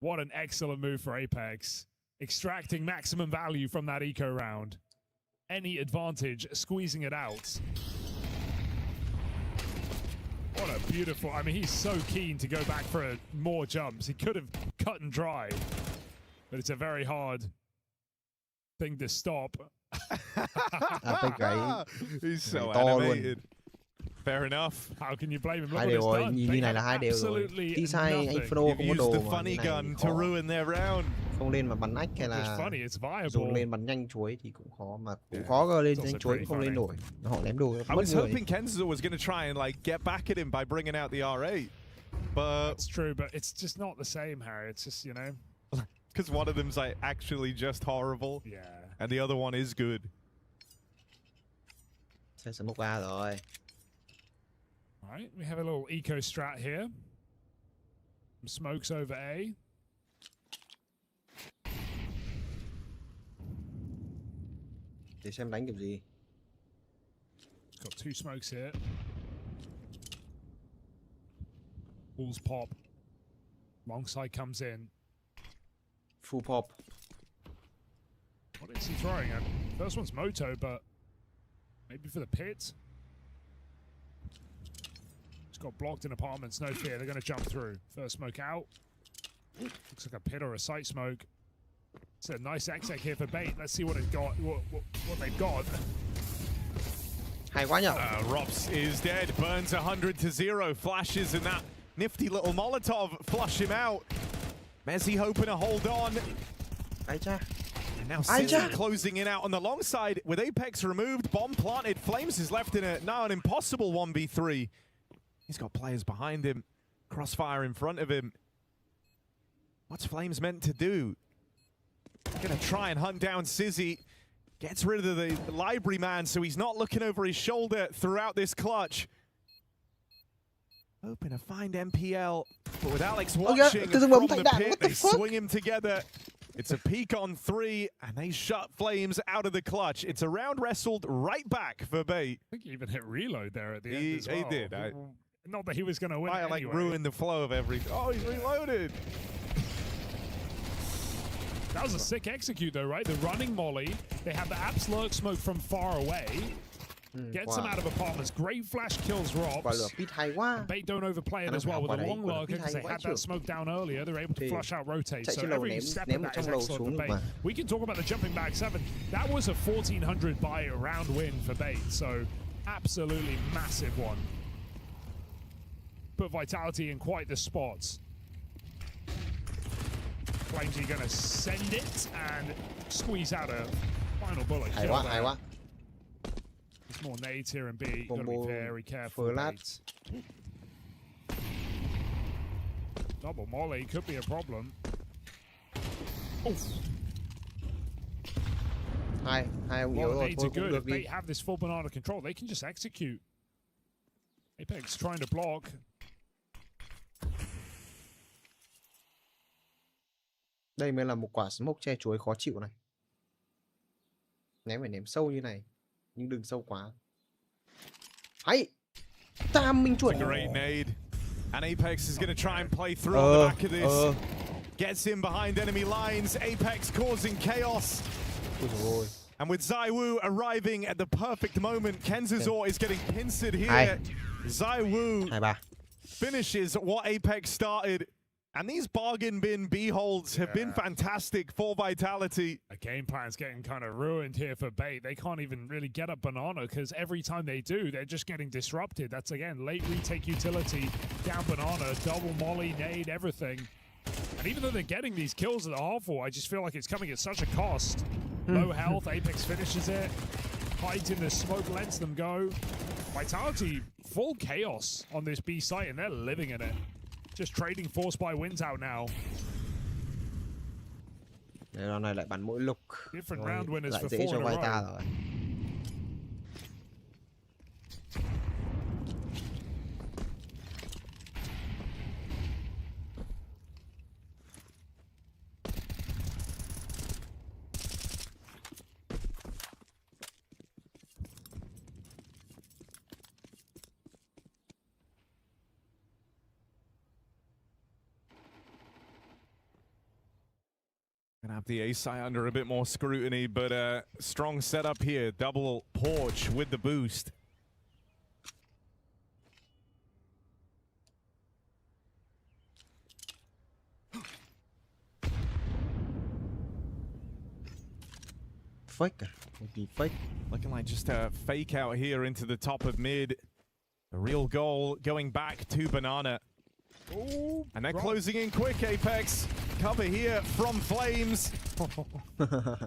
What an excellent move for Apex. Extracting maximum value from that eco round. Any advantage, squeezing it out. What a beautiful... I mean, he's so keen to go back for more jumps. He could have cut and dried, but it's a very hard thing to stop. He's so animated. Fair enough. How can you blame him? Hai đều rồi, như này là hai đều rồi. Tí sai anh Fro không có đồ mà funny gun to ruin their round. Không lên mà bắn ách hay là dùng lên bắn nhanh chuối thì cũng khó, mà cũng khó cơ, lên nhanh chuối cũng không lên nổi. Họ ném đồ I was hoping Kenzazor was going to try and like get back at him by bringing out the R8. But it's true, but it's just not the same, Harry. It's just, you know, because one of them's like actually just horrible. Yeah. And the other one is good. Sẽ smoke A rồi. All right, we have a little eco strat here. Some smokes over A. Để xem đánh kiểu gì. Got 2 smokes here. Walls pop. Long side comes in. Full pop. What is he throwing at? First one's Moto, but maybe for the pit. It's got blocked in apartments, no fear, they're going to jump through. First smoke out. Looks like a pit or a sight smoke. It's a nice exec here for bait. Let's see what it got. What they've got. Hay quá nhở. Rops is dead. Burns 100 to 0. Flashes and that nifty little Molotov flush him out. Messi hoping to hold on. Ai cha. And now City closing in out on the long side with Apex removed, bomb planted. Flames is left in now an impossible 1v3. He's got players behind him. Crossfire in front of him. What's Flames meant to do? Gonna try and hunt down Sizzy. Gets rid of the library man so he's not looking over his shoulder throughout this clutch. Hoping to find MPL, but with Alex watching from the pit, they swing him together. It's a peak on 3, and they shut Flames out of the clutch. It's a round wrestled right back for bait. I think he even hit reload there at the end as well. He did. Not that he was going to win I anyway. ruined the flow of everything. Oh, he's reloaded. That was a sick execute though, right? The running molly. They have the Apps lurk smoke from far away. Gets him out of apartments. Great flash kills Robs. Bait don't overplay it as well with a long lurker because they had that smoke down earlier. They're able to flush out rotate. So every step of that is excellent for Bait. We can talk about the jumping back 7. That was a 1400 by round win for Bait. So absolutely massive one. Put Vitality in quite the spots. Flames are going to send it and squeeze out a final bullet. Hay quá. There's more nades here in B. Got to be very careful. Double molly could be a problem. Oof. Hai ông yếu rồi, thôi cũng được đi. They have this full banana control. They can just execute. Apex trying to block. Đây mới là một quả smoke che chuối khó chịu này. Ném phải ném sâu như này, nhưng đừng sâu quá. Hay. Tam minh chuẩn. Great nade. And Apex is going to try and play through on the back of this. Gets in behind enemy lines. Apex causing chaos. And with ZywOo arriving at the perfect moment, Kenzazor is getting pincered here. ZywOo finishes what Apex started. And these bargain bin B-holds have been fantastic for Vitality. The game plan's getting kind of ruined here for Bait. They can't even really get a banana because every time they do, they're just getting disrupted. That's, again, late retake utility, down banana, double molly, nade, everything. And even though they're getting these kills at the half-wall, I just feel like it's coming at such a cost. Low health, Apex finishes it. Hides in the smoke, lets them go. Vitality, full chaos on this B site, and they're living in it. Just trading force by wins out now. Round này lại bắn mỗi lục. Different round winners lại for dễ 4 cho in a Vita row. rồi. Gonna have the A site under a bit more scrutiny, but strong setup here. Double porch with the boost. Fake. Fake. Looking like just a fake out here into the top of mid. The real goal going back to Banana. Ooh, and they're closing in quick, Apex. Cover here from Flames.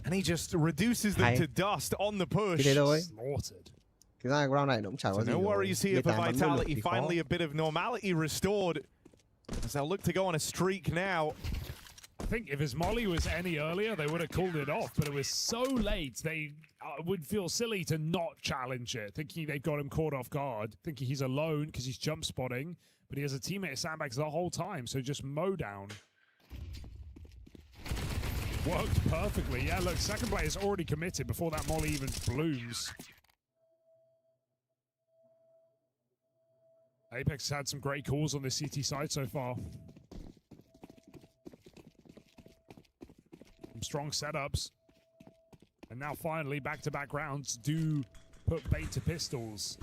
And he just reduces them to dust on the push. Slaughtered. So no worries here for Vitality. Finally a bit of normality restored as they'll look to go on a streak now. I think if his molly was any earlier, they would have called it off, but it was so late, they would feel silly to not challenge it, thinking they've got him caught off guard, thinking he's alone because he's jump spotting, but he has a teammate at sandbags the whole time, so just mow down. Worked perfectly. Yeah, look, second player's already committed before that molly even blooms. Apex has had some great calls on this CT side so far. Some strong setups. And now finally, back-to-back rounds do put bait to pistols.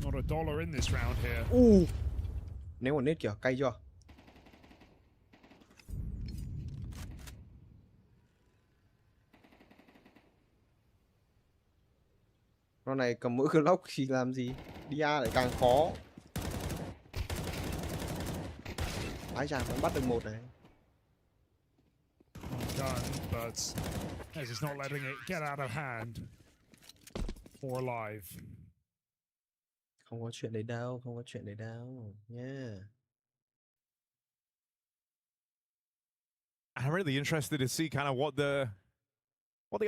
Not a dollar in this round here. Ooh. Nếu mà nết kiểu cay chưa? Con này cầm mỗi Glock thì làm gì? Đi A lại càng khó. Ái chà, vẫn bắt được một này. Done, but he's not letting it get out of hand. Or alive. Không có chuyện đấy đâu, không có chuyện đấy đâu. Yeah. I'm really interested to see kind of what the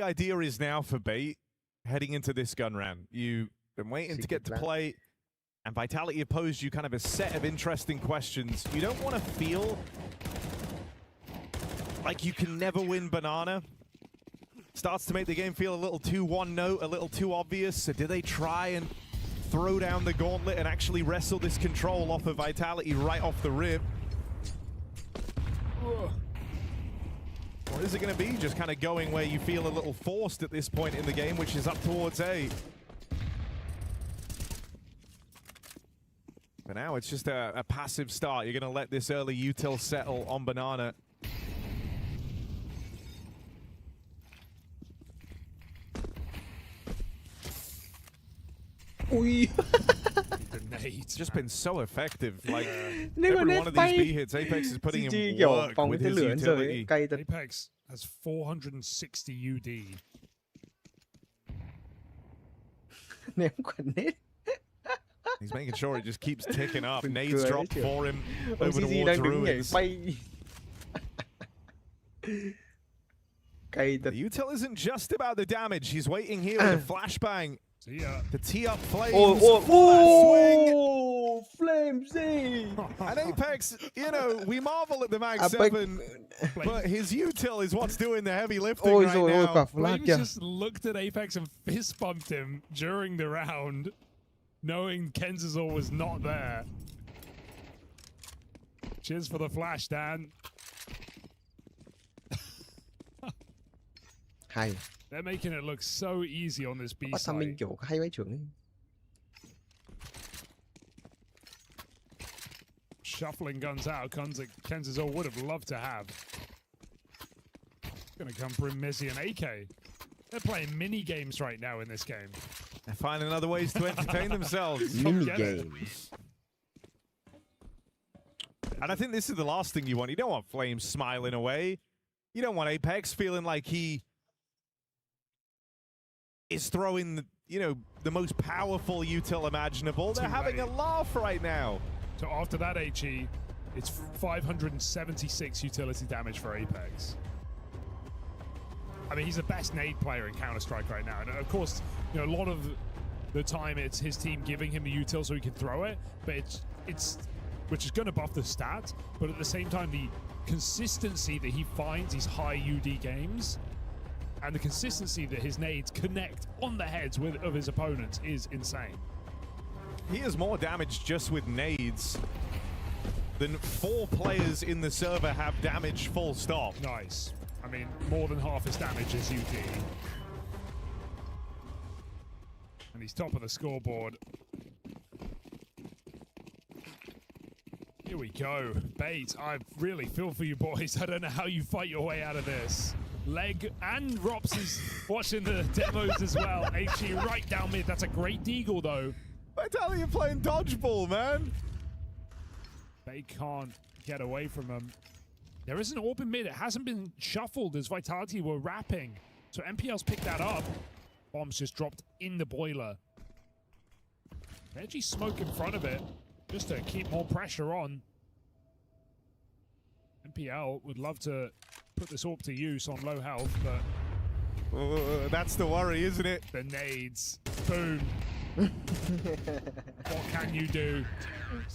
idea is now for Bait heading into this gun round. You've been waiting to get to play, and Vitality have posed you kind of a set of interesting questions. You don't want to feel like you can never win Banana. Starts to make the game feel a little too one-note, a little too obvious. So do they try and throw down the gauntlet and actually wrestle this control off of Vitality right off the rip? Or is it going to be just kind of going where you feel a little forced at this point in the game, which is up towards A? But now it's just a passive start. You're going to let this early util settle on Banana. Ui. It's just been so effective. Like every one of these B hits, Apex is putting in work with his utility. Apex has 460 UD. He's making sure it just keeps ticking up. Nades dropped for him over towards Ruins. The util isn't just about the damage. He's waiting here with a flashbang. To tee up Flames. Oh, Flames! And Apex, you know, we marvel at the Mag 7, but his util is what's doing the heavy lifting right now. Flames just looked at Apex and fist bumped him during the round, knowing Kenzazor was not there. Cheers for the flash, Dan. Hay. They're making it look so easy on this B side. Mình kiểu hay vãi trưởng ấy. Shuffling guns out, guns that Kenzazor would have loved to have. Gonna come from Mizzy and AK. They're playing mini games right now in this game. They're finding other ways to entertain themselves. Mini games. And I think this is the last thing you want. You don't want Flames smiling away. You don't want Apex feeling like he is throwing, you know, the most powerful util imaginable. They're having a laugh right now. So after that HE, it's 576 utility damage for Apex. I mean, he's the best nade player in Counter-Strike right now. And of course, you know, a lot of the time it's his team giving him the util so he can throw it, but it's which is going to buff the stats, but at the same time, the consistency that he finds these high UD games and the consistency that his nades connect on the heads of his opponents is insane. He has more damage just with nades than 4 players in the server have damage full stop. Nice. I mean, more than half his damage is UD. And he's top of the scoreboard. Here we go. Bait, I really feel for you boys. I don't know how you fight your way out of this. Leg and Rops is watching the demos as well. HE right down mid. That's a great deagle, though. Vitality are playing dodgeball, man. They can't get away from him. There is an orb in mid. It hasn't been shuffled as Vitality were wrapping. So MPL's picked that up. Bombs just dropped in the boiler. Edgy smoke in front of it just to keep more pressure on. MPL would love to put this orb to use on low health, but that's the worry, isn't it? The nades. Boom. What can you do?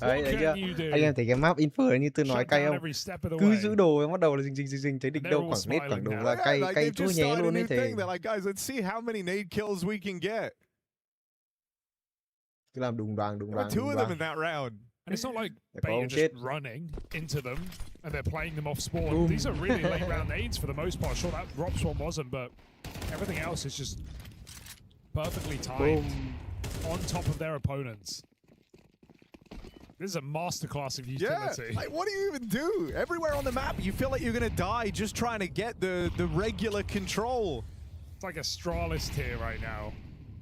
Đấy, đấy chưa? Anh em thấy cái map infer như tôi nói cay không? Cứ giữ đồ bắt đầu là dình thấy địch đâu khoảng nết khoảng đúng là cay chúa nhé luôn ấy thề. Like, guys, let's see how many nade kills we can get. Cứ làm đùng đoàng. Two of them in that round. And it's not like Bait are just running into them and they're playing them off spawn. Boom. These are really late round nades for the most part. Sure, that Rops one wasn't, but everything else is just perfectly timed on top of their opponents. This is a masterclass of utility. Yeah, like what do you even do? Everywhere on the map, you feel like you're going to die just trying to get the regular control. It's like Astralis tier right now.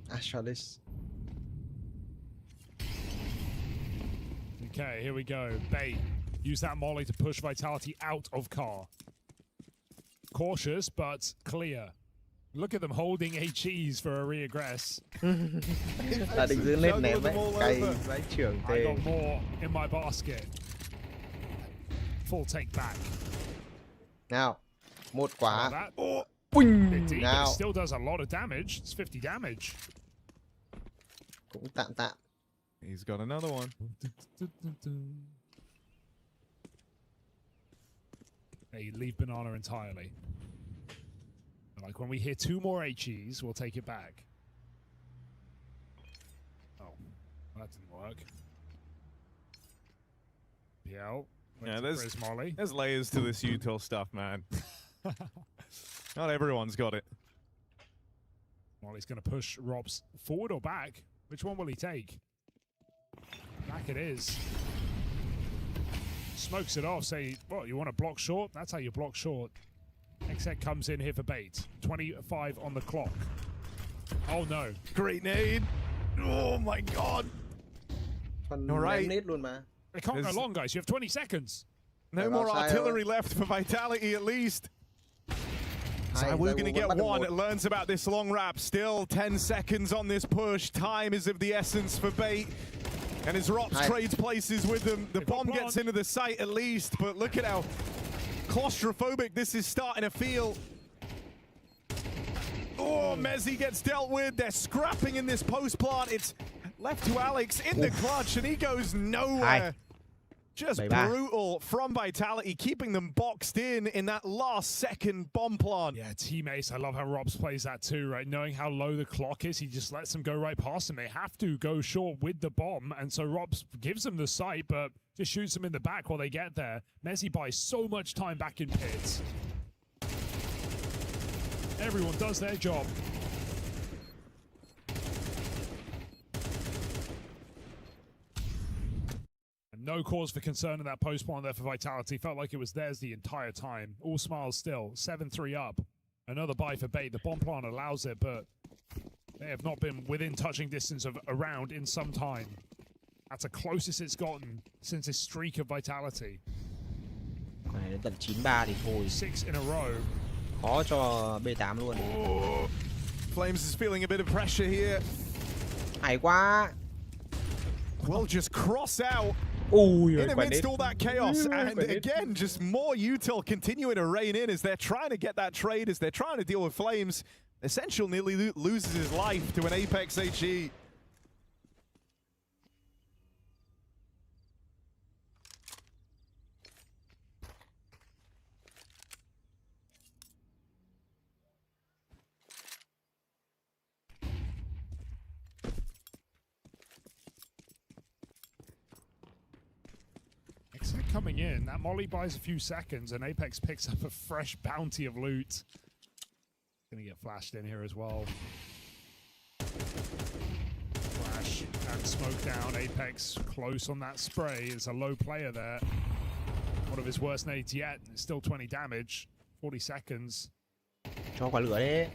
Astralis. Okay, here we go. Bait. Use that molly to push Vitality out of car. Cautious, but clear. Look at them holding HEs for a re-aggress. Là định giữ lên ném ấy, cày vãi trưởng I tê. got more in my basket. Full take back. Nào, một quả. Big deep, but Nào. it still does a lot of damage. It's 50 damage. Cũng tạm tạm. He's got another one. Hey, leave banana entirely. Like when we hear 2 more HEs, we'll take it back. Oh, that didn't work. PL. Yeah, there's layers to this util stuff, man. Not everyone's got it. Molly's going to push Robs forward or back. Which one will he take? Back it is. Smokes it off. Say, well, you want to block short? That's how you block short. Exec comes in here for bait. 25 on the clock. Oh no. Great nade. Oh my god. All right. They can't go long, guys. You have 20 seconds. No more artillery left for Vitality, at least. So we're going to get one. It learns about this long wrap. Still 10 seconds on this push. Time is of the essence for bait. And as Rops trades places with them, the bomb gets into the site at least. But look at how claustrophobic this is starting to feel. Oh, Mezzi gets dealt with. They're scrapping in this post plant. It's left to Alex in the clutch, and he goes nowhere. Just brutal from Vitality, keeping them boxed in that last second bomb plant. Yeah, teammates, I love how Robs plays that too, right? Knowing how low the clock is, he just lets them go right past him. They have to go short with the bomb, and so Robs gives them the sight, but just shoots them in the back while they get there. Mezzi buys so much time back in pits. Everyone does their job. No cause for concern in that post plant there for Vitality. Felt like it was theirs the entire time. All smiles still. 7-3 up. Another buy for bait. The bomb plant allows it, but they have not been within touching distance of a round in some time. That's the closest it's gotten since this streak of Vitality. Này đến tận 9-3 thì thôi. 6 in a row. Khó cho B8 luôn. Flames is feeling a bit of pressure here. Hay quá. We'll just cross out. In amidst all that chaos, and again, just more util continuing to reign in as they're trying to get that trade, as they're trying to deal with Flames. Essential nearly loses his life to an Apex HE. Coming in, that molly buys a few seconds, and Apex picks up a fresh bounty of loot. Gonna get flashed in here as well. Flash and smoke down. Apex close on that spray. It's a low player there. One of his worst nades yet. It's still 20 damage. 40 seconds. Cho quả lửa đi.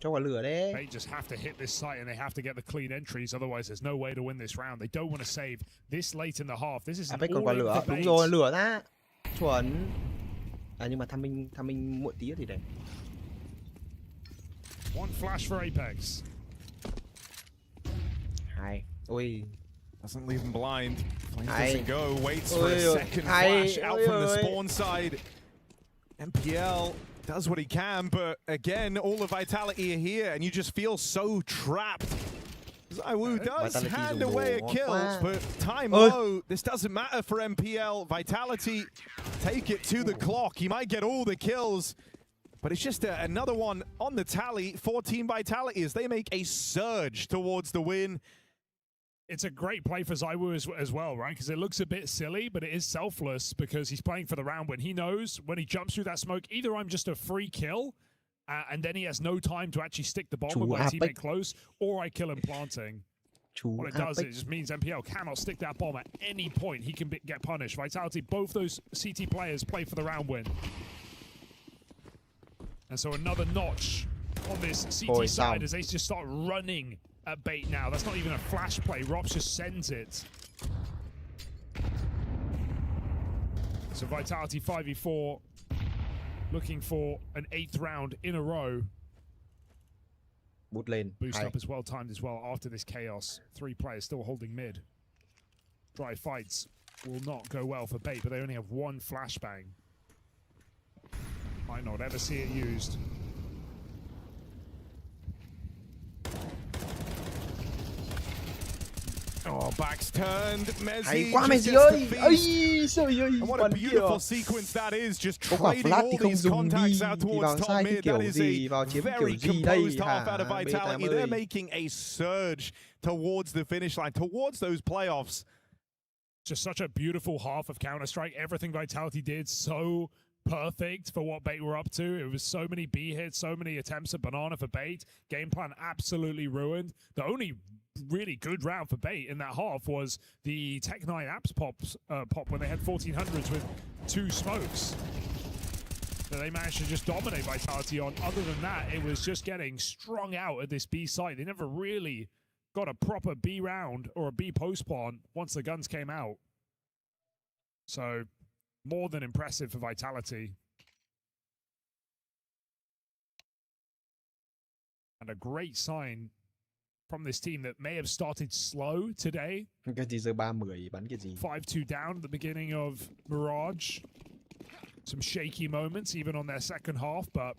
Cho quả lửa đi. They just have to hit this site and they have to get the clean entries, otherwise there's no way to win this round. They don't want to save this late in the half. This is Apex còn quả lửa. Đúng rồi, lửa ra. Chuẩn. À nhưng mà tham minh muộn tí thì đấy. One flash for Apex. Hay. Ôi. Doesn't leave him blind. Flames doesn't go. Waits for a second flash out from the spawn side. MPL does what he can, but again, all the Vitality are here, and you just feel so trapped. ZywOo does hand away a kill, but time low. This doesn't matter for MPL. Vitality take it to the clock. He might get all the kills, but it's just another one on the tally for Team Vitality as they make a surge towards the win. It's a great play for ZywOo as well, right? Because it looks a bit silly, but it is selfless because he's playing for the round when he knows when he jumps through that smoke, either I'm just a free kill, and then he has no time to actually stick the bomb with my teammate close, or I kill him planting. What it does, it just means MPL cannot stick that bomb at any point. He can get punished. Vitality, both those CT players play for the round win. And so another notch on this CT side as they just start running at bait now. That's not even a flash play. Rops just sends it. So Vitality 5v4 looking for an 8th round in a row. Boost up as well, timed as well after this chaos. 3 players still holding mid. Dry fights will not go well for bait, but they only have 1 flashbang. Might not ever see it used. Oh, back's turned. Messi quá just Messi gets ơi. the Ây, feed. trời ơi. And what a beautiful sequence that is, just trading all these contacts out towards top mid. That is a very composed half out of Vitality. They're making a surge towards the finish line, towards those playoffs. Just such a beautiful half of Counter-Strike. Everything Vitality did so perfect for what bait were up to. It was so many B hits, so many attempts at banana for bait. Game plan absolutely ruined. The only really good round for bait in that half was the Tech 9 apps pop when they had 1400s with 2 smokes that they managed to just dominate Vitality on. Other than that, it was just getting strung out at this B site. They never really got a proper B round or a B post spawn once the guns came out. So more than impressive for Vitality. And a great sign from this team that may have started slow today. Cái gì giờ 3-10 bắn cái gì? 5-2 down at the beginning of Mirage. Some shaky moments even on their second half, but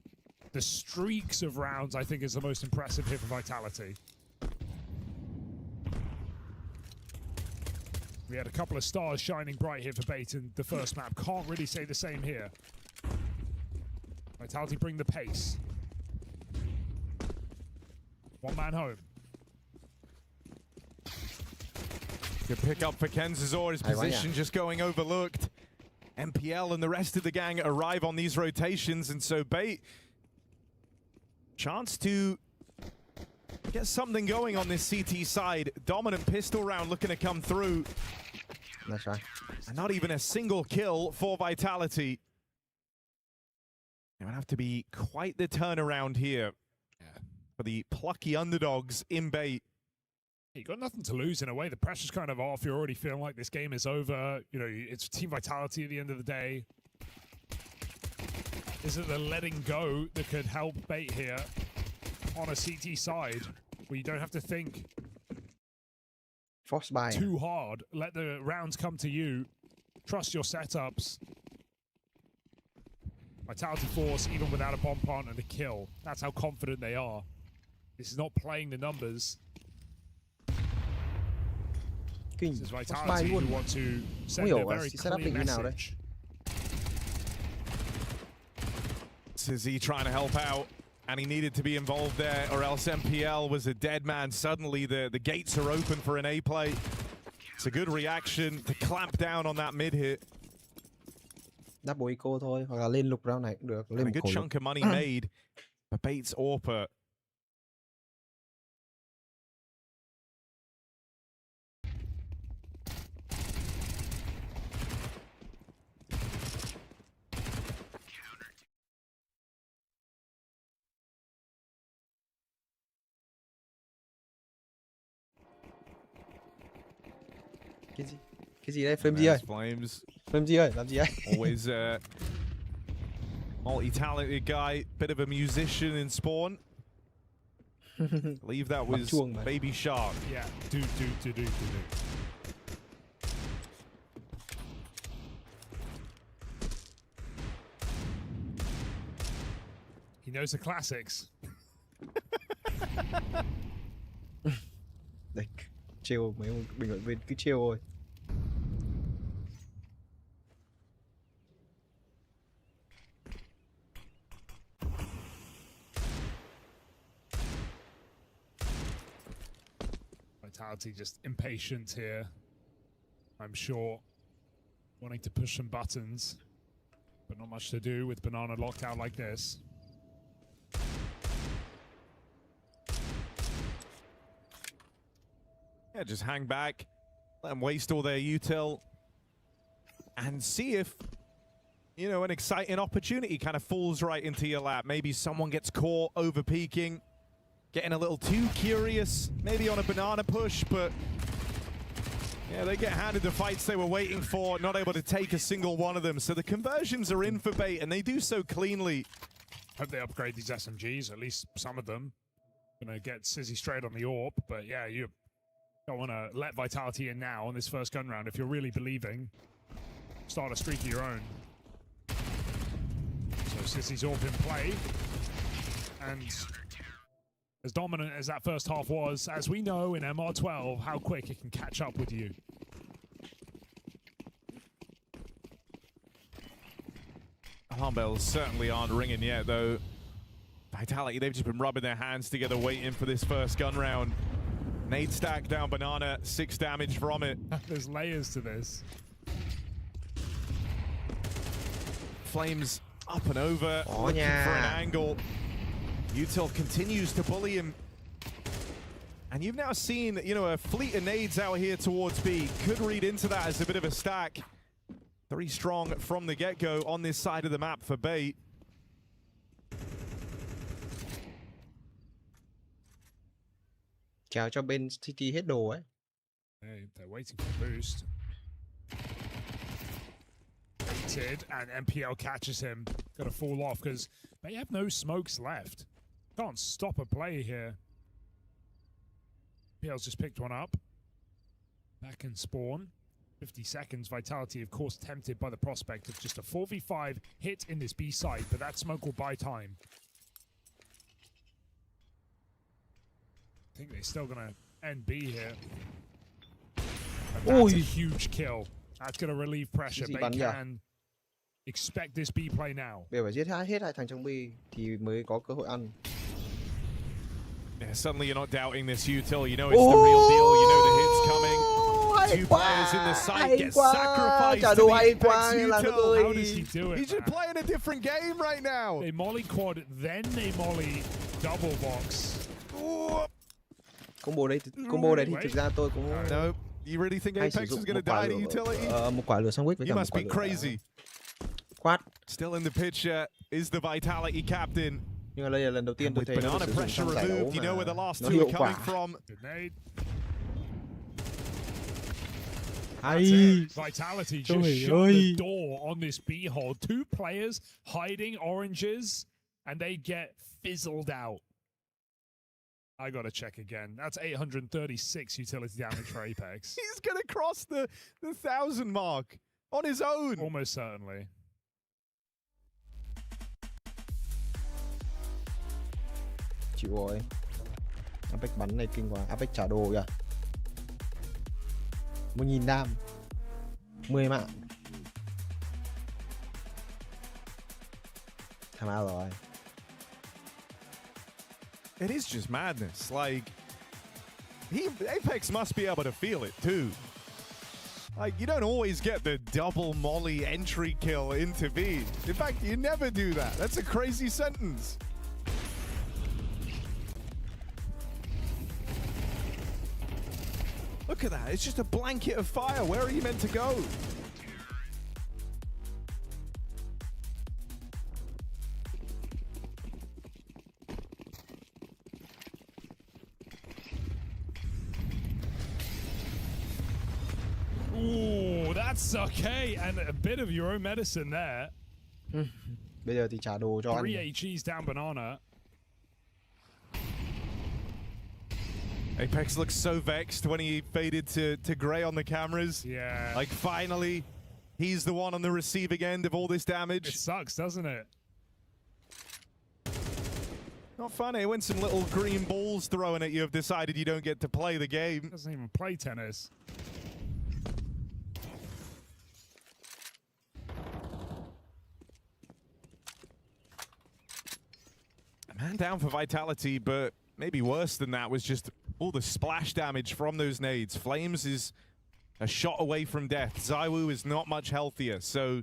the streaks of rounds I think is the most impressive here for Vitality. We had a couple of stars shining bright here for bait in the first map. Can't really say the same here. Vitality bring the pace. 1 man home. Good pick up for Kenzazor. His position just going overlooked. MPL and the rest of the gang arrive on these rotations, and so bait, chance to get something going on this CT side. Dominant pistol round looking to come through. That's right. And not even a single kill for Vitality. It would have to be quite the turnaround here for the plucky underdogs in bait. You got nothing to lose in a way. The pressure's kind of off. You're already feeling like this game is over. You know, it's Team Vitality at the end of the day. Is it the letting go that could help bait here on a CT side where you don't have to think too hard? Let the rounds come to you. Trust your setups. Vitality Force, even without a bomb partner to kill. That's how confident they are. This is not playing the numbers. This is Vitality who want to send a very clear message. Sizzy trying to help out, and he needed to be involved there, or else MPL was a dead man. Suddenly the gates are open for an A play. It's a good reaction to clamp down on that mid hit. Double eco thôi, hoặc là lên lục round này cũng được. Lên And a good chunk of money made for Bates Orper. Cái gì đây? Frame gì ơi? Flames. Frame gì ơi? Làm gì ấy? Always a multi-talented guy, bit of a musician in Spawn. I believe that was Baby Shark. Yeah, do. He knows the classics. Đấy, trêu mấy ông bình luận viên cứ trêu thôi. Vitality just impatient here, I'm sure, wanting to push some buttons, but not much to do with Banana locked out like this. Yeah, just hang back, let them waste all their util, and see if, you know, an exciting opportunity kind of falls right into your lap. Maybe someone gets caught over peaking, getting a little too curious, maybe on a banana push, but yeah, they get handed the fights they were waiting for, not able to take a single one of them. So the conversions are in for bait, and they do so cleanly. Hope they upgrade these SMGs, at least some of them. Gonna get Sizzy straight on the AWP, but yeah, you don't want to let Vitality in now on this first gun round. If you're really believing, start a streak of your own. So Sizzy's AWP in play, and as dominant as that first half was, as we know in MR12, how quick it can catch up with you. Alarm bells certainly aren't ringing yet, though. Vitality, they've just been rubbing their hands together, waiting for this first gun round. Nade stack down banana, 6 damage from it. There's layers to this. Flames up and over, looking for an angle. Util continues to bully him. And you've now seen, you know, a fleet of nades out here towards B. Could read into that as a bit of a stack. 3 strong from the get-go on this side of the map for bait. Chào cho bên City hết đồ ấy. Hey, they're waiting for a boost. Baited, and MPL catches him. Gotta fall off because they have no smokes left. Can't stop a play here. MPL's just picked one up. Back and spawn. 50 seconds. Vitality, of course, tempted by the prospect of just a 4v5 hit in this B side, but that smoke will buy time. I think they're still gonna end B here. And that's a huge kill. That's gonna relieve pressure. They can expect this B play now. Bây giờ phải giết hết hai thằng trong B thì mới có cơ hội ăn. Yeah, suddenly you're not doubting this util. You know it's the real deal. You know the hit's coming. 2 players in the site get sacrificed to the Apex util. How does he do it? He's just playing a different game right now. They molly quad, then they molly double box. Combo đấy thì thực ra tôi cũng no. You really think Apex is going to die to utility? Một quả lửa sandwich với You must be crazy. Quát. Still in the picture is the Vitality captain. Nhưng mà đây là lần đầu tiên tôi thấy banana pressure removed. You know where the last 2 are coming from. Vitality just shut the door on this B hole. 2 players hiding oranges, and they get fizzled out. I gotta check again. That's 836 utility damage for Apex. He's gonna cross the 1,000 mark on his own. Almost certainly. Chịu rồi. Apex bắn này kinh quá. Apex trả đồ kìa. 1.000 đam. 10 mạng. Tham áo rồi. It is just madness. Like, Apex must be able to feel it too. Like, you don't always get the double molly entry kill into B. In fact, you never do that. That's a crazy sentence. Look at that. It's just a blanket of fire. Where are you meant to go? Ooh, that's okay. And a bit of your own medicine there. Bây giờ thì trả đồ cho anh. 3 HEs down banana. Apex looks so vexed when he faded to Grey on the cameras. Yeah. Like, finally, he's the one on the receiving end of all this damage. It sucks, doesn't it? Not funny when some little green balls thrown at you have decided you don't get to play the game. Doesn't even play tennis. A man down for Vitality, but maybe worse than that was just all the splash damage from those nades. Flames is a shot away from death. ZywOo is not much healthier, so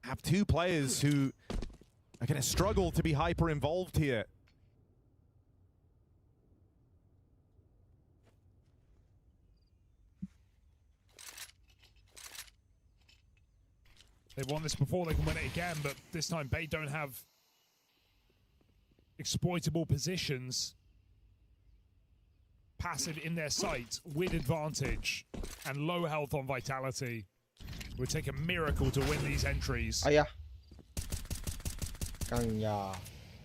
have 2 players who are going to struggle to be hyper involved here. They've won this before, they can win it again, but this time Bait don't have exploitable positions. Passive in their sight with advantage and low health on vitality. It would take a miracle to win these entries. Ây da. Căng nhà.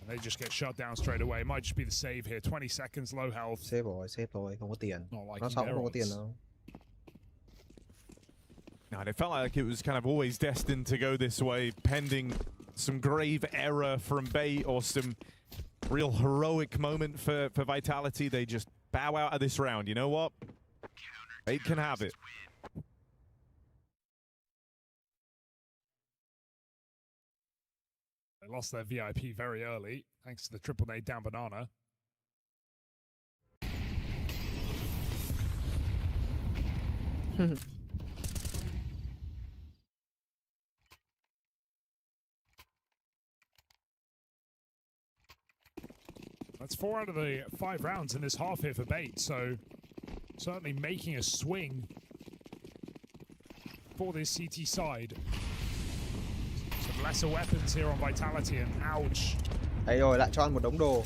And they just get shut down straight away. It might just be the save here. 20 seconds, low health. Save rồi, không có tiền. Not Nó xong không có tiền đâu. And it felt like it was kind of always destined to go this way, pending some grave error from Bait or some real heroic moment for Vitality. They just bow out of this round. You know what? Bait can have it. They lost their VIP very early, thanks to the triple nade down banana. That's 4 out of the 5 rounds in this half here for Bait, so certainly making a swing for this CT side. Some lesser weapons here on Vitality and ouch. Đấy rồi, lại cho ăn một đống đồ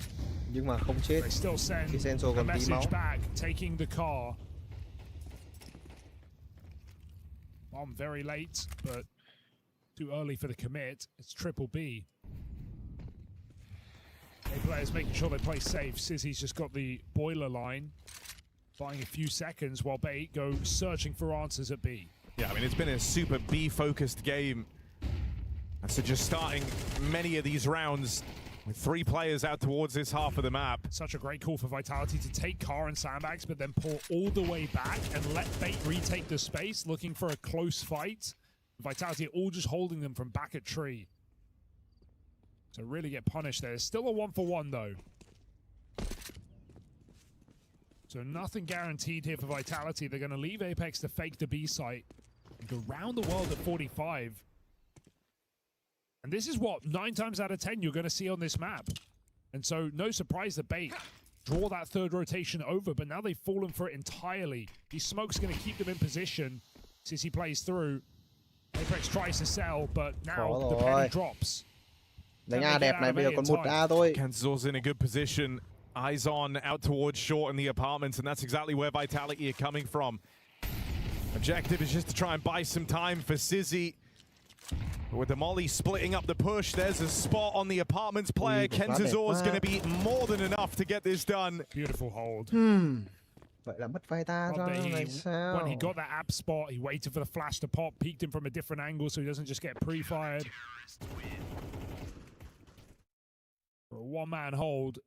nhưng mà không chết. Cái sensor còn tí máu. Back, taking the car. Bomb very late, but too early for the commit. It's triple B. Players making sure they play safe. Sizzy's just got the boiler line, buying a few seconds while Bait go searching for answers at B. Yeah, I mean, it's been a super B-focused game. And so just starting many of these rounds with 3 players out towards this half of the map. Such a great call for Vitality to take car and sandbags, but then pull all the way back and let Bait retake the space, looking for a close fight. Vitality all just holding them from back at tree. So really get punished there. There's still a 1-for-1 though. So nothing guaranteed here for Vitality. They're going to leave Apex to fake the B site and go round the world at 45. And this is what 9 times out of 10 you're going to see on this map. And so no surprise that Bait draw that 3rd rotation over, but now they've fallen for it entirely. These smokes going to keep them in position since he plays through. Apex tries to sell, but now the penny drops. Đánh A đẹp này, bây giờ còn 1 A thôi. Kansas in a good position. Eyes on out towards short in the apartments, and that's exactly where Vitality are coming from. Objective is just to try and buy some time for Sizzy. With the molly splitting up the push, there's a spot on the apartments player. Kenzazor is going to be more than enough to get this done. Beautiful hold. Vậy là mất Vita cho này sao? When he got that app spot, he waited for the flash to pop, peeked him from a different angle so he doesn't just get pre-fired. For a 1-man hold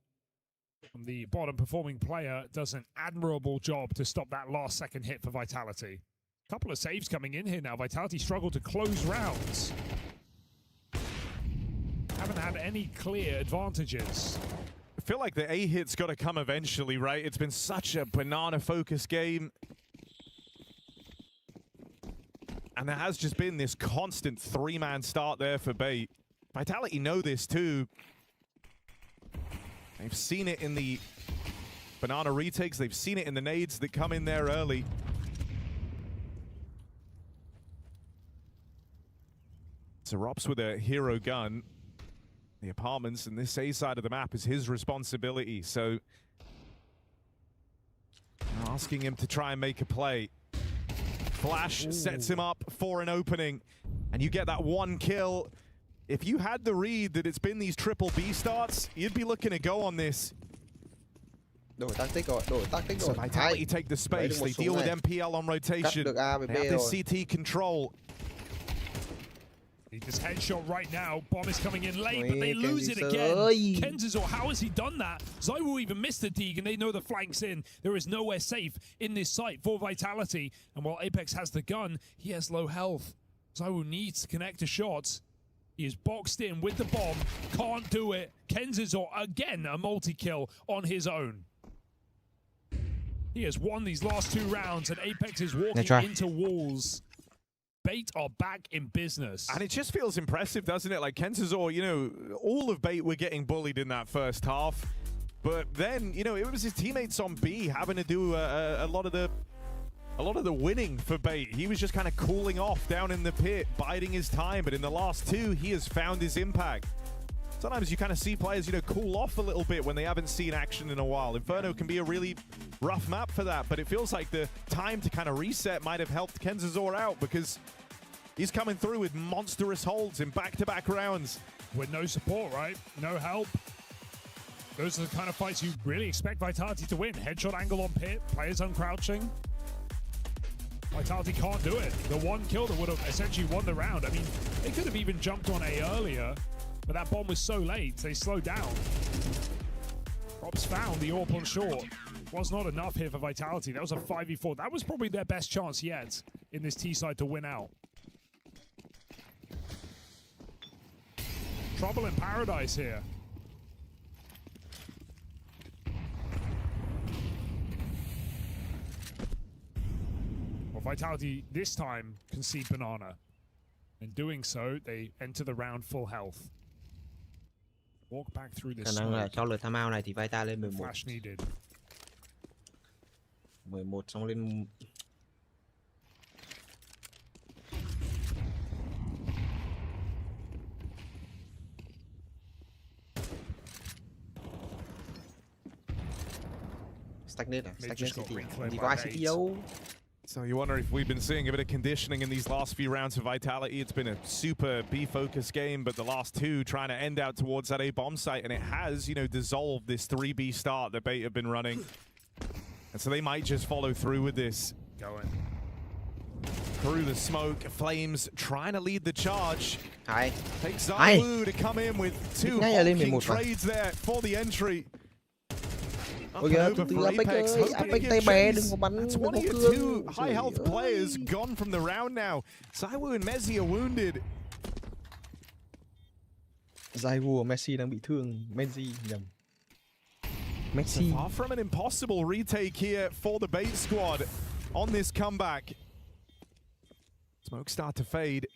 from the bottom performing player does an admirable job to stop that last second hit for Vitality. Couple of saves coming in here now. Vitality struggled to close rounds. Haven't had any clear advantages. I feel like the A hit's got to come eventually, right? It's been such a banana-focused game. And there has just been this constant 3-man start there for Bait. Vitality know this too. They've seen it in the banana retakes. They've seen it in the nades that come in there early. So Rops with a hero gun. The apartments and this A side of the map is his responsibility. So asking him to try and make a play. Flash sets him up for an opening. And you get that 1 kill. If you had the read that it's been these triple B starts, you'd be looking to go on this. Đổi tactic rồi, đổi tactic rồi. So Vitality take the space. They deal with MPL on rotation. They have this CT control. He just headshot right now. Bomb is coming in late, but they lose it again. Kenzazor, how has he done that? ZywOo even missed the dig, and they know the flank's in. There is nowhere safe in this site for Vitality. And while Apex has the gun, he has low health. ZywOo needs to connect a shot. He is boxed in with the bomb. Can't do it. Kenzazor, again, a multi-kill on his own. He has won these last 2 rounds, and Apex is walking into walls. Bait are back in business. And it just feels impressive, doesn't it? Like Kenzazor, you know, all of Bait were getting bullied in that first half. But then, you know, it was his teammates on B having to do a lot of a lot of the winning for Bait. He was just kind of cooling off down in the pit, biding his time, but in the last two, he has found his impact. Sometimes you kind of see players, you know, cool off a little bit when they haven't seen action in a while. Inferno can be a really rough map for that, but it feels like the time to kind of reset might have helped Kenzazor out because he's coming through with monstrous holds in back-to-back rounds. With no support, right? No help. Those are the kind of fights you really expect Vitality to win. Headshot angle on pit, players uncrouching. Vitality can't do it. The one kill that would have essentially won the round. I mean, they could have even jumped on A earlier, but that bomb was so late, they slowed down. Robs found the AWP on short. Was not enough here for Vitality. That was a 5v4. That was probably their best chance yet in this T side to win out. Trouble in paradise here. Well, Vitality this time concede banana. In doing so, they enter the round full health. Walk back through this. Khả năng là cho lượt time out này thì Vita lên 11. Flash needed. 11 xong lên Stagnate à? Stagnate City. Thì có ai City đâu. So you wonder if we've been seeing a bit of conditioning in these last few rounds for Vitality. It's been a super B-focused game, but the last two trying to end out towards that A bomb site, and it has, you know, dissolved this 3B start that Bait have been running. And so they might just follow through with this. Going through the smoke, Flames trying to lead the charge. Hay. Takes TYLOO to come in with two honking trades there for the entry. Ôi kìa, từ từ Apex ơi, Apex tay bé, đừng có bắn, đừng có cương. Two high health players gone from the round now. TYLOO and Messi are wounded. TYLOO và Messi đang bị thương. Messi nhầm. Messi. Far from an impossible retake here for the Bait squad on this comeback. Smoke start to fade.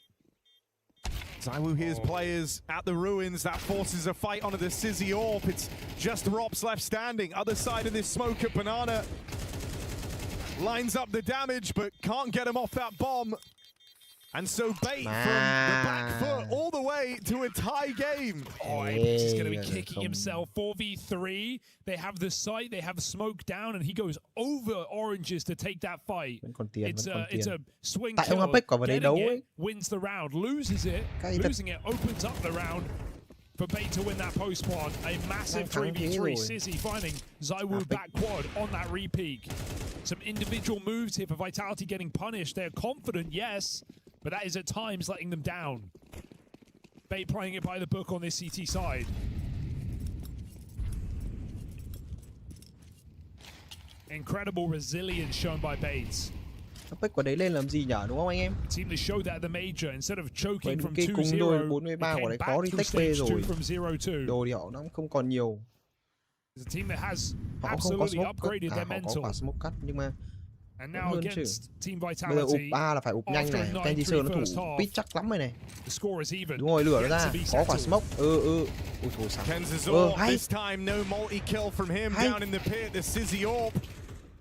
TYLOO hears players at the ruins. That forces a fight onto the Sizzy AWP. It's just Rops left standing. Other side of this smoke at Banana. Lines up the damage, but can't get him off that bomb. And so Bait from the back foot all the way to a tie game. Oh, Apex is going to be kicking himself. 4v3. They have the sight. They have smoke down, and he goes over Oranges to take that fight. It's a swing kill. Getting it, wins the round. Loses it. Losing it opens up the round for Bait to win that post quad. A massive 3v3. Sizzy finding TYLOO back quad on that repeak. Some individual moves here for Vitality getting punished. They're confident, yes, but that is at times letting them down. Bait playing it by the book on this CT side. Incredible resilience shown by Bates. Apex quả đấy lên làm gì nhở, đúng không anh em? Team that showed that at the major instead of choking from 2-0. Cùng đôi 43 quả đấy có đi tech B rồi. Đồ thì họ nó không còn nhiều. It's a team that has absolutely upgraded their mental. Họ có quả smoke cut nhưng mà And now against Team Vitality. Bây giờ ụp A là phải ụp nhanh này. Kenzazor nó thủ pit chắc lắm rồi này. Đúng rồi, lửa nó ra. Có quả smoke. Ui thôi sao. Kenzazor this time no multi kill from him down in the pit. The Sizzy AWP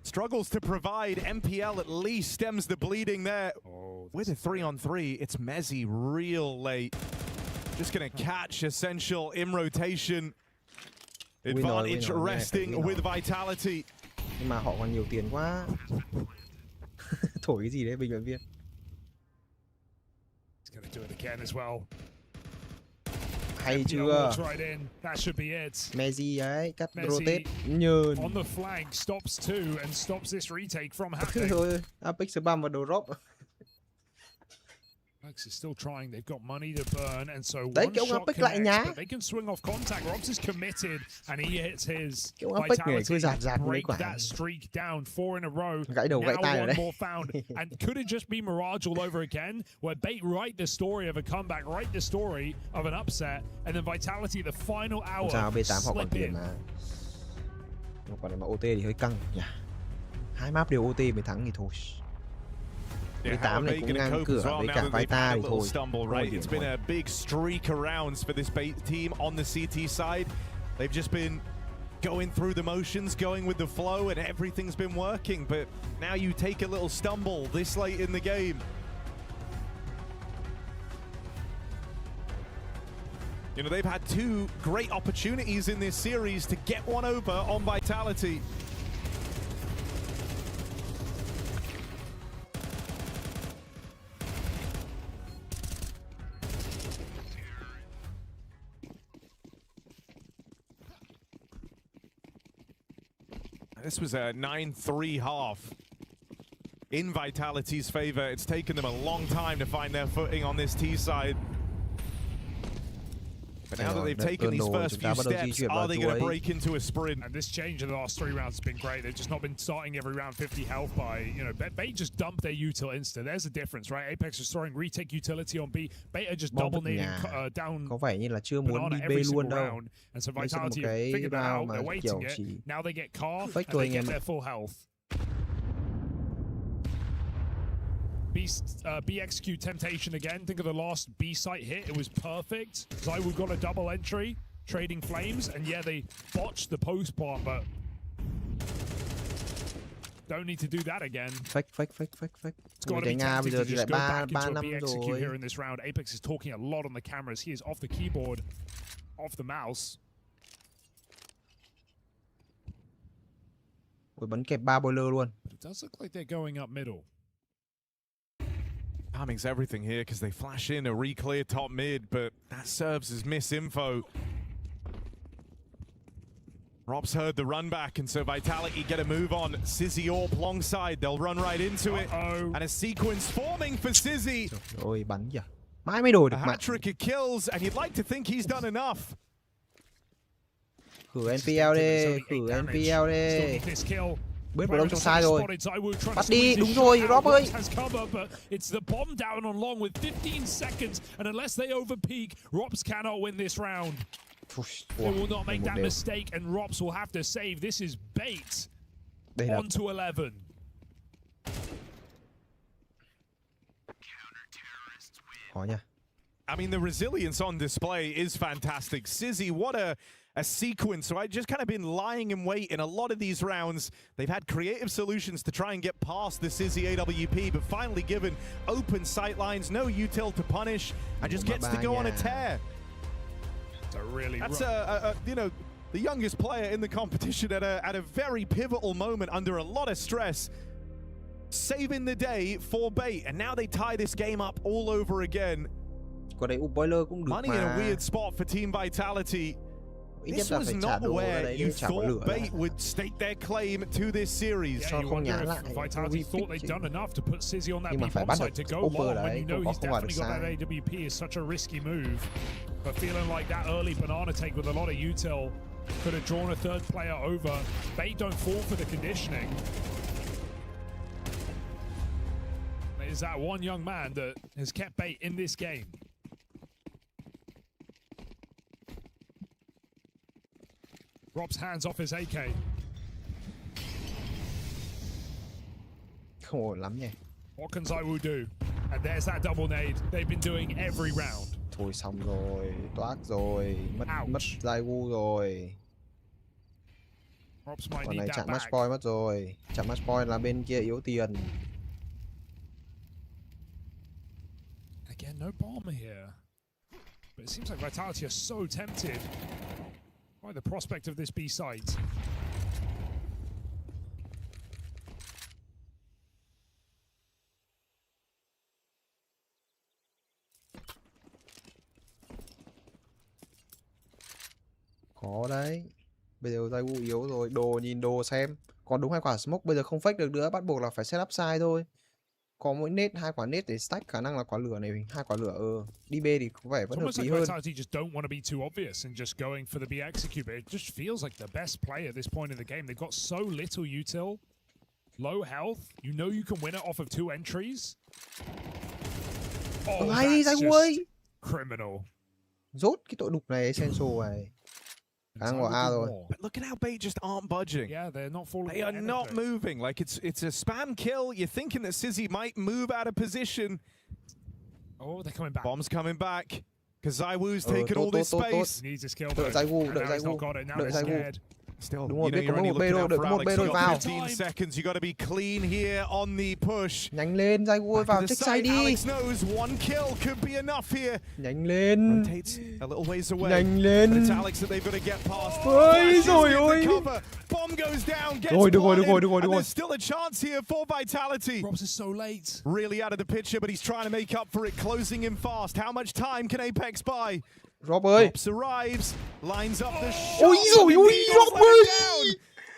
struggles to provide. MPL at least stems the bleeding there. With a 3-on-3, it's Messi real late. Just gonna catch essential in rotation. Advantage resting with Vitality. Nhưng mà họ còn nhiều tiền quá. Thổi cái gì đấy bình luận viên. He's gonna do it again as well. Hay chưa? Messi ấy, cắt rotate nhờn. On the flank stops two and stops this retake from happening. Rồi, Apex băm vào đầu drop. Apex is still trying. They've got money to burn, and so đấy, one shot Apex lại nhá. They can swing off contact. Robs is committed, and he hits his. Vitality break that streak down 4 in a row. Gãy đầu gãy tay rồi đấy. More found, and could it just be Mirage all over again, where Bait write the story of a comeback, write the story of an upset, and then Vitality the final hour. Sao B8 họ còn tiền mà. Còn này mà OT thì hơi căng nhỉ. Hai map đều OT mới thắng thì thôi. B8 này cũng ngang cửa với cả Vita thì thôi. It's been a big streak of rounds for this Bait team on the CT side. They've just been going through the motions, going with the flow, and everything's been working. But now you take a little stumble this late in the game. You know, they've had two great opportunities in this series to get one over on Vitality. This was a 9-3 half in Vitality's favor. It's taken them a long time to find their footing on this T side. But now that they've taken these first few steps, are they going to break into a sprint? And this change in the last 3 rounds has been great. They've just not been starting every round 50 health by, you know, Bait just dumped their util insta. There's the difference, right? Apex is throwing retake utility on B. Bait are just double nading down banana every single round. And so Vitality have figured that out. They're waiting it. Now they get car and they get their full health. B execute temptation again. Think of the last B site hit. It was perfect. ZywOo got a double entry, trading flames, and yeah, they botched the post part, but don't need to do that again. Fake. It's got to be tempting to just go back into a B execute here in this round. Apex is talking a lot on the cameras. He is off the keyboard, off the mouse. Bắn kẹp 3 boiler luôn. But it does look like they're going up middle. Timing's everything here because they flash in a re-clear top mid, but that serves as misinfo. Rob's heard the run back, and so Vitality get a move on. Sizzy Orp alongside, they'll run right into it. And a sequence forming for Sizzy. Ôi, bắn kìa. Mãi mới đổi được a hat-trick of kills, and you'd like to think he's done enough. Khử NPL đi, khử NPL đi. Biết vào đâu trong sai rồi. Bắt đi, đúng rồi, Rob ơi. It's the bomb down on long with 15 seconds, and unless they overpeak, Robs cannot win this round. They will not make that mistake, and Robs will have to save. This is Bait. On to 11. Khó nha. I mean, the resilience on display is fantastic. Sizzy, what a sequence. So I've just kind of been lying in wait in a lot of these rounds. They've had creative solutions to try and get past the Sizzy AWP, but finally given open sight lines, no util to punish, and just gets to go on a tear. That's you know, the youngest player in the competition at a very pivotal moment under a lot of stress, saving the day for Bait, and now they tie this game up all over again. Money in a weird spot for Team Vitality. This was not where you thought Bait would stake their claim to this series. Yeah, you wonder if Vitality thought they'd done enough to put Sizzy on that B-bomb side to go long when you know he's definitely got that AWP is such a risky move. But feeling like that early banana take with a lot of util could have drawn a third player over. Bait don't fall for the conditioning. It is that one young man that has kept Bait in this game. Rob's hands off his AK. Không ổn lắm nhỉ. What can ZywOo do? And there's that double nade they've been doing every round. Thôi xong rồi, toát rồi, mất ZywOo rồi. Còn này chặn match point mất rồi. Chặn match point là bên kia yếu tiền. Again, no bomber here. But it seems like Vitality are so tempted by the prospect of this B site. Khó đấy. Bây giờ ZywOo yếu rồi, nhìn đồ xem. Còn đúng 2 quả smoke bây giờ không fake được nữa, bắt buộc là phải set up side thôi. Có mỗi nết 2 quả nết để stack, khả năng là quả lửa này 2 quả lửa đi B thì có vẻ vẫn hợp lý hơn. Vitality just don't want to be too obvious and just going for the B execute. It just feels like the best play at this point in the game. They've got so little util, low health. You know you can win it off of 2 entries. Oh, that's just criminal. Rốt cái tội đục này Senso này. But look at how Bait just aren't budging. Yeah, they're not falling. They are not moving. Like it's a spam kill. You're thinking that Sizzy might move out of position. Oh, they're coming back. Bomb's coming back. Because ZywOo's taken all this space. Needs his kill. Now he's not got it. Now he's scared. Still, đúng rồi, biết có một B thôi, đợi có một B thôi vào. 15 seconds, you got to be clean here on the push. Nhanh lên, Zai vào check side đi. Alex knows one kill could be enough here. Nhanh lên. Rotates a little ways away. Nhanh lên. But it's Alex that they've got to get past. Ôi rồi ôi. Bomb goes down, gets Rồi, được rồi. there's still a chance here for Vitality. Robs is so late. Really out of the picture, but he's trying to make up for it, closing him fast. How much time can Apex buy? Rob ơi. Rops arrives, lines up the shot. Ôi rồi ôi, Rob ơi.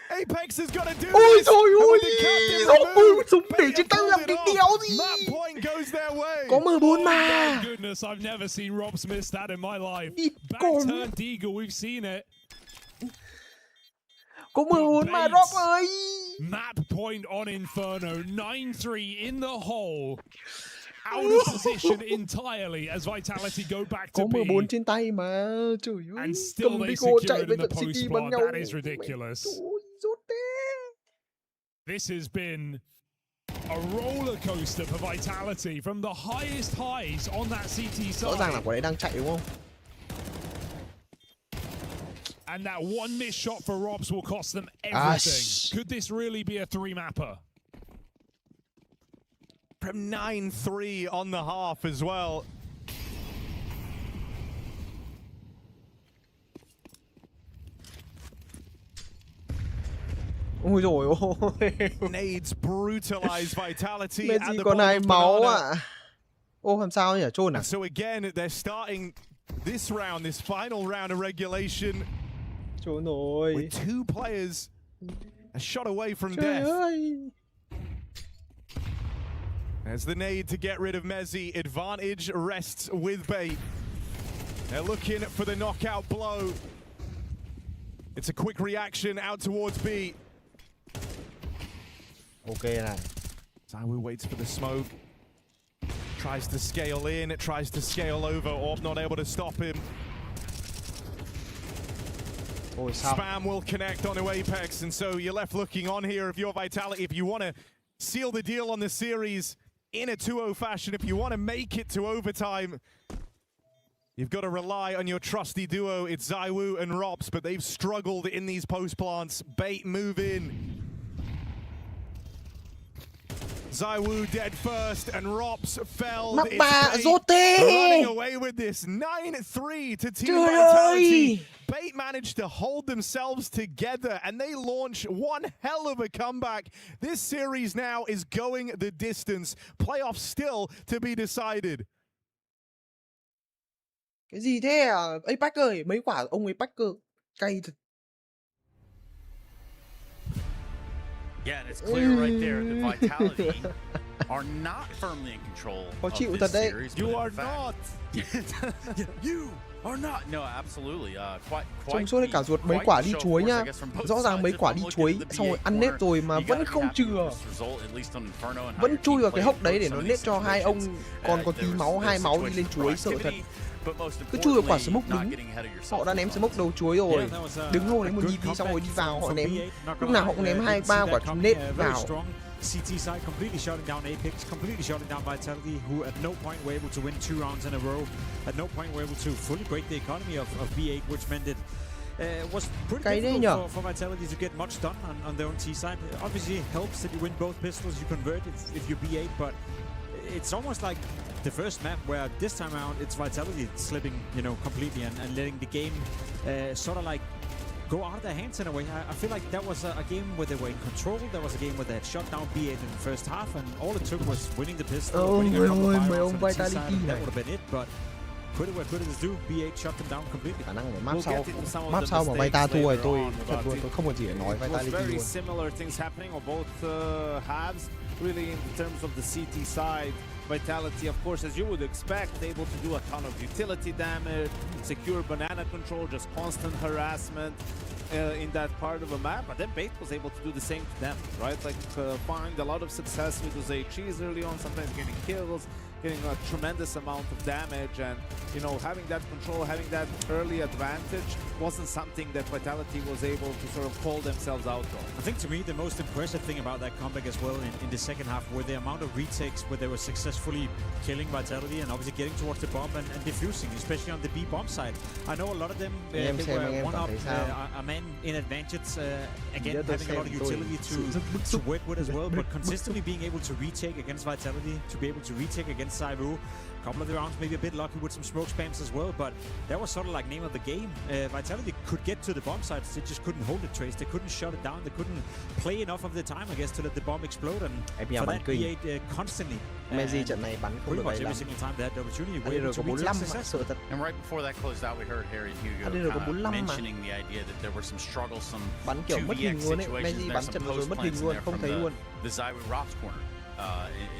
Apex has got to do ôi this. Ôi ôi, Rob ơi, súng để trên tay làm cái đéo gì. That point goes their way. Có 14 mà. My goodness, I've never seen Robs miss that in my life. Back con. turn Deagle, we've seen it. Có 14 mà Rob ơi. Map point on Inferno, 9-3 in the hole. Out of position entirely as Vitality go back to có B. 14 trên tay mà. Trời ơi. And still they secured in the post block. That is ridiculous. This has been a roller coaster for Vitality from the highest highs on that CT side. Rõ ràng là quả đấy đang chạy đúng không? And that one missed shot for Robs will cost them everything. Could this really be a 3-mapper? From 9-3 on the half as well. Ôi dồi ôi. Nades brutalize Vitality Messi at the còn 2 bottom máu banana. ạ. Ô làm sao nhỉ? Chôn à? So again, they're starting this round, this final round of regulation. Chôn rồi. With 2 players a shot away from Trời death. ơi. There's the nade to get rid of Messi. Advantage rests with Bait. They're looking for the knockout blow. It's a quick reaction out towards B. Ok này. Zaiwu waits for the smoke. Tries to scale in, tries to scale over. Orb not able to stop him. Ôi sao? Spam will connect onto Apex, and so you're left looking on here if you're Vitality. If you want to seal the deal on the series in a 2-0 fashion, if you want to make it to overtime, you've got to rely on your trusty duo. It's Zaiwu and Robs, but they've struggled in these post plants. Bait move in. Zaiwu dead first, and Robs fell. Running away with this 9-3 to Team Vitality. Bait managed to hold themselves together, and they launch one hell of a comeback. This series now is going the distance. Playoffs still to be decided. Cái gì thế à? Apex ơi, mấy quả ông Apex cơ cay thật. Yeah, and it's clear right there that Vitality are not firmly in control of this series. You are not. You are not. No, absolutely. Trông suốt cả ruột mấy quả đi chuối nhá. Rõ ràng mấy quả đi chuối xong rồi ăn nết rồi mà vẫn không chừa. Vẫn chui vào cái hốc đấy để nó nết cho hai ông còn có tí máu, 2 máu đi lên chuối sợ thật. Cứ chui vào quả smoke đứng. Họ đã ném smoke đầu chuối rồi. Đứng ngồi đấy một nhịp đi xong rồi đi vào họ ném. Lúc nào họ cũng ném 2-3 quả nết vào. CT side completely shutting down Apex, completely shutting down Vitality, who at no point were able to win 2 rounds in a row. At no point were able to fully break the economy of B8, which meant it was pretty difficult for Vitality to get much done on their own T side. It obviously helps that you win both pistols, you convert if you B8, but it's almost like the first map where this time around it's Vitality slipping, you know, completely and letting the game sort of like go out of their hands in a way. I feel like that was a game where they were in control. That was a game where they had shut down B8 in the first half, and all it took was winning the pistol. Winning a couple of firearms on the T side, and that would have been it. But credit where credit is due, B8 shut them down completely. Khả năng map sau mà Vita thua rồi tôi thật luôn, tôi không còn gì để nói Vitality luôn. Very similar things happening on both halves, really in terms of the CT side. Vitality, of course, as you would expect, able to do a ton of utility damage, secure banana control, just constant harassment in that part of a map. But then Bait was able to do the same to them, right? Like find a lot of success with those HEs early on, sometimes getting kills, getting a tremendous amount of damage, and you know, having that control, having that early advantage wasn't something that Vitality was able to sort of call themselves out on. I think to me the most impressive thing about that comeback as well in the second half were the amount of retakes where they were successfully killing Vitality and obviously getting towards the bomb and diffusing, especially on the B bomb side. I know a lot of them they were one up a man in advantage, again having a lot of utility to work with as well, but consistently being able to retake against Vitality, to be able to retake against TYLOO. A couple of the rounds maybe a bit lucky with some smoke spams as well, but that was sort of like name of the game. Vitality could get to the bomb sites, they just couldn't hold the trace, they couldn't shut it down, they couldn't play enough of the time, I guess, to let the bomb explode, and for that BA constantly trận này bắn không pretty được much đầy every lắm. single time they had the opportunity Anh to có retake 45 success. And right before that closed out, we heard Harry and Hugo kind of mentioning the idea that there were some struggles, some bắn kiểu mất hình 2vx luôn ấy, situations Messi there, bắn some trận vừa rồi post mất hình plants in luôn, there không from thấy luôn. the Zywoo Rob's corner.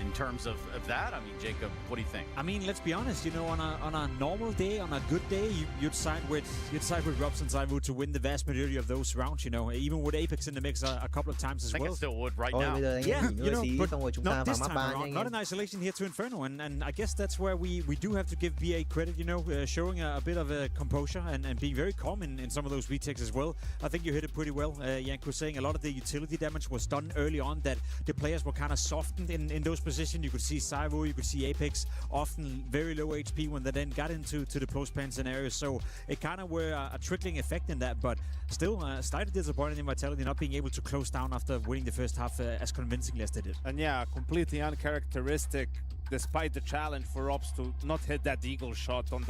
In terms of that, I mean, Jacob, what do you think? I mean, let's be honest. You know, on a normal day, on a good day, you'd side with Robs and Zywoo to win the vast majority of those rounds. You know, even with Apex in the mix a couple of times as well. I think I still would right now. Yeah, you know, but not this time around. Not in isolation here to Inferno, and I guess that's where we do have to give BA credit. You know, showing a bit of a composure and being very calm in some of those retakes as well. I think you hit it pretty well. Yank was saying a lot of the utility damage was done early on, that the players were kind of softened in those positions. You could see Zywoo, you could see Apex, often very low HP when they then got into the close pan scenarios. So it kind of were a trickling effect in that, but still slightly disappointed in Vitality not being able to close down after winning the first half as convincingly as they did. And yeah, completely uncharacteristic, despite the challenge for Ops to not hit that eagle shot on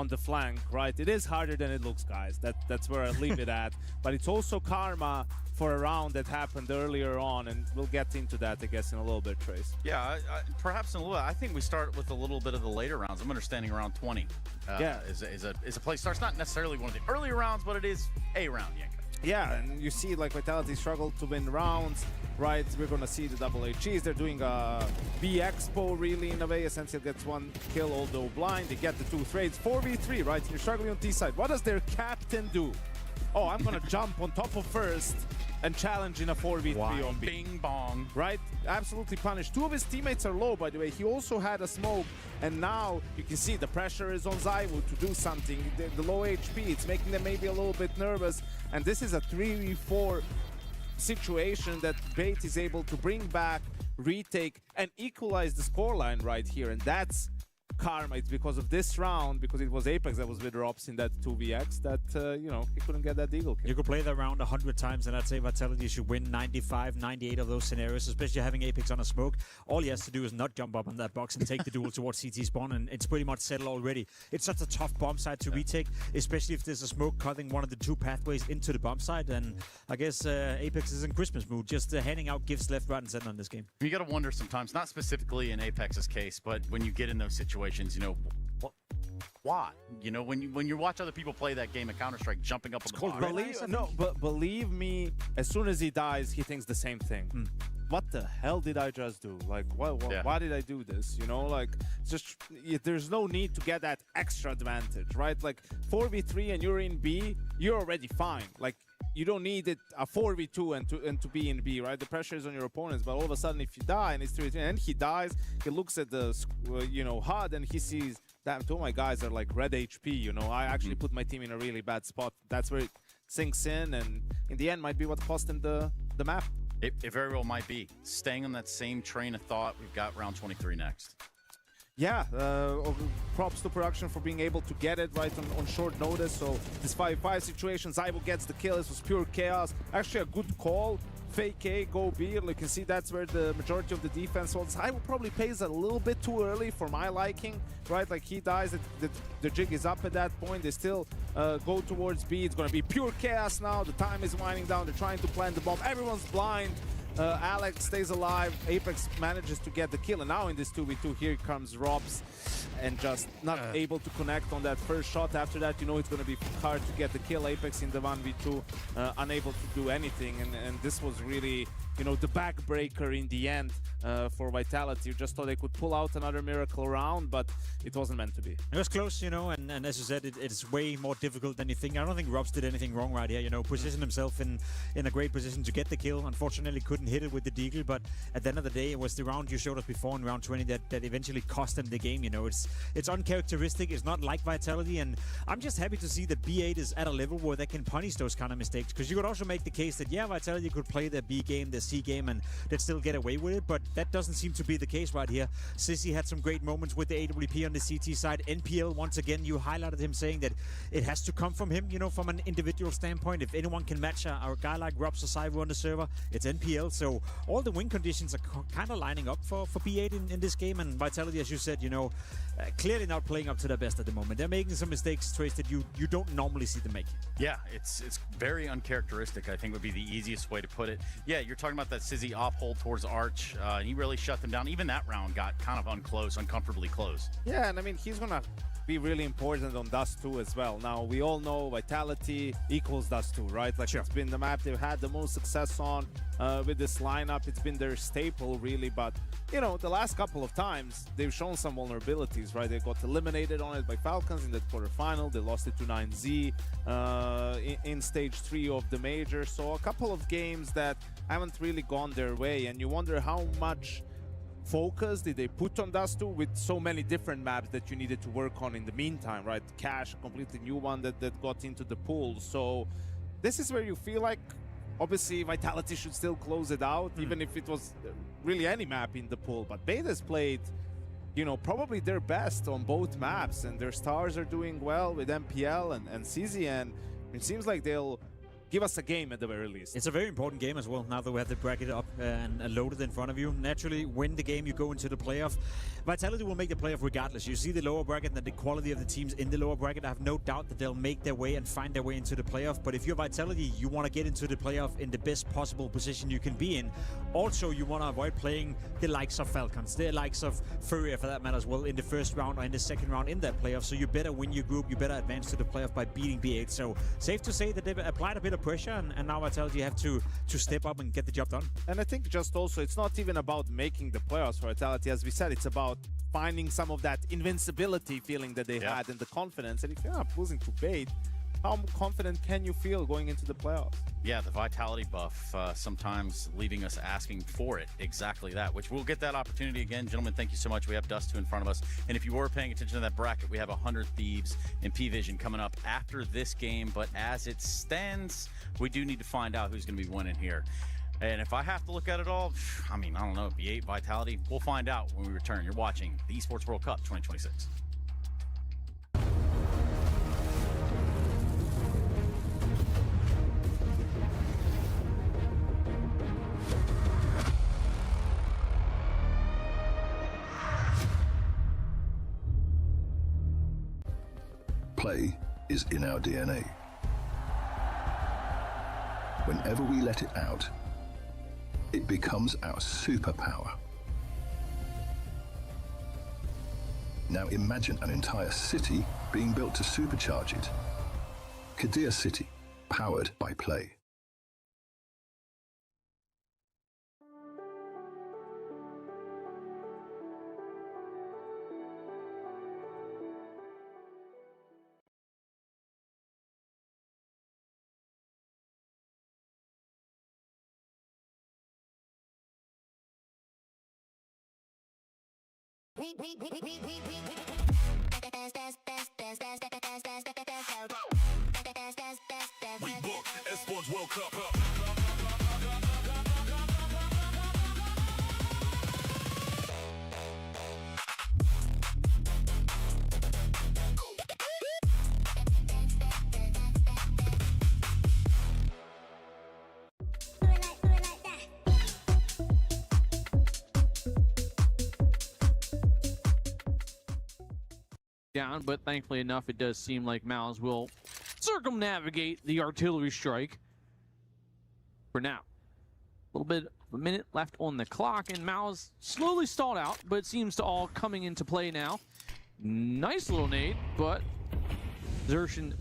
the flank, right? It is harder than it looks, guys. That's where I leave it at. But it's also karma for a round that happened earlier on, and we'll get into that, I guess, in a little bit, Trace. Yeah, perhaps in a little bit. I think we start with a little bit of the later rounds. I'm understanding around 20 is a place starts. Not necessarily one of the earlier rounds, but it is a round, Yank. Yeah, and you see like Vitality struggled to win rounds, right? We're gonna see the double HGs. They're doing a B expo really in a way. Essential gets one kill, although blind. They get the 2 trades. 4v3, right? You're struggling on T side. What does their captain do? Oh, I'm gonna jump on top of first and challenge in a 4v3 on B. Bing bong. Right? Absolutely punished. 2 of his teammates are low, by the way. He also had a smoke, and now you can see the pressure is on Zywoo to do something. The low HP, it's making them maybe a little bit nervous, and this is a 3v4 situation that Bait is able to bring back, retake, and equalize the scoreline right here, and that's karma. It's because of this round, because it was Apex that was with Robs in that 2vx that, you know, he couldn't get that deagle kill. You could play that round 100 times, and I'd say Vitality should win 95, 98 of those scenarios, especially having Apex on a smoke. All he has to do is not jump up on that box and take the duel towards CT spawn, and it's pretty much settled already. It's such a tough bomb site to retake, especially if there's a smoke cutting one of the 2 pathways into the bomb site, and I guess Apex is in Christmas mood, just handing out gifts left, right, and center on this game. You got to wonder sometimes, not specifically in Apex's case, but when you get in those situations, you know, why? You know, when you watch other people play that game of Counter-Strike, jumping up on the box. Believe me, as soon as he dies, he thinks the same thing. What the hell did I just do? Like, why did I do this? You know, like, just there's no need to get that extra advantage, right? Like 4v3 and you're in B, you're already fine. Like, you don't need it a 4v2 and to be in B, right? The pressure is on your opponents, but all of a sudden, if you die and it's 3v3 and he dies, he looks at the you know, HUD and he sees that 2 of my guys are like red HP. You know, I actually put my team in a really bad spot. That's where it sinks in, and in the end, might be what cost him the map. It very well might be. Staying on that same train of thought, we've got round 23 next. Yeah, props to production for being able to get it right on short notice. So this 5v5 situation, Zywoo gets the kill. This was pure chaos. Actually a good call. Fake A, go B. You can see that's where the majority of the defense was. Zywoo probably plays a little bit too early for my liking, right? Like he dies, the jig is up at that point. They still go towards B. It's going to be pure chaos now. The time is winding down. They're trying to plant the bomb. Everyone's blind. Alex stays alive. Apex manages to get the kill, and now in this 2v2 here comes Robs, and just not able to connect on that first shot. After that, you know it's going to be hard to get the kill. Apex in the 1v2, unable to do anything, and this was really, you know, the backbreaker in the end for Vitality. You just thought they could pull out another miracle round, but it wasn't meant to be. It was close, you know, and as you said, it's way more difficult than you think. I don't think Robs did anything wrong right here, you know, positioned himself in a great position to get the kill. Unfortunately, couldn't hit it with the deagle, but at the end of the day, it was the round you showed us before in round 20 that eventually cost them the game, you know. It's uncharacteristic, it's not like Vitality, and I'm just happy to see that B8 is at a level where they can punish those kind of mistakes, because you could also make the case that, yeah, Vitality could play the B game, the C game, and they'd still get away with it, but that doesn't seem to be the case right here. Sissy had some great moments with the AWP on the CT side. NPL, once again, you highlighted him saying that it has to come from him, you know, from an individual standpoint. If anyone can match a guy like Robs or Cyber on the server, it's NPL. So all the win conditions are kind of lining up for B8 in this game, and Vitality, as you said, you know, clearly not playing up to their best at the moment. They're making some mistakes, Trace, that you don't normally see them make. Yeah, it's very uncharacteristic, I think would be the easiest way to put it. Yeah, you're talking about that Sizzy op hold towards Arch. He really shut them down. Even that round got kind of uncomfortably close. Yeah, and I mean, he's gonna be really important on Dust 2 as well. Now, we all know Vitality equals Dust 2, right? Like, It's been the map they've had the most success on with this lineup. It's been their staple, really, but, you know, the last couple of times, they've shown some vulnerabilities, right? They got eliminated on it by Falcons in the quarterfinal. They lost it to 9Z in stage 3 of the major. So a couple of games that haven't really gone their way, and you wonder how much focus did they put on Dust 2 with so many different maps that you needed to work on in the meantime, right? Cash, a completely new one that got into the pool. So this is where you feel like, obviously, Vitality should still close it out, even if it was really any map in the pool. But Beta's played, you know, probably their best on both maps, and their stars are doing well with MPL and CZ, and it seems like they'll give us a game at the very least. It's a very important game as well, now that we have the bracket up and loaded in front of you. Naturally, win the game, you go into the playoff. Vitality will make the playoff regardless. You see the lower bracket and the quality of the teams in the lower bracket. I have no doubt that they'll make their way and find their way into the playoff. But if you're Vitality, you want to get into the playoff in the best possible position you can be in. Also, you want to avoid playing the likes of Falcons, the likes of Furia for that matter as well, in the first round or in the second round in that playoff. So you better win your group, you better advance to the playoff by beating B8. So safe to say that they've applied a bit of pressure, and now Vitality have to step up and get the job done. And I think just also, it's not even about making the playoffs for Vitality. As we said, it's about finding some of that invincibility feeling that they had and the confidence. And if you're not losing to Bait, how confident can you feel going into the playoffs? Yeah, the Vitality buff sometimes leaving us asking for it. Exactly that, which we'll get that opportunity again. Gentlemen, thank you so much. We have Dust 2 in front of us. And if you were paying attention to that bracket, we have 100 Thieves and P-Vision coming up after this game. But as it stands, we do need to find out who's going to be winning here. And if I have to look at it all, I mean, I don't know, B8, Vitality, we'll find out when we return. You're watching the Esports World Cup 2026. Play is in our DNA. Whenever we let it out, it becomes our superpower. Now imagine an entire city being built to supercharge it. Kadir City, powered by play. ESPORTS World Cup. Down, but thankfully enough, it does seem like Mouse will circumnavigate the artillery strike for now. A little bit of a minute left on the clock, and Mouse slowly stalled out, but it seems to all coming into play now. Nice little nade, but Xertion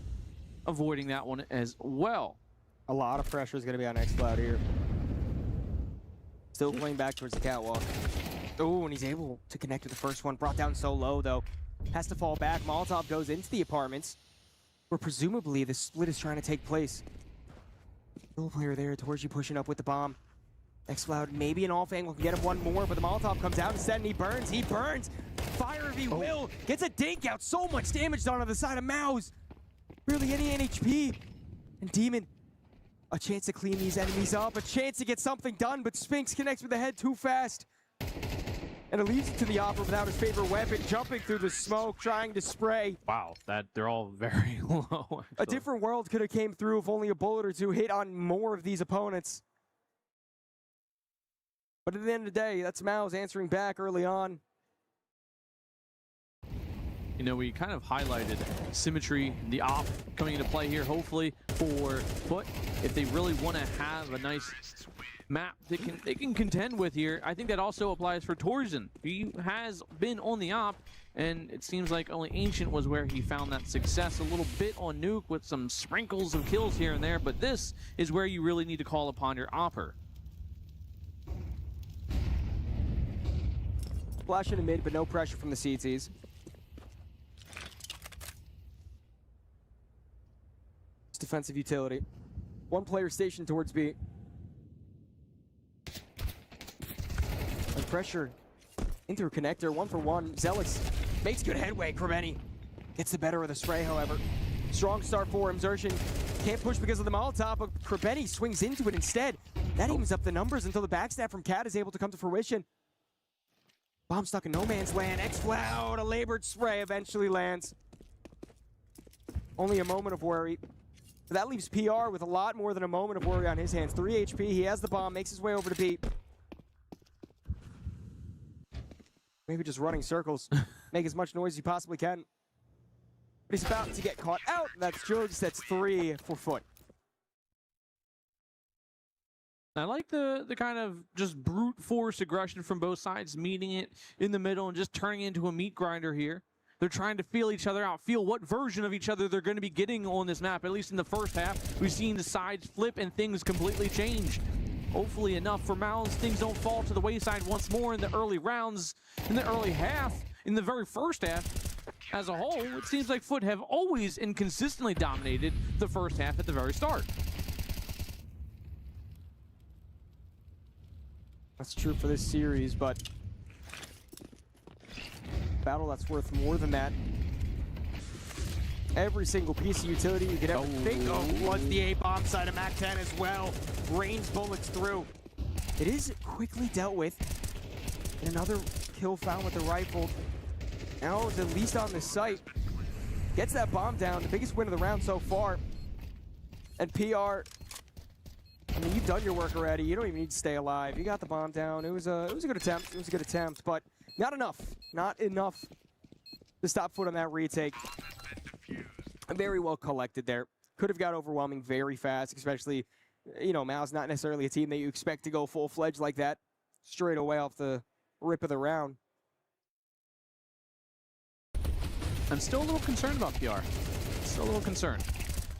avoiding that one as well. A lot of pressure is going to be on xCloud here. Still playing back towards the catwalk. Oh, and he's able to connect with the first one. Brought down so low, though. Has to fall back. Molotov goes into the apartments, where presumably the split is trying to take place. Little player there, Torji pushing up with the bomb. xCloud, maybe an off angle can get him one more, but the Molotov comes out instead, and he burns. He burns. Fire if he will. Gets a dink out. So much damage done on the side of Mouse. Barely any NHP. And Demon, a chance to clean these enemies up, a chance to get something done, but Spinks connects with the head too fast. And it leaves it to the Opera without his favorite weapon, jumping through the smoke, trying to spray. Wow, they're all very low. Actually. A different world could have came through if only a bullet or two hit on more of these opponents. But at the end of the day, that's Mouse answering back early on. You know, we kind of highlighted symmetry, the op coming into play here, hopefully, for Foot. If they really want to have a nice map they can contend with here, I think that also applies for Torzen. He has been on the op, and it seems like only Ancient was where he found that success. A little bit on Nuke with some sprinkles of kills here and there, but this is where you really need to call upon your opper. Flash in the mid, but no pressure from the CTs. It's defensive utility. One player stationed towards B. And pressure into a connector, 1-for-1. Zealous makes good headway. Kremeni gets the better of the spray, however. Strong start for him. Xerxin can't push because of the Molotov, but Kremeni swings into it instead. That evens up the numbers until the backstab from Cat is able to come to fruition. Bomb stuck in no man's land. xCloud, a labored spray eventually lands. Only a moment of worry. But that leaves PR with a lot more than a moment of worry on his hands. 3 HP, he has the bomb, makes his way over to B. Maybe just running circles. Make as much noise as you possibly can. But he's about to get caught out. That's Jugs, that's 3 for Foot. I like the kind of just brute force aggression from both sides, meeting it in the middle and just turning into a meat grinder here. They're trying to feel each other out, feel what version of each other they're going to be getting on this map. At least in the first half, we've seen the sides flip and things completely change. Hopefully enough for Mouse, things don't fall to the wayside once more in the early rounds, in the early half, in the very first half. As a whole, it seems like Foot have always and consistently dominated the first half at the very start. That's true for this series, but battle that's worth more than that. Every single piece of utility you could ever think of was the A-bomb side of MAC-10 as well. Rains bullets through. It is quickly dealt with. And another kill found with the rifle. Now is at least on the site. Gets that bomb down, the biggest win of the round so far. And PR, I mean, you've done your work already. You don't even need to stay alive. You got the bomb down. It was a good attempt. It was a good attempt, but not enough. Not enough to stop Foot on that retake. Very well collected there. Could have got overwhelming very fast, especially, you know, Mao's not necessarily a team that you expect to go full-fledged like that straight away off the rip of the round. I'm still a little concerned about PR. Still a little concerned.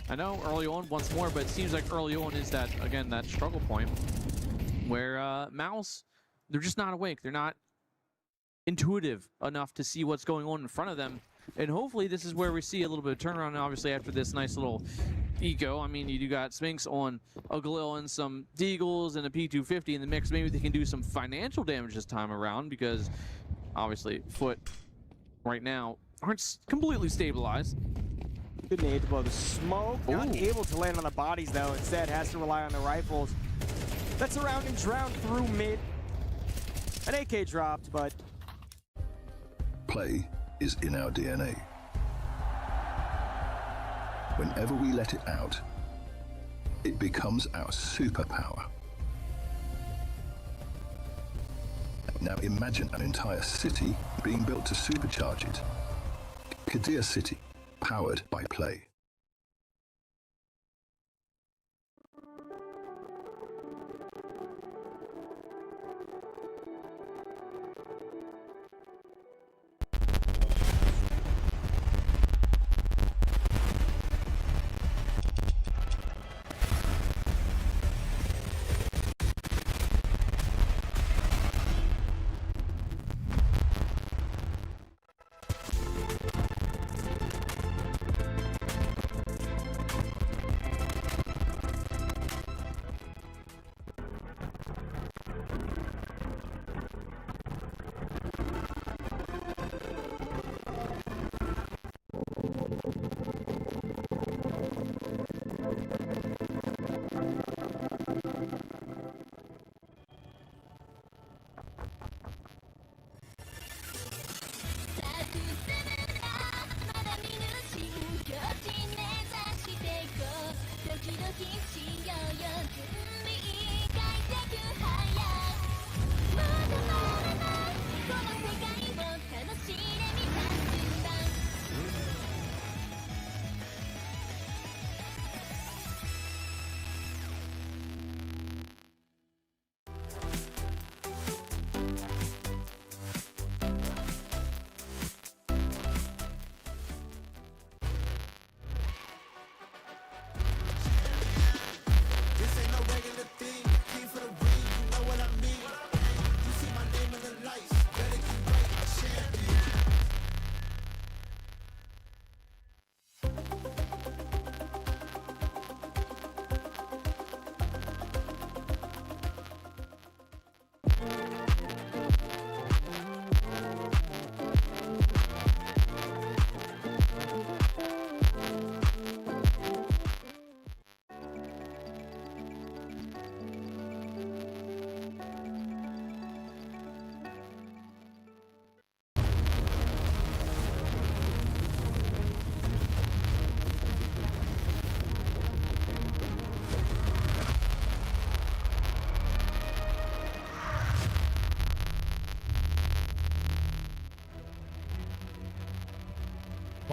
I know early on once more, but it seems like early on is that, again, that struggle point where Mouse, they're just not awake. They're not intuitive enough to see what's going on in front of them. And hopefully this is where we see a little bit of turnaround, obviously, after this nice little eco. I mean, you do got Spinks on a Galil and some Deagles and a P250 in the mix. Maybe they can do some financial damage this time around because, obviously, Foot right now aren't completely stabilized. Good nade to blow the smoke. Not able to land on the bodies, though. Instead, has to rely on the rifles. That's around and drowned through mid. An AK dropped, but... Play is in our DNA. Whenever we let it out, it becomes our superpower. Now imagine an entire city being built to supercharge it. Kadir City, powered by play.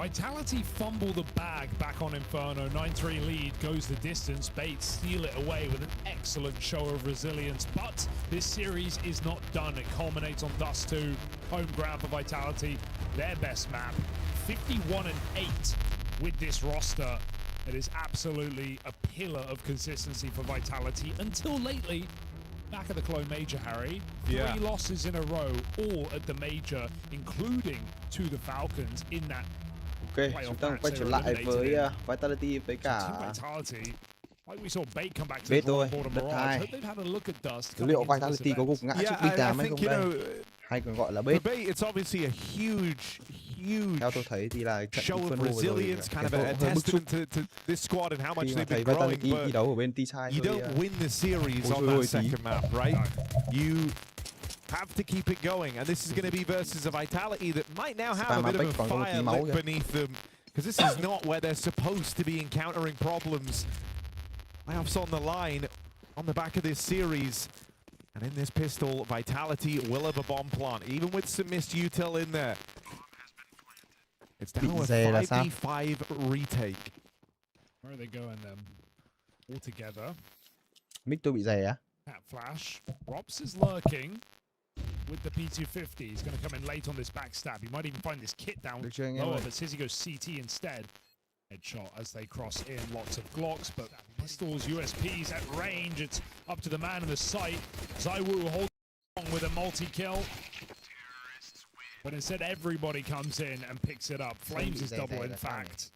Vitality fumble the bag back on Inferno. 9-3 lead goes the distance. Bates steal it away with an excellent show of resilience. But this series is not done. It culminates on Dust 2. Home ground for Vitality. Their best map. 51-8 with this roster. It is absolutely a pillar of consistency for Vitality until lately. Back at the Clone Major, Harry. 3 losses in a row, all at the Major, including to the Falcons in that. Ok, chúng ta quay trở lại với Vitality với cả B tôi, đất 2. Liệu Vitality có gục ngã trước B8 hay không đây? Hay còn gọi là bait. Theo tôi thấy thì là trận Inferno vừa rồi hơi bức xúc khi mà thấy Vitality thi đấu ở bên T-side have to keep it going, and this is going to be versus a Vitality that might now have a bit of a fire lit beneath them, because this is not where they're supposed to be encountering problems. Playoffs on the line on the back of this series, and in this pistol, Vitality will have a bomb plant, even with some missed util in there. It's down a 5v5 retake. Where are they going then? All together. Mic tôi bị dày á? That flash. Rops is lurking with the P250. He's going to come in late on this backstab. He might even find this kit down lower, but Sizzy goes CT instead. Headshot as they cross in. Lots of Glocks, but pistols, USPs at range. It's up to the man in the sight. ZywOo holds on with a multi-kill. But instead, everybody comes in and picks it up. Flames is double, in fact.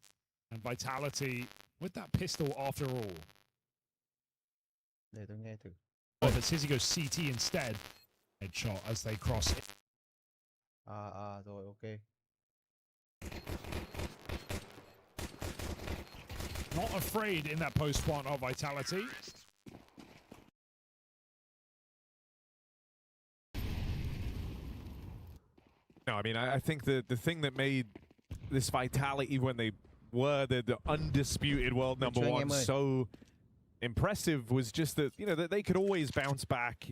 And Vitality with that pistol after all. But Sizzy goes CT instead. Headshot as they cross in. Rồi, ok. Not afraid in that post plant of Vitality. No, I mean, I think the thing that made this Vitality when they were the undisputed world #1 so impressive was just that, you know, that they could always bounce back.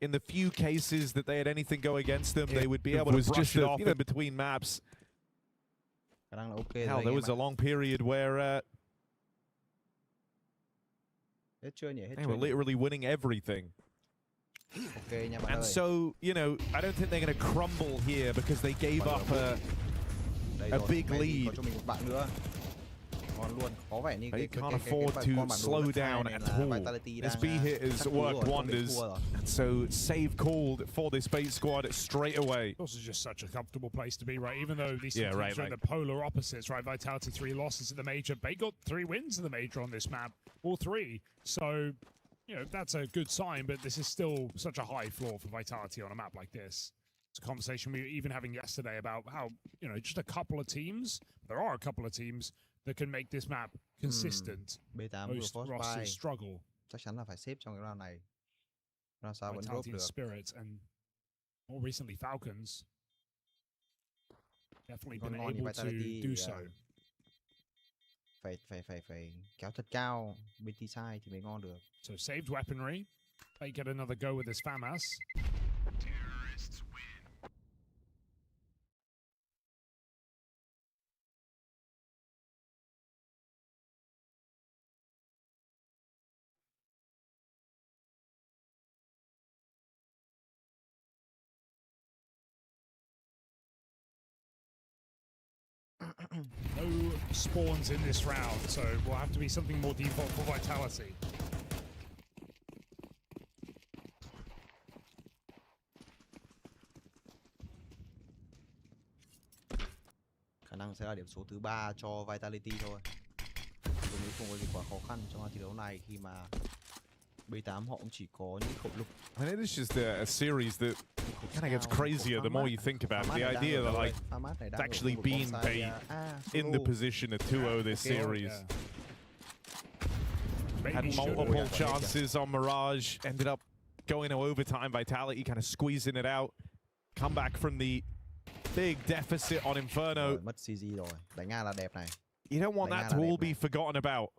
In the few cases that they had anything go against them, they would be able to brush it off in between maps. Hell, there was a long period where they were literally winning everything. And so, you know, I don't think they're going to crumble here because they gave up a big lead. They can't afford to slow down at all. This B hit has worked wonders. And so save called for this bait squad straight away. This is just such a comfortable place to be, right? Even though these teams are in the polar opposites, right? Vitality 3 losses at the Major. They got 3 wins in the Major on this map, all 3. So, you know, that's a good sign, but this is still such a high floor for Vitality on a map like this. It's a conversation we were even having yesterday about how, you know, just a couple of teams, there are a couple of teams that can make this map consistent. Most rosters struggle. Chắc chắn là phải xếp trong cái round này. Round sau vẫn drop được. Spirit and more recently Falcons definitely been able to do so. Phải kéo thật cao bên T-side thì mới ngon được. So saved weaponry. They get another go with this FAMAS. Terrorists win. No spawns in this round, so will have to be something more default for Vitality. Khả năng sẽ là điểm số thứ 3 cho Vitality thôi. Tôi nghĩ không có gì quá khó khăn trong thi đấu này khi mà B8 họ cũng chỉ có những khẩu lục. And it is just a series that kind of gets crazier the more you think about it. The idea that, like, it's actually been bait in the position of 2-0 this series. Had multiple chances on Mirage, ended up going to overtime. Vitality kind of squeezing it out. Come back from the big deficit on Inferno. Mất CZ rồi. Đánh A là đẹp này. You don't want that to all be forgotten about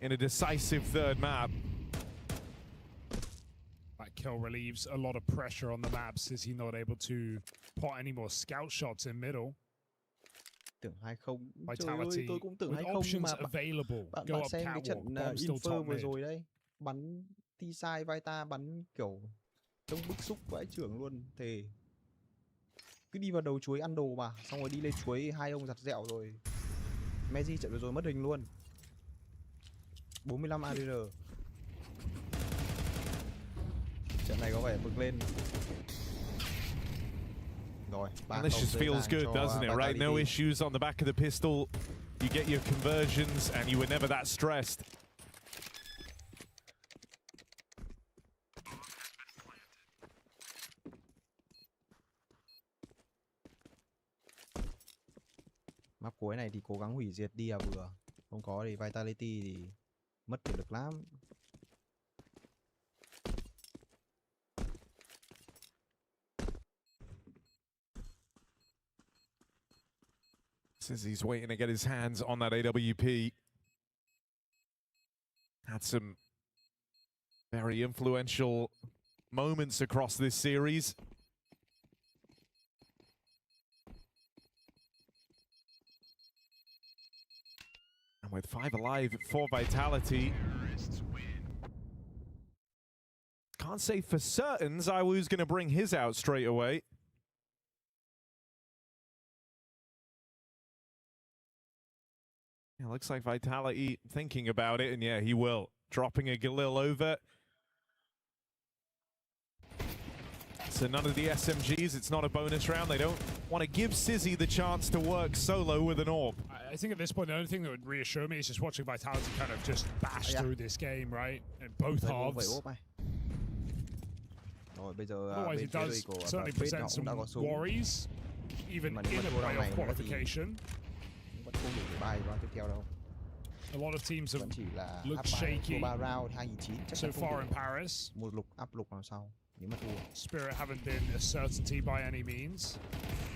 in a decisive third map. That kill relieves a lot of pressure on the maps. Is he not able to pot any more scout shots in middle? Tưởng 2-0. Trời ơi, Vitality tôi cũng tưởng with 2-0 nhưng mà options available. bạn Go up xem cái trận catwalk, bomb still Infer top vừa mid. rồi đấy, bắn thi sai Vita, bắn kiểu trông bức xúc vãi chưởng luôn. Thề cứ đi vào đầu chuối ăn đồ mà, xong rồi đi lên chuối hai ông giặt dẹo rồi. Messi trận vừa rồi mất hình luôn. 45 ADR. Trận này có vẻ vực lên. Rồi, And this just feels good, doesn't it, right? No issues on the back of the pistol. You get your conversions and you were never that stressed. Map cuối này thì cố gắng hủy diệt đi vừa. Không có thì Vitality thì mất thể lực lắm. Says he's waiting to get his hands on that AWP. Had some very influential moments across this series. And with 5 alive for Vitality, can't say for certain ZywOo's going to bring his out straight away. Yeah, looks like Vitality thinking about it, and yeah, he will. Dropping a Galil over. So none of the SMGs, it's not a bonus round. They don't want to give Sizzy the chance to work solo with an AWP. I think at this point, the only thing that would reassure me is just watching Vitality kind of just bash through this game, right? In both halves. Otherwise, it does certainly present some worries, even in a playoff qualification. A lot of teams have looked shaky so far in Paris. Spirit haven't been a certainty by any means.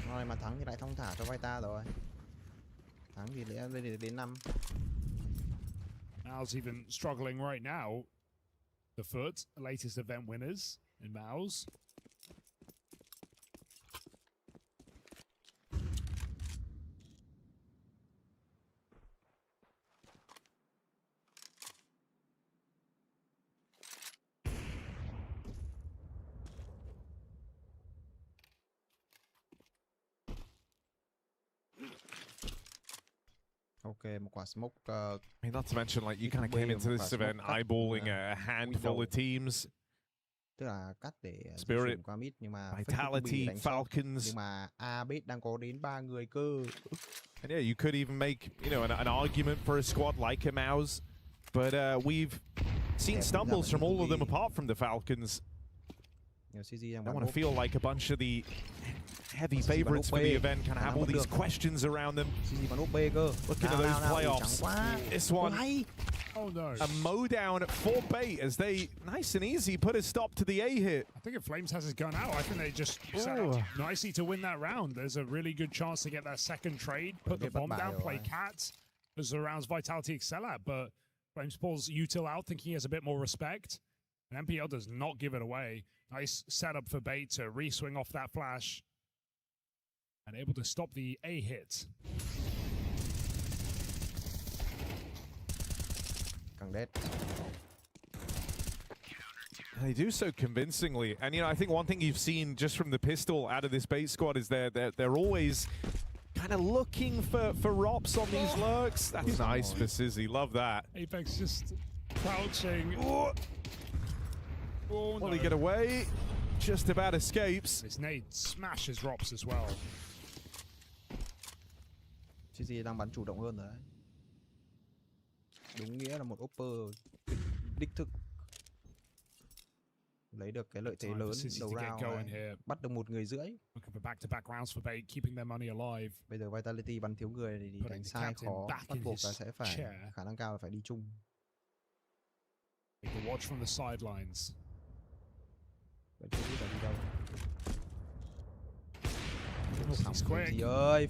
Mà thắng thì lại thong thả cho Vita rồi. Thắng thì lên đến 5. Mal's even struggling right now. The Foot, latest event winners in Mal's. Okay, một quả smoke. I mean, not to mention, like, you kind of came into this event eyeballing a handful of teams. Tức là cắt để Spirit, qua mid, nhưng mà Vitality, Falcons. Nhưng mà A base đang có đến 3 người cơ. And yeah, you could even make, you know, an argument for a squad like a Mao's. But we've seen stumbles from all of them apart from the Falcons. I don't want to feel like a bunch of the heavy favorites for the event kind of have all these questions around them. Looking at those playoffs. This one, oh no, a mow down for bait as they, nice and easy, put a stop to the A hit. I think if Flames has his gun out, I think they just set up nicely to win that round. There's a really good chance to get that second trade, put the bomb down, play cat, as the rounds Vitality excel at, but Flames pulls Util out, thinking he has a bit more respect. And MPL does not give it away. Nice setup for bait to re-swing off that flash. And able to stop the A hit. They do so convincingly. And, you know, I think one thing you've seen just from the pistol out of this bait squad is they're always kind of looking for ROPs on these lurks. That's nice for Sizzy. Love that. Apex just crouching. Oh, will he get away? Just about escapes. This nade smashes ROPs as well. Sizzy đang bắn chủ động hơn rồi đấy. Đúng nghĩa là một opper đích thực. Lấy được cái lợi thế lớn đầu round này. Bắt được 1 người rưỡi. Back-to-back rounds for bait, keeping their money alive. Bây giờ Vitality bắn thiếu người thì đánh sai khó, bắt buộc là sẽ phải khả năng cao là phải đi chung. Take a watch from the sidelines. He's quick.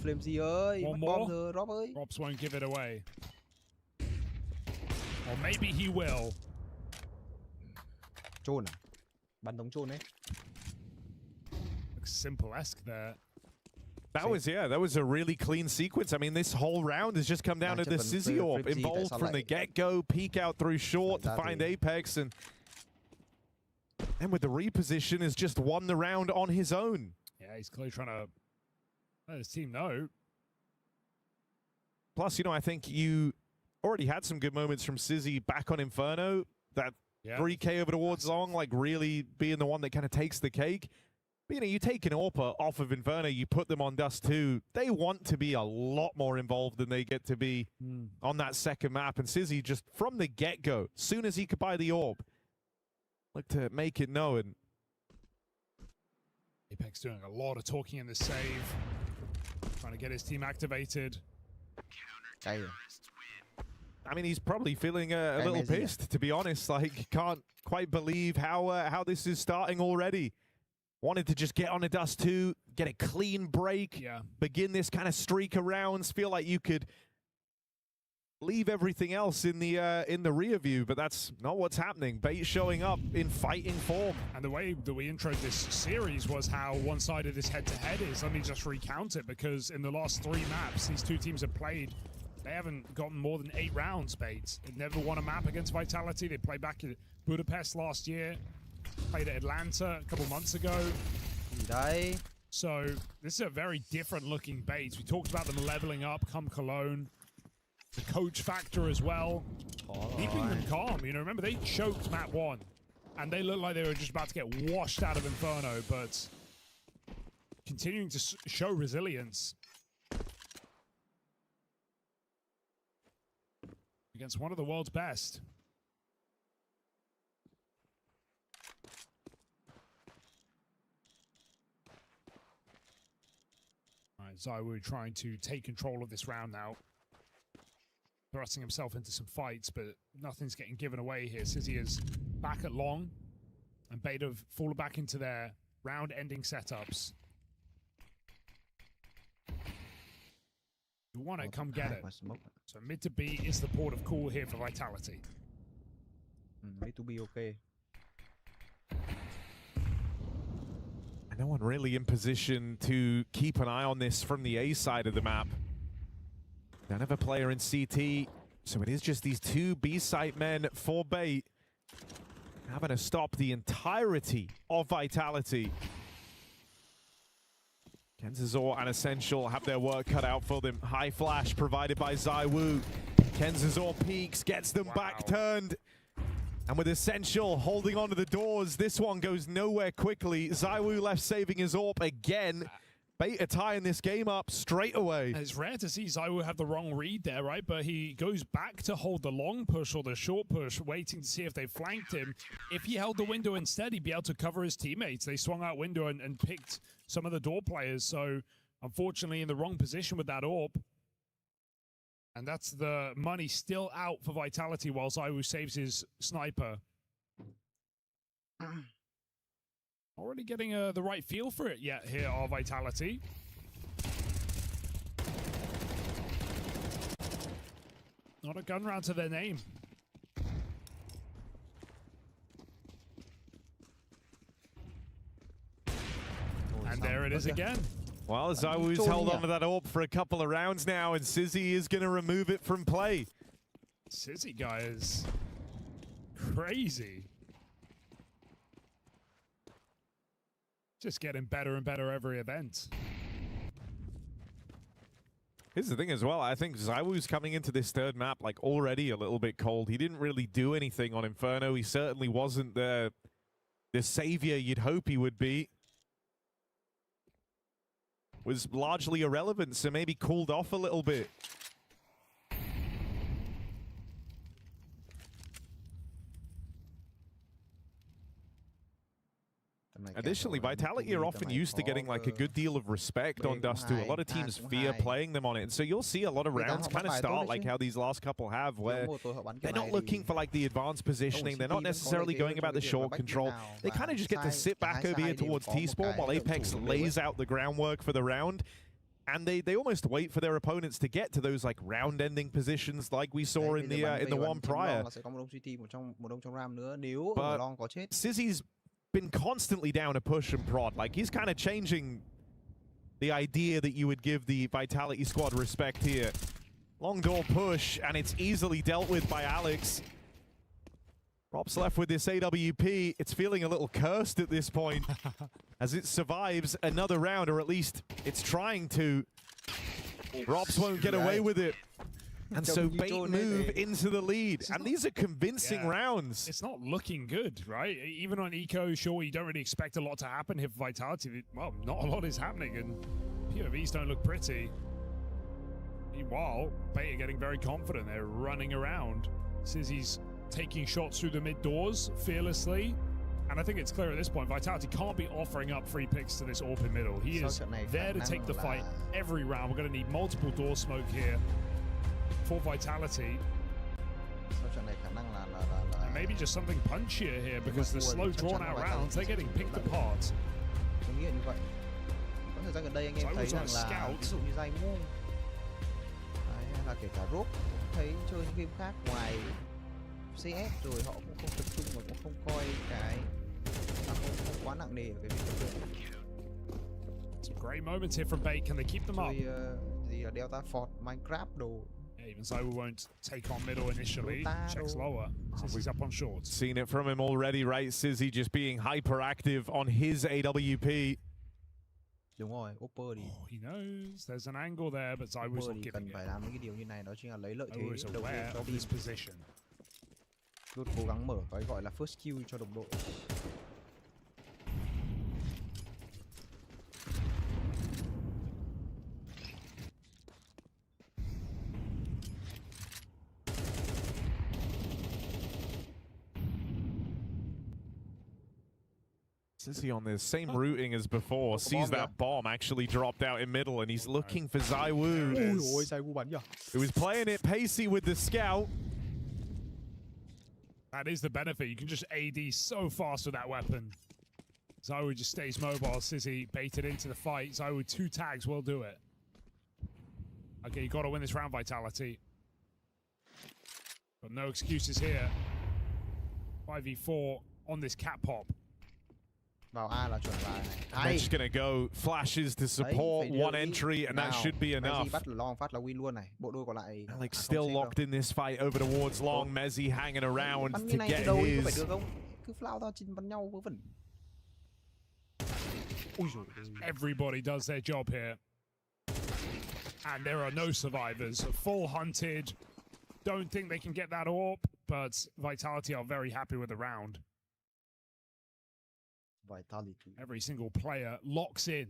Flamesy ơi, one bomb giờ, Rob ơi. ROPs won't give it away. Or maybe he will. Chôn à? Bắn đống chôn ấy. Looks simple-esque there. That was a really clean sequence. I mean, this whole round has just come down to the Sizzy AWP, involved from the get-go, peek out through short to find Apex, and with the reposition has just won the round on his own. Yeah, he's clearly trying to let his team know. Plus, I think you already had some good moments from Sizzy back on Inferno. That 3K over towards Long, like really being the one that kind of takes the cake. But, you take an AWPer off of Inferno, you put them on Dust 2, they want to be a lot more involved than they get to be on that second map. And Sizzy, just from the get-go, soon as he could buy the AWP, look to make it known. Apex doing a lot of talking in the save, trying to get his team activated. I mean, he's probably feeling a little pissed, to be honest. Like, can't quite believe how this is starting already. Wanted to just get on a Dust 2, get a clean break, begin this kind of streak of rounds, feel like you could leave everything else in the rear view, but that's not what's happening. Bait showing up in fighting form. And the way that we introed this series was how one-sided this head-to-head is. Let me just recount it, because in the last 3 maps these two teams have played, they haven't gotten more than 8 rounds, Bait. They've never won a map against Vitality. They played back at Budapest last year. Played at Atlanta a couple months ago. So this is a very different looking Bait. We talked about them leveling up come Cologne. The coach factor as well. Keeping them calm. Remember they choked map 1. And they looked like they were just about to get washed out of Inferno, but continuing to show resilience against one of the world's best. ZywOo trying to take control of this round now. Thrusting himself into some fights, but nothing's getting given away here. Sizzy is back at long, and Bait have fallen back into their round-ending setups. You want it, come get it. So mid to B is the port of call here for Vitality. Mid to B, okay. No one really in position to keep an eye on this from the A side of the map. Don't have a player in CT, so it is just these 2 B site men for Bait, having to stop the entirety of Vitality. Kenzazor and Essential have their work cut out for them. High flash provided by ZywOo. Kenzazor peeks, gets them back turned. And with Essential holding onto the doors, this one goes nowhere quickly. ZywOo left saving his AWP again. Bait are tying this game up straight away. It's rare to see ZywOo have the wrong read there, right? But he goes back to hold the long push or the short push, waiting to see if they flanked him. If he held the window instead, he'd be able to cover his teammates. They swung out window and picked some of the door players. So, unfortunately, in the wrong position with that AWP. And that's the money still out for Vitality while ZywOo saves his sniper. Already getting the right feel for it yet here are Vitality. Not a gun round to their name. And there it is again. Well, ZywOo's held on to that AWP for a couple of rounds now, and Sizzy is going to remove it from play. Sizzy guy is crazy. Just getting better and better every event. Here's the thing as well, I think ZywOo's coming into this 3rd map like already a little bit cold. He didn't really do anything on Inferno. He certainly wasn't the savior you'd hope he would be. Was largely irrelevant, so maybe cooled off a little bit. Additionally, Vitality are often used to getting like a good deal of respect on Dust 2. A lot of teams fear playing them on it. And so you'll see a lot of rounds kind of start like how these last couple have, where they're not looking for like the advanced positioning. They're not necessarily going about the short control. They kind of just get to sit back over here towards T-spawn while Apex lays out the groundwork for the round. And they almost wait for their opponents to get to those like round-ending positions like we saw in the one prior. But Sizzy's been constantly down a push and prod. Like, he's kind of changing the idea that you would give the Vitality squad respect here. Long door push, and it's easily dealt with by Alex. Rob's left with this AWP. It's feeling a little cursed at this point as it survives another round, or at least it's trying to. Robs won't get away with it. And so Bait move into the lead. And these are convincing rounds. It's not looking good, right? Even on Eco, sure, you don't really expect a lot to happen here for Vitality. Well, not a lot is happening, and POVs don't look pretty. Meanwhile, Bait are getting very confident. They're running around. Sizzy's taking shots through the mid doors fearlessly. And I think it's clear at this point, Vitality can't be offering up free picks to this AWP in middle. He is there to take the fight every round. We're going to need multiple door smoke here for Vitality. And maybe just something punchier here, because the slow drawn out rounds, they're getting picked apart. Thời gian gần đây anh em thấy rằng là ví dụ như Giải đúng không? Hay là kể cả Rob thấy chơi những game khác ngoài CS rồi họ cũng không tập trung và cũng không coi cái không quá nặng nề ở cái việc tập luyện. Some great moments here from Bait. Can they keep them up? The Delta Fort Minecraft đồ. Even so, we won't take on middle initially. Checks lower. Sizzy's up on short. Seen it from him already, right? Sizzy just being hyperactive on his AWP. Đúng rồi, Opper đi. He knows there's an angle there, but I was not giving it. Phải làm mấy cái điều như này, đó chính là lấy lợi thế đầu tiên cho this position. Luôn cố gắng mở cái gọi là first kill cho đồng đội. Sizzy on the same routing as before, sees that bomb actually dropped out in middle, and he's looking for ZywOo, who is playing it pacey with the scout. That is the benefit. You can just AD so fast with that weapon. ZywOo just stays mobile. Sizzy baited into the fight. ZywOo 2 tags will do it. Okay, you got to win this round, Vitality. But no excuses here. 5v4 on this cat pop. They're just gonna go flashes to support one entry, and that should be enough. Alex still locked in this fight over towards long. Mezzy hanging around to get his. Everybody does their job here. And there are no survivors. Full hunted. Don't think they can get that AWP, but Vitality are very happy with the round. Vitality. Every single player locks in.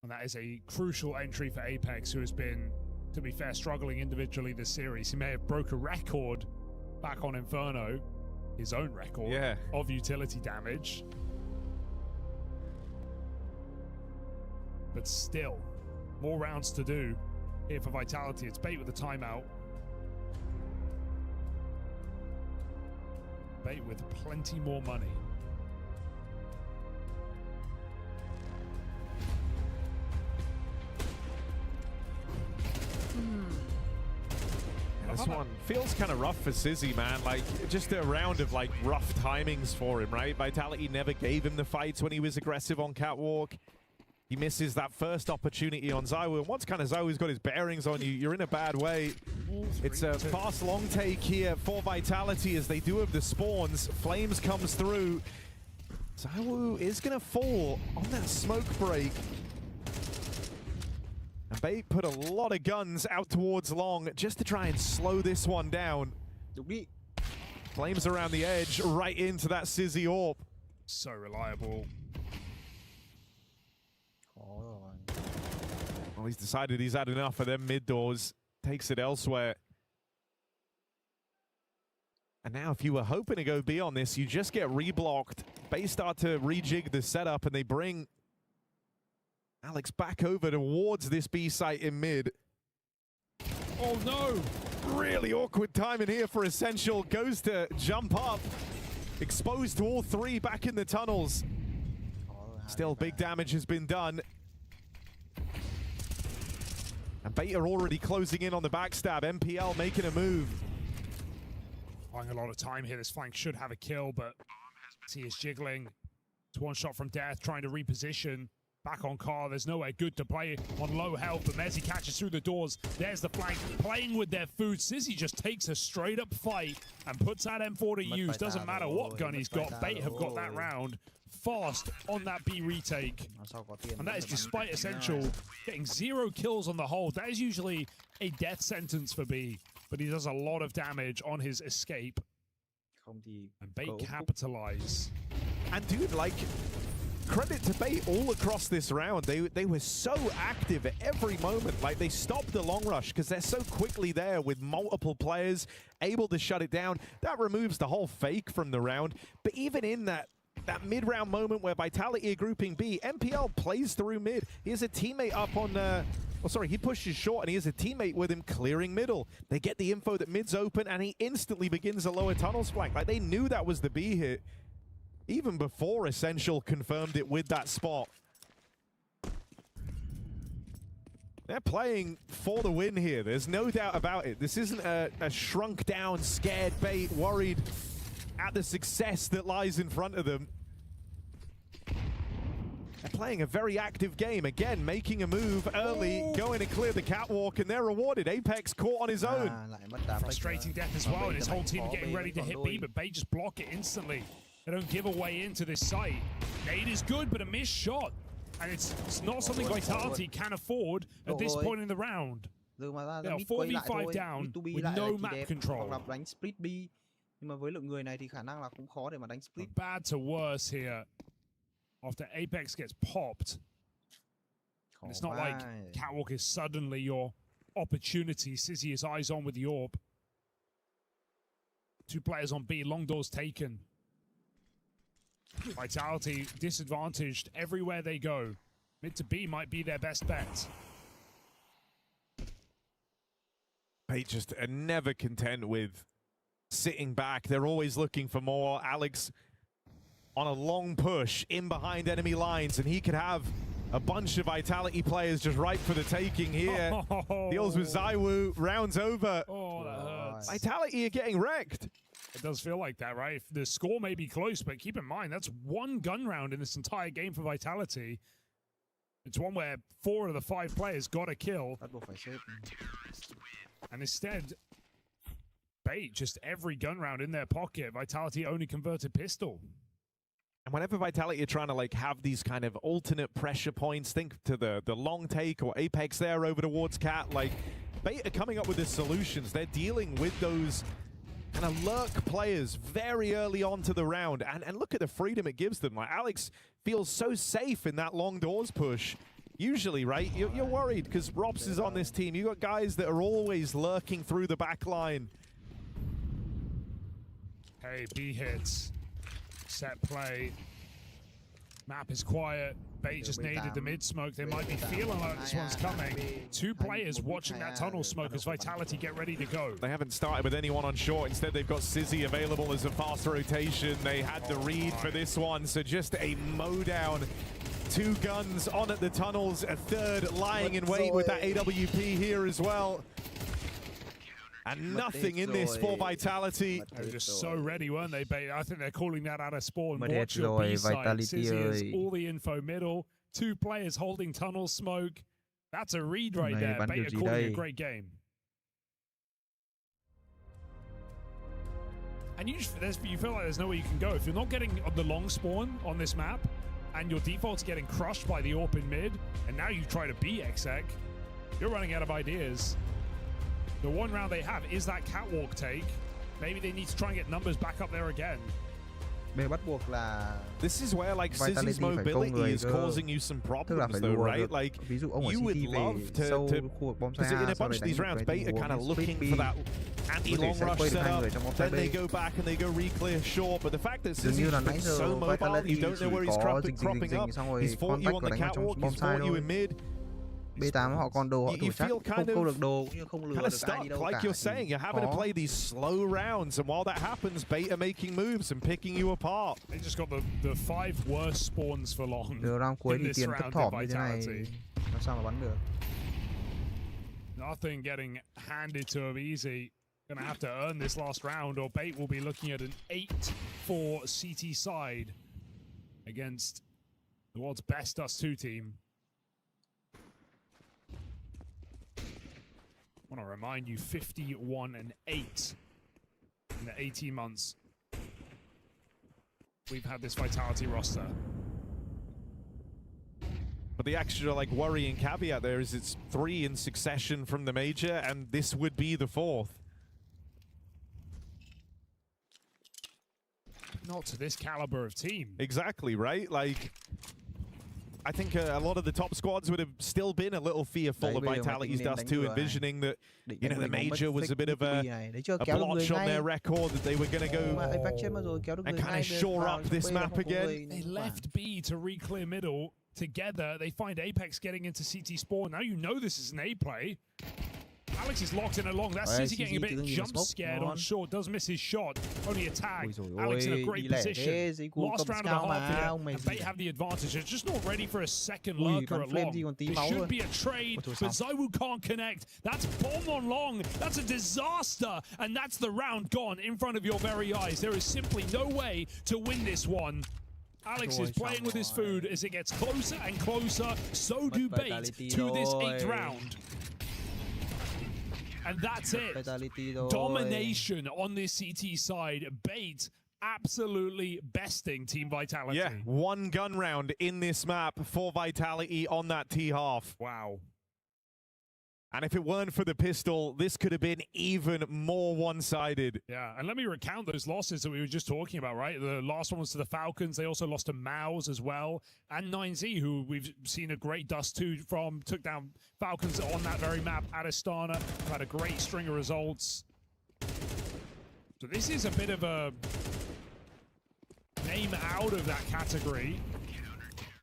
And that is a crucial entry for Apex, who has been, to be fair, struggling individually this series. He may have broke a record back on Inferno, his own record of utility damage. But still, more rounds to do here for Vitality. It's Bait with the timeout. Bait with plenty more money. This one feels kind of rough for Sizzy, man. Like, just a round of, like, rough timings for him, right? Vitality never gave him the fights when he was aggressive on Catwalk. He misses that first opportunity on ZywOo. And once kind of ZywOo's got his bearings on you, you're in a bad way. It's a fast long take here for Vitality as they do have the spawns. Flames comes through. ZywOo is going to fall on that smoke break. And Bait put a lot of guns out towards long just to try and slow this one down. Flames around the edge, right into that Sizzy AWP. So reliable. Well, he's decided he's had enough of them mid doors. Takes it elsewhere. And now if you were hoping to go B on this, you just get reblocked. Bait start to rejig the setup, and they bring Alex back over towards this B site in mid. Oh no! Really awkward timing here for Essential. Goes to jump up. Exposed to all three back in the tunnels. Still, big damage has been done. And Bait are already closing in on the backstab. MPL making a move. Buying a lot of time here. This flank should have a kill, but he is jiggling. It's one shot from death, trying to reposition. Back on car, there's nowhere good to play on low health, but Mezzi catches through the doors. There's the flank, playing with their food. Sizzy just takes a straight up fight and puts that M4 to use. Doesn't matter what gun he's got, Bait have got that round fast on that B retake. And that is despite Essential getting 0 kills on the hold. That is usually a death sentence for B, but he does a lot of damage on his escape. And Bait capitalize. And dude, like, credit to Bait all across this round. They were so active at every moment. Like, they stopped the long rush because they're so quickly there with multiple players able to shut it down. That removes the whole fake from the round. But even in that mid-round moment where Vitality are grouping B, MPL plays through mid. He has a teammate up on... he pushes short and he has a teammate with him clearing middle. They get the info that mid's open and he instantly begins a lower tunnels flank. Like, they knew that was the B hit even before Essential confirmed it with that spot. They're playing for the win here. There's no doubt about it. This isn't a shrunk down, scared Bait, worried at the success that lies in front of them. They're playing a very active game. Again, making a move early, going to clear the catwalk, and they're rewarded. Apex caught on his own. Frustrating death as well, and his whole team getting ready to hit B, but Bait just block it instantly. They don't give a way into this site. Nade is good, but a missed shot. And it's not something Vitality can afford at this point in the round. They are 4v5 down with no map control. Bad to worse here after Apex gets popped. And it's not like Catwalk is suddenly your opportunity. Sizzy is eyes on with the AWP. 2 players on B, long doors taken. Vitality disadvantaged everywhere they go. Mid to B might be their best bet. They just are never content with sitting back. They're always looking for more. Alex on a long push in behind enemy lines, and he could have a bunch of Vitality players just ripe for the taking here. Deals with ZywOo, rounds over. Oh, that hurts. Vitality are getting wrecked. It does feel like that, right? The score may be close, but keep in mind, that's 1 gun round in this entire game for Vitality. It's one where 4 of the 5 players got a kill. And instead, Bait, just every gun round in their pocket. Vitality only converted pistol. And whenever Vitality are trying to like have these kind of alternate pressure points, think to the long take or Apex there over towards Cat, like Bait are coming up with the solutions. They're dealing with those kind of lurk players very early on to the round. And look at the freedom it gives them. Like, Alex feels so safe in that long doors push. Usually, right, you're worried because Robs is on this team. You got guys that are always lurking through the back line. Hey, B hits. Set play. Map is quiet. Bait just needed the mid-smoke. They might be feeling like this one's coming. 2 players watching that tunnel smoke as Vitality get ready to go. They haven't started with anyone on short. Instead, they've got Sizzy available as a fast rotation. They had the read for this one, so just a mow down. 2 guns on at the tunnels, a 3rd lying in wait with that AWP here as well. And nothing in this for Vitality. They were just so ready, weren't they, Bait? I think they're calling that out of spawn. Watch your B-side. Sizzy has all the info middle. 2 players holding tunnel smoke. That's a read right there. Bait are calling a great game. And you feel like there's nowhere you can go. If you're not getting the long spawn on this map, and your default's getting crushed by the AWP in mid, and now you try to be exec, you're running out of ideas. The one round they have is that catwalk take. Maybe they need to try and get numbers back up there again. This is where like Sizzy's mobility is causing you some problems though, right? Like you would love to because in a bunch of these rounds, Bait are kind of looking for that anti-long rush setup. Then they go back and they go re-clear short. But the fact that Sizzy's been so mobile, you don't know where he's cropping up. He's fought you on the catwalk, he's fought you in mid. B8 họ còn đồ, họ You feel kind of stuck, like you're saying. You're having to play these slow rounds, and while that happens, Bait are making moves and picking you apart. They just got the 5 worst spawns for long in this round of Vitality. Nothing getting handed to him easy. Gonna have to earn this last round, or Bait will be looking at an 8-4 CT side against The world's best Dust 2 team. I want to remind you, 51-8 in the 18 months we've had this Vitality roster. But the extra worrying caveat there is it's 3 in succession from the major, and this would be the 4th. Not to this caliber of team. Exactly, right? I think a lot of the top squads would have still been a little fearful of Vitality's Dust 2, envisioning that, you know, the major was a bit of a blotch on their record, that they were going to go and kind of shore up this map again. They left B to re-clear middle together. They find Apex getting into CT spawn. Now you know this is an A play. Alex is locked in along. That's City getting a bit jump scared on short. Does miss his shot. Only a tag. Alex in a great position. Last round of the half here. And Bait have the advantage. They're just not ready for a second lurker at long. It should be a trade, but ZywOo can't connect. That's bomb on long. That's a disaster. And that's the round gone in front of your very eyes. There is simply no way to win this one. Alex is playing with his food as it gets closer and closer. So do Bait to this 8th round. And that's it. Domination on this CT side. Bait absolutely besting Team Vitality. Yeah, 1 gun round in this map for Vitality on that T-half. Wow. And if it weren't for the pistol, this could have been even more one-sided. Yeah, and let me recount those losses that we were just talking about, right? The last one was to the Falcons. They also lost to Maus as well. And 9Z, who we've seen a great Dust 2 from, took down Falcons on that very map at Astana. Had a great string of results. So this is a bit of a name out of that category.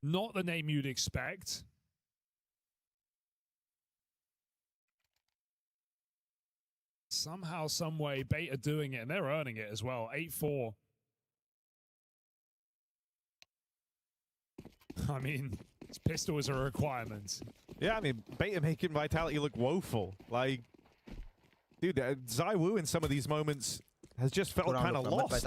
Not the name you'd expect. Somehow, some way, Bait are doing it, and they're earning it as well. 8-4. I mean, this pistol is a requirement. Yeah, I mean, Bait are making Vitality look woeful. Dude, ZywOo in some of these moments has just felt kind of lost.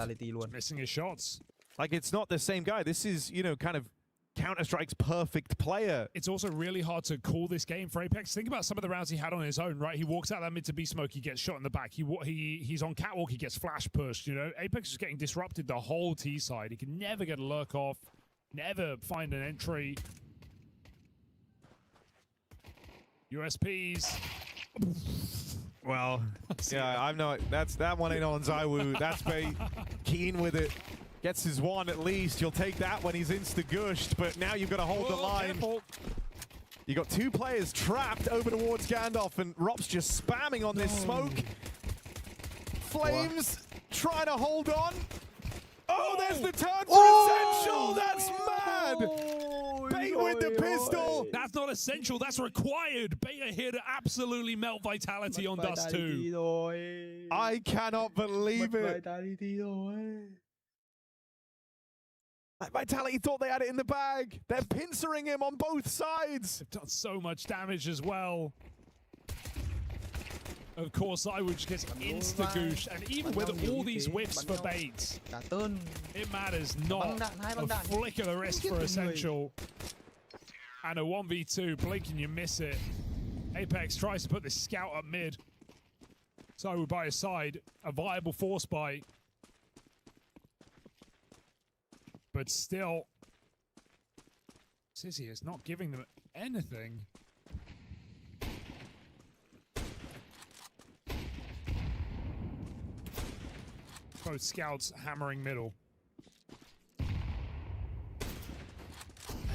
Missing his shots. It's not the same guy. This is, you know, kind of Counter-Strike's perfect player. It's also really hard to call this game for Apex. Think about some of the rounds he had on his own, right? He walks out that mid to B smoke, he gets shot in the back. He's on catwalk, he gets flash pushed, you know? Apex is getting disrupted the whole T side. He can never get a lurk off, never find an entry. USPs. Well, yeah, I'm not. That one ain't on ZywOo. That's Bait. Keen with it. Gets his one at least. You'll take that when he's insta-gushed, but now you've got to hold the line. Careful. You got 2 players trapped over towards Gandalf, and Rop's just spamming on this smoke. Flames trying to hold on. Oh, there's the turn for Essential. That's mad. Bait with the pistol. That's not essential. That's required. Bait are here to absolutely melt Vitality on Dust 2. I cannot believe it. Vitality thought they had it in the bag. They're pincering him on both sides. They've done so much damage as well. Of course, ZywOo just gets insta-gooshed, and even with all these whips for Bait, it matters not. A flick of the wrist for Essential. And a 1v2, blink and you miss it. Apex tries to put the scout up mid. ZywOo by his side, a viable force buy. But still, Sizzy is not giving them anything. Both scouts hammering middle. And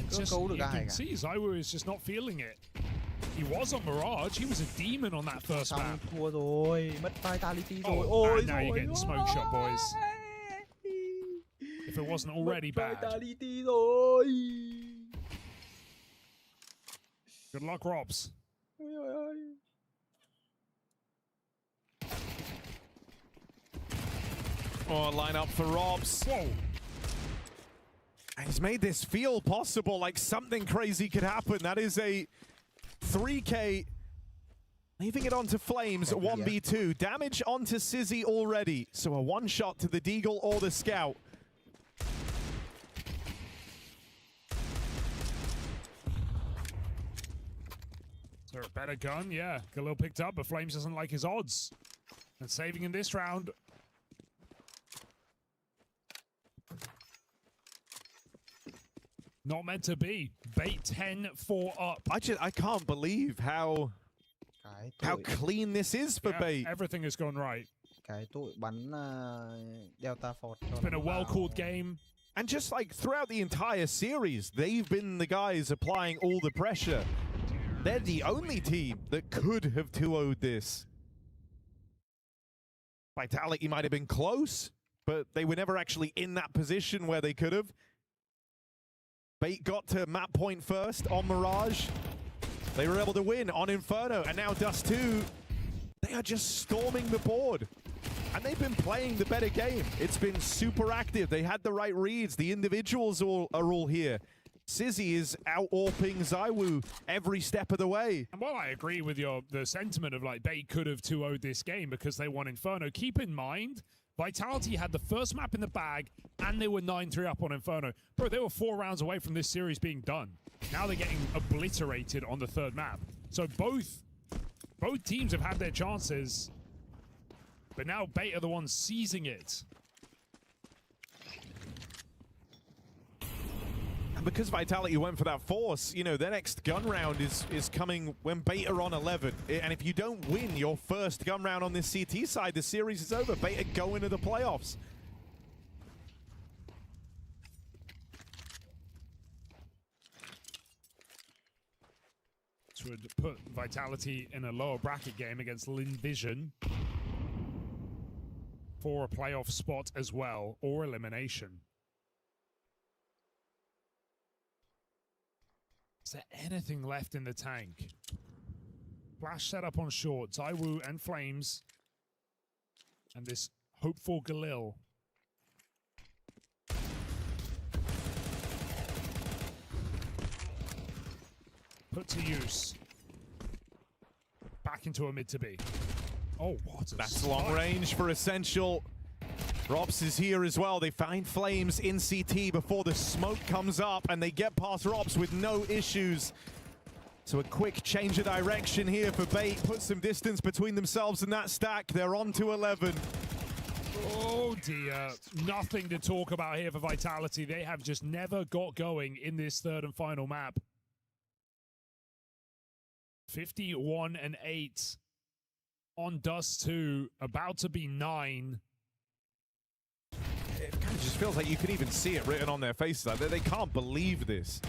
just, you can see ZywOo is just not feeling it. He was on Mirage. He was a demon on that first map. Oh, and now you're getting smoke shot, boys. If it wasn't already bad. Good luck, Robs. Oh, line up for Robs. Whoa. He's made this feel possible, like something crazy could happen. That is a 3K. Leaving it onto Flames, 1v2. Damage onto Sizzy already. So a one-shot to the Deagle or the Scout. there a better gun? Yeah, Khalil picked up, but Flames doesn't like his odds. And saving in this round. Not meant to be. Bait 10-4 up. I can't believe how clean this is for Bait. Everything has gone right. Cái tụi bắn Delta Fort. It's been a well-called game. And just like throughout the entire series, they've been the guys applying all the pressure. They're the only team that could have 2-0'd this. Vitality might have been close, but they were never actually in that position where they could have. Bait got to map point first on Mirage. They were able to win on Inferno, and now Dust 2, they are just storming the board. And they've been playing the better game. It's been super active. They had the right reads. The individuals are all here. Sizzy is out-AWPing ZywOo every step of the way. And while I agree with the sentiment of like Bait could have 2-0'd this game because they won Inferno, keep in mind, Vitality had the first map in the bag and they were 9-3 up on Inferno. Bro, they were 4 rounds away from this series being done. Now they're getting obliterated on the 3rd map. So both teams have had their chances, but now Bait are the ones seizing it. And because Vitality went for that force, you know, their next gun round is coming when Bait are on 11. And if you don't win your first gun round on this CT side, the series is over. Bait are going to the playoffs. This would put Vitality in a lower bracket game against LYNN Vision for a playoff spot as well, or elimination. Is there anything left in the tank? Flash set up on short. ZywOo and Flames. And this hopeful Galil. Put to use. Back into a mid to be. Oh, what a That's long range for Essential. Robs is here as well. They find Flames in CT before the smoke comes up, and they get past Robs with no issues. So a quick change of direction here for Bait. Put some distance between themselves and that stack. They're on to 11. Oh dear. Nothing to talk about here for Vitality. They have just never got going in this 3rd and final map. 51-8 on Dust 2. About to be 9. It kind of just feels like you can even see it written on their faces. Like they can't believe this.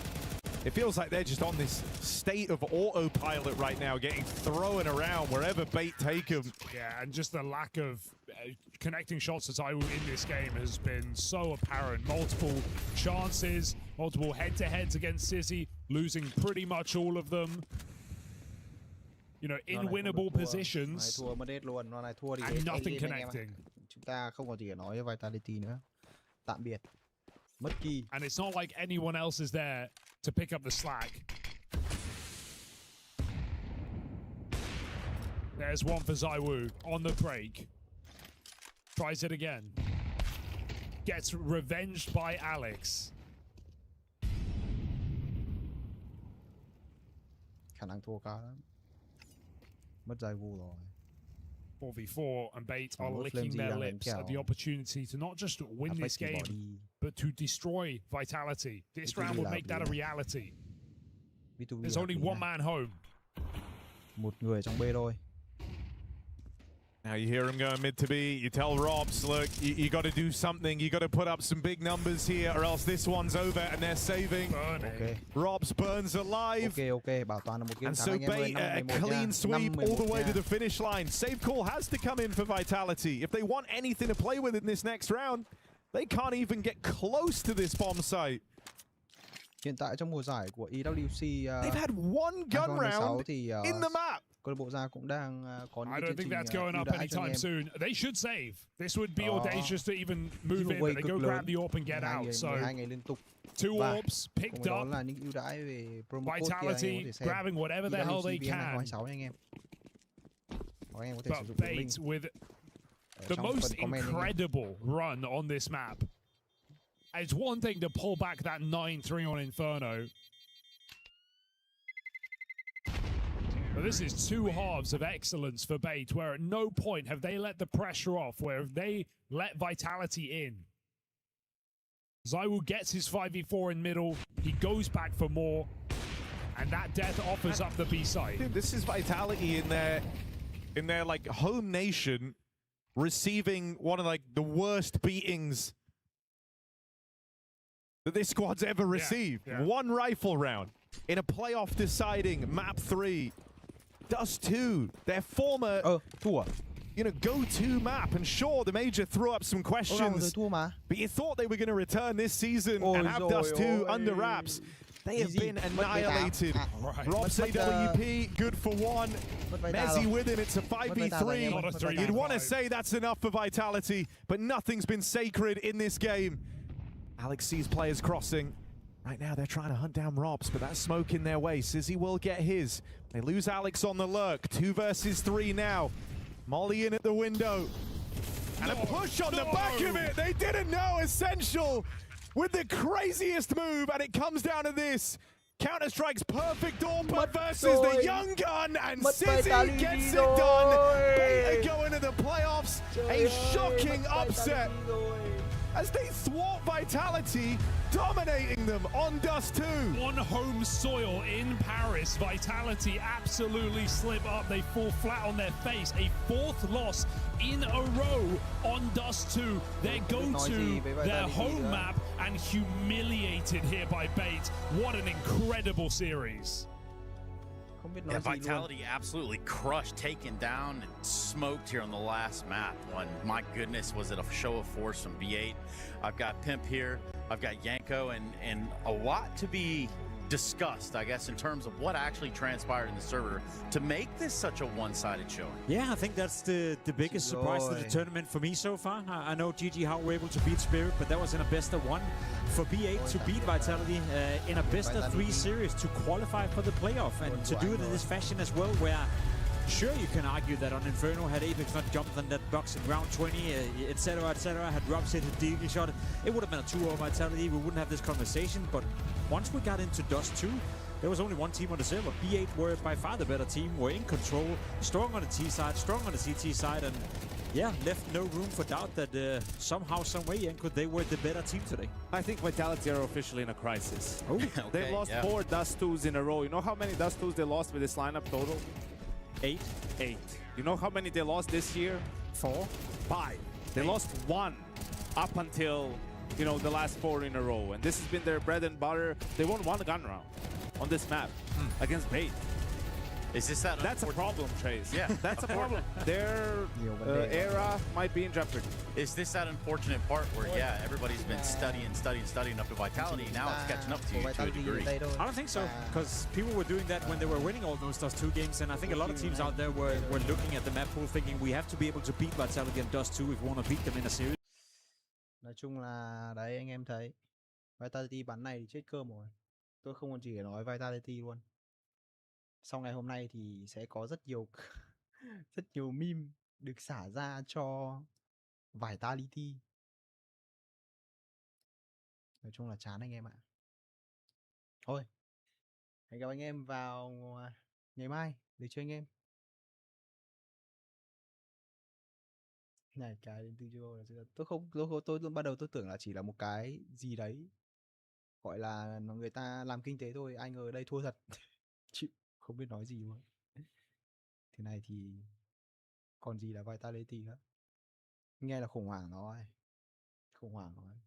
It feels like they're just on this state of autopilot right now, getting thrown around wherever Bait take them. Yeah, and just the lack of connecting shots to ZywOo in this game has been so apparent. Multiple chances, multiple head-to-heads against Sizzy, losing pretty much all of them. You know, in winnable positions, and nothing connecting. Chúng ta không còn gì để nói với Vitality nữa. Tạm biệt. Mất key. And it's not like anyone else is there to pick up the slack. There's one for ZywOo on the break. Tries it again. Gets revenged by Alex. Khả năng thua cao lắm. Mất ZywOo rồi. 4v4 and Bait are licking their lips at the opportunity to not just win this game, but to destroy Vitality. This round would make that a reality. There's only one man home. Một người trong B thôi. Now you hear him going mid to B. You tell Robs, look, you got to do something. You got to put up some big numbers here, or else this one's over. And they're saving. Okay. Robs burns alive. Okay. Bảo toàn là một game and so Bait a clean sweep all the way to the finish line. Save call has to come in for Vitality. If they want anything to play with in this next round, they can't even get close to this bomb site. Hiện tại trong mùa giải của EWC, they've had one gun round in the map. Câu lạc bộ Gia cũng đang có những I don't think that's going up anytime soon. They should save. This would be audacious to even move in, but they go grab the AWP and get out. So 2 AWPs picked up. Vitality grabbing whatever the hell they can. But Bait with the most incredible run on this map. It's one thing to pull back that 9-3 on Inferno. But this is two halves of excellence for Bait, where at no point have they let the pressure off, where if they let Vitality in. ZywOo gets his 5v4 in middle, he goes back for more, and that death offers up the B side. Dude, this is Vitality in their like home nation, receiving one of like the worst beatings that this squad's ever received. Yeah. One rifle round in a playoff deciding map 3. Dust 2, their former go-to map. And sure, the Major threw up some questions, but you thought they were going to return this season and have Dust 2 under wraps. They have been annihilated. Rob's AWP, good for 1. Messi with him, it's a 5v3. You'd want to say that's enough for Vitality, but nothing's been sacred in this game. Alex sees players crossing. Right now, they're trying to hunt down Robs, but that's smoke in their way. Sizzy will get his. They lose Alex on the lurk. 2 versus 3 now. Molly in at the window. And a push on the back of it. They didn't know Essential with the craziest move, and it comes down to this. Counter-Strike's perfect AWP versus the young gun, and Sizzy gets it done. Bait are going to the playoffs. A shocking upset as they thwart Vitality, dominating them on Dust 2. On home soil in Paris, Vitality absolutely slip up. They fall flat on their face. A 4th loss in a row on Dust 2. Their go-to, their home map, and humiliated here by Bait. What an incredible series. Yeah, Vitality absolutely crushed, taken down, and smoked here on the last map. One, my goodness, was it a show of force from B8. I've got Pimp here, I've got Yanko, and a lot to be discussed, I guess, in terms of what actually transpired in the server to make this such a one-sided showing. Yeah, I think that's the biggest surprise of the tournament for me so far. I know GG how we're able to beat Spirit, but that was in a best-of-1 for B8 to beat Vitality in a best-of-3 series to qualify for the playoff, and to do it in this fashion as well, where sure, you can argue that on Inferno, had Apex not jumped on that box in round 20, etc., had Robs hit a deagle shot, it would have been a 2-0 Vitality. We wouldn't have this conversation, but once we got into Dust 2, there was only one team on the server. B8 were by far the better team, were in control, strong on the T side, strong on the CT side, and yeah, left no room for doubt that somehow, some way, Yanko, they were the better team today. I think Vitality are officially in a crisis. Oh, okay, they've lost 4 Dust 2s in a row. You know how many Dust 2s they lost with this lineup total? 8. You know how many they lost this year? 4. 5. They lost 1 up until, you know, the last 4 in a row. And this has been their bread and butter. They won 1 gun round on this map against Bait. Is this that? That's a problem, Chase. Yeah, that's a problem. Their era might be in jeopardy. Is this that unfortunate part where, yeah, everybody's been studying up to Vitality, now it's catching up to you to a degree? I don't think so, because people were doing that when they were winning all those Dust 2 games, and I think a lot of teams out there were looking at the map pool thinking we have to be able to beat Vitality in Dust 2 if we want to beat them in a series. Nói chung là đấy, anh em thấy Vitality bắn này thì chết cơm rồi. Tôi không còn gì để nói Vitality luôn. Sau ngày hôm nay thì sẽ có rất nhiều meme được xả ra cho Vitality. Nói chung là chán anh em ạ. Thôi, hẹn gặp anh em vào ngày mai để chơi anh em. Này, cái đến từ châu là tôi ban đầu tôi tưởng là chỉ là một cái gì đấy gọi là người ta làm kinh tế thôi, ai ngờ ở đây thua thật. Chịu, không biết nói gì luôn. Thế này thì còn gì là Vitality nữa. Nghe là khủng hoảng rồi. Khủng hoảng rồi.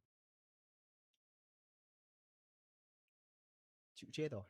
Chịu chết rồi.